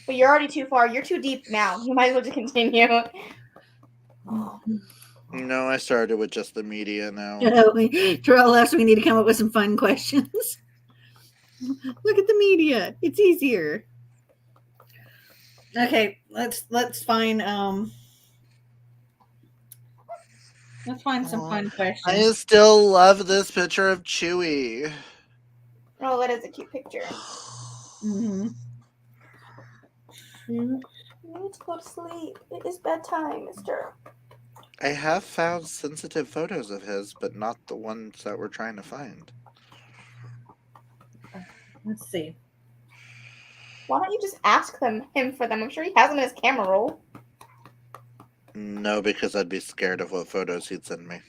Speaker 3: But you're already too far. You're too deep now. You might as well just continue.
Speaker 2: No, I started with just the media now.
Speaker 1: Terrell left, so we need to come up with some fun questions. Look at the media. It's easier. Okay, let's find let's find some fun
Speaker 2: I
Speaker 1: questions.
Speaker 2: still love this picture of Chewie.
Speaker 3: Oh, that is a cute picture.
Speaker 1: Mm-hmm.
Speaker 3: You need to go to sleep. It is bedtime, mister.
Speaker 2: I have found sensitive photos of his, but not the ones that we're trying to find.
Speaker 1: Let's see.
Speaker 3: Why don't you just ask him for them? I'm sure he has them in his camera roll.
Speaker 2: No, because I'd be scared of what photos he'd send me.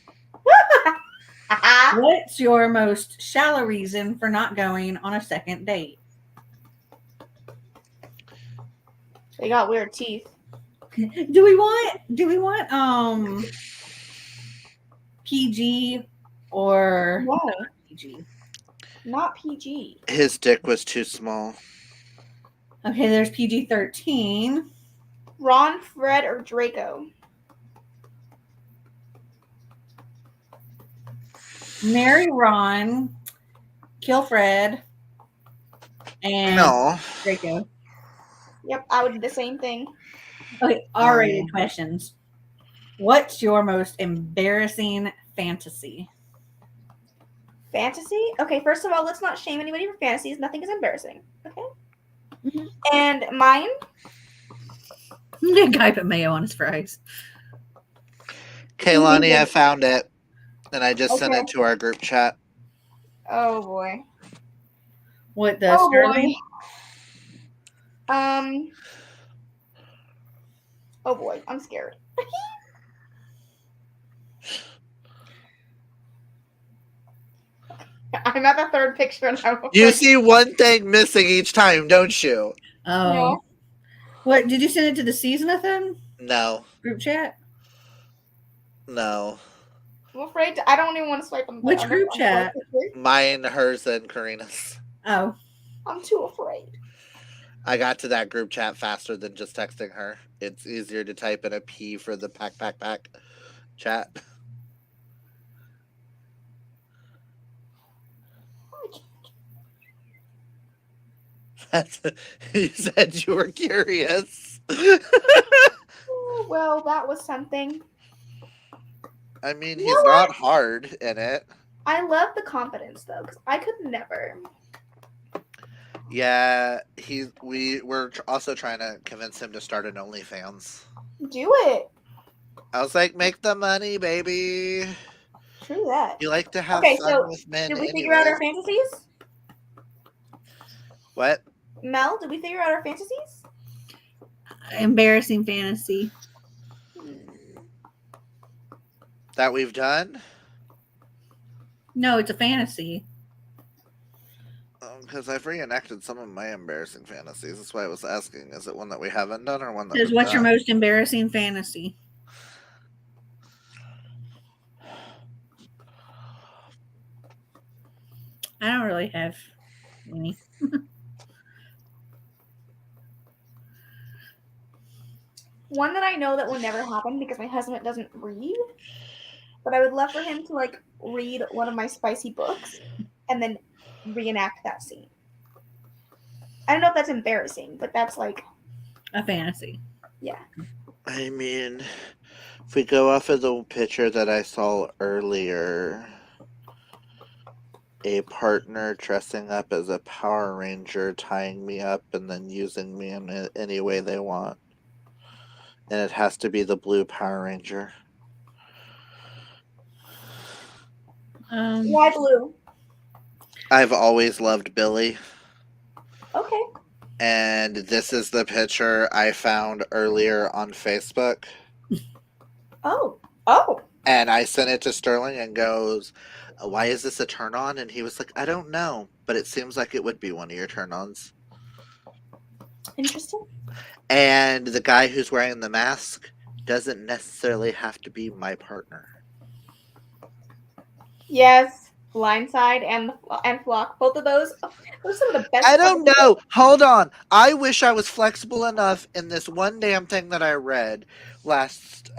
Speaker 1: What's your most shallow reason for not going on a second date?
Speaker 3: They got weird teeth.
Speaker 1: Do we want PG or
Speaker 3: No,
Speaker 1: PG?
Speaker 3: not PG.
Speaker 2: His dick was too small.
Speaker 1: Okay, there's PG-13.
Speaker 3: Ron, Fred, or Draco?
Speaker 1: Marry Ron, kill Fred, and
Speaker 2: No.
Speaker 1: Draco.
Speaker 3: Yep, I would do the same thing.
Speaker 1: Okay, R-rated questions. What's your most embarrassing fantasy?
Speaker 3: Fantasy? Okay, first of all, let's not shame anybody for fantasies. Nothing is embarrassing. Okay?
Speaker 1: Mhm.
Speaker 3: And mine?
Speaker 1: The guy put mayo on his fries.
Speaker 2: Kaylani, I found it, and I just sent
Speaker 3: Okay.
Speaker 2: it to our group chat.
Speaker 3: Oh boy.
Speaker 1: What, the
Speaker 3: Oh
Speaker 1: Sterling?
Speaker 3: boy. Oh boy, I'm scared. I'm at the third picture and I'm
Speaker 2: You
Speaker 3: afraid.
Speaker 2: see one thing missing each time, don't you?
Speaker 1: Oh.
Speaker 3: Yeah.
Speaker 1: What, did you send it to the Seasonathon
Speaker 2: No.
Speaker 1: group chat?
Speaker 2: No.
Speaker 3: I'm afraid I don't even want to swipe on the
Speaker 1: Which
Speaker 3: on
Speaker 1: group
Speaker 3: the
Speaker 1: chat?
Speaker 3: picture.
Speaker 2: Mine, hers, and Karina's.
Speaker 1: Oh.
Speaker 3: I'm too afraid.
Speaker 2: I got to that group chat faster than just texting her. It's easier to type in a P for the pack chat. You said you were curious.
Speaker 3: Oh, well, that was something.
Speaker 2: I mean,
Speaker 3: You
Speaker 2: he's
Speaker 3: know
Speaker 2: not hard in it.
Speaker 3: I love the confidence though, because I could never.
Speaker 2: Yeah, we're also trying to convince him to start an OnlyFans.
Speaker 3: Do it.
Speaker 2: I was like, make the money, baby.
Speaker 3: True that.
Speaker 2: You like to have
Speaker 3: Okay,
Speaker 2: fun
Speaker 3: so
Speaker 2: with men
Speaker 3: did we
Speaker 2: anyway.
Speaker 3: figure out our fantasies?
Speaker 2: What?
Speaker 3: Mel, did we figure out our fantasies?
Speaker 1: Embarrassing fantasy.
Speaker 2: That we've done?
Speaker 1: No, it's a fantasy.
Speaker 2: Because I've reenacted some of my embarrassing fantasies. That's why I was asking. Is it one that we haven't done or one that
Speaker 1: Says,
Speaker 2: we've
Speaker 1: what's your
Speaker 2: done?
Speaker 1: most embarrassing fantasy? I don't really have any.
Speaker 3: One that I know that will never happen because my husband doesn't read. But I would love for him to like read one of my spicy books and then reenact that scene. I don't know if that's embarrassing, but that's like
Speaker 1: A fantasy.
Speaker 3: yeah.
Speaker 2: I mean, if we go off of the picture that I saw earlier, a partner dressing up as a Power Ranger, tying me up, and then using me in any way they want. And it has to be the blue Power Ranger.
Speaker 3: Why blue?
Speaker 2: I've always loved Billy.
Speaker 3: Okay.
Speaker 2: And this is the picture I found earlier on Facebook.
Speaker 3: Oh. Oh.
Speaker 2: And I sent it to Sterling and goes, why is this a turn on? And he was like, I don't know, but it seems like it would be one of your turn ons.
Speaker 3: Interesting.
Speaker 2: And the guy who's wearing the mask Doesn't necessarily have to be my partner.
Speaker 3: Yes, Blindside and Flock. Both of those are some of the best
Speaker 2: I
Speaker 3: fucking
Speaker 2: don't know. Hold on. I wish I was flexible enough in this one damn thing that I read last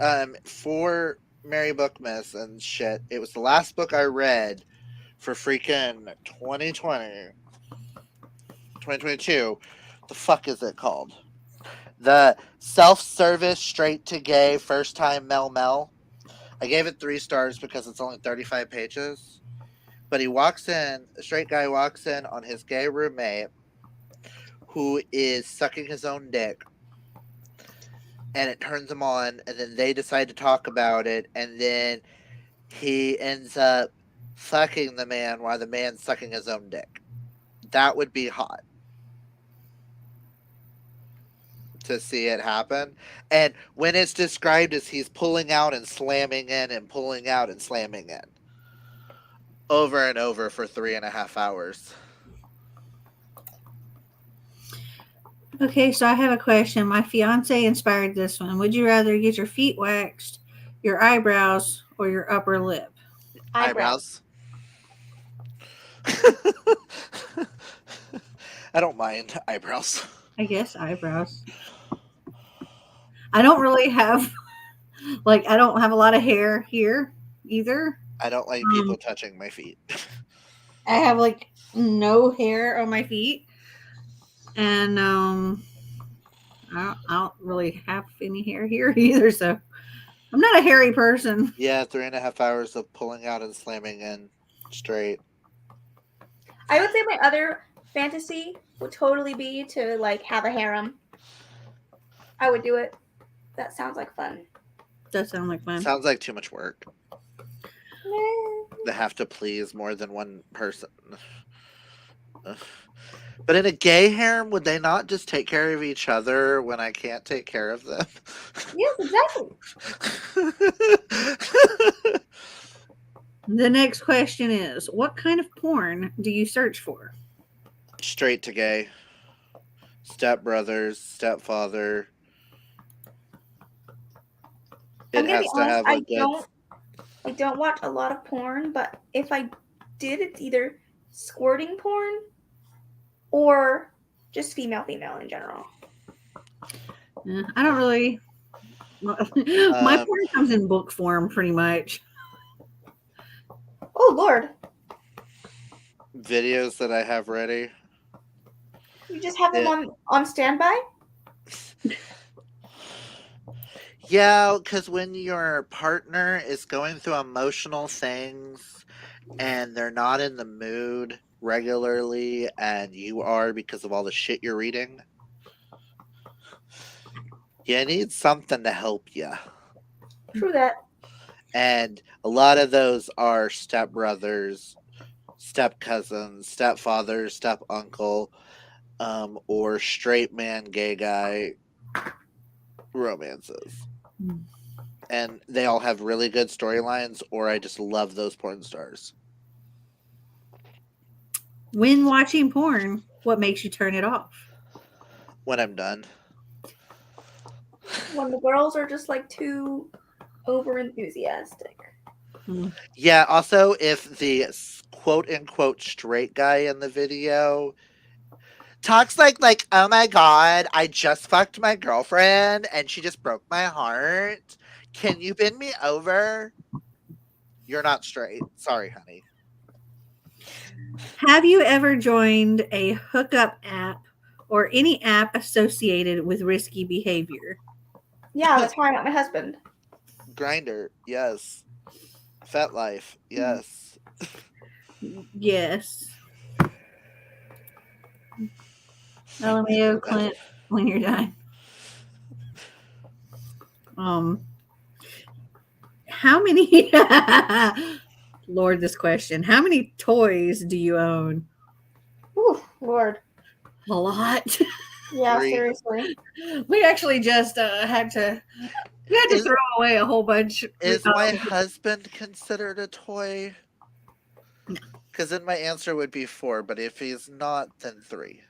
Speaker 2: for Mary Bookmas and shit. It was the last book I read for freaking 2022. The fuck is it called? The self-service straight to gay first time Mel. I gave it 3 stars because it's only 35 pages. But he walks in, a straight guy walks in on his gay roommate who is sucking his own dick, and it turns him on, and then they decide to talk about it, and then he ends up fucking the man while the man's sucking his own dick. That would be hot to see it happen. And when it's described as he's pulling out and slamming in and pulling out and slamming in over and over for 3.5 hours.
Speaker 1: Okay, so I have a question. My fiance inspired this one. Would you rather get your feet waxed, your eyebrows, or your upper lip?
Speaker 3: eyebrows.
Speaker 2: I don't mind eyebrows.
Speaker 1: I guess eyebrows. I don't really have, like, I don't have a lot of hair here either.
Speaker 2: I don't like people touching my feet.
Speaker 1: I have, like, no hair on my feet. And I don't really have any hair here either, so I'm not a hairy person.
Speaker 2: Yeah, 3.5 hours of pulling out and slamming in straight.
Speaker 3: I would say my other fantasy would totally be to like have a harem. I would do it. That sounds like fun.
Speaker 1: Does sound like fun.
Speaker 2: Sounds like too much work. They have to please more than one person. But in a gay harem, would they not just take care of each other when I can't take care of them?
Speaker 3: Yes, exactly.
Speaker 1: The next question is, what kind of porn do you search for?
Speaker 2: Straight to gay. Stepbrothers, stepfather.
Speaker 3: I'm
Speaker 2: It
Speaker 3: gonna
Speaker 2: has
Speaker 3: be
Speaker 2: to
Speaker 3: honest,
Speaker 2: have a good.
Speaker 3: I don't watch a lot of porn, but if I did, it's either squirting porn or just female in general.
Speaker 1: I don't really. My porn comes in book form, pretty much.
Speaker 3: Oh Lord,
Speaker 2: Videos that I have ready.
Speaker 3: you just have them on standby?
Speaker 2: Yeah, because when your partner is going through emotional things and they're not in the mood regularly, and you are because of all the shit you're reading, you need something to help you.
Speaker 3: True that.
Speaker 2: And a lot of those are stepbrothers, step cousins, stepfathers, step uncle, or straight man, gay guy romances. And they all have really good storylines, or I just love those porn stars.
Speaker 1: When watching porn, what makes you turn it off?
Speaker 2: When I'm done.
Speaker 3: When the girls are just like too over enthusiastic.
Speaker 2: Yeah, also if the quote unquote straight guy in the video talks like, oh my god, I just fucked my girlfriend and she just broke my heart. Can you bend me over? You're not straight. Sorry, honey.
Speaker 1: Have you ever joined a hookup app or any app associated with risky behavior?
Speaker 3: Yeah, that's how I met my husband.
Speaker 2: Grinder, yes. FetLife, yes.
Speaker 1: Yes. LMAO, Clint, when you're done. How many Lord, this question. How many toys do you own?
Speaker 3: Ooh, Lord.
Speaker 1: A lot.
Speaker 3: Yeah,
Speaker 2: 3.
Speaker 3: seriously.
Speaker 1: We actually just had to throw away a whole bunch.
Speaker 2: Is my husband considered a toy? Because then my answer would be 4, but if he's not, then 3.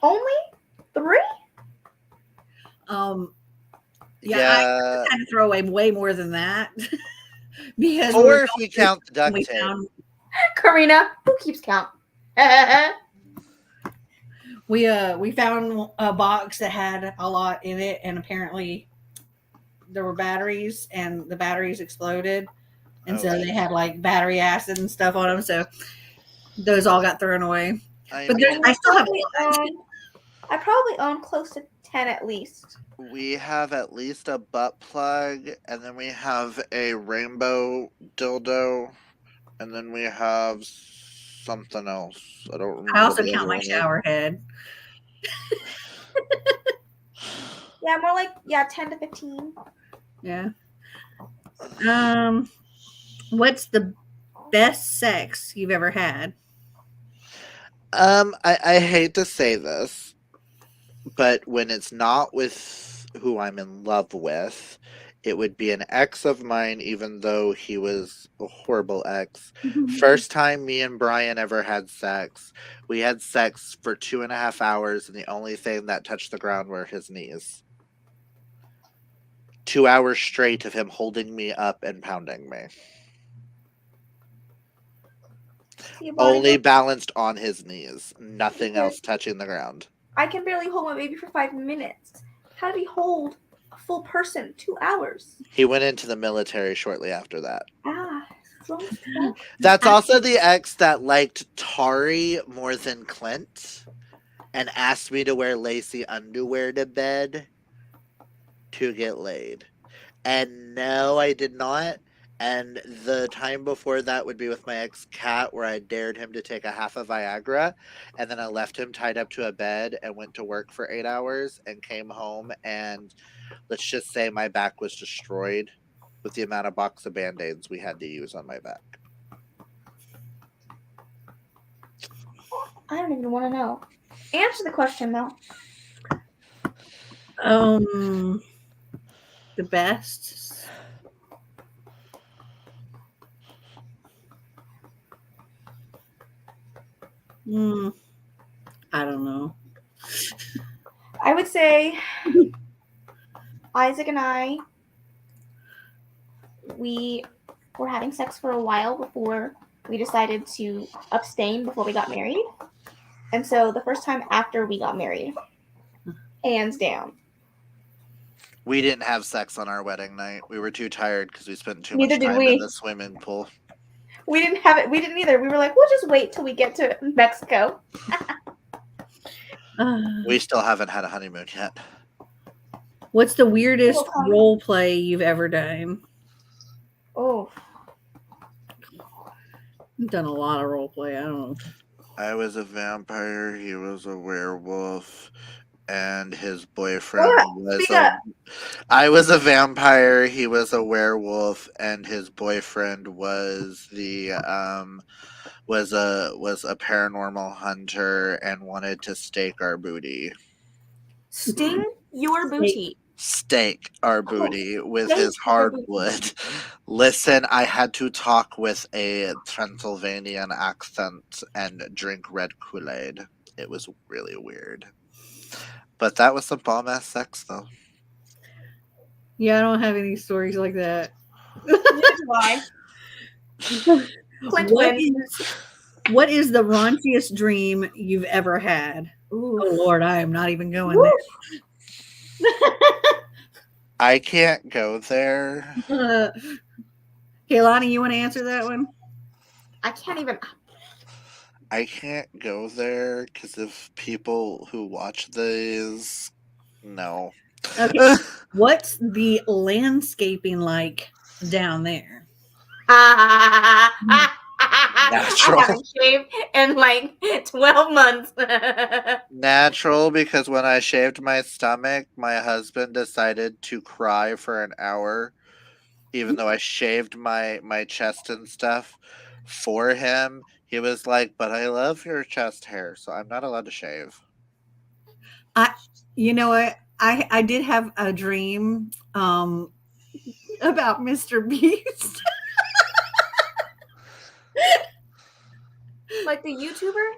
Speaker 3: Only 3?
Speaker 1: Yeah, I
Speaker 2: Yeah.
Speaker 1: had to throw away way more than that because we were
Speaker 2: Or if we count the duct
Speaker 1: we
Speaker 2: tape.
Speaker 1: found
Speaker 3: Karina, who keeps count?
Speaker 1: we found a box that had a lot in it, and apparently there were batteries, and the batteries exploded, and so they had like battery acid and stuff on them. So those all got thrown away.
Speaker 2: I
Speaker 1: But
Speaker 2: mean,
Speaker 1: I still have
Speaker 3: I probably own close to 10 at least.
Speaker 2: we have at least a butt plug, and then we have a rainbow dildo, and then we have something else. I don't remember.
Speaker 1: I also
Speaker 2: what the
Speaker 1: count
Speaker 2: other
Speaker 1: my
Speaker 2: one is.
Speaker 1: shower head.
Speaker 3: Yeah, more like 10 to 15.
Speaker 1: Yeah. What's the best sex you've ever had?
Speaker 2: I hate to say this, but when it's not with who I'm in love with, it would be an ex of mine, even though he was a horrible ex. First time me and Brian ever had sex, we had sex for 2.5 hours, and the only thing that touched the ground were his knees. 2 hours straight of him holding me up and pounding me. Only balanced on his knees, nothing else touching the ground.
Speaker 3: I can barely hold my baby for 5 minutes. How did he hold a full person 2 hours?
Speaker 2: He went into the military shortly after that.
Speaker 3: Strong stuff.
Speaker 2: That's also the ex that liked Tari more than Clint and asked me to wear lacy underwear to bed to get laid. And no, I did not. And the time before that would be with my ex Cat, where I dared him to take a half of Viagra, and then I left him tied up to a bed and went to work for 8 hours and came home, and let's just say my back was destroyed with the amount of box of Band-Aids we had to use on my back.
Speaker 3: I don't even want to know. Answer the question, though.
Speaker 1: The best. I don't know.
Speaker 3: I would say Isaac and I, we were having sex for a while before we decided to abstain before we got married. And so the first time after we got married, hands down.
Speaker 2: We didn't have sex on our wedding night. We were too tired because we spent too
Speaker 3: Neither
Speaker 2: much
Speaker 3: did
Speaker 2: time
Speaker 3: we.
Speaker 2: in the swimming pool.
Speaker 3: We didn't have it. We didn't either. We were like, we'll just wait till we get to Mexico.
Speaker 2: We still haven't had a honeymoon yet.
Speaker 1: What's the weirdest role play you've ever done?
Speaker 3: Oh,
Speaker 1: I've done a lot of role play. I don't know.
Speaker 2: I was a vampire. He was a werewolf, and his boyfriend was a. I was a vampire. He was a werewolf, and his boyfriend was the was a paranormal hunter and wanted to stake our booty.
Speaker 3: Sting your booty.
Speaker 2: Stake our booty with his hardwood. Listen, I had to talk with a Transylvanian accent and drink red Kool-Aid. It was really weird. But that was some bomb-ass sex, though.
Speaker 1: Yeah, I don't have any stories like that.
Speaker 3: Why?
Speaker 1: What is the raunchiest dream you've ever had?
Speaker 3: Ooh.
Speaker 1: Oh, Lord, I am not even going there.
Speaker 2: I can't go there.
Speaker 1: Kaylani, you want to answer that one?
Speaker 3: I can't even.
Speaker 2: I can't go there because if people who watch these, no.
Speaker 1: Okay. What's the landscaping like down there?
Speaker 2: Natural.
Speaker 3: I haven't shaved in like 12 months.
Speaker 2: Natural, because when I shaved my stomach, my husband decided to cry for an hour, even though I shaved my chest and stuff for him. He was like, "But I love your chest hair, so I'm not allowed to shave."
Speaker 1: You know what? I did have a dream about Mr. Beast.
Speaker 3: Like the YouTuber?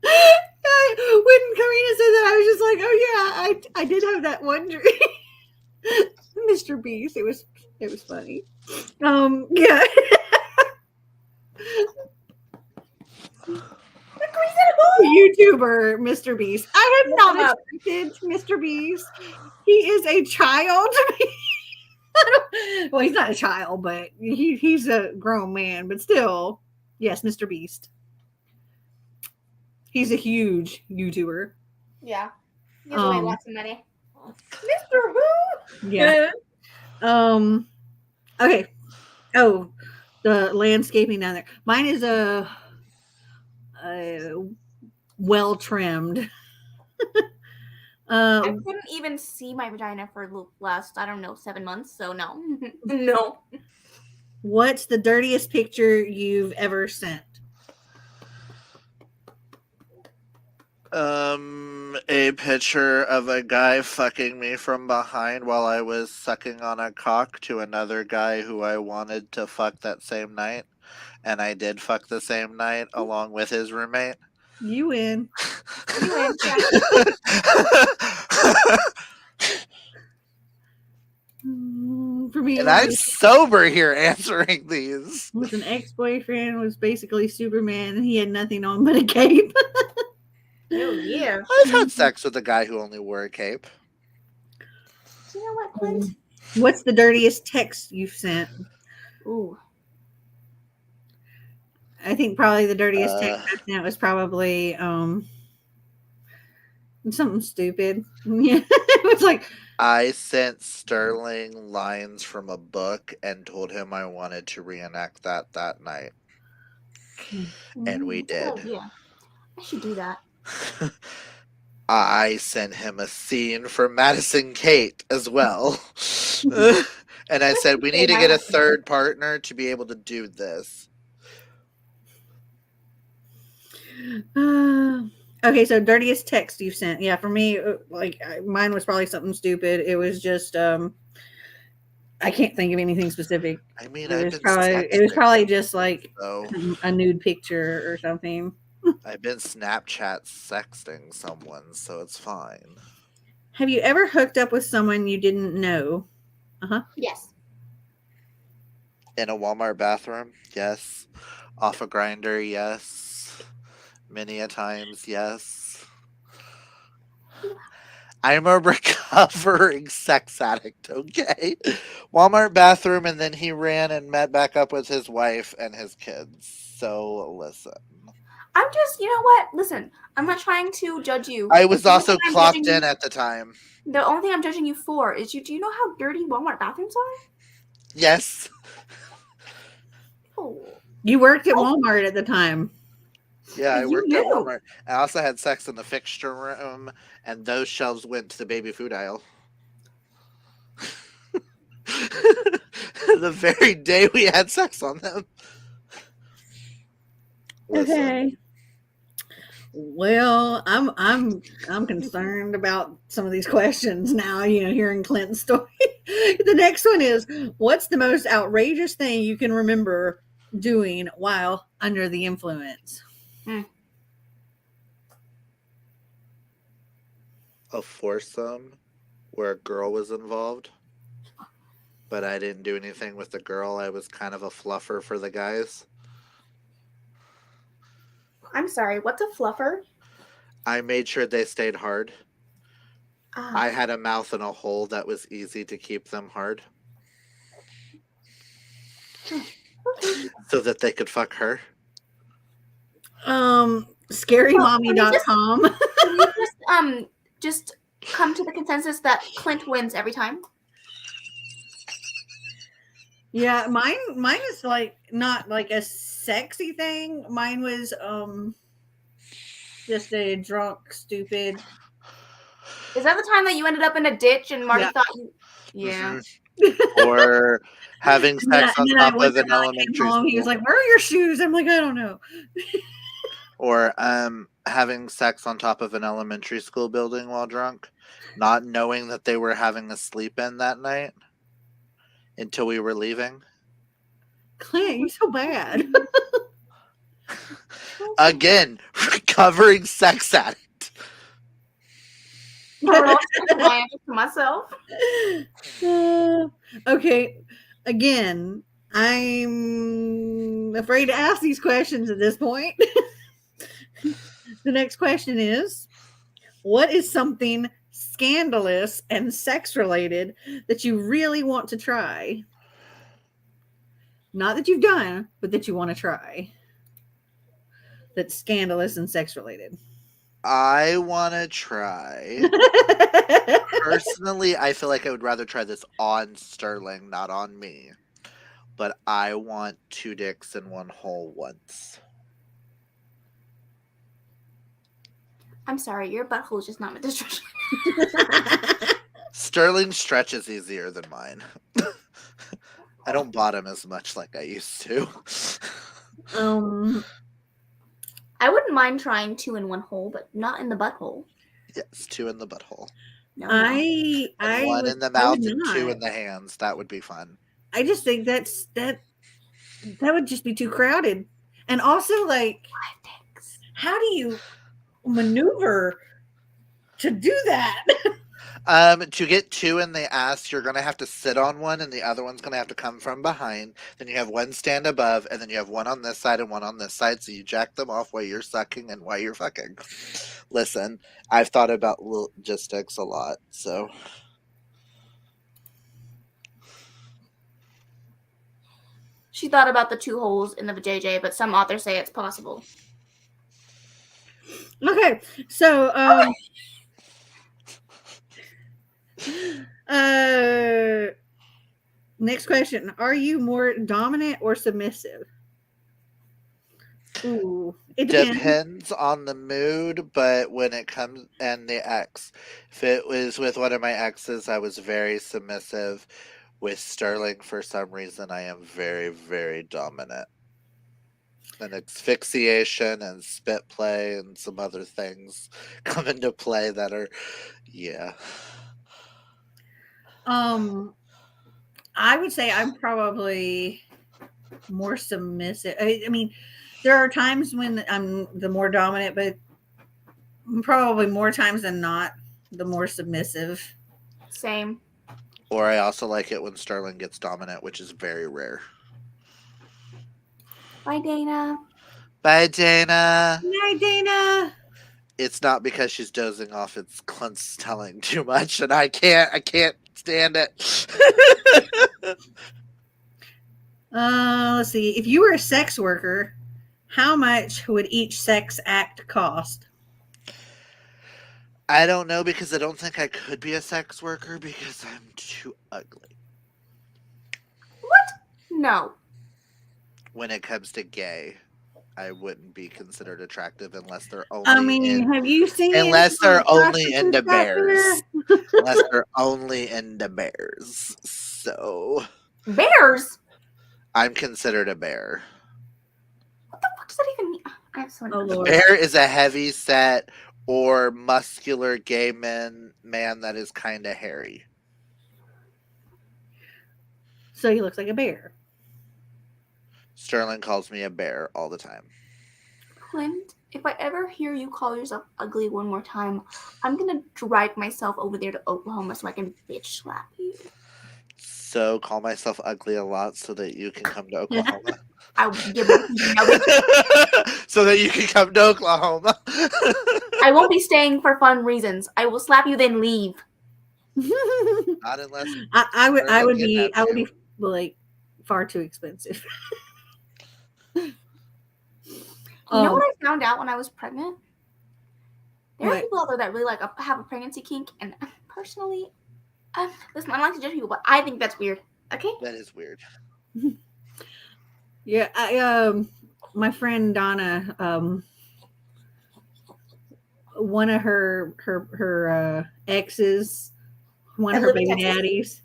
Speaker 1: When Karina said that, I was just like, oh yeah, I I did have that one dream. Mr. Beast. It was funny. Yeah. YouTuber Mr. Beast. I have
Speaker 3: Look him
Speaker 1: not
Speaker 3: up.
Speaker 1: expected Mr. Beast. He is a child to me. Well, he's not a child, but he's a grown man. But still, yes, Mr. Beast. He's a huge YouTuber.
Speaker 3: Yeah. He has made lots of money. Mr. Who?
Speaker 1: Yeah. Okay. Oh, the landscaping down there. Mine is a well trimmed.
Speaker 3: I couldn't even see my vagina for the last, I don't know, 7 months. So no. No.
Speaker 1: What's the dirtiest picture you've ever sent?
Speaker 2: A picture of a guy fucking me from behind while I was sucking on a cock to another guy who I wanted to fuck that same night. And I did fuck the same night along with his roommate.
Speaker 1: You win.
Speaker 3: You win. Yeah.
Speaker 1: For me,
Speaker 2: And I'm sober here answering these.
Speaker 1: with an ex-boyfriend was basically Superman, and he had nothing on but a cape.
Speaker 3: Oh yeah.
Speaker 2: I've had sex with a guy who only wore a cape.
Speaker 3: You know what, Clint?
Speaker 1: What's the dirtiest text you've sent?
Speaker 3: Ooh.
Speaker 1: I think probably the dirtiest text I sent was probably something stupid. Yeah, it was like
Speaker 2: I sent Sterling lines from a book and told him I wanted to reenact that night. And we did.
Speaker 3: Oh, yeah. I should do that.
Speaker 2: I sent him a scene from Madison Kate as well. And I said, we need to get a third partner to be able to do this.
Speaker 1: okay, so dirtiest text you've sent. Yeah, for me, like mine was probably something stupid. It was just I can't think of anything specific.
Speaker 2: I mean,
Speaker 1: it was probably just like a nude picture or something.
Speaker 2: I've been Snapchat sexting someone, so it's fine.
Speaker 1: Have you ever hooked up with someone you didn't know?
Speaker 3: Yes.
Speaker 2: In a Walmart bathroom? Yes. Off a grinder? Yes. Many a times? Yes. I'm a recovering sex addict, okay? Walmart bathroom, and then he ran and met back up with his wife and his kids. So, listen.
Speaker 3: I'm just, you know what? Listen, I'm not trying to judge you.
Speaker 2: I was also clocked in at the time.
Speaker 3: The only thing I'm judging you for is do you know how dirty Walmart bathrooms are?
Speaker 2: Yes.
Speaker 3: Oh.
Speaker 1: You worked at Walmart at the time.
Speaker 2: Yeah, I worked at Walmart. I also had sex in the fixture room, and those shelves went to the baby food aisle. The very day we had sex on them. Listen.
Speaker 1: Okay. Well, I'm concerned about some of these questions now, hearing Clint's story. The next one is, what's the most outrageous thing you can remember doing while under the influence?
Speaker 2: A foursome where a girl was involved, but I didn't do anything with the girl. I was kind of a fluffer for the guys.
Speaker 3: I'm sorry, what's a fluffer?
Speaker 2: I made sure they stayed hard. I had a mouth and a hole that was easy to keep them hard. So that they could fuck her.
Speaker 1: ScaryMommy.com.
Speaker 3: Can you just come to the consensus that Clint wins every time?
Speaker 1: Yeah, mine is like not like a sexy thing. Mine was just a drunk, stupid.
Speaker 3: Is that the time that you ended up in a ditch and Marty thought you? Yeah.
Speaker 2: Or having sex on top of an elementary school.
Speaker 1: He was like, "Where are your shoes?" I'm like, "I don't know."
Speaker 2: Or having sex on top of an elementary school building while drunk, not knowing that they were having a sleep-in that night until we were leaving.
Speaker 1: Clint, you're so bad.
Speaker 2: Again, recovering sex addict.
Speaker 3: My answer to myself.
Speaker 1: Okay, again, I'm afraid to ask these questions at this point. The next question is, what is something scandalous and sex related that you really want to try? Not that you've done, but that you want to try. That's scandalous and sex related.
Speaker 2: I want to try. Personally, I feel like I would rather try this on Sterling, not on me. But I want 2 dicks in 1 hole once.
Speaker 3: I'm sorry, your butthole is just not meant to stretch.
Speaker 2: Sterling stretches easier than mine. I don't bottom as much like I used to.
Speaker 3: I wouldn't mind trying 2 in 1 hole, but not in the butthole.
Speaker 2: Yes, 2 in the butthole.
Speaker 3: No,
Speaker 1: I
Speaker 2: 1
Speaker 1: would,
Speaker 2: in the
Speaker 1: I
Speaker 2: mouth
Speaker 1: would
Speaker 2: and 2
Speaker 1: not.
Speaker 2: in the hands. That would be fun.
Speaker 1: I just think that would just be too crowded. And also, like, how do you maneuver to do that?
Speaker 2: To get 2 in the ass, you're gonna have to sit on one, and the other one's gonna have to come from behind. Then you have 1 stand above, and then you have 1 on this side and 1 on this side. So you jack them off while you're sucking and while you're fucking. Listen, I've thought about logistics a lot, so.
Speaker 3: She thought about the 2 holes in the JJ, but some authors say it's possible.
Speaker 1: Okay, so next question: are you more dominant or submissive? Ooh, it
Speaker 2: depends on the mood, but when it comes and the ex, if it was with one of my exes, I was very submissive. With Sterling, for some reason, I am very, very dominant. And asphyxiation and spit play and some other things come into play that are, yeah.
Speaker 1: I would say I'm probably more submissive. I mean, there are times when I'm the more dominant, but probably more times than not, the more submissive.
Speaker 3: Same.
Speaker 2: Or I also like it when Sterling gets dominant, which is very rare.
Speaker 3: Bye, Dana.
Speaker 2: Bye, Dana.
Speaker 1: Hi, Dana.
Speaker 2: It's not because she's dozing off. It's Clint's telling too much, and I can't stand it.
Speaker 1: Let's see. If you were a sex worker, how much would each sex act cost?
Speaker 2: I don't know, because I don't think I could be a sex worker because I'm too ugly.
Speaker 3: What? No.
Speaker 2: When it comes to gay, I wouldn't be considered attractive unless they're only.
Speaker 1: I mean, have you seen?
Speaker 2: Unless they're only into
Speaker 1: prostitutes out
Speaker 2: bears.
Speaker 1: there?
Speaker 2: Unless they're only into bears. So
Speaker 3: Bears?
Speaker 2: I'm considered a bear.
Speaker 3: What the fuck does that even mean? I have so many
Speaker 1: Oh,
Speaker 3: questions.
Speaker 1: Lord.
Speaker 2: Bear is a heavy set or muscular gay man that is kind of hairy.
Speaker 1: So he looks like a bear.
Speaker 2: Sterling calls me a bear all the time.
Speaker 3: Clint, if I ever hear you call yourself ugly one more time, I'm gonna drag myself over there to Oklahoma so I can bitch slap you.
Speaker 2: So call myself ugly a lot so that you can come to Oklahoma.
Speaker 3: I'll give my
Speaker 2: So that you can come to Oklahoma.
Speaker 3: I won't be staying for fun reasons. I will slap you then leave.
Speaker 2: Not unless
Speaker 1: I would
Speaker 2: Sterling
Speaker 1: be
Speaker 2: kidnaps
Speaker 1: like far too expensive.
Speaker 3: You know what I found out when I was pregnant? There are
Speaker 1: What?
Speaker 3: people out there that really like have a pregnancy kink, and personally, listen, I don't like to judge people, but I think that's weird. Okay?
Speaker 2: That is weird.
Speaker 1: Yeah, my friend Donna, one of her exes, one of her baby daddies,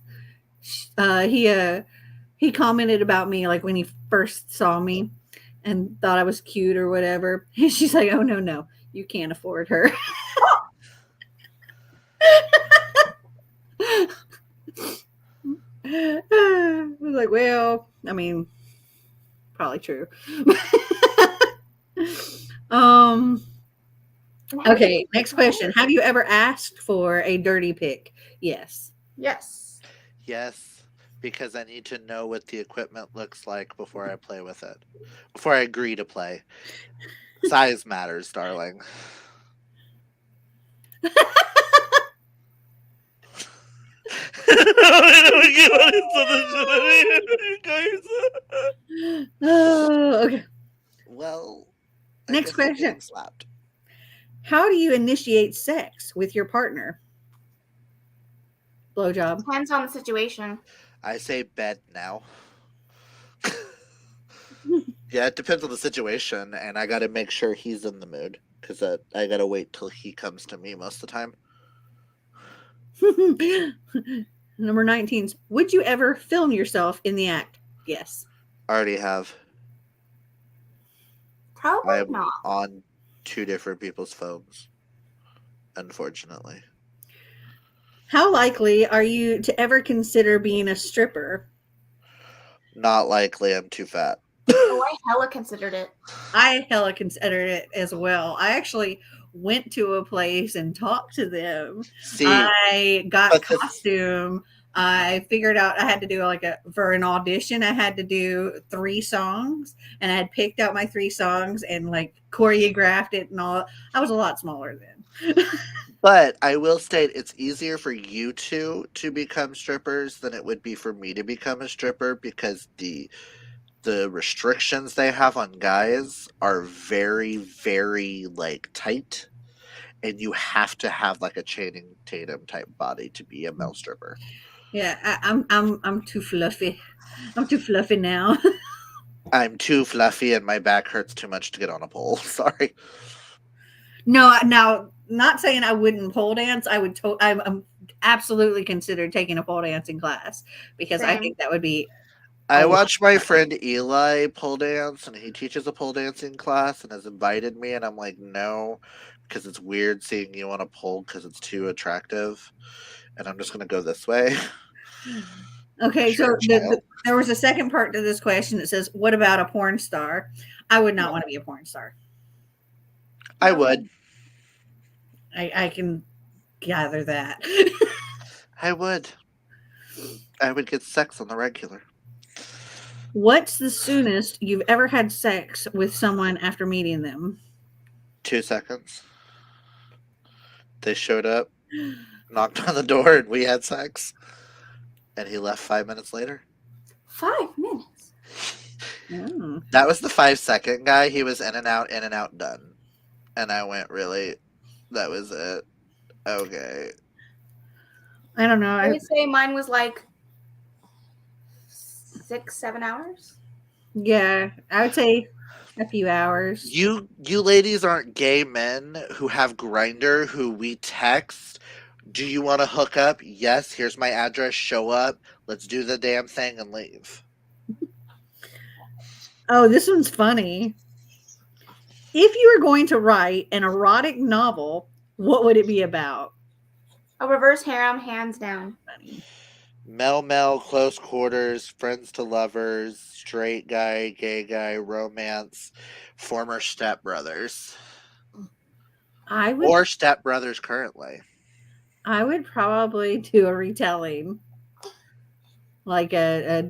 Speaker 1: he commented about me like when he first saw me and thought I was cute or whatever. And she's like, "Oh no, you can't afford her." I was like, well, I mean, probably true. Okay, next question. Have you ever asked for a dirty pic? Yes.
Speaker 3: Yes.
Speaker 2: Yes, because I need to know what the equipment looks like before I play with it. Before I agree to play. Size matters, darling.
Speaker 1: Oh, okay.
Speaker 2: Well, I
Speaker 1: Next
Speaker 2: guess I'm
Speaker 1: question.
Speaker 2: getting slapped.
Speaker 1: How do you initiate sex with your partner? Blowjob.
Speaker 3: Depends on the situation.
Speaker 2: I say bed now. Yeah, it depends on the situation, and I gotta make sure he's in the mood because I gotta wait till he comes to me most of the time.
Speaker 1: Number 19. Would you ever film yourself in the act? Yes.
Speaker 2: Already have.
Speaker 3: Probably
Speaker 2: I'm
Speaker 3: not.
Speaker 2: on 2 different people's phones, unfortunately.
Speaker 1: How likely are you to ever consider being a stripper?
Speaker 2: Not likely. I'm too fat.
Speaker 3: Oh, I hella considered it.
Speaker 1: I hella considered it as well. I actually went to a place and talked to them.
Speaker 2: See,
Speaker 1: I got
Speaker 2: but this,
Speaker 1: costume. I figured out I had to do for an audition. I had to do 3 songs, and I had picked out my 3 songs and like choreographed it and all. I was a lot smaller then.
Speaker 2: but I will state it's easier for you two to become strippers than it would be for me to become a stripper because the restrictions they have on guys are very, very like tight, and you have to have like a Channing Tatum type body to be a male stripper.
Speaker 1: Yeah, I'm too fluffy. I'm too fluffy now.
Speaker 2: I'm too fluffy and my back hurts too much to get on a pole. Sorry.
Speaker 1: No, now not saying I wouldn't pole dance. I would. I'm absolutely considered taking a pole dancing class because I
Speaker 3: Same.
Speaker 1: think that would be.
Speaker 2: I
Speaker 1: a lot
Speaker 2: watch my
Speaker 1: fun.
Speaker 2: friend Eli pole dance, and he teaches a pole dancing class and has invited me, and I'm like, no, because it's weird seeing you on a pole because it's too attractive, and I'm just gonna go this way.
Speaker 1: Okay,
Speaker 2: Sure,
Speaker 1: so
Speaker 2: child.
Speaker 1: there was a second part to this question that says, "What about a porn star?" I would not want to be a porn star.
Speaker 2: I would.
Speaker 1: I can gather that.
Speaker 2: I would. I would get sex on the regular.
Speaker 1: What's the soonest you've ever had sex with someone after meeting them?
Speaker 2: 2 seconds. They showed up, knocked on the door, and we had sex. And he left 5 minutes later.
Speaker 3: 5 minutes.
Speaker 1: Oh.
Speaker 2: That was the 5 second guy. He was in and out, done. And I went, really? That was it? Okay.
Speaker 1: I don't know.
Speaker 3: I would say mine was like 6, 7 hours.
Speaker 1: Yeah, I would say a few hours.
Speaker 2: You ladies aren't gay men who have Grindr who we text. Do you want to hook up? Yes, here's my address. Show up. Let's do the damn thing and leave.
Speaker 1: Oh, this one's funny. If you were going to write an erotic novel, what would it be about?
Speaker 3: A reverse harem, hands down.
Speaker 1: Funny.
Speaker 2: Mel, close quarters, friends to lovers, straight guy, gay guy, romance, former stepbrothers. Or stepbrothers currently.
Speaker 1: I would probably do a retelling. Like a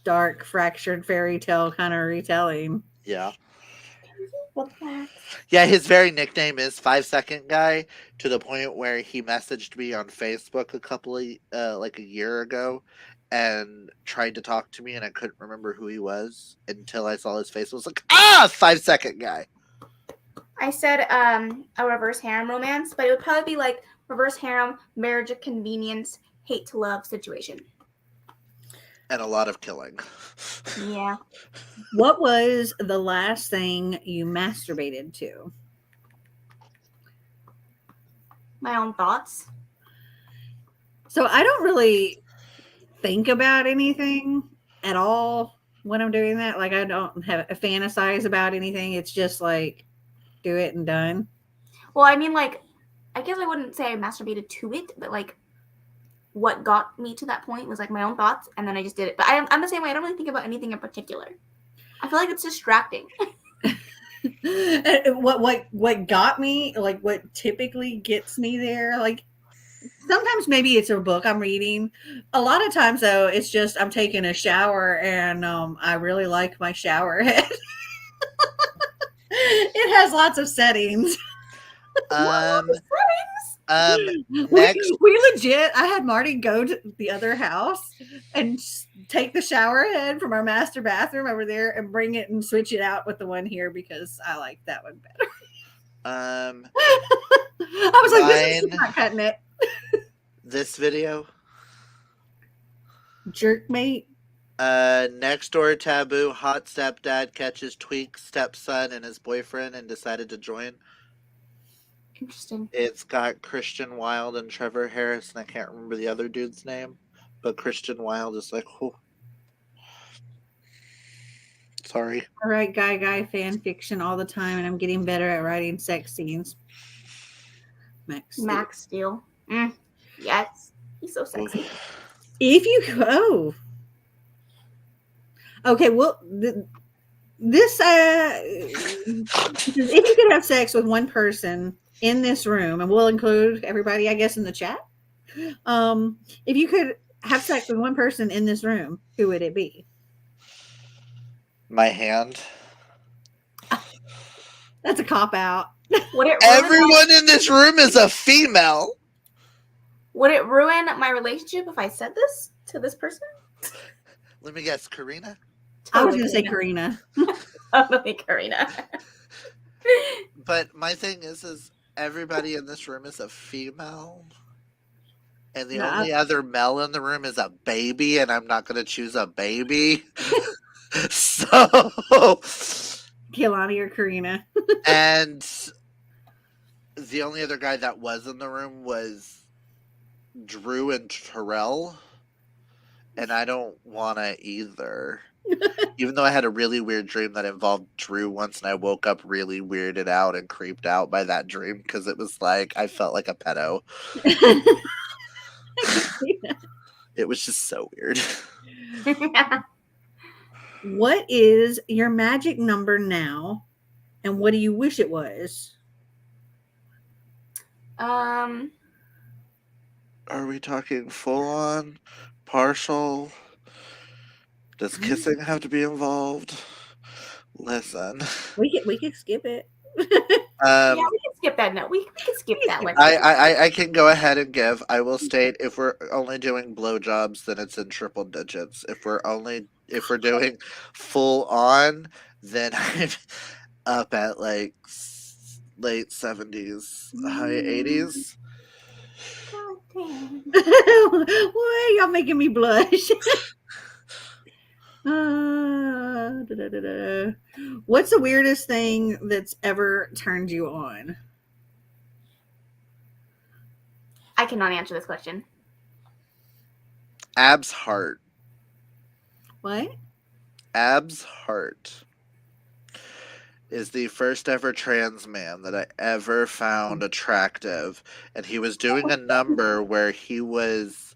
Speaker 1: dark, fractured fairy tale kind of retelling.
Speaker 2: Yeah.
Speaker 3: Bookmas.
Speaker 2: Yeah, his very nickname is 5 second guy, to the point where he messaged me on Facebook a couple of like a year ago and tried to talk to me, and I couldn't remember who he was until I saw his face. I was like, 5 second guy.
Speaker 3: I said a reverse harem romance, but it would probably be like reverse harem, marriage of convenience, hate to love situation.
Speaker 2: And a lot of killing.
Speaker 3: Yeah.
Speaker 1: What was the last thing you masturbated to?
Speaker 3: My own thoughts.
Speaker 1: So I don't really think about anything at all when I'm doing that. Like I don't have a fantasize about anything. It's just like do it and done.
Speaker 3: Well, I mean, like, I guess I wouldn't say I masturbated to it, but like, what got me to that point was like my own thoughts, and then I just did it. But I'm the same way. I don't really think about anything in particular. I feel like it's distracting.
Speaker 1: what got me, like what typically gets me there, like sometimes maybe it's a book I'm reading. A lot of times though, it's just I'm taking a shower and I really like my shower head. It has lots of settings.
Speaker 2: Um,
Speaker 1: We
Speaker 2: next,
Speaker 1: we legit. I had Marty go to the other house and take the shower head from our master bathroom over there and bring it and switch it out with the one here because I like that one better. I was like, this is
Speaker 2: mine,
Speaker 1: not cutting it.
Speaker 2: this video.
Speaker 1: Jerkmate.
Speaker 2: Next door taboo, hot stepdad catches tweak stepson and his boyfriend and decided to join.
Speaker 3: Interesting.
Speaker 2: It's got Christian Wilde and Trevor Harris, and I can't remember the other dude's name, but Christian Wilde is like, oh. Sorry.
Speaker 1: I write guy fan fiction all the time, and I'm getting better at writing sex scenes.
Speaker 3: Max Steel. Yes, he's so sexy.
Speaker 1: If you okay, well, this if you could have sex with one person in this room, and we'll include everybody, I guess, in the chat. If you could have sex with one person in this room, who would it be?
Speaker 2: My hand.
Speaker 1: That's a cop out.
Speaker 3: Would it ruin
Speaker 2: Everyone in this room is a female.
Speaker 3: Would it ruin my relationship if I said this to this person?
Speaker 2: Let me guess, Karina?
Speaker 1: I was going to say Karina.
Speaker 3: Totally Karina.
Speaker 2: But my thing is everybody in this room is a female. And the only other male in the room is a baby, and I'm not going to choose a baby. So.
Speaker 1: Kaylani or Karina.
Speaker 2: And the only other guy that was in the room was Drew and Terrell. And I don't want to either. Even though I had a really weird dream that involved Drew once, and I woke up really weirded out and creeped out by that dream because it was like I felt like a pedo. It was just so weird.
Speaker 1: What is your magic number now, and what do you wish it was?
Speaker 2: Are we talking full on, partial? Does kissing have to be involved? Listen,
Speaker 1: we could skip it.
Speaker 3: Yeah, we can skip that. No, we can skip that one.
Speaker 2: I can go ahead and give. I will state if we're only doing blowjobs, then it's in triple digits. If we're doing full on, then I'm up at like late 70s, high 80s.
Speaker 1: Why y'all making me blush? What's the weirdest thing that's ever turned you on?
Speaker 3: I cannot answer this question.
Speaker 2: Ab's heart.
Speaker 1: What?
Speaker 2: Ab's heart is the first ever trans man that I ever found attractive, and he was doing a number where he was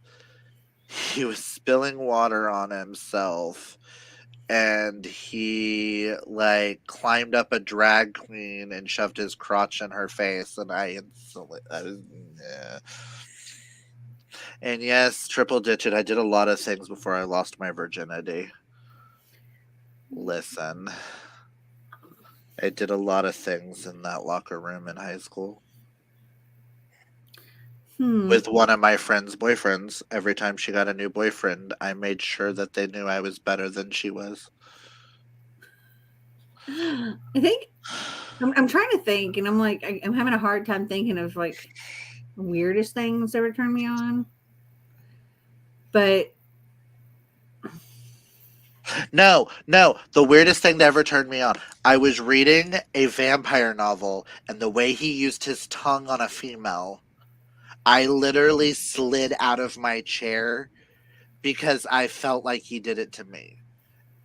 Speaker 2: spilling water on himself, and he like climbed up a drag queen and shoved his crotch in her face, and and yes, triple ditch it. I did a lot of things before I lost my virginity. Listen, I did a lot of things in that locker room in high school. With one of my friend's boyfriends. Every time she got a new boyfriend, I made sure that they knew I was better than she was.
Speaker 1: I think I'm trying to think, and I'm like, I'm having a hard time thinking of like weirdest things that ever turned me on. But
Speaker 2: No, the weirdest thing that ever turned me on. I was reading a vampire novel, and the way he used his tongue on a female, I literally slid out of my chair because I felt like he did it to me.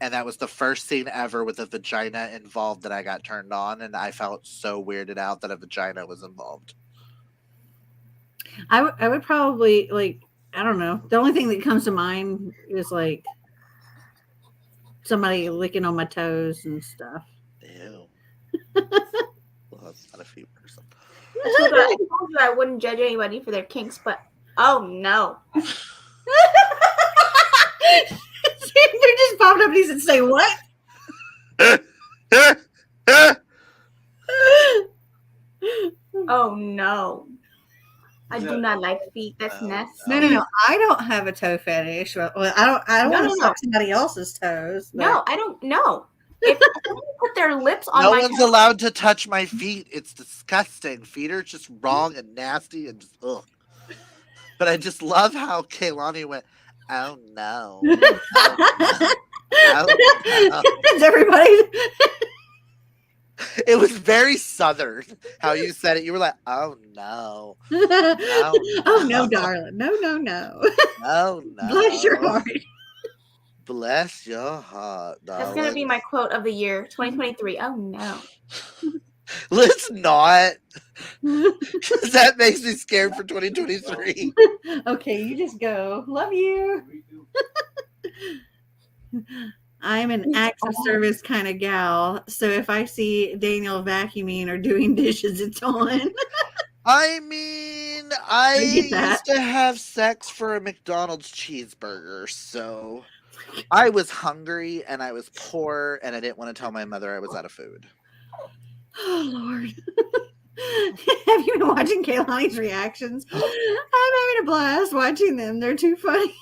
Speaker 2: And that was the first scene ever with a vagina involved that I got turned on, and I felt so weirded out that a vagina was involved.
Speaker 1: I would probably like, I don't know. The only thing that comes to mind is like somebody licking on my toes and stuff.
Speaker 2: Ew. I'm not a feet person.
Speaker 3: I told you I wouldn't judge anybody for their kinks, but oh no.
Speaker 1: They're just popping up and he said, say what?
Speaker 3: Oh no. I do not like feet. That's nasty.
Speaker 1: No. I don't have a toe fetish. Well, I don't want to suck somebody else's toes. But...
Speaker 3: No, I don't know. If somebody put their lips on
Speaker 2: no
Speaker 3: my
Speaker 2: one's
Speaker 3: toe,
Speaker 2: allowed to touch my feet. It's disgusting. Feet are just wrong and nasty and just ugh. But I just love how Kaylani went, oh no. Oh, no.
Speaker 1: Everybody.
Speaker 2: It was very southern how you said it. You were like, oh no.
Speaker 1: Oh no, darling. No.
Speaker 2: Oh no.
Speaker 1: Bless your heart.
Speaker 2: Bless your heart, darling.
Speaker 3: That's going to be my quote of the year, 2023. Oh no.
Speaker 2: Let's not. That makes me scared for 2023.
Speaker 1: Okay, you just go. Love you. I'm an acts of service kind of gal, so if I see Daniel vacuuming or doing dishes, it's on.
Speaker 2: I mean, I
Speaker 1: get that.
Speaker 2: used to have sex for a McDonald's cheeseburger, so I was hungry and I was poor and I didn't want to tell my mother I was out of food.
Speaker 1: Oh, Lord. Have you been watching Kaylani's reactions? I'm having a blast watching them. They're too funny.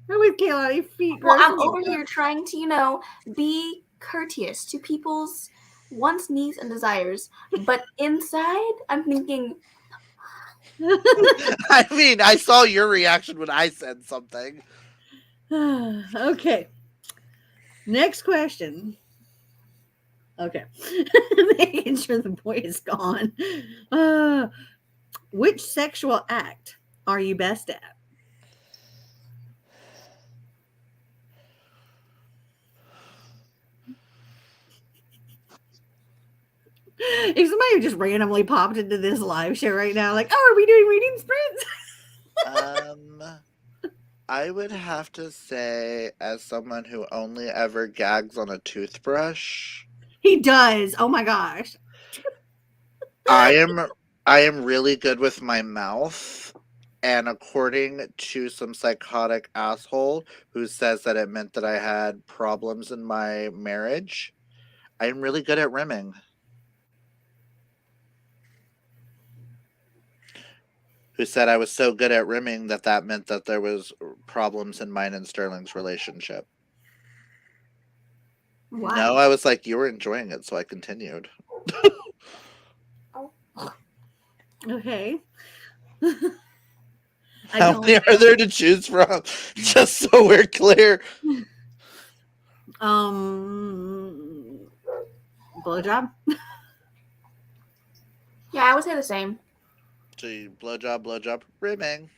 Speaker 1: With Kaylani feet.
Speaker 3: Well, I'm over here trying to, be courteous to people's wants, needs, and desires. But inside, I'm thinking...
Speaker 2: I mean, I saw your reaction when I said something.
Speaker 1: Okay. Next question. Okay. Making sure the boy is gone. Which sexual act are you best at? If somebody just randomly popped into this live show right now, like, oh, are we doing reading sprints?
Speaker 2: I would have to say, as someone who only ever gags on a toothbrush,
Speaker 1: he does. Oh my gosh.
Speaker 2: I am really good with my mouth, and according to some psychotic asshole who says that it meant that I had problems in my marriage, I'm really good at rimming. Who said I was so good at rimming that meant that there was problems in mine and Sterling's relationship. Wow. No, I was like, you were enjoying it, so I continued.
Speaker 1: Okay.
Speaker 2: How many are there to choose from? Just so we're clear.
Speaker 1: Blowjob?
Speaker 3: Yeah, I would say the same.
Speaker 2: So you blowjob, rimming.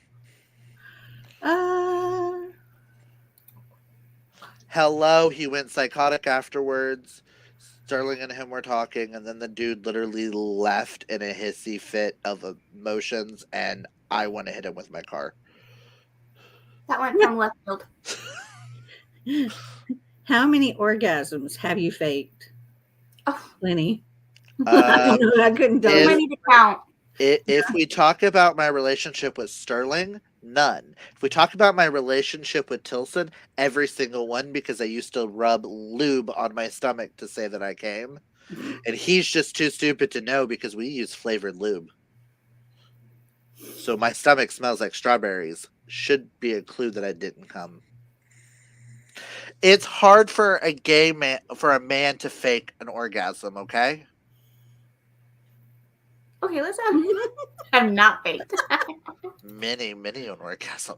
Speaker 2: Hello, he went psychotic afterwards. Sterling and him were talking, and then the dude literally left in a hissy fit of emotions, and I want to hit him with my car.
Speaker 3: That went from left field.
Speaker 1: How many orgasms have you faked?
Speaker 3: Oh,
Speaker 1: plenty. I couldn't tell you.
Speaker 3: I need to count.
Speaker 2: If we talk about my relationship with Sterling, none. If we talk about my relationship with Tilson, every single one, because I used to rub lube on my stomach to say that I came. And he's just too stupid to know because we use flavored lube. So my stomach smells like strawberries. Should be a clue that I didn't come. It's hard for a man to fake an orgasm, okay?
Speaker 3: Okay, let's I'm not faked.
Speaker 2: Many an orgasm.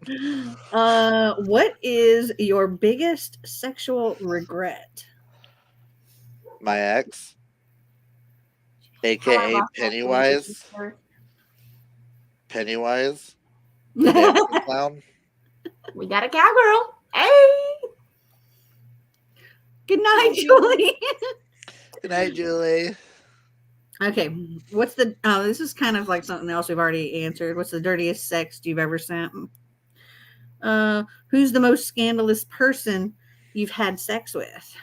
Speaker 1: What is your biggest sexual regret?
Speaker 2: My ex, aka Pennywise. Pennywise. The clown.
Speaker 3: We got a cowgirl. Hey.
Speaker 1: Good night, Julie.
Speaker 2: Good night, Julie.
Speaker 1: Okay, what's the? Oh, this is kind of like something else we've already answered. What's the dirtiest sext you've ever sent? Who's the most scandalous person you've had sex with?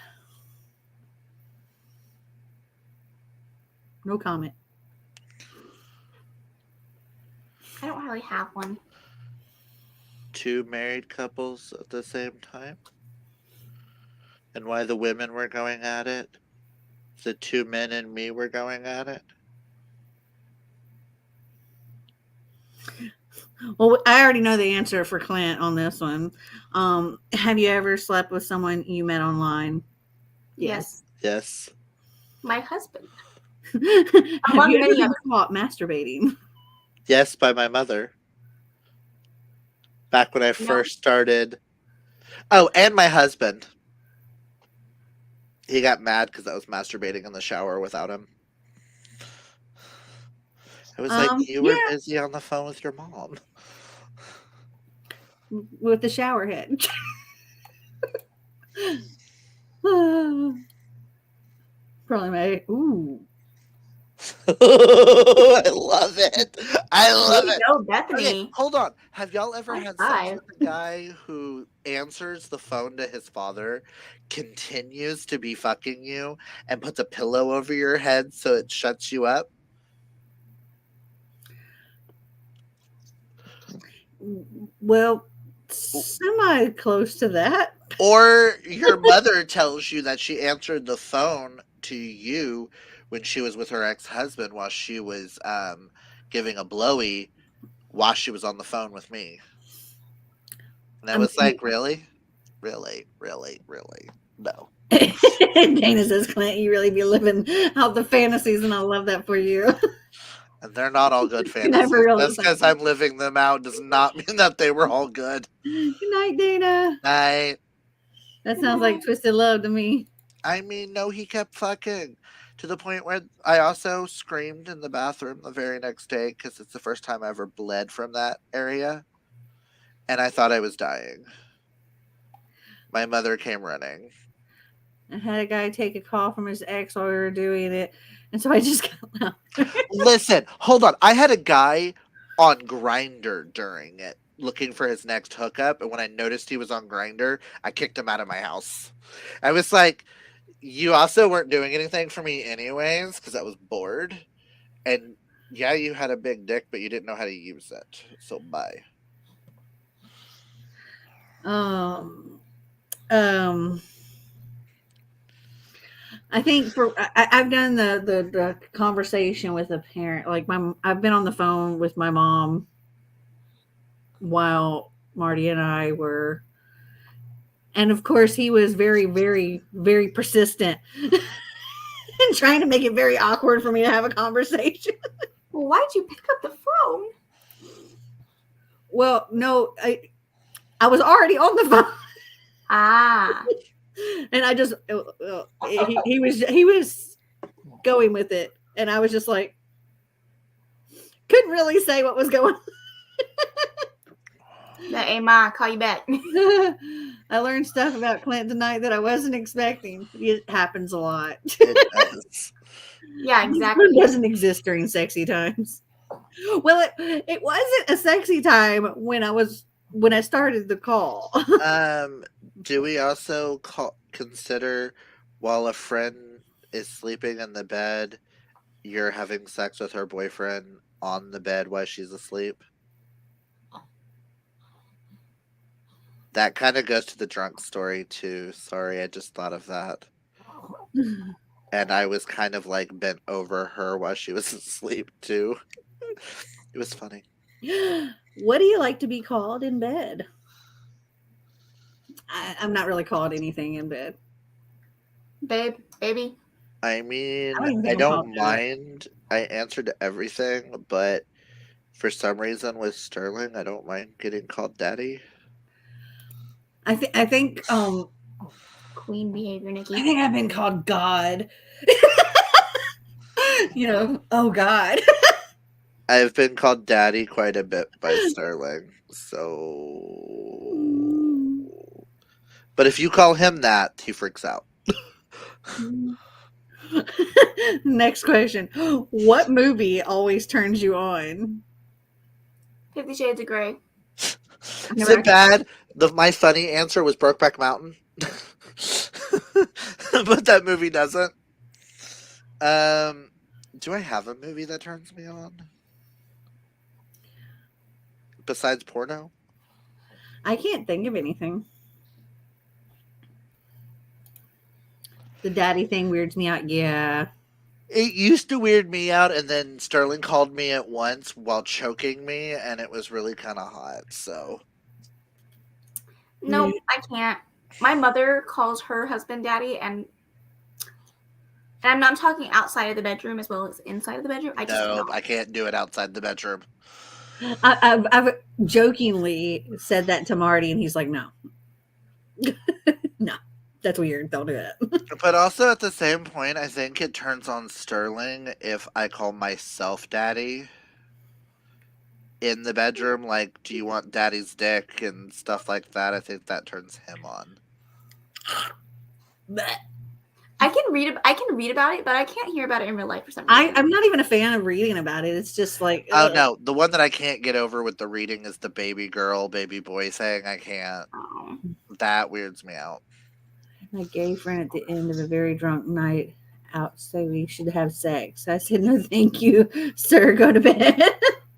Speaker 1: No comment.
Speaker 3: I don't really have one.
Speaker 2: 2 married couples at the same time? And why the women were going at it? The 2 men and me were going at it?
Speaker 1: Well, I already know the answer for Clint on this one. Have you ever slept with someone you met online?
Speaker 3: Yes.
Speaker 2: Yes.
Speaker 3: My husband.
Speaker 1: Have
Speaker 3: Among
Speaker 1: you ever
Speaker 3: many
Speaker 1: been
Speaker 3: others.
Speaker 1: caught masturbating?
Speaker 2: Yes, by my mother. Back when I first started. Oh, and my husband. He got mad because I was masturbating in the shower without him. It was like, you were
Speaker 1: Yeah,
Speaker 2: busy on the phone with your mom.
Speaker 1: with the shower head. Probably my
Speaker 2: I love it. I
Speaker 3: Way
Speaker 2: love
Speaker 3: to
Speaker 2: it.
Speaker 3: go,
Speaker 2: Okay,
Speaker 3: Bethany.
Speaker 2: hold on. Have y'all ever
Speaker 3: High
Speaker 2: had sex
Speaker 3: five.
Speaker 2: with a guy who answers the phone to his father, continues to be fucking you, and puts a pillow over your head so it shuts you up?
Speaker 1: Well, semi close to that.
Speaker 2: Or your mother tells you that she answered the phone to you when she was with her ex-husband while she was giving a blowy while she was on the phone with me. And I was like, really? Really? Really? Really? No.
Speaker 1: Dana says, Clint, you really be living out the fantasies, and I love that for you.
Speaker 2: And they're not all good
Speaker 1: You never
Speaker 2: fantasies.
Speaker 1: really
Speaker 2: Just because I'm living them out does not mean that they were all good.
Speaker 1: Good night, Dana.
Speaker 2: I
Speaker 1: That sounds like twisted love to me.
Speaker 2: mean, no, he kept fucking to the point where I also screamed in the bathroom the very next day because it's the first time I ever bled from that area. And I thought I was dying. My mother came running.
Speaker 1: I had a guy take a call from his ex while we were doing it, and so I just got
Speaker 2: Listen, hold on. I had a guy on Grinder during it looking for his next hookup, and when I noticed he was on Grinder, I kicked him out of my house. I was like, you also weren't doing anything for me anyways because I was bored. And yeah, you had a big dick, but you didn't know how to use it. So bye.
Speaker 1: um I think I've done the conversation with a parent. Like I've been on the phone with my mom while Marty and I were, and of course he was very, very, very persistent and trying to make it very awkward for me to have a conversation.
Speaker 3: Well, why'd you pick up the phone?
Speaker 1: Well, no, I was already on the phone.
Speaker 3: Ah.
Speaker 1: And I just he was going with it, and I was just like, couldn't really say what was going on.
Speaker 3: Hey, Ma, call you back.
Speaker 1: I learned stuff about Clint tonight that I wasn't expecting. It happens a lot.
Speaker 2: It does.
Speaker 3: Yeah, exactly.
Speaker 1: It doesn't exist during sexy times. Well, it wasn't a sexy time when I started the call.
Speaker 2: Do we also consider while a friend is sleeping in the bed, you're having sex with her boyfriend on the bed while she's asleep? That kind of goes to the drunk story too. Sorry, I just thought of that. And I was kind of like bent over her while she was asleep too. It was funny.
Speaker 1: What do you like to be called in bed? I'm not really called anything in bed.
Speaker 3: Babe, baby.
Speaker 2: I mean,
Speaker 1: think
Speaker 2: I
Speaker 1: I'm
Speaker 2: don't
Speaker 1: called that.
Speaker 2: mind. I answered to everything, but for some reason with Sterling, I don't mind getting called daddy.
Speaker 1: I think
Speaker 3: Queen behavior,
Speaker 1: I
Speaker 3: Nikki.
Speaker 1: think I've been called God. Oh God.
Speaker 2: I've been called daddy quite a bit by Sterling. So, but if you call him that, he freaks out.
Speaker 1: Next question. What movie always turns you on?
Speaker 3: 50 Shades of Grey.
Speaker 2: Sinbad. My funny answer was Brokeback Mountain, but that movie doesn't. Do I have a movie that turns me on? Besides porno?
Speaker 1: I can't think of anything. The daddy thing weirds me out. Yeah.
Speaker 2: It used to weird me out, and then Sterling called me at once while choking me, and it was really kind of hot, so.
Speaker 3: Nope, I can't. My mother calls her husband daddy, and I'm not talking outside of the bedroom as well as inside of the bedroom. I just
Speaker 2: No,
Speaker 3: cannot.
Speaker 2: I can't do it outside the bedroom.
Speaker 1: I've jokingly said that to Marty, and he's like, no. No, that's weird. Don't do that.
Speaker 2: But also at the same point, I think it turns on Sterling if I call myself daddy in the bedroom. Like, do you want daddy's dick and stuff like that? I think that turns him on.
Speaker 3: I can read about it, but I can't hear about it in real life for some reason.
Speaker 1: I'm not even a fan of reading about it. It's just like,
Speaker 2: Oh no, the one that I can't get over with the reading is the baby girl, baby boy thing. I can't.
Speaker 3: Oh.
Speaker 2: That weirds me out.
Speaker 1: my gay friend at the end of a very drunk night out said we should have sex. I said, no, thank you, sir. Go to bed.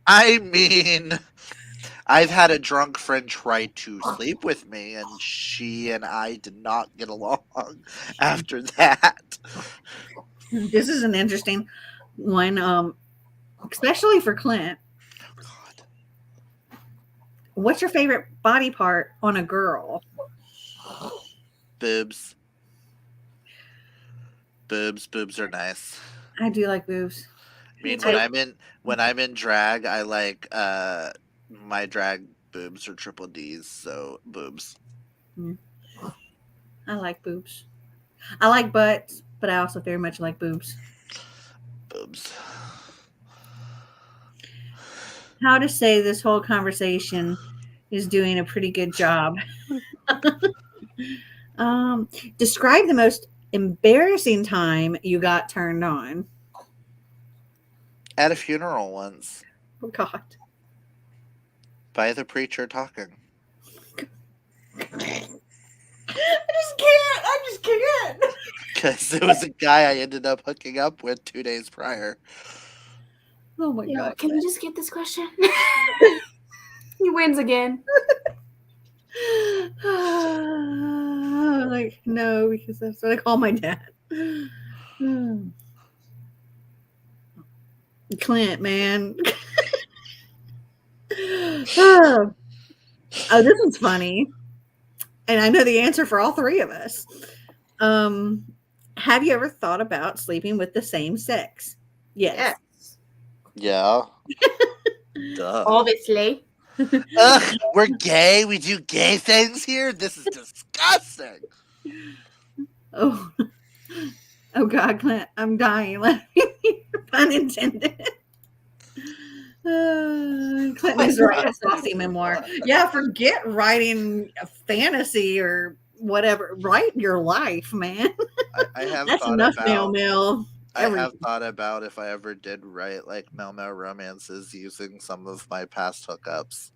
Speaker 2: I mean, I've had a drunk friend try to sleep with me, and she and I did not get along after that.
Speaker 1: This is an interesting one, especially for Clint.
Speaker 2: Oh, God.
Speaker 1: What's your favorite body part on a girl?
Speaker 2: Boobs. Boobs are nice.
Speaker 1: I do like boobs.
Speaker 2: I mean, when I'm in drag, I like my drag boobs are triple D's, so boobs.
Speaker 1: I like boobs. I like butts, but I also very much like boobs.
Speaker 2: Boobs.
Speaker 1: How to say this whole conversation is doing a pretty good job. Describe the most embarrassing time you got turned on.
Speaker 2: At a funeral once,
Speaker 1: Oh God.
Speaker 2: by the preacher talking.
Speaker 1: I just can't.
Speaker 2: Because it was a guy I ended up hooking up with 2 days prior.
Speaker 1: Oh my God.
Speaker 3: Can we just skip this question? He wins again.
Speaker 1: Like, no, because that's what I call my dad. Clint, man. Oh, this one's funny. And I know the answer for all three of us. Have you ever thought about sleeping with the same sex? Yes.
Speaker 2: Yeah. Duh.
Speaker 3: Obviously.
Speaker 2: Ugh, we're gay. We do gay things here. This is disgusting.
Speaker 1: Oh, oh God, Clint, I'm dying. Pun intended. Clint needs to write a saucy memoir. Yeah, forget writing a fantasy or whatever. Write your life, man.
Speaker 2: I have
Speaker 1: That's
Speaker 2: thought
Speaker 1: enough
Speaker 2: about.
Speaker 1: mail.
Speaker 2: I have thought about if I ever did write like Mel romances using some of my past hookups.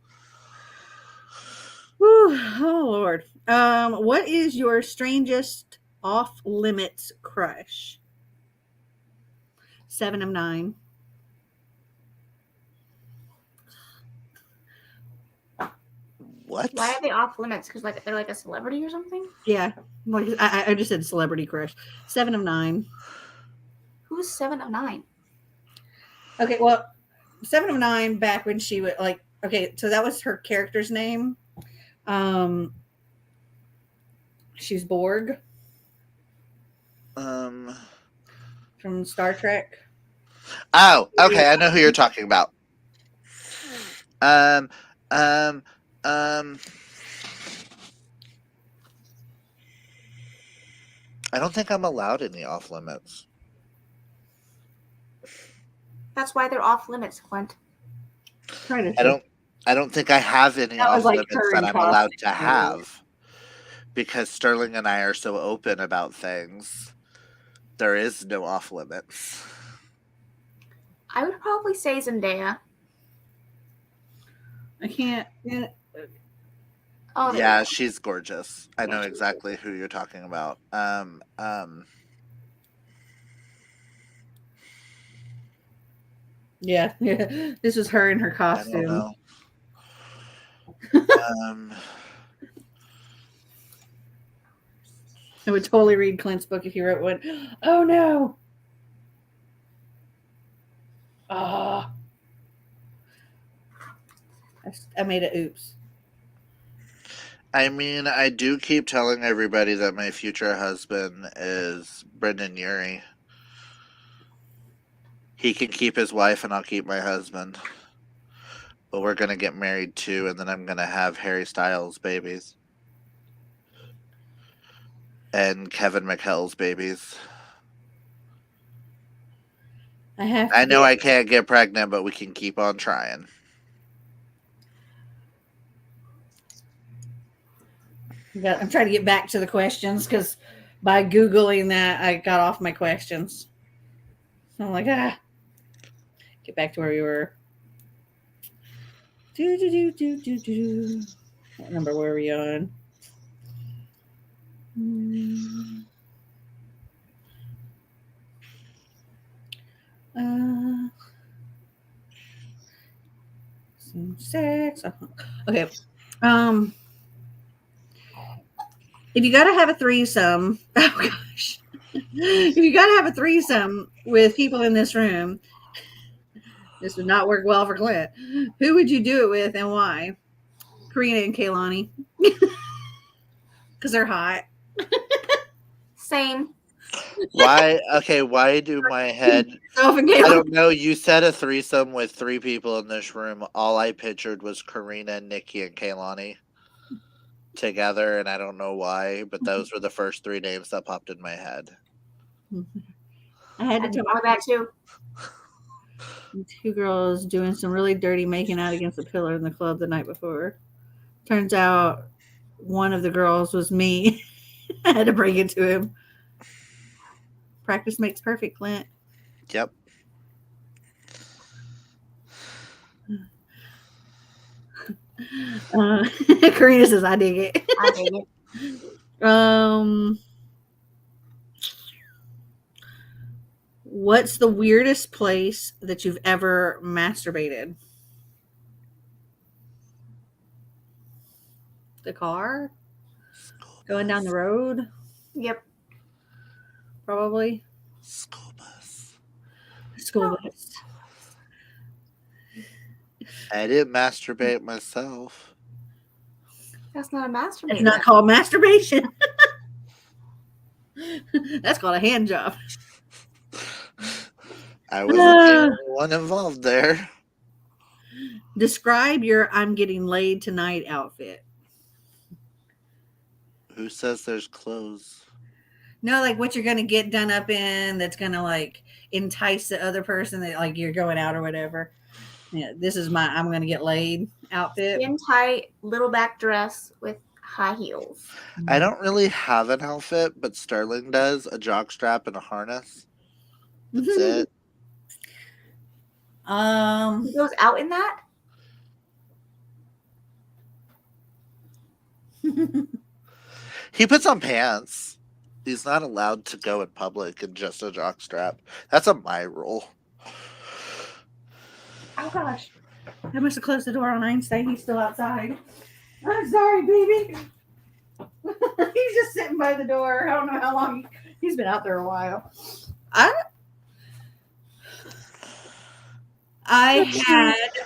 Speaker 1: Whew, oh Lord. What is your strangest off limits crush? 7 of 9.
Speaker 2: What?
Speaker 3: Why are they off limits? Because like they're like a celebrity or something?
Speaker 1: Yeah, like I just said celebrity crush. 7 of 9.
Speaker 3: Who's 7 of 9?
Speaker 1: Okay, well, 7 of 9 back when she was like, okay, so that was her character's name. She's Borg
Speaker 2: Um.
Speaker 1: from Star Trek.
Speaker 2: Oh, okay. I know who you're talking about. I don't think I'm allowed any off limits.
Speaker 3: That's why they're off limits, Clint.
Speaker 2: I don't think I have any
Speaker 1: That was
Speaker 2: off
Speaker 1: like
Speaker 2: limits
Speaker 1: her
Speaker 2: that
Speaker 1: in
Speaker 2: I'm allowed
Speaker 1: costume.
Speaker 2: to have. Because Sterling and I are so open about things. There is no off limits.
Speaker 3: I would probably say Zendaya.
Speaker 1: I can't.
Speaker 3: Oh,
Speaker 2: Yeah, she's gorgeous. I know exactly who you're talking about.
Speaker 1: Yeah. This was her in her
Speaker 2: I don't
Speaker 1: costume.
Speaker 2: know.
Speaker 1: I would totally read Clint's book if he wrote one. Oh no. Ah. I made it oops.
Speaker 2: I mean, I do keep telling everybody that my future husband is Brendan Urie. He can keep his wife and I'll keep my husband. But we're gonna get married too, and then I'm gonna have Harry Styles babies. And Kevin McHale's babies. I know I can't get pregnant, but we can keep on trying.
Speaker 1: I'm trying to get back to the questions because by Googling that, I got off my questions. So I'm like, get back to where we were. What number were we on? Sex. Okay. If you gotta have a threesome, oh gosh. If you gotta have a threesome with people in this room, this would not work well for Clint. Who would you do it with and why? Karina and Kaylani. Because they're hot.
Speaker 3: Same.
Speaker 2: Why? Okay, why do my head... I don't know. You said a threesome with 3 people in this room. All I pictured was Karina, Nikki, and Kaylani together, and I don't know why, but those were the first 3 names that popped in my head.
Speaker 1: I had to tell my
Speaker 3: that too.
Speaker 1: 2 girls doing some really dirty making out against a pillar in the club the night before. Turns out one of the girls was me. I had to bring it to him. Practice makes perfect, Clint.
Speaker 2: Yep.
Speaker 1: Karina says, I dig it.
Speaker 3: I dig it.
Speaker 1: What's the weirdest place that you've ever masturbated? The car? Going down the road?
Speaker 3: Yep.
Speaker 1: Probably.
Speaker 2: School bus.
Speaker 1: School bus.
Speaker 2: I didn't masturbate myself.
Speaker 3: That's not a masturbation.
Speaker 1: It's not called masturbation. That's called a hand job.
Speaker 2: I wasn't the only one involved there.
Speaker 1: Describe your I'm getting laid tonight outfit.
Speaker 2: Who says there's clothes?
Speaker 1: No, like what you're going to get done up in that's going to like entice the other person that like you're going out or whatever. Yeah, this is my I'm going to get laid outfit.
Speaker 3: Skin tight little back dress with high heels.
Speaker 2: I don't really have an outfit, but Sterling does. A jockstrap and a harness. That's it.
Speaker 3: He goes out in that?
Speaker 2: He puts on pants. He's not allowed to go in public in just a jockstrap. That's my rule.
Speaker 1: Oh gosh. I must have closed the door on Einstein. He's still outside. I'm sorry, baby. He's just sitting by the door. I don't know how long he's been out there a while. I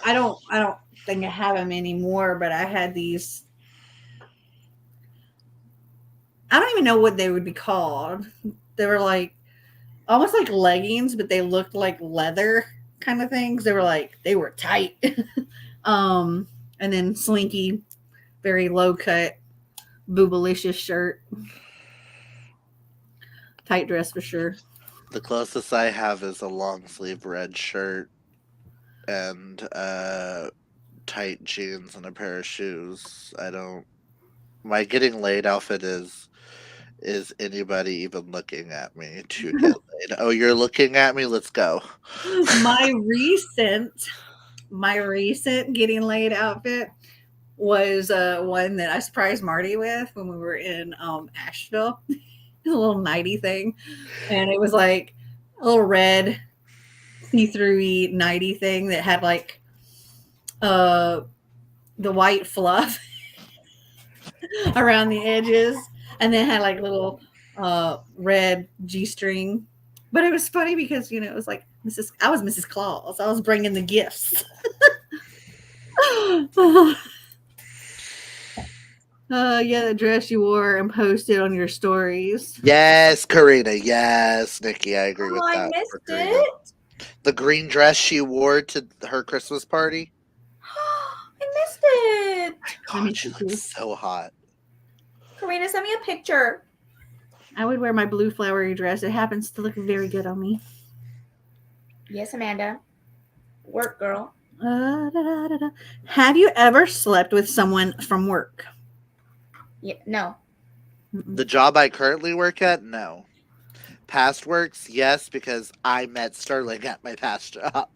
Speaker 1: don't think I have them anymore, but I had these. I don't even know what they would be called. They were like almost like leggings, but they looked like leather kind of things. They were tight. And then slinky, very low cut, boobalicious shirt. Tight dress for sure.
Speaker 2: The closest I have is a long sleeve red shirt and tight jeans and a pair of shoes. My getting laid outfit is anybody even looking at me to get laid? Oh, you're looking at me? Let's go.
Speaker 1: My recent getting laid outfit was one that I surprised Marty with when we were in Asheville. A little nighty thing, and it was like a little red see-through nighty thing that had like the white fluff around the edges, and then had like little red G-string. But it was funny because it was like I was Mrs. Claus. I was bringing the gifts. Yeah, the dress you wore and posted on your stories.
Speaker 2: Yes, Karina. Yes, Nikki. I agree with
Speaker 3: Oh, I
Speaker 2: that.
Speaker 3: missed
Speaker 2: for Karina.
Speaker 3: it.
Speaker 2: The green dress she wore to her Christmas party.
Speaker 3: I missed it.
Speaker 2: God, she looks so hot.
Speaker 3: Karina, send me a picture.
Speaker 1: I would wear my blue flowery dress. It happens to look very good on me.
Speaker 3: Yes, Amanda. Work, girl.
Speaker 1: Have you ever slept with someone from work?
Speaker 3: Yeah, no.
Speaker 2: The job I currently work at, no. Past works, yes, because I met Sterling at my past job.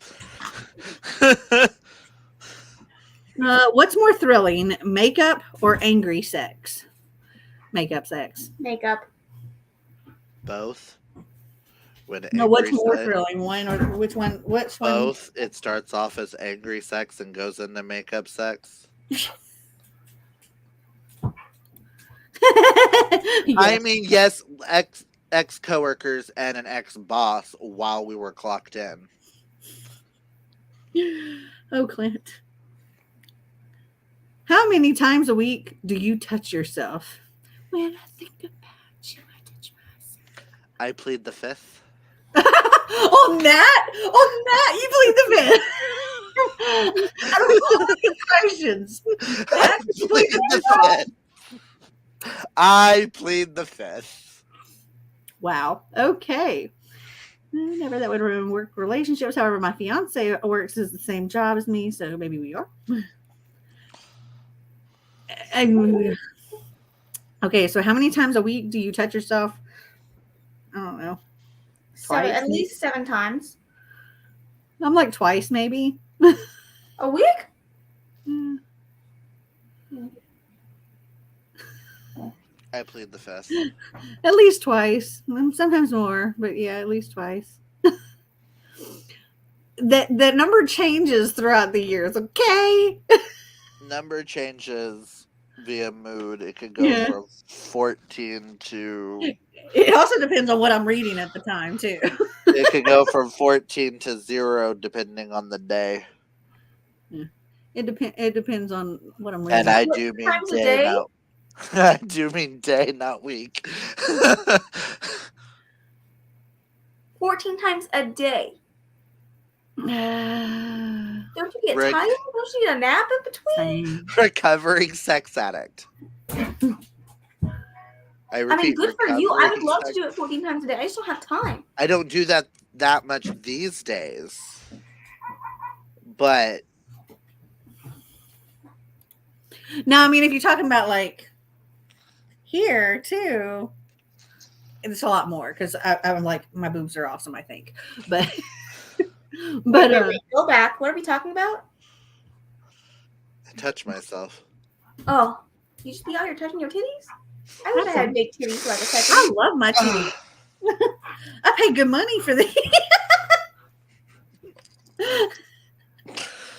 Speaker 1: What's more thrilling, makeup or angry sex? Makeup sex.
Speaker 3: Makeup.
Speaker 2: Both.
Speaker 1: No, what's more thrilling, one or which one? Which one?
Speaker 2: Both. It starts off as angry sex and goes into makeup sex.
Speaker 1: Yes.
Speaker 2: I mean, yes, ex coworkers and an ex boss while we were clocked in.
Speaker 1: Oh, Clint. How many times a week do you touch yourself? When I think about you, I touch myself.
Speaker 2: I plead the fifth.
Speaker 1: On that, you plead the fifth. I don't know the questions.
Speaker 2: I plead the fifth. I plead the fifth.
Speaker 1: Wow. Okay. Never that would ruin work relationships. However, my fiance works as the same job as me, so maybe we are. Okay, so how many times a week do you touch yourself? I don't know.
Speaker 3: Seven, at least 7 times.
Speaker 1: I'm like twice, maybe.
Speaker 3: A week?
Speaker 1: Yeah.
Speaker 2: I plead the fifth.
Speaker 1: At least twice. Sometimes more, but yeah, at least twice. That number changes throughout the years, okay?
Speaker 2: Number changes via mood. It could go from 14 to...
Speaker 1: It also depends on what I'm reading at the time, too.
Speaker 2: It could go from 14 to 0 depending on the day.
Speaker 1: Yeah. It depends on what I'm reading.
Speaker 2: And I do mean day, not... I do mean day, not week.
Speaker 3: 14 times a day. Don't you get tired? Don't you get a nap in between?
Speaker 2: Recovering sex addict. I mean,
Speaker 3: good for you. I would love to do it 14 times a day. I just don't have time.
Speaker 2: I don't do that much these days. But
Speaker 1: no, I mean, if you're talking about like here too, it's a lot more because I'm like, my boobs are awesome, I think. But
Speaker 3: wait, go back. What are we talking about?
Speaker 2: I touch myself.
Speaker 3: Oh, you just be out here touching your titties? I wish I had big titties so I could touch them.
Speaker 1: I love my titties. I pay good money for these.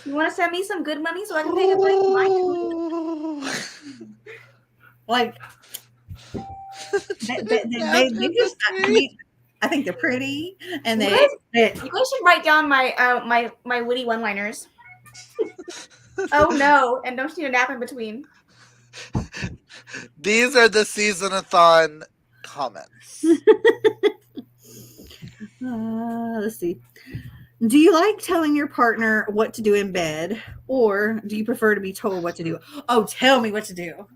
Speaker 3: You want to send me some good money so I can pay good money for my titties?
Speaker 1: Like, they just, I think they're pretty, and you guys
Speaker 3: should write down my witty one-liners. Oh no, and don't you need a nap in between.
Speaker 2: These are the season-a-thon comments.
Speaker 1: Let's see. Do you like telling your partner what to do in bed, or do you prefer to be told what to do? Oh, tell me what to do.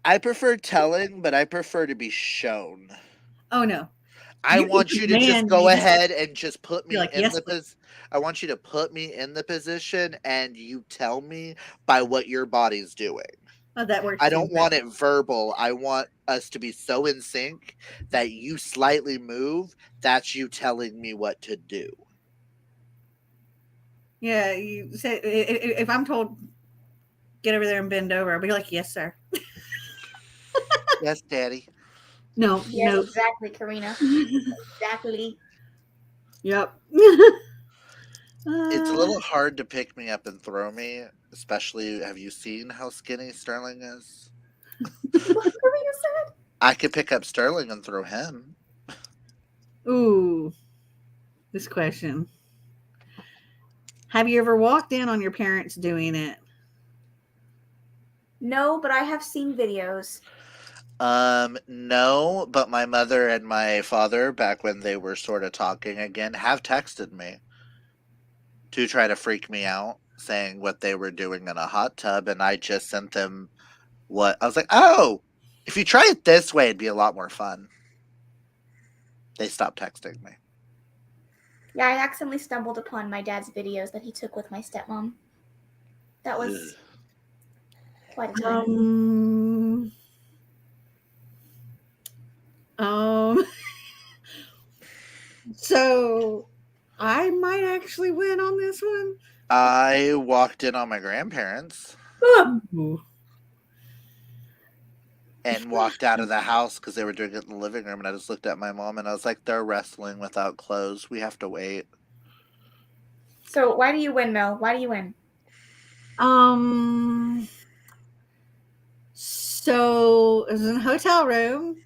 Speaker 2: I prefer telling, but I prefer to be shown.
Speaker 1: Oh, no.
Speaker 2: I want you to just go ahead and just put me in the position. I want you to put me in the position and you tell me by what your body's doing.
Speaker 1: Oh, that works.
Speaker 2: I don't want it verbal. I want us to be so in sync that you slightly move. That's you telling me what to do.
Speaker 1: Yeah, you say if I'm told get over there and bend over, I'll be like, yes, sir.
Speaker 2: Yes, Daddy.
Speaker 1: No,
Speaker 3: yes,
Speaker 1: no.
Speaker 3: Exactly, Karina. Exactly.
Speaker 1: Yep.
Speaker 2: It's a
Speaker 1: Uh,
Speaker 2: little hard to pick me up and throw me, especially. Have you seen how skinny Sterling is?
Speaker 3: What were you said?
Speaker 2: I could pick up Sterling and throw him.
Speaker 1: ooh, this question. Have you ever walked in on your parents doing it?
Speaker 3: No, but I have seen videos.
Speaker 2: No, but my mother and my father, back when they were sort of talking again, have texted me to try to freak me out, saying what they were doing in a hot tub, and I just sent them what I was like, oh, if you try it this way, it'd be a lot more fun. They stopped texting me.
Speaker 3: Yeah, I accidentally stumbled upon my dad's videos that he took with my stepmom. That was quite a time.
Speaker 1: Um, so I might actually win on this one.
Speaker 2: I walked in on my grandparents
Speaker 1: Ooh.
Speaker 2: and walked out of the house because they were doing it in the living room, and I just looked at my mom and I was like, they're wrestling without clothes. We have to wait.
Speaker 3: So why do you win, Mel? Why do you win?
Speaker 1: So it was in a hotel room.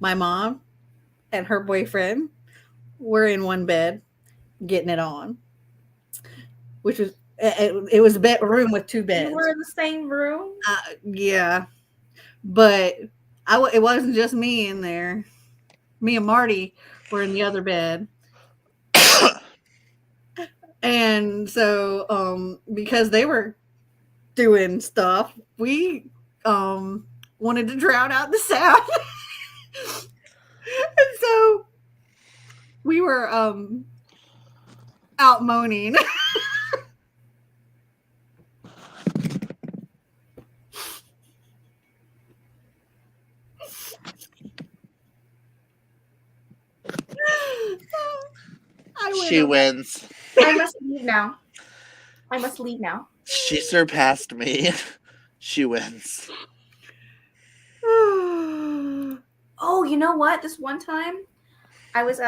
Speaker 1: My mom and her boyfriend were in one bed getting it on, which was it was a room with two beds.
Speaker 3: You were in the same room?
Speaker 1: Yeah, but it wasn't just me in there. Me and Marty were in the other bed. And so because they were doing stuff, we wanted to drown out the sound. And so we were out moaning.
Speaker 2: She wins.
Speaker 3: I must leave now.
Speaker 2: She surpassed me. She wins.
Speaker 3: Oh, you know what? This one time, I was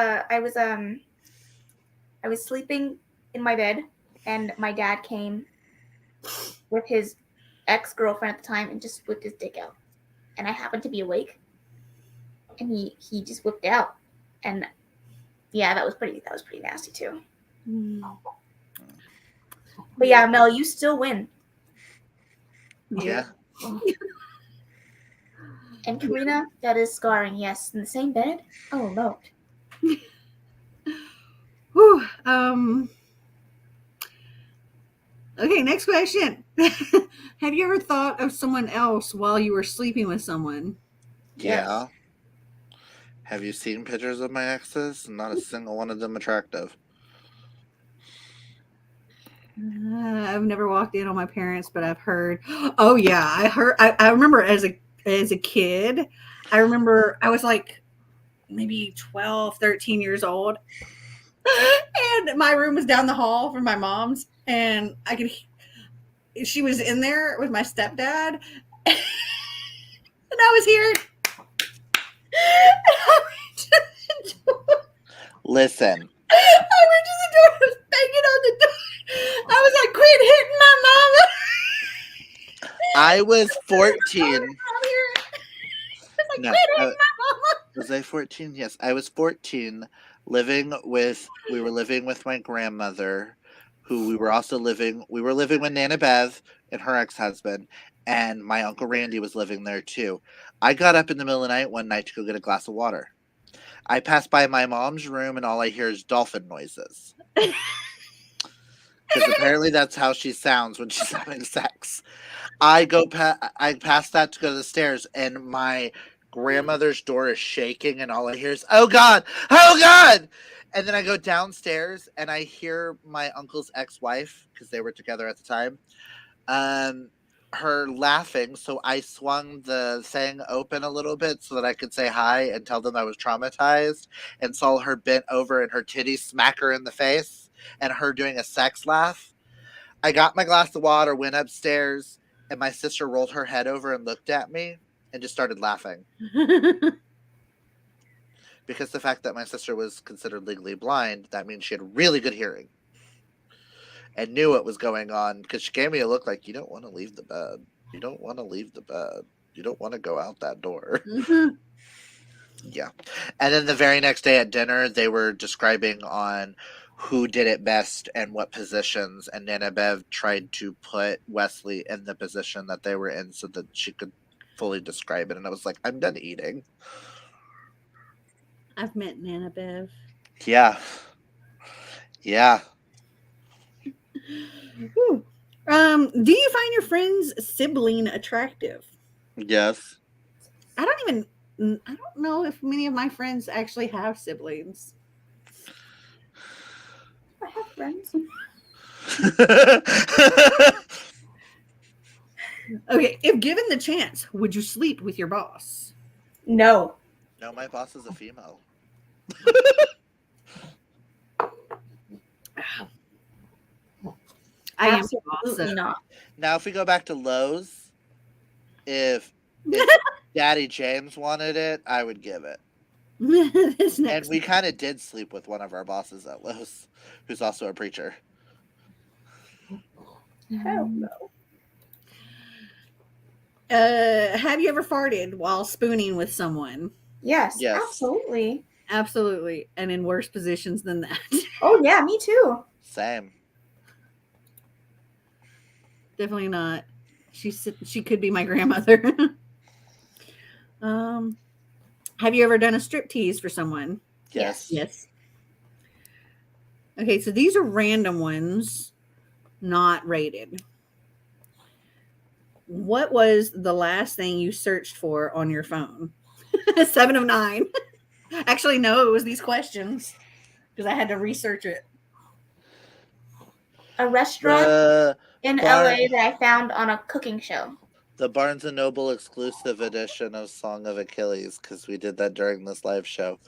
Speaker 3: sleeping in my bed, and my dad came with his ex-girlfriend at the time and just whipped his dick out, and I happened to be awake, and he just whipped out, and yeah, that was pretty nasty too. But yeah, Mel, you still win.
Speaker 2: Yeah.
Speaker 3: And Karina, that is scarring. Yes, in the same bed. Oh Lord.
Speaker 1: Whew, okay, next question. Have you ever thought of someone else while you were sleeping with someone?
Speaker 2: Yeah. Have you seen pictures of my exes? Not a single one of them attractive.
Speaker 1: I've never walked in on my parents, but I've heard. Oh yeah, I heard. I remember as a kid. I remember I was like maybe 12, 13 years old, and my room was down the hall from my mom's, and she was in there with my stepdad, and I was here.
Speaker 2: Listen.
Speaker 1: I went to the door. I was banging on the door. I was like, "Quit hitting my mama."
Speaker 2: I was 14. No,
Speaker 1: Quit hitting my mama.
Speaker 2: was I 14? Yes, I was 14. We were living with my grandmother, who we were living with Nana Bev and her ex-husband, and my Uncle Randy was living there too. I got up in the middle of the night one night to go get a glass of water. I pass by my mom's room and all I hear is dolphin noises. Because apparently that's how she sounds when she's having sex. I pass that to go to the stairs, and my grandmother's door is shaking, and all I hear is, "Oh God! Oh God!" And then I go downstairs, and I hear my uncle's ex-wife, because they were together at the time, her laughing. So I swung the thing open a little bit so that I could say hi and tell them I was traumatized, and saw her bent over and her titty smack her in the face, and her doing a sex laugh. I got my glass of water, went upstairs, and my sister rolled her head over and looked at me and just started laughing. because the fact that my sister was considered legally blind, that means she had really good hearing and knew what was going on, because she gave me a look like, you don't want to leave the bed. You don't want to leave the bed. You don't want to go out that door.
Speaker 1: Mhm.
Speaker 2: Yeah. And then the very next day at dinner, they were describing on who did it best and what positions. And Nana Bev tried to put Wesley in the position that they were in so that she could fully describe it. And I was like, I'm done eating.
Speaker 1: I've met Nana Bev.
Speaker 2: Yeah. Yeah.
Speaker 1: Whew. Do you find your friend's sibling attractive?
Speaker 2: Yes.
Speaker 1: I don't know if many of my friends actually have siblings.
Speaker 3: I have friends.
Speaker 1: Okay, if given the chance, would you sleep with your boss?
Speaker 3: No.
Speaker 2: No, my boss is a female.
Speaker 1: I am
Speaker 3: Absolutely not.
Speaker 2: Now, if we go back to Lowe's, if Daddy James wanted it, I would give it.
Speaker 1: this
Speaker 2: And
Speaker 1: next.
Speaker 2: we kind of did sleep with one of our bosses at Lowe's, who's also a preacher.
Speaker 3: Hell no.
Speaker 1: Have you ever farted while spooning with someone?
Speaker 3: Yes,
Speaker 2: Yes.
Speaker 3: absolutely.
Speaker 1: Absolutely, and in worse positions than that.
Speaker 3: Oh yeah, me too.
Speaker 2: Same.
Speaker 1: Definitely not. She could be my grandmother. Have you ever done a striptease for someone?
Speaker 2: Yes.
Speaker 1: Yes. Okay, so these are random ones, not rated. What was the last thing you searched for on your phone? 7 of 9. Actually, no, it was these questions because I had to research it.
Speaker 3: A restaurant
Speaker 2: The
Speaker 3: in
Speaker 2: bar-
Speaker 3: LA that I found on a cooking show.
Speaker 2: the Barnes and Noble exclusive edition of Song of Achilles, because we did that during this live show.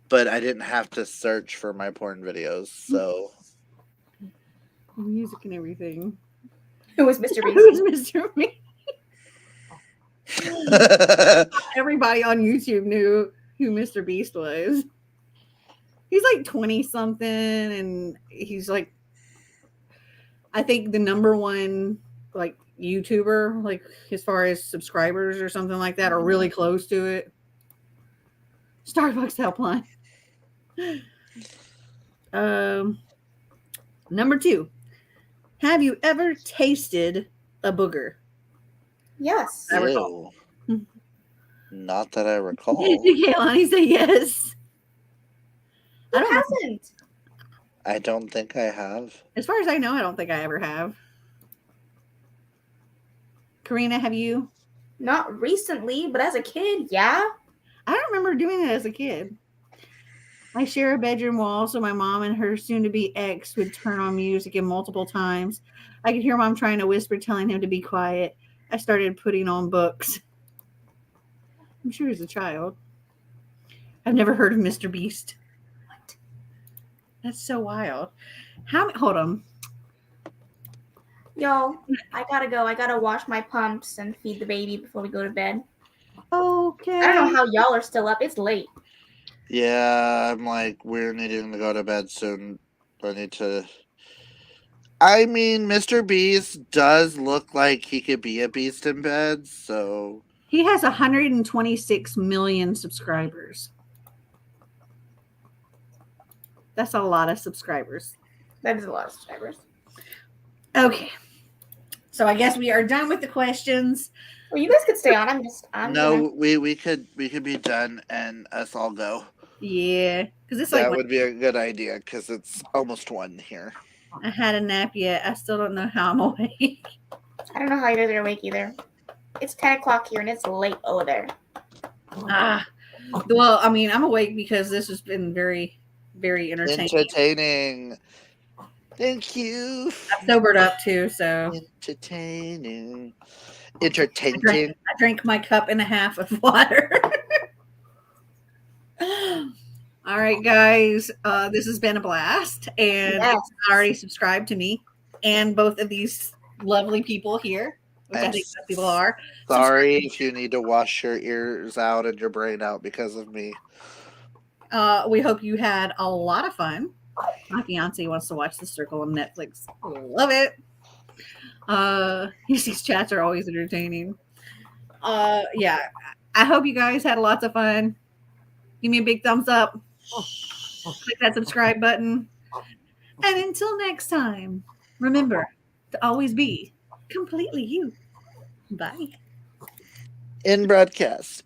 Speaker 2: But I didn't have to search for my porn videos, so
Speaker 1: Music and everything.
Speaker 3: Who was Mr. Beast?
Speaker 1: Who's Mr. Me? Everybody on YouTube knew who Mr. Beast was. He's like 20 something, and he's like, I think the number one like YouTuber, like as far as subscribers or something like that, are really close to it. Starbucks helpline. Number 2. Have you ever tasted a booger?
Speaker 3: Yes.
Speaker 1: I recall.
Speaker 2: Ew. Not that I recall.
Speaker 1: Kaylani say yes.
Speaker 3: Who
Speaker 1: I don't know.
Speaker 3: hasn't?
Speaker 2: I don't think I have.
Speaker 1: As far as I know, I don't think I ever have. Karina, have you?
Speaker 3: Not recently, but as a kid, yeah.
Speaker 1: I don't remember doing it as a kid. I share a bedroom wall, so my mom and her soon-to-be ex would turn on music and multiple times. I could hear mom trying to whisper, telling him to be quiet. I started putting on books. I'm sure as a child. I've never heard of Mr. Beast. What? That's so wild. Hold on.
Speaker 3: Yo, I gotta go. I gotta wash my pumps and feed the baby before we go to bed.
Speaker 1: Okay.
Speaker 3: I don't know how y'all are still up. It's late.
Speaker 2: Yeah, I'm like, we're needing to go to bed soon. I need to. I mean, Mr. Beast does look like he could be a beast in bed, so.
Speaker 1: He has 126 million subscribers. That's a lot of subscribers.
Speaker 3: That is a lot of subscribers.
Speaker 1: Okay. So I guess we are done with the questions.
Speaker 3: Well, you guys could stay on.
Speaker 2: No, we could be done and us all go.
Speaker 1: Yeah, because it's
Speaker 2: That
Speaker 1: like
Speaker 2: would be a good idea because it's almost 1 here.
Speaker 1: I had a nap yet. I still don't know how I'm awake.
Speaker 3: I don't know how you guys are awake either. It's 10 o'clock here and it's late over there.
Speaker 1: Well, I mean, I'm awake because this has been very, very entertaining.
Speaker 2: Thank you.
Speaker 1: I've sobered up too, so
Speaker 2: Entertaining.
Speaker 1: I drank my cup and a half of water. All right, guys. This has been a blast. And
Speaker 3: Yes.
Speaker 1: it's already subscribed to me and both of these lovely people here, which I think most people are.
Speaker 2: Sorry if you need to wash your ears out and your brain out because of me.
Speaker 1: We hope you had a lot of fun. My fiance wants to watch The Circle on Netflix. Love it. These chats are always entertaining. Yeah, I hope you guys had lots of fun. Give me a big thumbs up. Click that subscribe button. And until next time, remember to always be completely you. Bye.
Speaker 2: In broadcast.